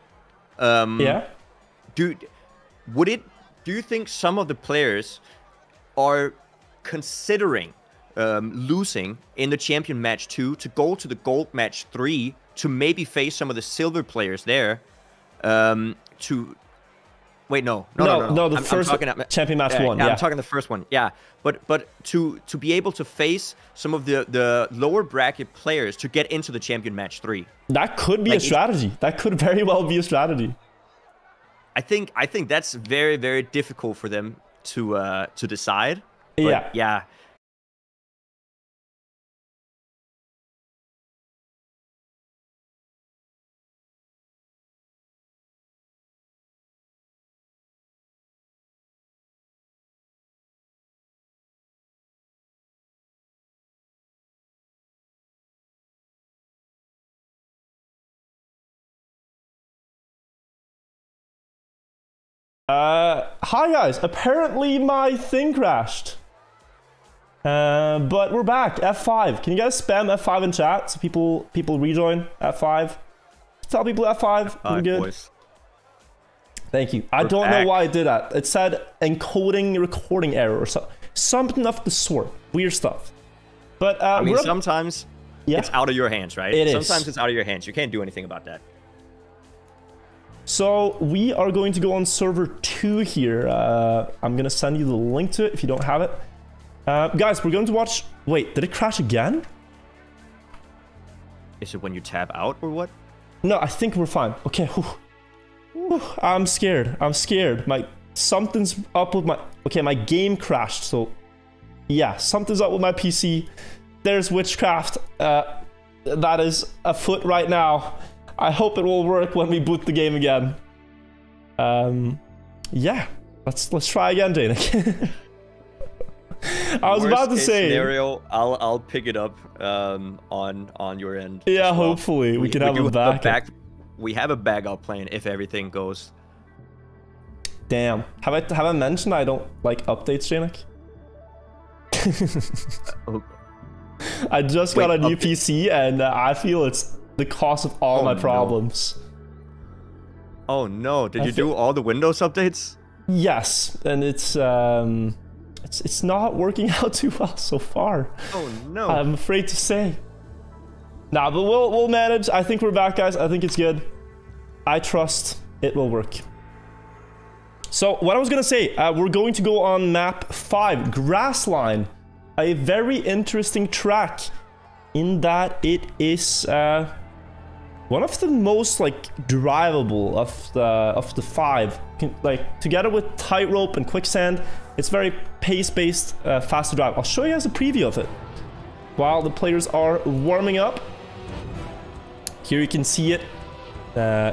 Do you think some of the players are considering losing in the champion match 2 to go to the gold match 3 to maybe face some of the silver players there? The first champion match 1. Yeah, I'm talking the first one. Yeah, but to be able to face some of the lower bracket players to get into the champion match 3. That could be a strategy. That could very well be a strategy. I think that's very, very difficult for them to decide. But yeah. Hi guys, apparently my thing crashed. But we're back. F5. Can you guys spam F5 in chat so people rejoin F5? Tell people F5. I'm good. Boys. Thank you. I don't know why I did that. It said encoding recording error or something of the sort. Weird stuff. But I mean, sometimes it's out of your hands, right? Sometimes it's out of your hands. You can't do anything about that. So we are going to go on server 2 here. I'm going to send you the link to it if you don't have it. Guys, we're going to watch... Wait, did it crash again? Is it when you tab out or what? No, I think we're fine. Okay. I'm scared. Something's up with my... Okay, my game crashed. So yeah, something's up with my PC. There's witchcraft. That is afoot right now. I hope it will work when we boot the game again. Yeah, let's try again, Danik. I was about to say scenario. I'll pick it up on your end. Yeah, hopefully we can have a backup. We have a backup plan if everything goes. Damn. Have I mentioned I don't like updates, Janik? Oh. I just got a new update. PC and I feel it's the cause of all my problems. Oh no, did you do all the Windows updates? Yes, and it's not working out too well so far. Oh no. I'm afraid to say. Nah, but we'll manage. I think we're back, guys. I think it's good. I trust it will work. So what I was gonna say, we're going to go on map 5, Grassline, a very interesting track in that it is one of the most like drivable of the 5. Like together with tightrope and quicksand, it's very pace-based, fast to drive. I'll show you guys a preview of it while the players are warming up. Here you can see it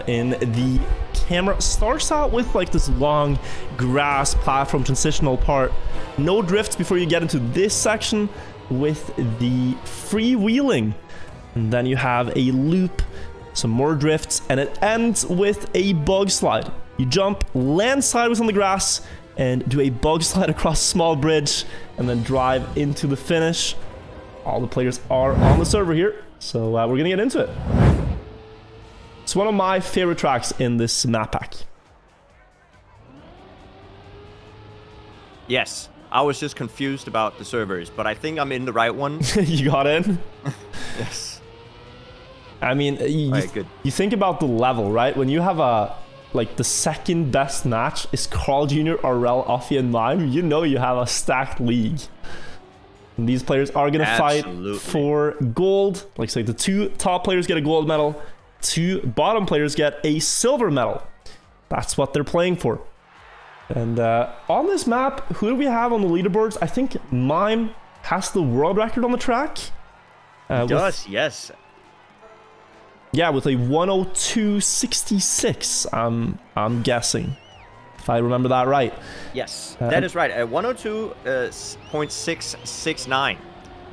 in the camera. Starts out with like this long grass platform transitional part. No drifts before you get into this section with the freewheeling. And then you have a loop, some more drifts, and it ends with a bug slide. You jump, land sideways on the grass, and do a bug slide across a small bridge, and then drive into the finish. All the players are on the server here, so we're gonna get into it. It's one of my favorite tracks in this map pack. Yes, I was just confused about the servers, but I think I'm in the right one. You got in? Yes. I mean, you think about the level, right? When you have like the second best match is Carl Jr., RL, Offie, and Mime, you know you have a stacked league. And these players are gonna fight for gold. Like say, the 2 top players get a gold medal. 2 bottom players get a silver medal. That's what they're playing for. And on this map, who do we have on the leaderboards? I think Mime has the world record on the track. Yes. Yeah, with a 102.66, I'm guessing. If I remember that right. Yes, that is right. 102.669.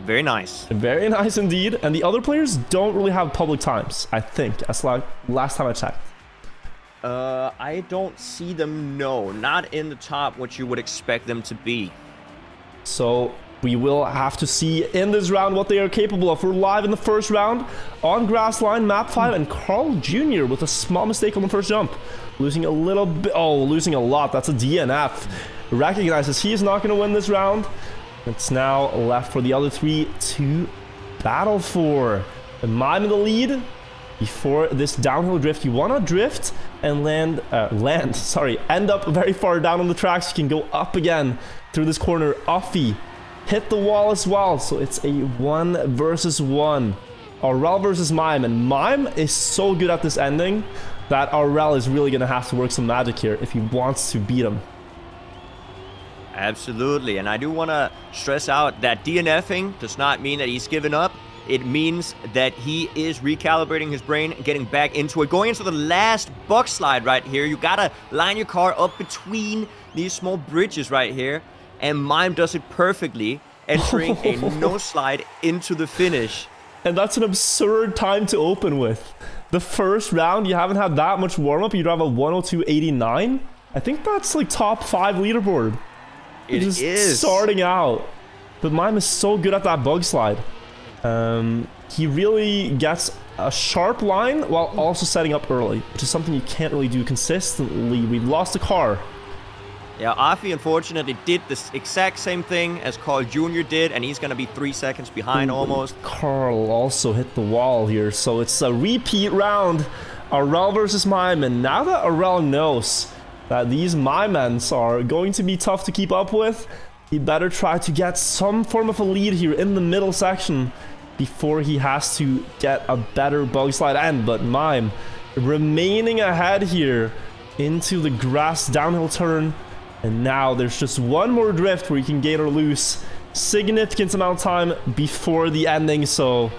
Very nice. Very nice indeed. And the other players don't really have public times, I think. That's like last time I checked. I don't see them, no. Not in the top, what you would expect them to be. So we will have to see in this round what they are capable of. We're live in the first round on Grassline, map 5, and Carl Jr. with a small mistake on the first jump. Losing a little bit. Oh, losing a lot. That's a DNF. Recognizes he is not going to win this round. It's now left for the other 3 to battle for. And Mime in the lead before this downhill drift. You want to drift and end up very far down on the tracks. You can go up again through this corner. Offie hit the wall as well. So it's a 1 versus 1. Aurel versus Mime. And Mime is so good at this ending that Aurel is really going to have to work some magic here if he wants to beat him. Absolutely, and I do want to stress out that DNFing does not mean that he's given up. It means that he is recalibrating his brain and getting back into it. Going into the last bug slide right here, you gotta line your car up between these small bridges right here, and Mime does it perfectly, entering a no slide into the finish. And that's an absurd time to open with. The first round, you haven't had that much warm-up, you drive a 102.89. I think that's like top 5 leaderboard. It is starting out, but Mime is so good at that bug slide. He really gets a sharp line while also setting up early, which is something you can't really do consistently. We lost a car. Yeah, Offie unfortunately did this exact same thing as Carl Jr. did, and he's gonna be 3 seconds behind almost. Carl also hit the wall here, so it's a repeat round. Aurel versus Mime, and now that Aurel knows that these Mimens are going to be tough to keep up with, he better try to get some form of a lead here in the middle section before he has to get a better bug slide end. But Mime remaining ahead here into the grass downhill turn, and now there's just one more drift where you can gain or lose significant amount of time before the ending. So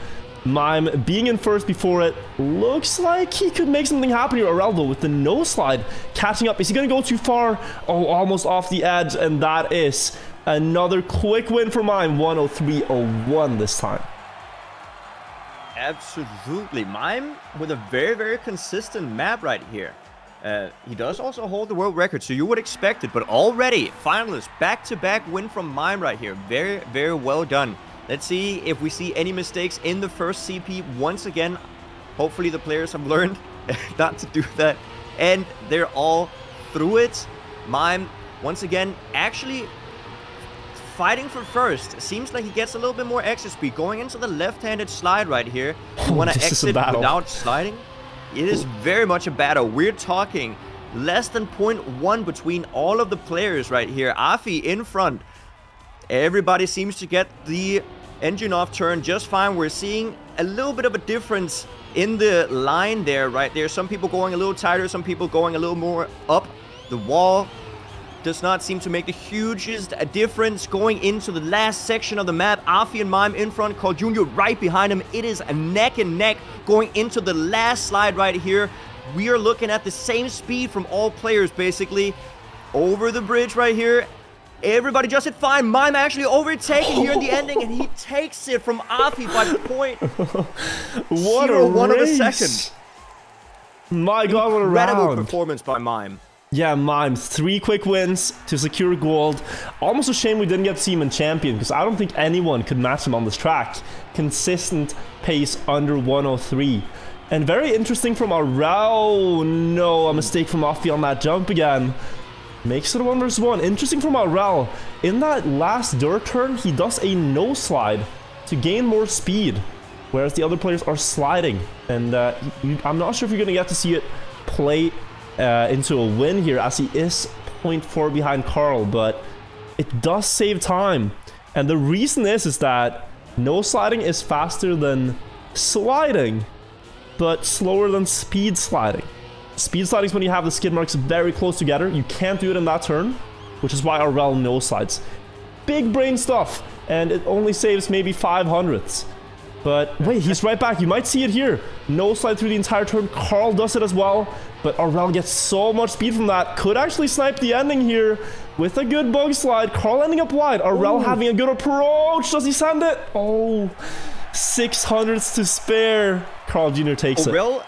Mime being in first before it looks like he could make something happen here. Aurel though with the no slide catching up. Is he gonna go too far? Oh, almost off the edge, and that is another quick win for Mime. 103.01 this time. Absolutely, Mime with a very, very consistent map right here. He does also hold the world record, so you would expect it. But already, finalists, back-to-back win from Mime right here. Very, very well done. Let's see if we see any mistakes in the first CP once again. Hopefully the players have learned not to do that. And they're all through it. Mime, once again, actually fighting for first. Seems like he gets a little bit more exit speed. Going into the left-handed slide right here. You want to exit without sliding? It is very much a battle. We're talking less than 0.1 between all of the players right here. Afi in front. Everybody seems to get the engine off turn just fine. We're seeing a little bit of a difference in the line there, right there. Some people going a little tighter, some people going a little more up. The wall does not seem to make the hugest difference. Going into the last section of the map, Afi and Mime in front, Carl Jr. right behind him. It is a neck and neck going into the last slide right here. We are looking at the same speed from all players, basically. Over the bridge right here. Everybody just hit fine. Mime actually overtaken here in the ending, and he takes it from Afi by 0.01 of a second. My God, what a round. Incredible performance by Mime. Yeah, Mime, 3 quick wins to secure gold. Almost a shame we didn't get to see him in champion, because I don't think anyone could match him on this track. Consistent pace under 103. And very interesting from Aurel. No, a mistake from Afi on that jump again. Makes it a 1 versus 1. Interesting from Aurel. In that last dirt turn, he does a no slide to gain more speed, whereas the other players are sliding. And I'm not sure if you're going to get to see it play into a win here, as he is 0.4 behind Carl, but it does save time. And the reason is that no sliding is faster than sliding, but slower than speed sliding. Speed sliding is when you have the skid marks very close together. You can't do it in that turn, which is why Aurel no slides. Big brain stuff, and it only saves maybe 500ths. But wait, he's right back. You might see it here. No slide through the entire turn. Carl does it as well, but Aurel gets so much speed from that. Could actually snipe the ending here with a good bug slide. Carl ending up wide. Aurel having a good approach. Does he send it? Oh, 600ths to spare. Carl Jr. takes it. Aurel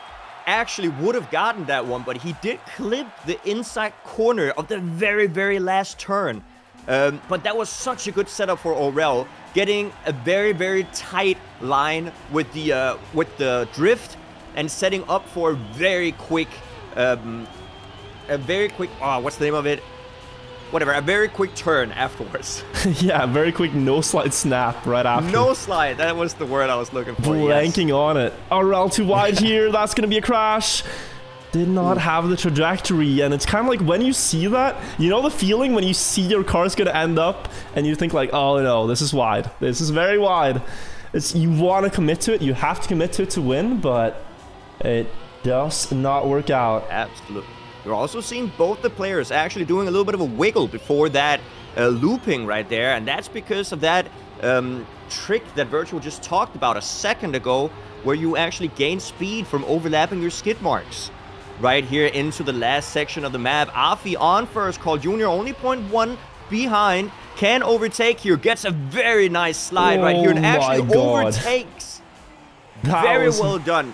actually would have gotten that one, but he did clip the inside corner of the very, very last turn. But that was such a good setup for Aurel, getting a very, very tight line with the drift and setting up for a very quick, what's the name of it? Whatever, a very quick turn afterwards. Yeah, very quick no slide snap right after. No slide, that was the word I was looking for. Blanking on it. Aurel too wide here, that's gonna be a crash. Did not have the trajectory, and it's kind of like when you see that, you know the feeling when you see your car's gonna end up and you think like, oh no, this is wide. This is very wide. You want to commit to it, you have to commit to it to win, but it does not work out. Absolutely. You're also seeing both the players actually doing a little bit of a wiggle before that looping right there, and that's because of that trick that Wirtual just talked about a second ago, where you actually gain speed from overlapping your skid marks. Right here into the last section of the map. Afi on first. Carl Jr. only 0.1 behind. Can overtake here. Gets a very nice slide right here and actually overtakes. Very well done.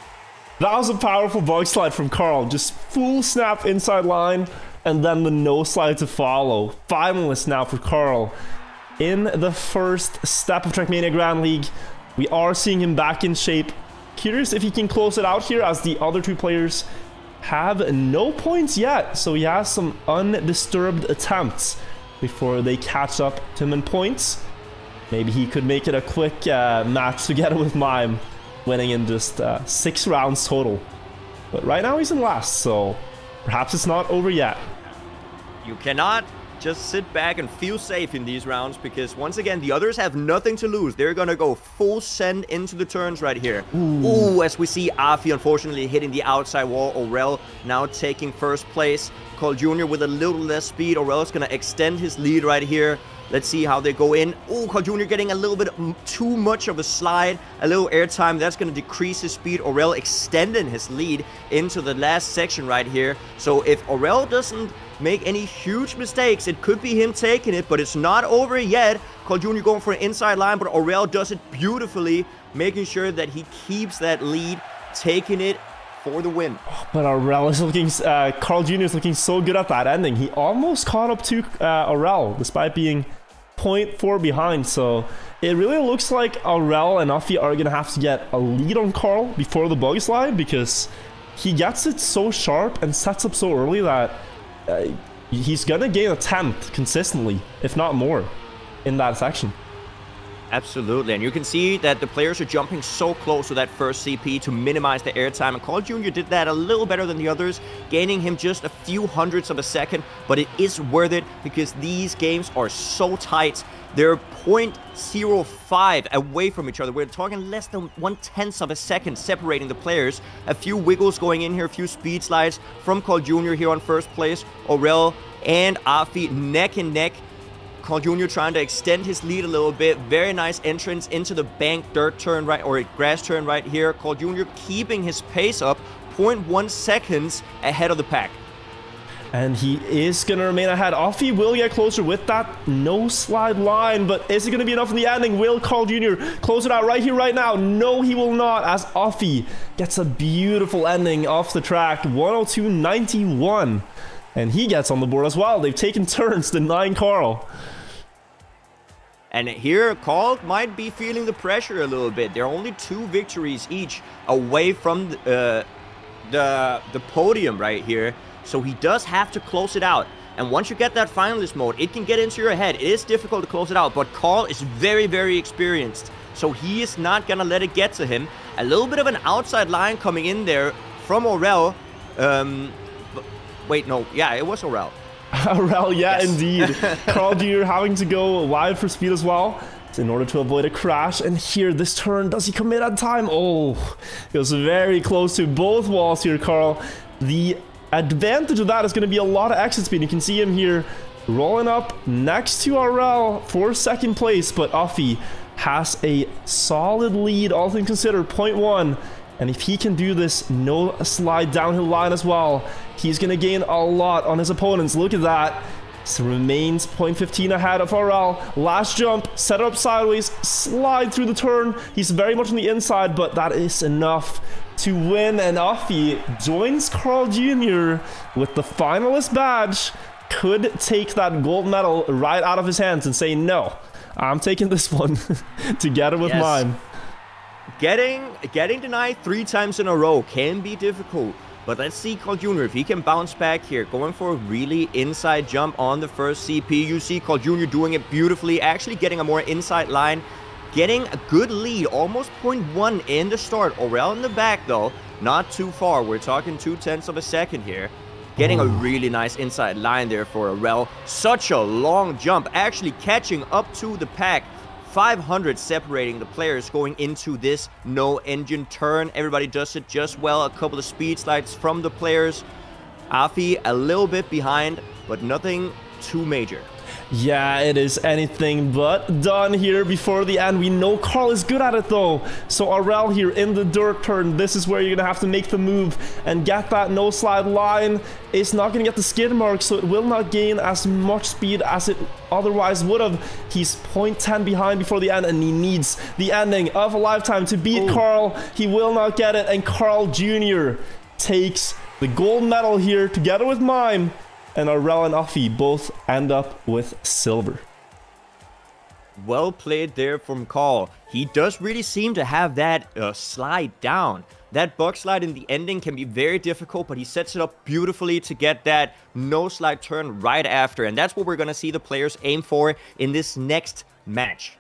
That was a powerful bug slide from Carl. Just full snap inside line and then the no slide to follow. Finalist now for Carl. In the first step of Trackmania Grand League, we are seeing him back in shape. Curious if he can close it out here, as the other two players have no points yet, so he has some undisturbed attempts before they catch up to him in points. Maybe he could make it a quick match together with Mime, winning in just 6 rounds total. But right now he's in last, so perhaps it's not over yet. You cannot just sit back and feel safe in these rounds, because once again the others have nothing to lose. They're gonna go full send into the turns right here. Ooh, as we see Afi unfortunately hitting the outside wall. Aurel now taking first place. Carl Jr. with a little less speed. Aurel's gonna extend his lead right here. Let's see how they go in. Oh, Carl Jr. getting a little bit too much of a slide, a little airtime. That's going to decrease his speed. Aurel extending his lead into the last section right here. So if Aurel doesn't make any huge mistakes, it could be him taking it, but it's not over yet. Carl Jr. going for an inside line, but Aurel does it beautifully, making sure that he keeps that lead, taking it for the win. But Aurel is looking, Carl Jr. is looking so good at that ending. He almost caught up to Aurel, despite being 0.4 behind. So it really looks like Aurel and Uffy are going to have to get a lead on Carl before the bug slide, because he gets it so sharp and sets up so early that he's going to gain a 10th consistently, if not more, in that section. Absolutely, and you can see that the players are jumping so close to that first CP to minimize the airtime, and Carl Jr. did that a little better than the others, gaining him just a few hundredths of a second, but it is worth it because these games are so tight. They're 0.05 away from each other. We're talking less than 1/10 of a second separating the players. A few wiggles going in here, a few speed slides from Carl Jr. here on first place. Aurel and Afi neck and neck. Carl Jr. trying to extend his lead a little bit. Very nice entrance into the bank dirt turn right, or grass turn right here. Carl Jr. keeping his pace up, 0.1 seconds ahead of the pack. And he is going to remain ahead. Uffy will get closer with that no slide line, but is it going to be enough in the ending? Will Carl Jr. close it out right here, right now? No, he will not, as Uffy gets a beautiful ending off the track, 102.91. And he gets on the board as well. They've taken turns denying Carl. And here, Carl might be feeling the pressure a little bit. They're only 2 victories each away from the podium right here. So he does have to close it out. And once you get that finalist mode, it can get into your head. It is difficult to close it out, but Carl is very, very experienced. So he is not going to let it get to him. A little bit of an outside line coming in there from Aurel. Wait, no. Yeah, it was Aurel. Aurel, yeah, Yes. indeed. Carl Jr. having to go wide for speed as well in order to avoid a crash. And here, this turn, does he commit on time? Oh, it was very close to both walls here, Carl. The advantage of that is going to be a lot of exit speed. You can see him here rolling up next to Aurel for second place, but Uffy has a solid lead, all things considered, 0.1. And if he can do this no slide downhill line as well, he's going to gain a lot on his opponents. Look at that. So remains 0.15 ahead of Aurel. Last jump, set it up sideways, slide through the turn. He's very much on the inside, but that is enough to win. And Uffy joins Carl Jr. with the finalist badge. Could take that gold medal right out of his hands and say, no, I'm taking this one together with mine. Getting denied 3 times in a row can be difficult, but let's see Carl Jr. if he can bounce back here, going for a really inside jump on the first CP. You see Carl Jr. doing it beautifully, actually getting a more inside line, getting a good lead, almost 0.1 in the start. Aurel in the back though, not too far. We're talking 0.2 of a second here. Getting a really nice inside line there for Aurel. Such a long jump, actually catching up to the pack. 500 separating the players going into this no engine turn. Everybody does it just well. A couple of speed slides from the players. Afi a little bit behind, but nothing too major. Yeah, it is anything but done here before the end. We know Carl is good at it though. So Aurel here in the dirt turn, this is where you're gonna have to make the move and get that no slide line. It's not gonna get the skid mark, so it will not gain as much speed as it otherwise would have. He's 0.10 behind before the end, and he needs the ending of a lifetime to beat Carl. He will not get it, and Carl Jr. takes the gold medal here together with mime. And Aurel and Uffy both end up with silver. Well played there from Carl. He does really seem to have that slide down. That bug slide in the ending can be very difficult, but he sets it up beautifully to get that no slide turn right after. And that's what we're going to see the players aim for in this next match.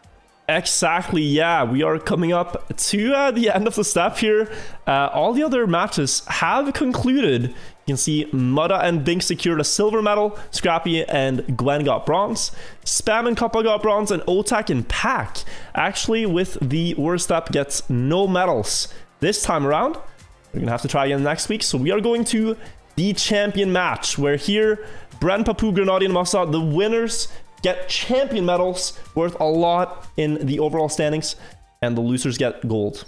Exactly, yeah. We are coming up to the end of the step here. All the other matches have concluded. You can see Mudda and Bink secured a silver medal, Scrappy and Gwen got bronze, Spam and Kappa got bronze, and Otak and Pack, actually with the worst step, gets no medals this time around. We're going to have to try again next week. So we are going to the champion match, where here, Bren, Papu, Grenadier, and Massa, the winners, get champion medals worth a lot in the overall standings, and the losers get gold.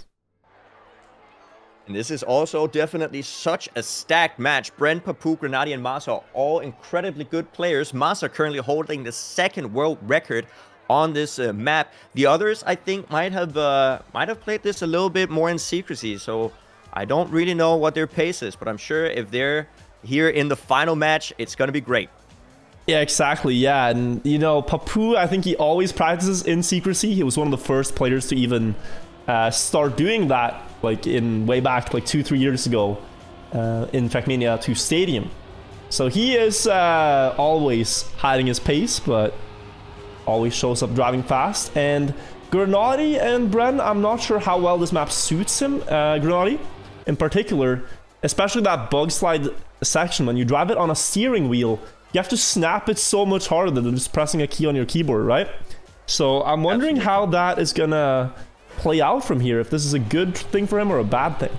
And this is also definitely such a stacked match. Bren, Papu, Grenadier, and Massa are all incredibly good players. Massa currently holding the 2nd world record on this map. The others, I think, might have played this a little bit more in secrecy. So I don't really know what their pace is, but I'm sure if they're here in the final match, it's going to be great. Yeah, exactly. Yeah, and you know, Papu, I think he always practices in secrecy. He was one of the first players to even start doing that, like way back, like 2-3 years ago, in Trackmania 2 Stadium. So he is always hiding his pace, but always shows up driving fast. And Grenady and Bren, I'm not sure how well this map suits him. Grenady, in particular, especially that bug slide section, when you drive it on a steering wheel, you have to snap it so much harder than just pressing a key on your keyboard, right? So I'm wondering how that is gonna play out from here, if this is a good thing for him or a bad thing.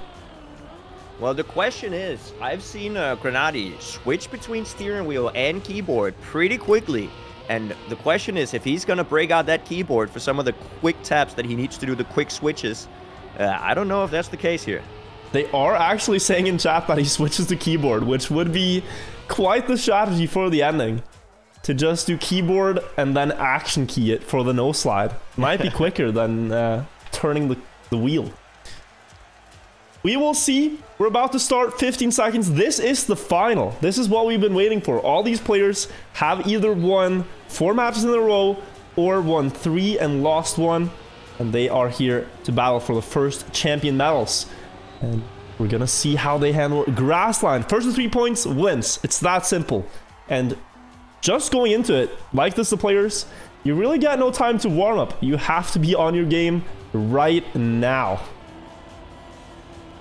Well, the question is, I've seen Grenady switch between steering wheel and keyboard pretty quickly. And the question is, if he's going to break out that keyboard for some of the quick taps that he needs to do, the quick switches, I don't know if that's the case here. They are actually saying in chat that he switches to keyboard, which would be quite the strategy for the ending. To just do keyboard and then action key it for the no slide. Might be quicker than turning the wheel. We will see. We're about to start 15 seconds. This is the final. This is what we've been waiting for. All these players have either won 4 matches in a row or won 3 and lost 1. And they are here to battle for the first champion medals. And we're gonna see how they handle Grassline. First to 3 points wins. It's that simple. And just going into it, like this, the players, you really got no time to warm up. You have to be on your game right now.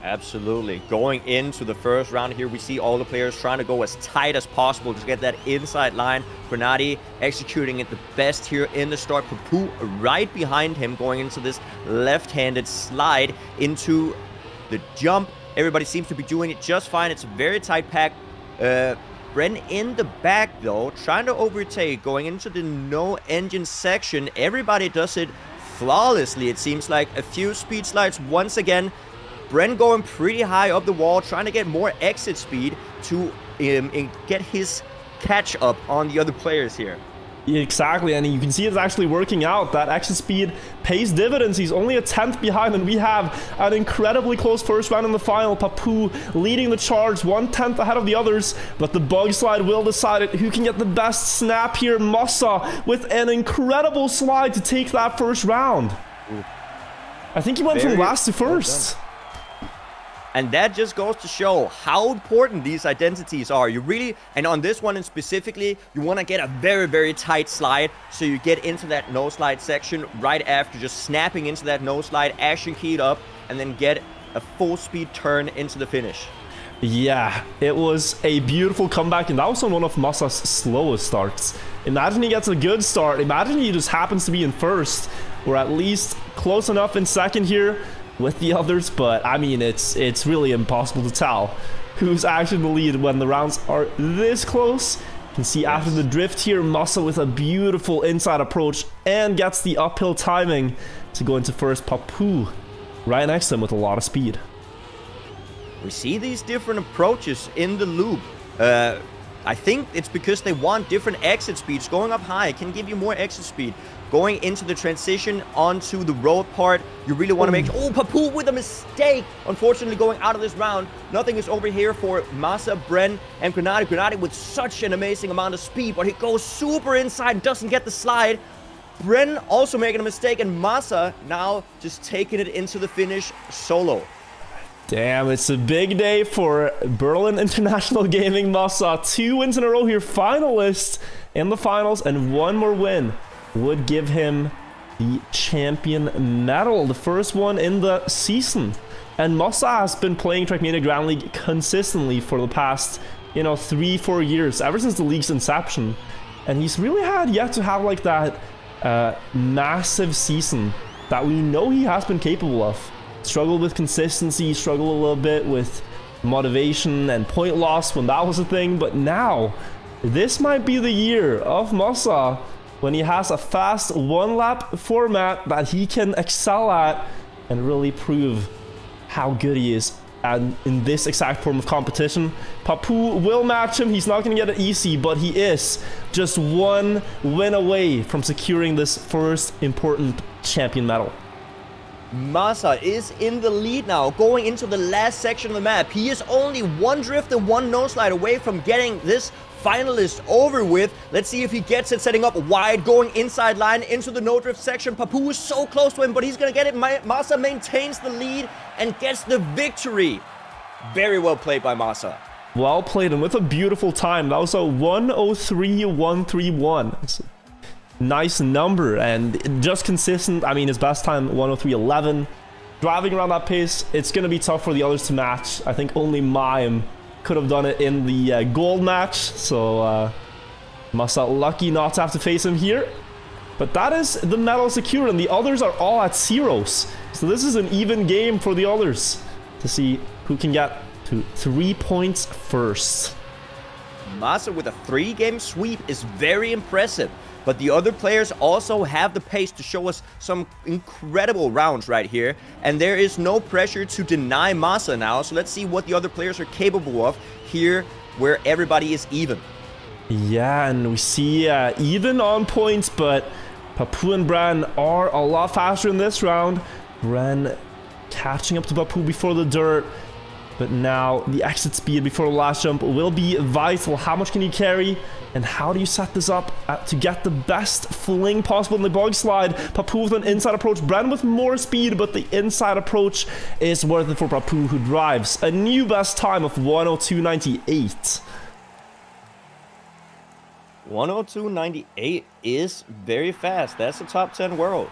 Absolutely. Going into the first round here, we see all the players trying to go as tight as possible to get that inside line. Grenady executing it the best here in the start. Papu right behind him, going into this left-handed slide into the jump. Everybody seems to be doing it just fine. It's a very tight pack. Bren in the back, though, trying to overtake, going into the no engine section. Everybody does it flawlessly, it seems like. A few speed slides once again. Bren going pretty high up the wall, trying to get more exit speed to get his catch up on the other players here. Yeah, exactly, and you can see it's actually working out. That exit speed pays dividends. He's only a 10th behind, and we have an incredibly close first round in the final. Papu leading the charge, 1/10 ahead of the others, but the bug slide will decide it. Who can get the best snap here? Massa with an incredible slide to take that first round. Ooh. I think he went from last to first. And that just goes to show how important these identities are. You really, and on this one specifically, you want to get a very, very tight slide. So you get into that no slide section right after just snapping into that no slide, action keyed up, and then get a full speed turn into the finish. Yeah, it was a beautiful comeback, and that was on one of Massa's slowest starts. Imagine he gets a good start. Imagine he just happens to be in first, or at least close enough in second here with the others, but I mean, it's really impossible to tell who's actually in the lead when the rounds are this close. You can see after the drift here, Massa with a beautiful inside approach and gets the uphill timing to go into first. Papu right next to him with a lot of speed. We see these different approaches in the loop. I think it's because they want different exit speeds. Going up high can give you more exit speed. Going into the transition onto the road part, you really want to make... Oh, Papu with a mistake! Unfortunately, going out of this round. Nothing is over here for Massa, Bren, and Grenady. Grenady with such an amazing amount of speed, but he goes super inside, doesn't get the slide. Bren also making a mistake, and Massa now just taking it into the finish solo. Damn, it's a big day for Berlin International Gaming. Massa, 2 wins in a row here, finalist in the finals, and 1 more win would give him the champion medal, the first one in the season. And Massa has been playing Trackmania Grand League consistently for the past, 3-4 years, ever since the league's inception. And he's really had yet to have like that massive season that we know he has been capable of. Struggled with consistency, struggled a little bit with motivation and point loss when that was a thing, but now this might be the year of Massa when he has a fast 1-lap format that he can excel at and really prove how good he is in this exact form of competition. Papu will match him. He's not going to get it easy, but he is just 1 win away from securing this first important champion medal. Masa is in the lead now, going into the last section of the map. He is only one drift and one no slide away from getting this finalist over with. Let's see if he gets it, setting up wide, going inside line into the no drift section. Papu is so close to him, but he's gonna get it. Masa maintains the lead and gets the victory. Very well played by Masa. Well played, and with a beautiful time. That was a 103.131. Nice number, and just consistent. I mean, his best time 103.11. Driving around that pace, it's going to be tough for the others to match. I think only Mime could have done it in the gold match, so Masa lucky not to have to face him here. But that is the medal secure, and the others are all at zeros. So this is an even game for the others to see who can get to 3 points first. Masa with a 3-game sweep is very impressive. But the other players also have the pace to show us some incredible rounds right here. And there is no pressure to deny Masa now. So let's see what the other players are capable of here, where everybody is even. Yeah, and we see even on points, but Papu and Bren are a lot faster in this round. Bren catching up to Papu before the dirt. But now the exit speed before the last jump will be vital. How much can you carry? And how do you set this up to get the best fling possible in the bug slide? Papu with an inside approach. Bren with more speed, but the inside approach is worth it for Papu, who drives a new best time of 102.98. 102.98 is very fast. That's a top 10 world.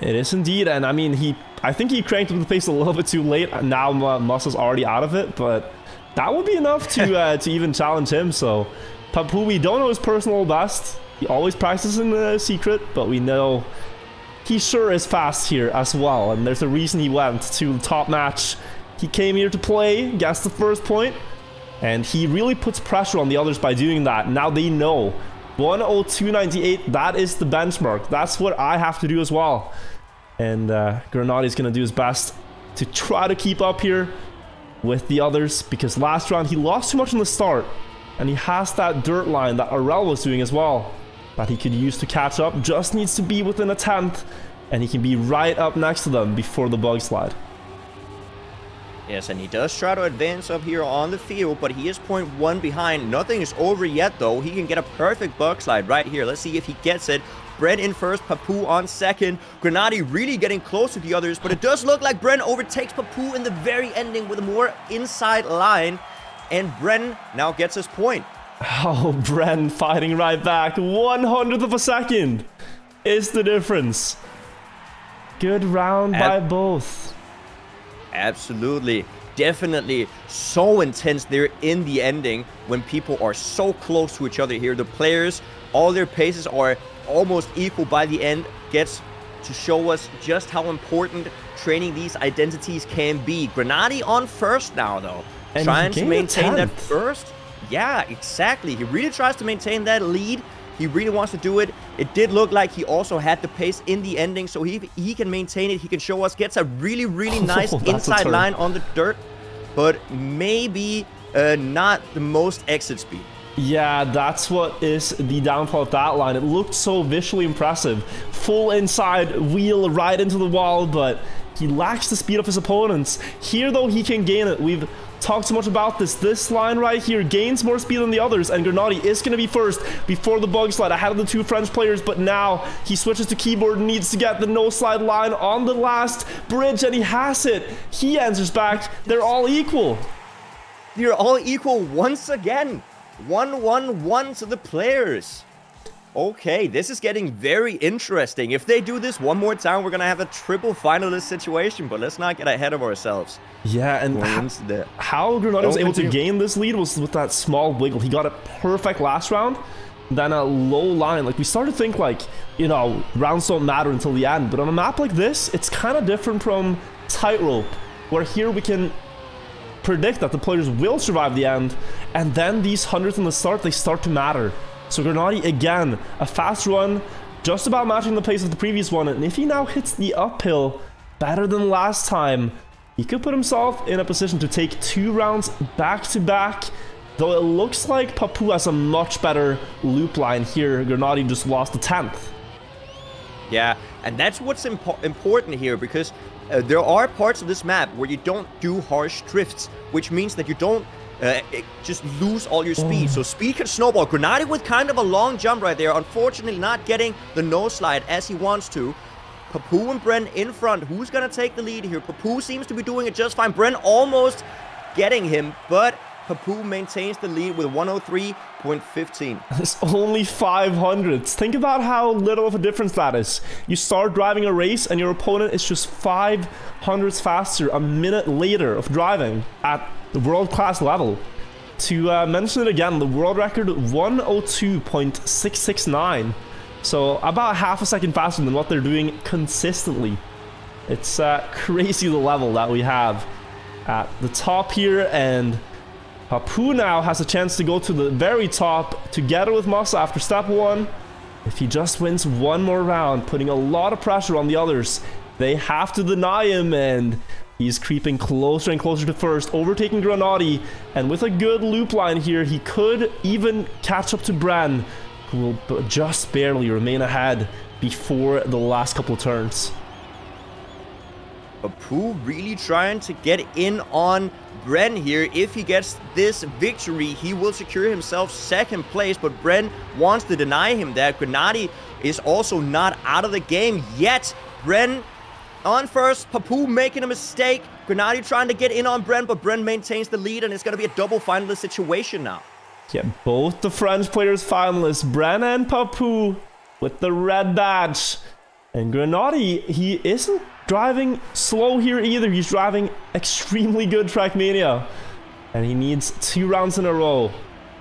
It is indeed, and I mean, I think he cranked up the pace a little bit too late. Now Masa's already out of it, but that would be enough to to even challenge him. So Papu, we don't know his personal best. He always practices in secret, but we know he sure is fast here as well. And there's a reason he went to the top match. He came here to play, gets the first point, and he really puts pressure on the others by doing that. Now they know 102.98, that is the benchmark. That's what I have to do as well. And Granati's going to do his best to try to keep up here with the others, because last round he lost too much in the start, and he has that dirt line that Arel was doing as well that he could use to catch up. Just needs to be within a 10th, and he can be right up next to them before the bug slide. Yes, and he does try to advance up here on the field, but he is 0.1 behind. Nothing is over yet, though. He can get a perfect bug slide right here. Let's see if he gets it. Bren in first, Papu on second. Granati really getting close to the others, but it does look like Bren overtakes Papu in the very ending with a more inside line. And Bren now gets his point. Oh, Bren fighting right back. 100th of a second is the difference. Good round by both. Absolutely. Definitely so intense there in the ending when people are so close to each other here. The players, all their paces are almost equal by the end. Gets to show us just how important training these identities can be. Granati on first now, though. And trying to maintain that first. Yeah, exactly. He really tries to maintain that lead. He really wants to do it. It did look like he also had the pace in the ending, so he can maintain it. He can show us, gets a really, really nice inside line on the dirt, but maybe not the most exit speed. Yeah, that's what is the downfall of that line. It looked so visually impressive. Full inside wheel right into the wall, but he lacks the speed of his opponents. Here, though, he can gain it. We've talked so much about this. This line right here gains more speed than the others, and Granati is going to be first before the bug slide ahead of the two French players, but now he switches to keyboard, needs to get the no slide line on the last bridge, and he has it. He answers back. They're all equal. They're all equal once again. 1-1-1 to the players. Okay, this is getting very interesting. If they do this one more time, we're going to have a triple finalist situation, but let's not get ahead of ourselves. Yeah, and how Granati was able to gain this lead was with that small wiggle. He got it perfect last round, then a low line. Like, we started to think, like, you know, rounds don't matter until the end, but on a map like this, it's kind of different from Tightrope, where here we can predict that the players will survive the end, and then these hundredths in the start, they start to matter. So Granati, again, a fast run, just about matching the pace of the previous one, and if he now hits the uphill better than last time, he could put himself in a position to take 2 rounds back-to-back, though it looks like Papu has a much better loop line here. Granati just lost the 10th. Yeah, and that's what's important here, because there are parts of this map where you don't do harsh drifts, which means that you don't just lose all your speed. So speed can snowball. Grenade with kind of a long jump right there. Unfortunately, not getting the nose slide as he wants to. Papoo and Bren in front. Who's going to take the lead here? Papoo seems to be doing it just fine. Bren almost getting him, but Papoo maintains the lead with 103.15. It's only 500s. Think about how little of a difference that is. You start driving a race and your opponent is just 500s faster a minute later of driving at the world-class level. To mention it again, the world record 102.669. So about half a second faster than what they're doing consistently. It's crazy the level that we have at the top here, and Papoo now has a chance to go to the very top together with Masa after step 1. If he just wins one more round, putting a lot of pressure on the others, they have to deny him, and he's creeping closer and closer to first, overtaking Grenade, and with a good loop line here, he could even catch up to Bren, who will just barely remain ahead before the last couple of turns. Papoo really trying to get in on Bren here. If he gets this victory, he will secure himself second place, but Bren wants to deny him that. Grenade is also not out of the game yet. Bren on first, Papoo making a mistake. Grenade trying to get in on Bren, but Bren maintains the lead, and it's going to be a double finalist situation now. Yeah, both the French players finalists, Bren and Papoo, with the red badge. And Grenade, he isn't driving slow here either. He's driving extremely good Trackmania. And he needs 2 rounds in a row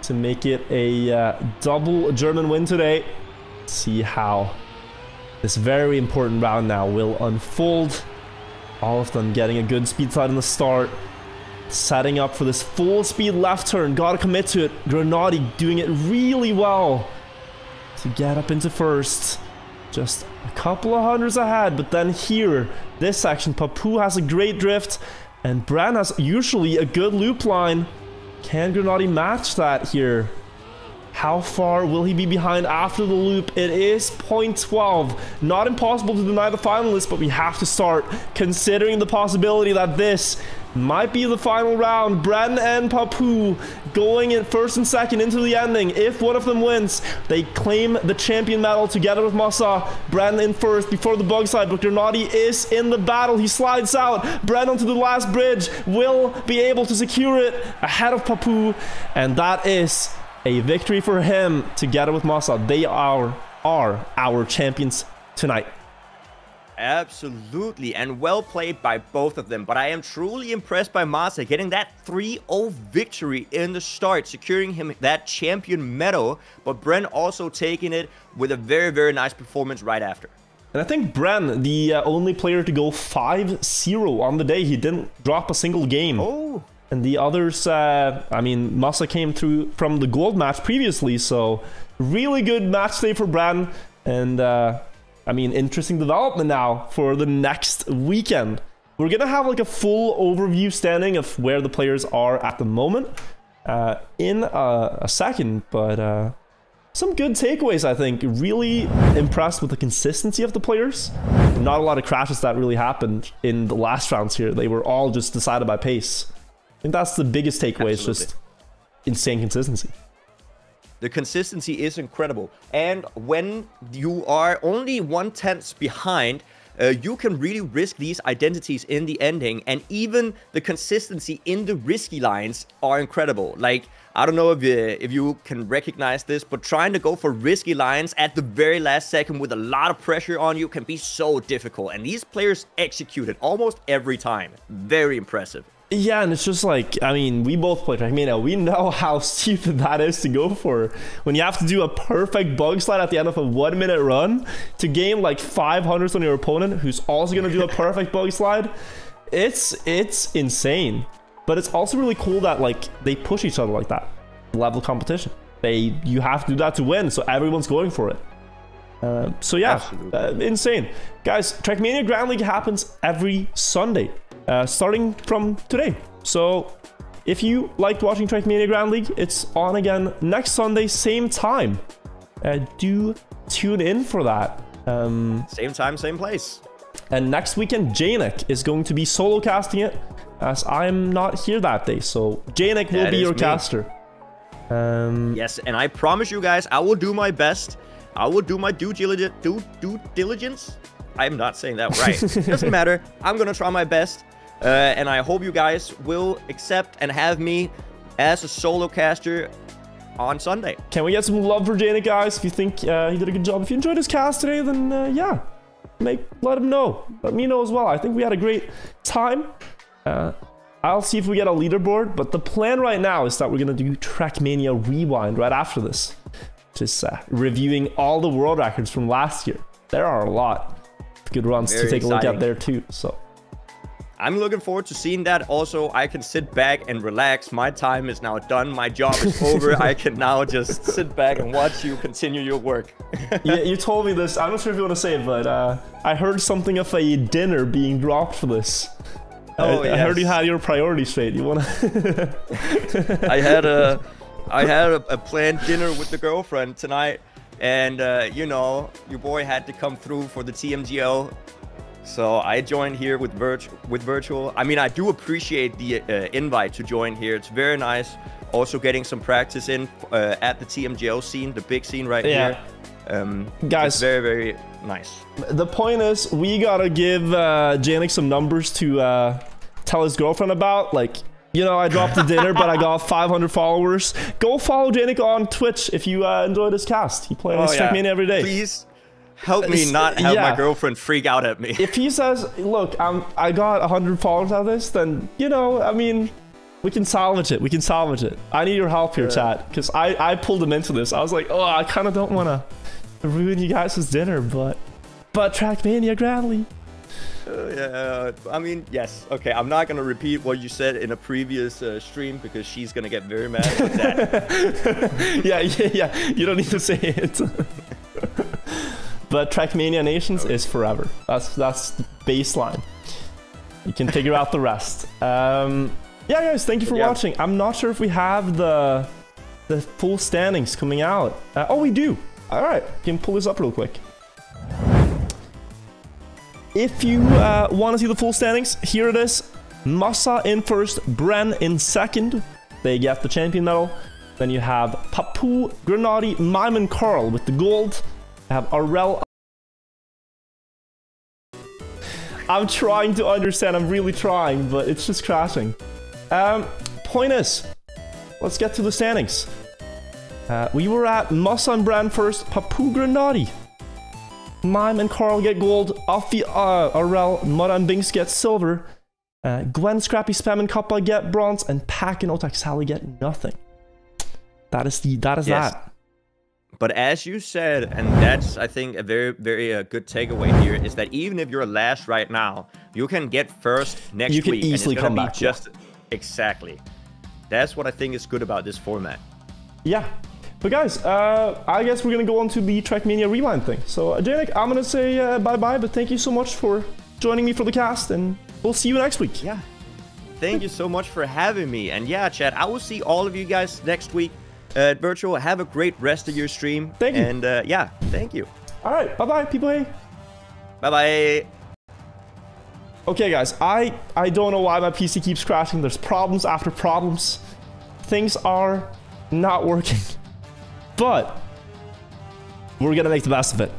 to make it a double German win today. Let's see how this very important round now will unfold. All of them getting a good speed slide in the start. Setting up for this full speed left turn. Gotta commit to it. Grenade doing it really well to get up into first. Just a couple of hundreds ahead, but then here, this section, Papoo has a great drift, and Bren has usually a good loop line. Can Grenade match that here? How far will he be behind after the loop? It is 0.12. Not impossible to deny the finalists, but we have to start considering the possibility that this might be the final round. Bren and Papoo going in first and second into the ending. If one of them wins, they claim the champion medal together with Masa. Bren in first before the bug slide, but Grenade is in the battle. He slides out. Bren onto the last bridge, will be able to secure it ahead of Papoo, and that is a victory for him together with Masa. They are our champions tonight. Absolutely, and well played by both of them. But I am truly impressed by Masa getting that 3-0 victory in the start, securing him that champion medal. But Bren also taking it with a very, very nice performance right after. And I think Bren, the only player to go 5-0 on the day. He didn't drop a single game. Oh. And the others, I mean, Masa came through from the gold match previously, so really good match day for Bren. And I mean, interesting development now for the next weekend. We're gonna have like a full overview standing of where the players are at the moment in a second, but some good takeaways, I think. Really impressed with the consistency of the players. Not a lot of crashes that really happened in the last rounds here. They were all just decided by pace. I think that's the biggest takeaway. It's just insane consistency. The consistency is incredible. And when you are only 1/10 behind, you can really risk these identities in the ending. And even the consistency in the risky lines are incredible. Like, I don't know if you can recognize this, but trying to go for risky lines at the very last second with a lot of pressure on you can be so difficult. And these players execute it almost every time. Very impressive. Yeah, and it's just like, I mean, we both play Trackmania. We know how stupid that is to go for. When you have to do a perfect bug slide at the end of a 1-minute run to gain like 500s on your opponent, who's also going to do a perfect bug slide, it's insane. But it's also really cool that like they push each other like that. Level competition. You have to do that to win, so everyone's going for it. So yeah, insane. Guys, Trackmania Grand League happens every Sunday. Starting from today. So if you liked watching Trackmania Grand League, it's on again next Sunday, same time. Do tune in for that. Same time, same place. And next weekend, Janik is going to be solo casting it, as I'm not here that day. So Janik will be your caster. Yes, and I promise you guys, I will do my best. I will do my due diligence. I'm not saying that right. Doesn't matter. I'm gonna try my best, and I hope you guys will accept and have me as a solo caster on Sunday. Can we get some love for Janik, guys? If you think he did a good job, if you enjoyed his cast today, then yeah, let him know. Let me know as well. I think we had a great time. I'll see if we get a leaderboard, but the plan right now is that we're gonna do Trackmania Rewind right after this. Just reviewing all the world records from last year. There are a lot of good runs to take a look at there too. So I'm looking forward to seeing that. Also, I can sit back and relax. My time is now done. My job is over. I can now just sit back and watch you continue your work. Yeah, you told me this. I'm not sure if you want to say it, but I heard something of a dinner being dropped for this. Oh, I heard you had your priorities straight. You wanna? I had a planned dinner with the girlfriend tonight, and you know, your boy had to come through for the TMGL, so I joined here with Wirtual. I mean, I do appreciate the invite to join here. It's very nice. Also getting some practice in at the TMGL scene, the big scene right here. Guys, it's very, very nice. The point is, we gotta give Janik some numbers to tell his girlfriend about. Like, you know, I dropped the dinner, but I got 500 followers. Go follow Janik on Twitch if you enjoyed his cast. He plays Trackmania every day. Please help me not have my girlfriend freak out at me. If he says, look, I got 100 followers out of this, then, you know, I mean, we can salvage it. We can salvage it. I need your help here, chat, because I pulled him into this. I was like, oh, I kind of don't want to ruin you guys' dinner, but Trackmania Granley. Yeah, I mean, yes. Okay, I'm not gonna repeat what you said in a previous stream because she's gonna get very mad at that. yeah. You don't need to say it. But Trackmania Nations is forever. That's the baseline. You can figure out the rest. Yeah, guys, thank you for watching. I'm not sure if we have the full standings coming out. Oh, we do. All right, can pull this up real quick. If you want to see the full standings, here it is. Massa in first, Bren in second. They get the champion medal. Then you have Papu, Grenadi, Mime, and Carl with the gold. You have Arel. I'm trying to understand. I'm really trying, but it's just crashing. Point is, let's get to the standings. We were at Massa and Bren first, Papu, Grenadi. Mime and Carl get gold. Afi, Arel, Mudda, and Binks get silver. Gwen, Scrappy, Spam, and Kappa get bronze. And Pack and Otak Sally get nothing. That is that. But as you said, and that's, I think, a very, very good takeaway here, is that even if you're last right now, you can get first next week. You can easily come back. Just exactly. That's what I think is good about this format. Yeah. But guys, I guess we're going to go on to the Trackmania Rewind thing. So, Janik, I'm going to say bye-bye, but thank you so much for joining me for the cast, and we'll see you next week. Yeah. Thank you so much for having me. And yeah, chat, I will see all of you guys next week at Wirtual. Have a great rest of your stream. Thank you. And yeah, thank you. All right. Bye-bye, people. Hey. Bye-bye. Okay, guys, I don't know why my PC keeps crashing. There's problems after problems. Things are not working. But we're gonna make the best of it.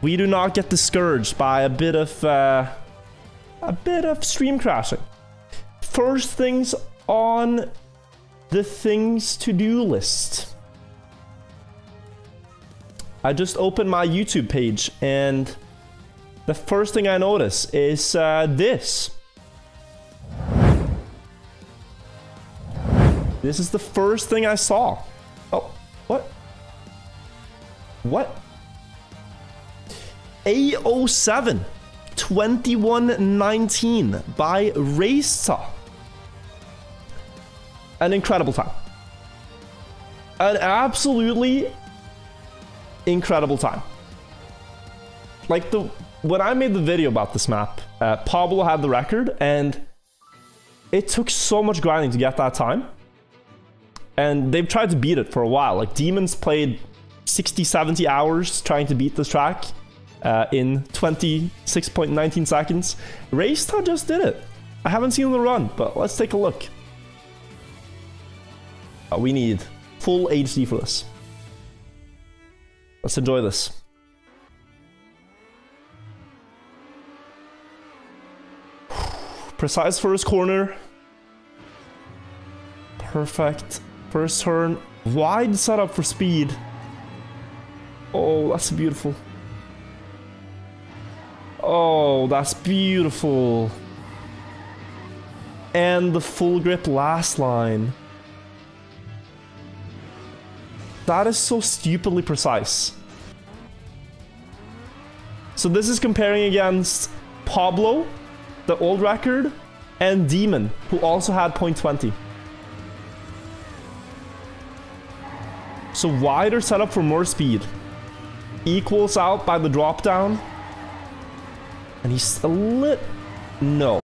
We do not get discouraged by a bit of stream crashing. First things on the things to do list. I just opened my YouTube page, and the first thing I notice is this. This is the first thing I saw. Oh, what? What? A07 2119 by Raysa. An incredible time. An absolutely incredible time. Like, when I made the video about this map, Pablo had the record, and it took so much grinding to get that time. And they've tried to beat it for a while. Like, Demons played 60, 70 hours trying to beat this track in 26.19 seconds. Raceta just did it. I haven't seen the run, but let's take a look. We need full HD for this. Let's enjoy this. Precise first corner. Perfect. First turn. Wide setup for speed. Oh, that's beautiful. Oh, that's beautiful. And the full grip last line. That is so stupidly precise. So this is comparing against Pablo, the old record, and Demon, who also had 0.20. So wider setup for more speed. Equals out by the drop down. And he's a lit... No.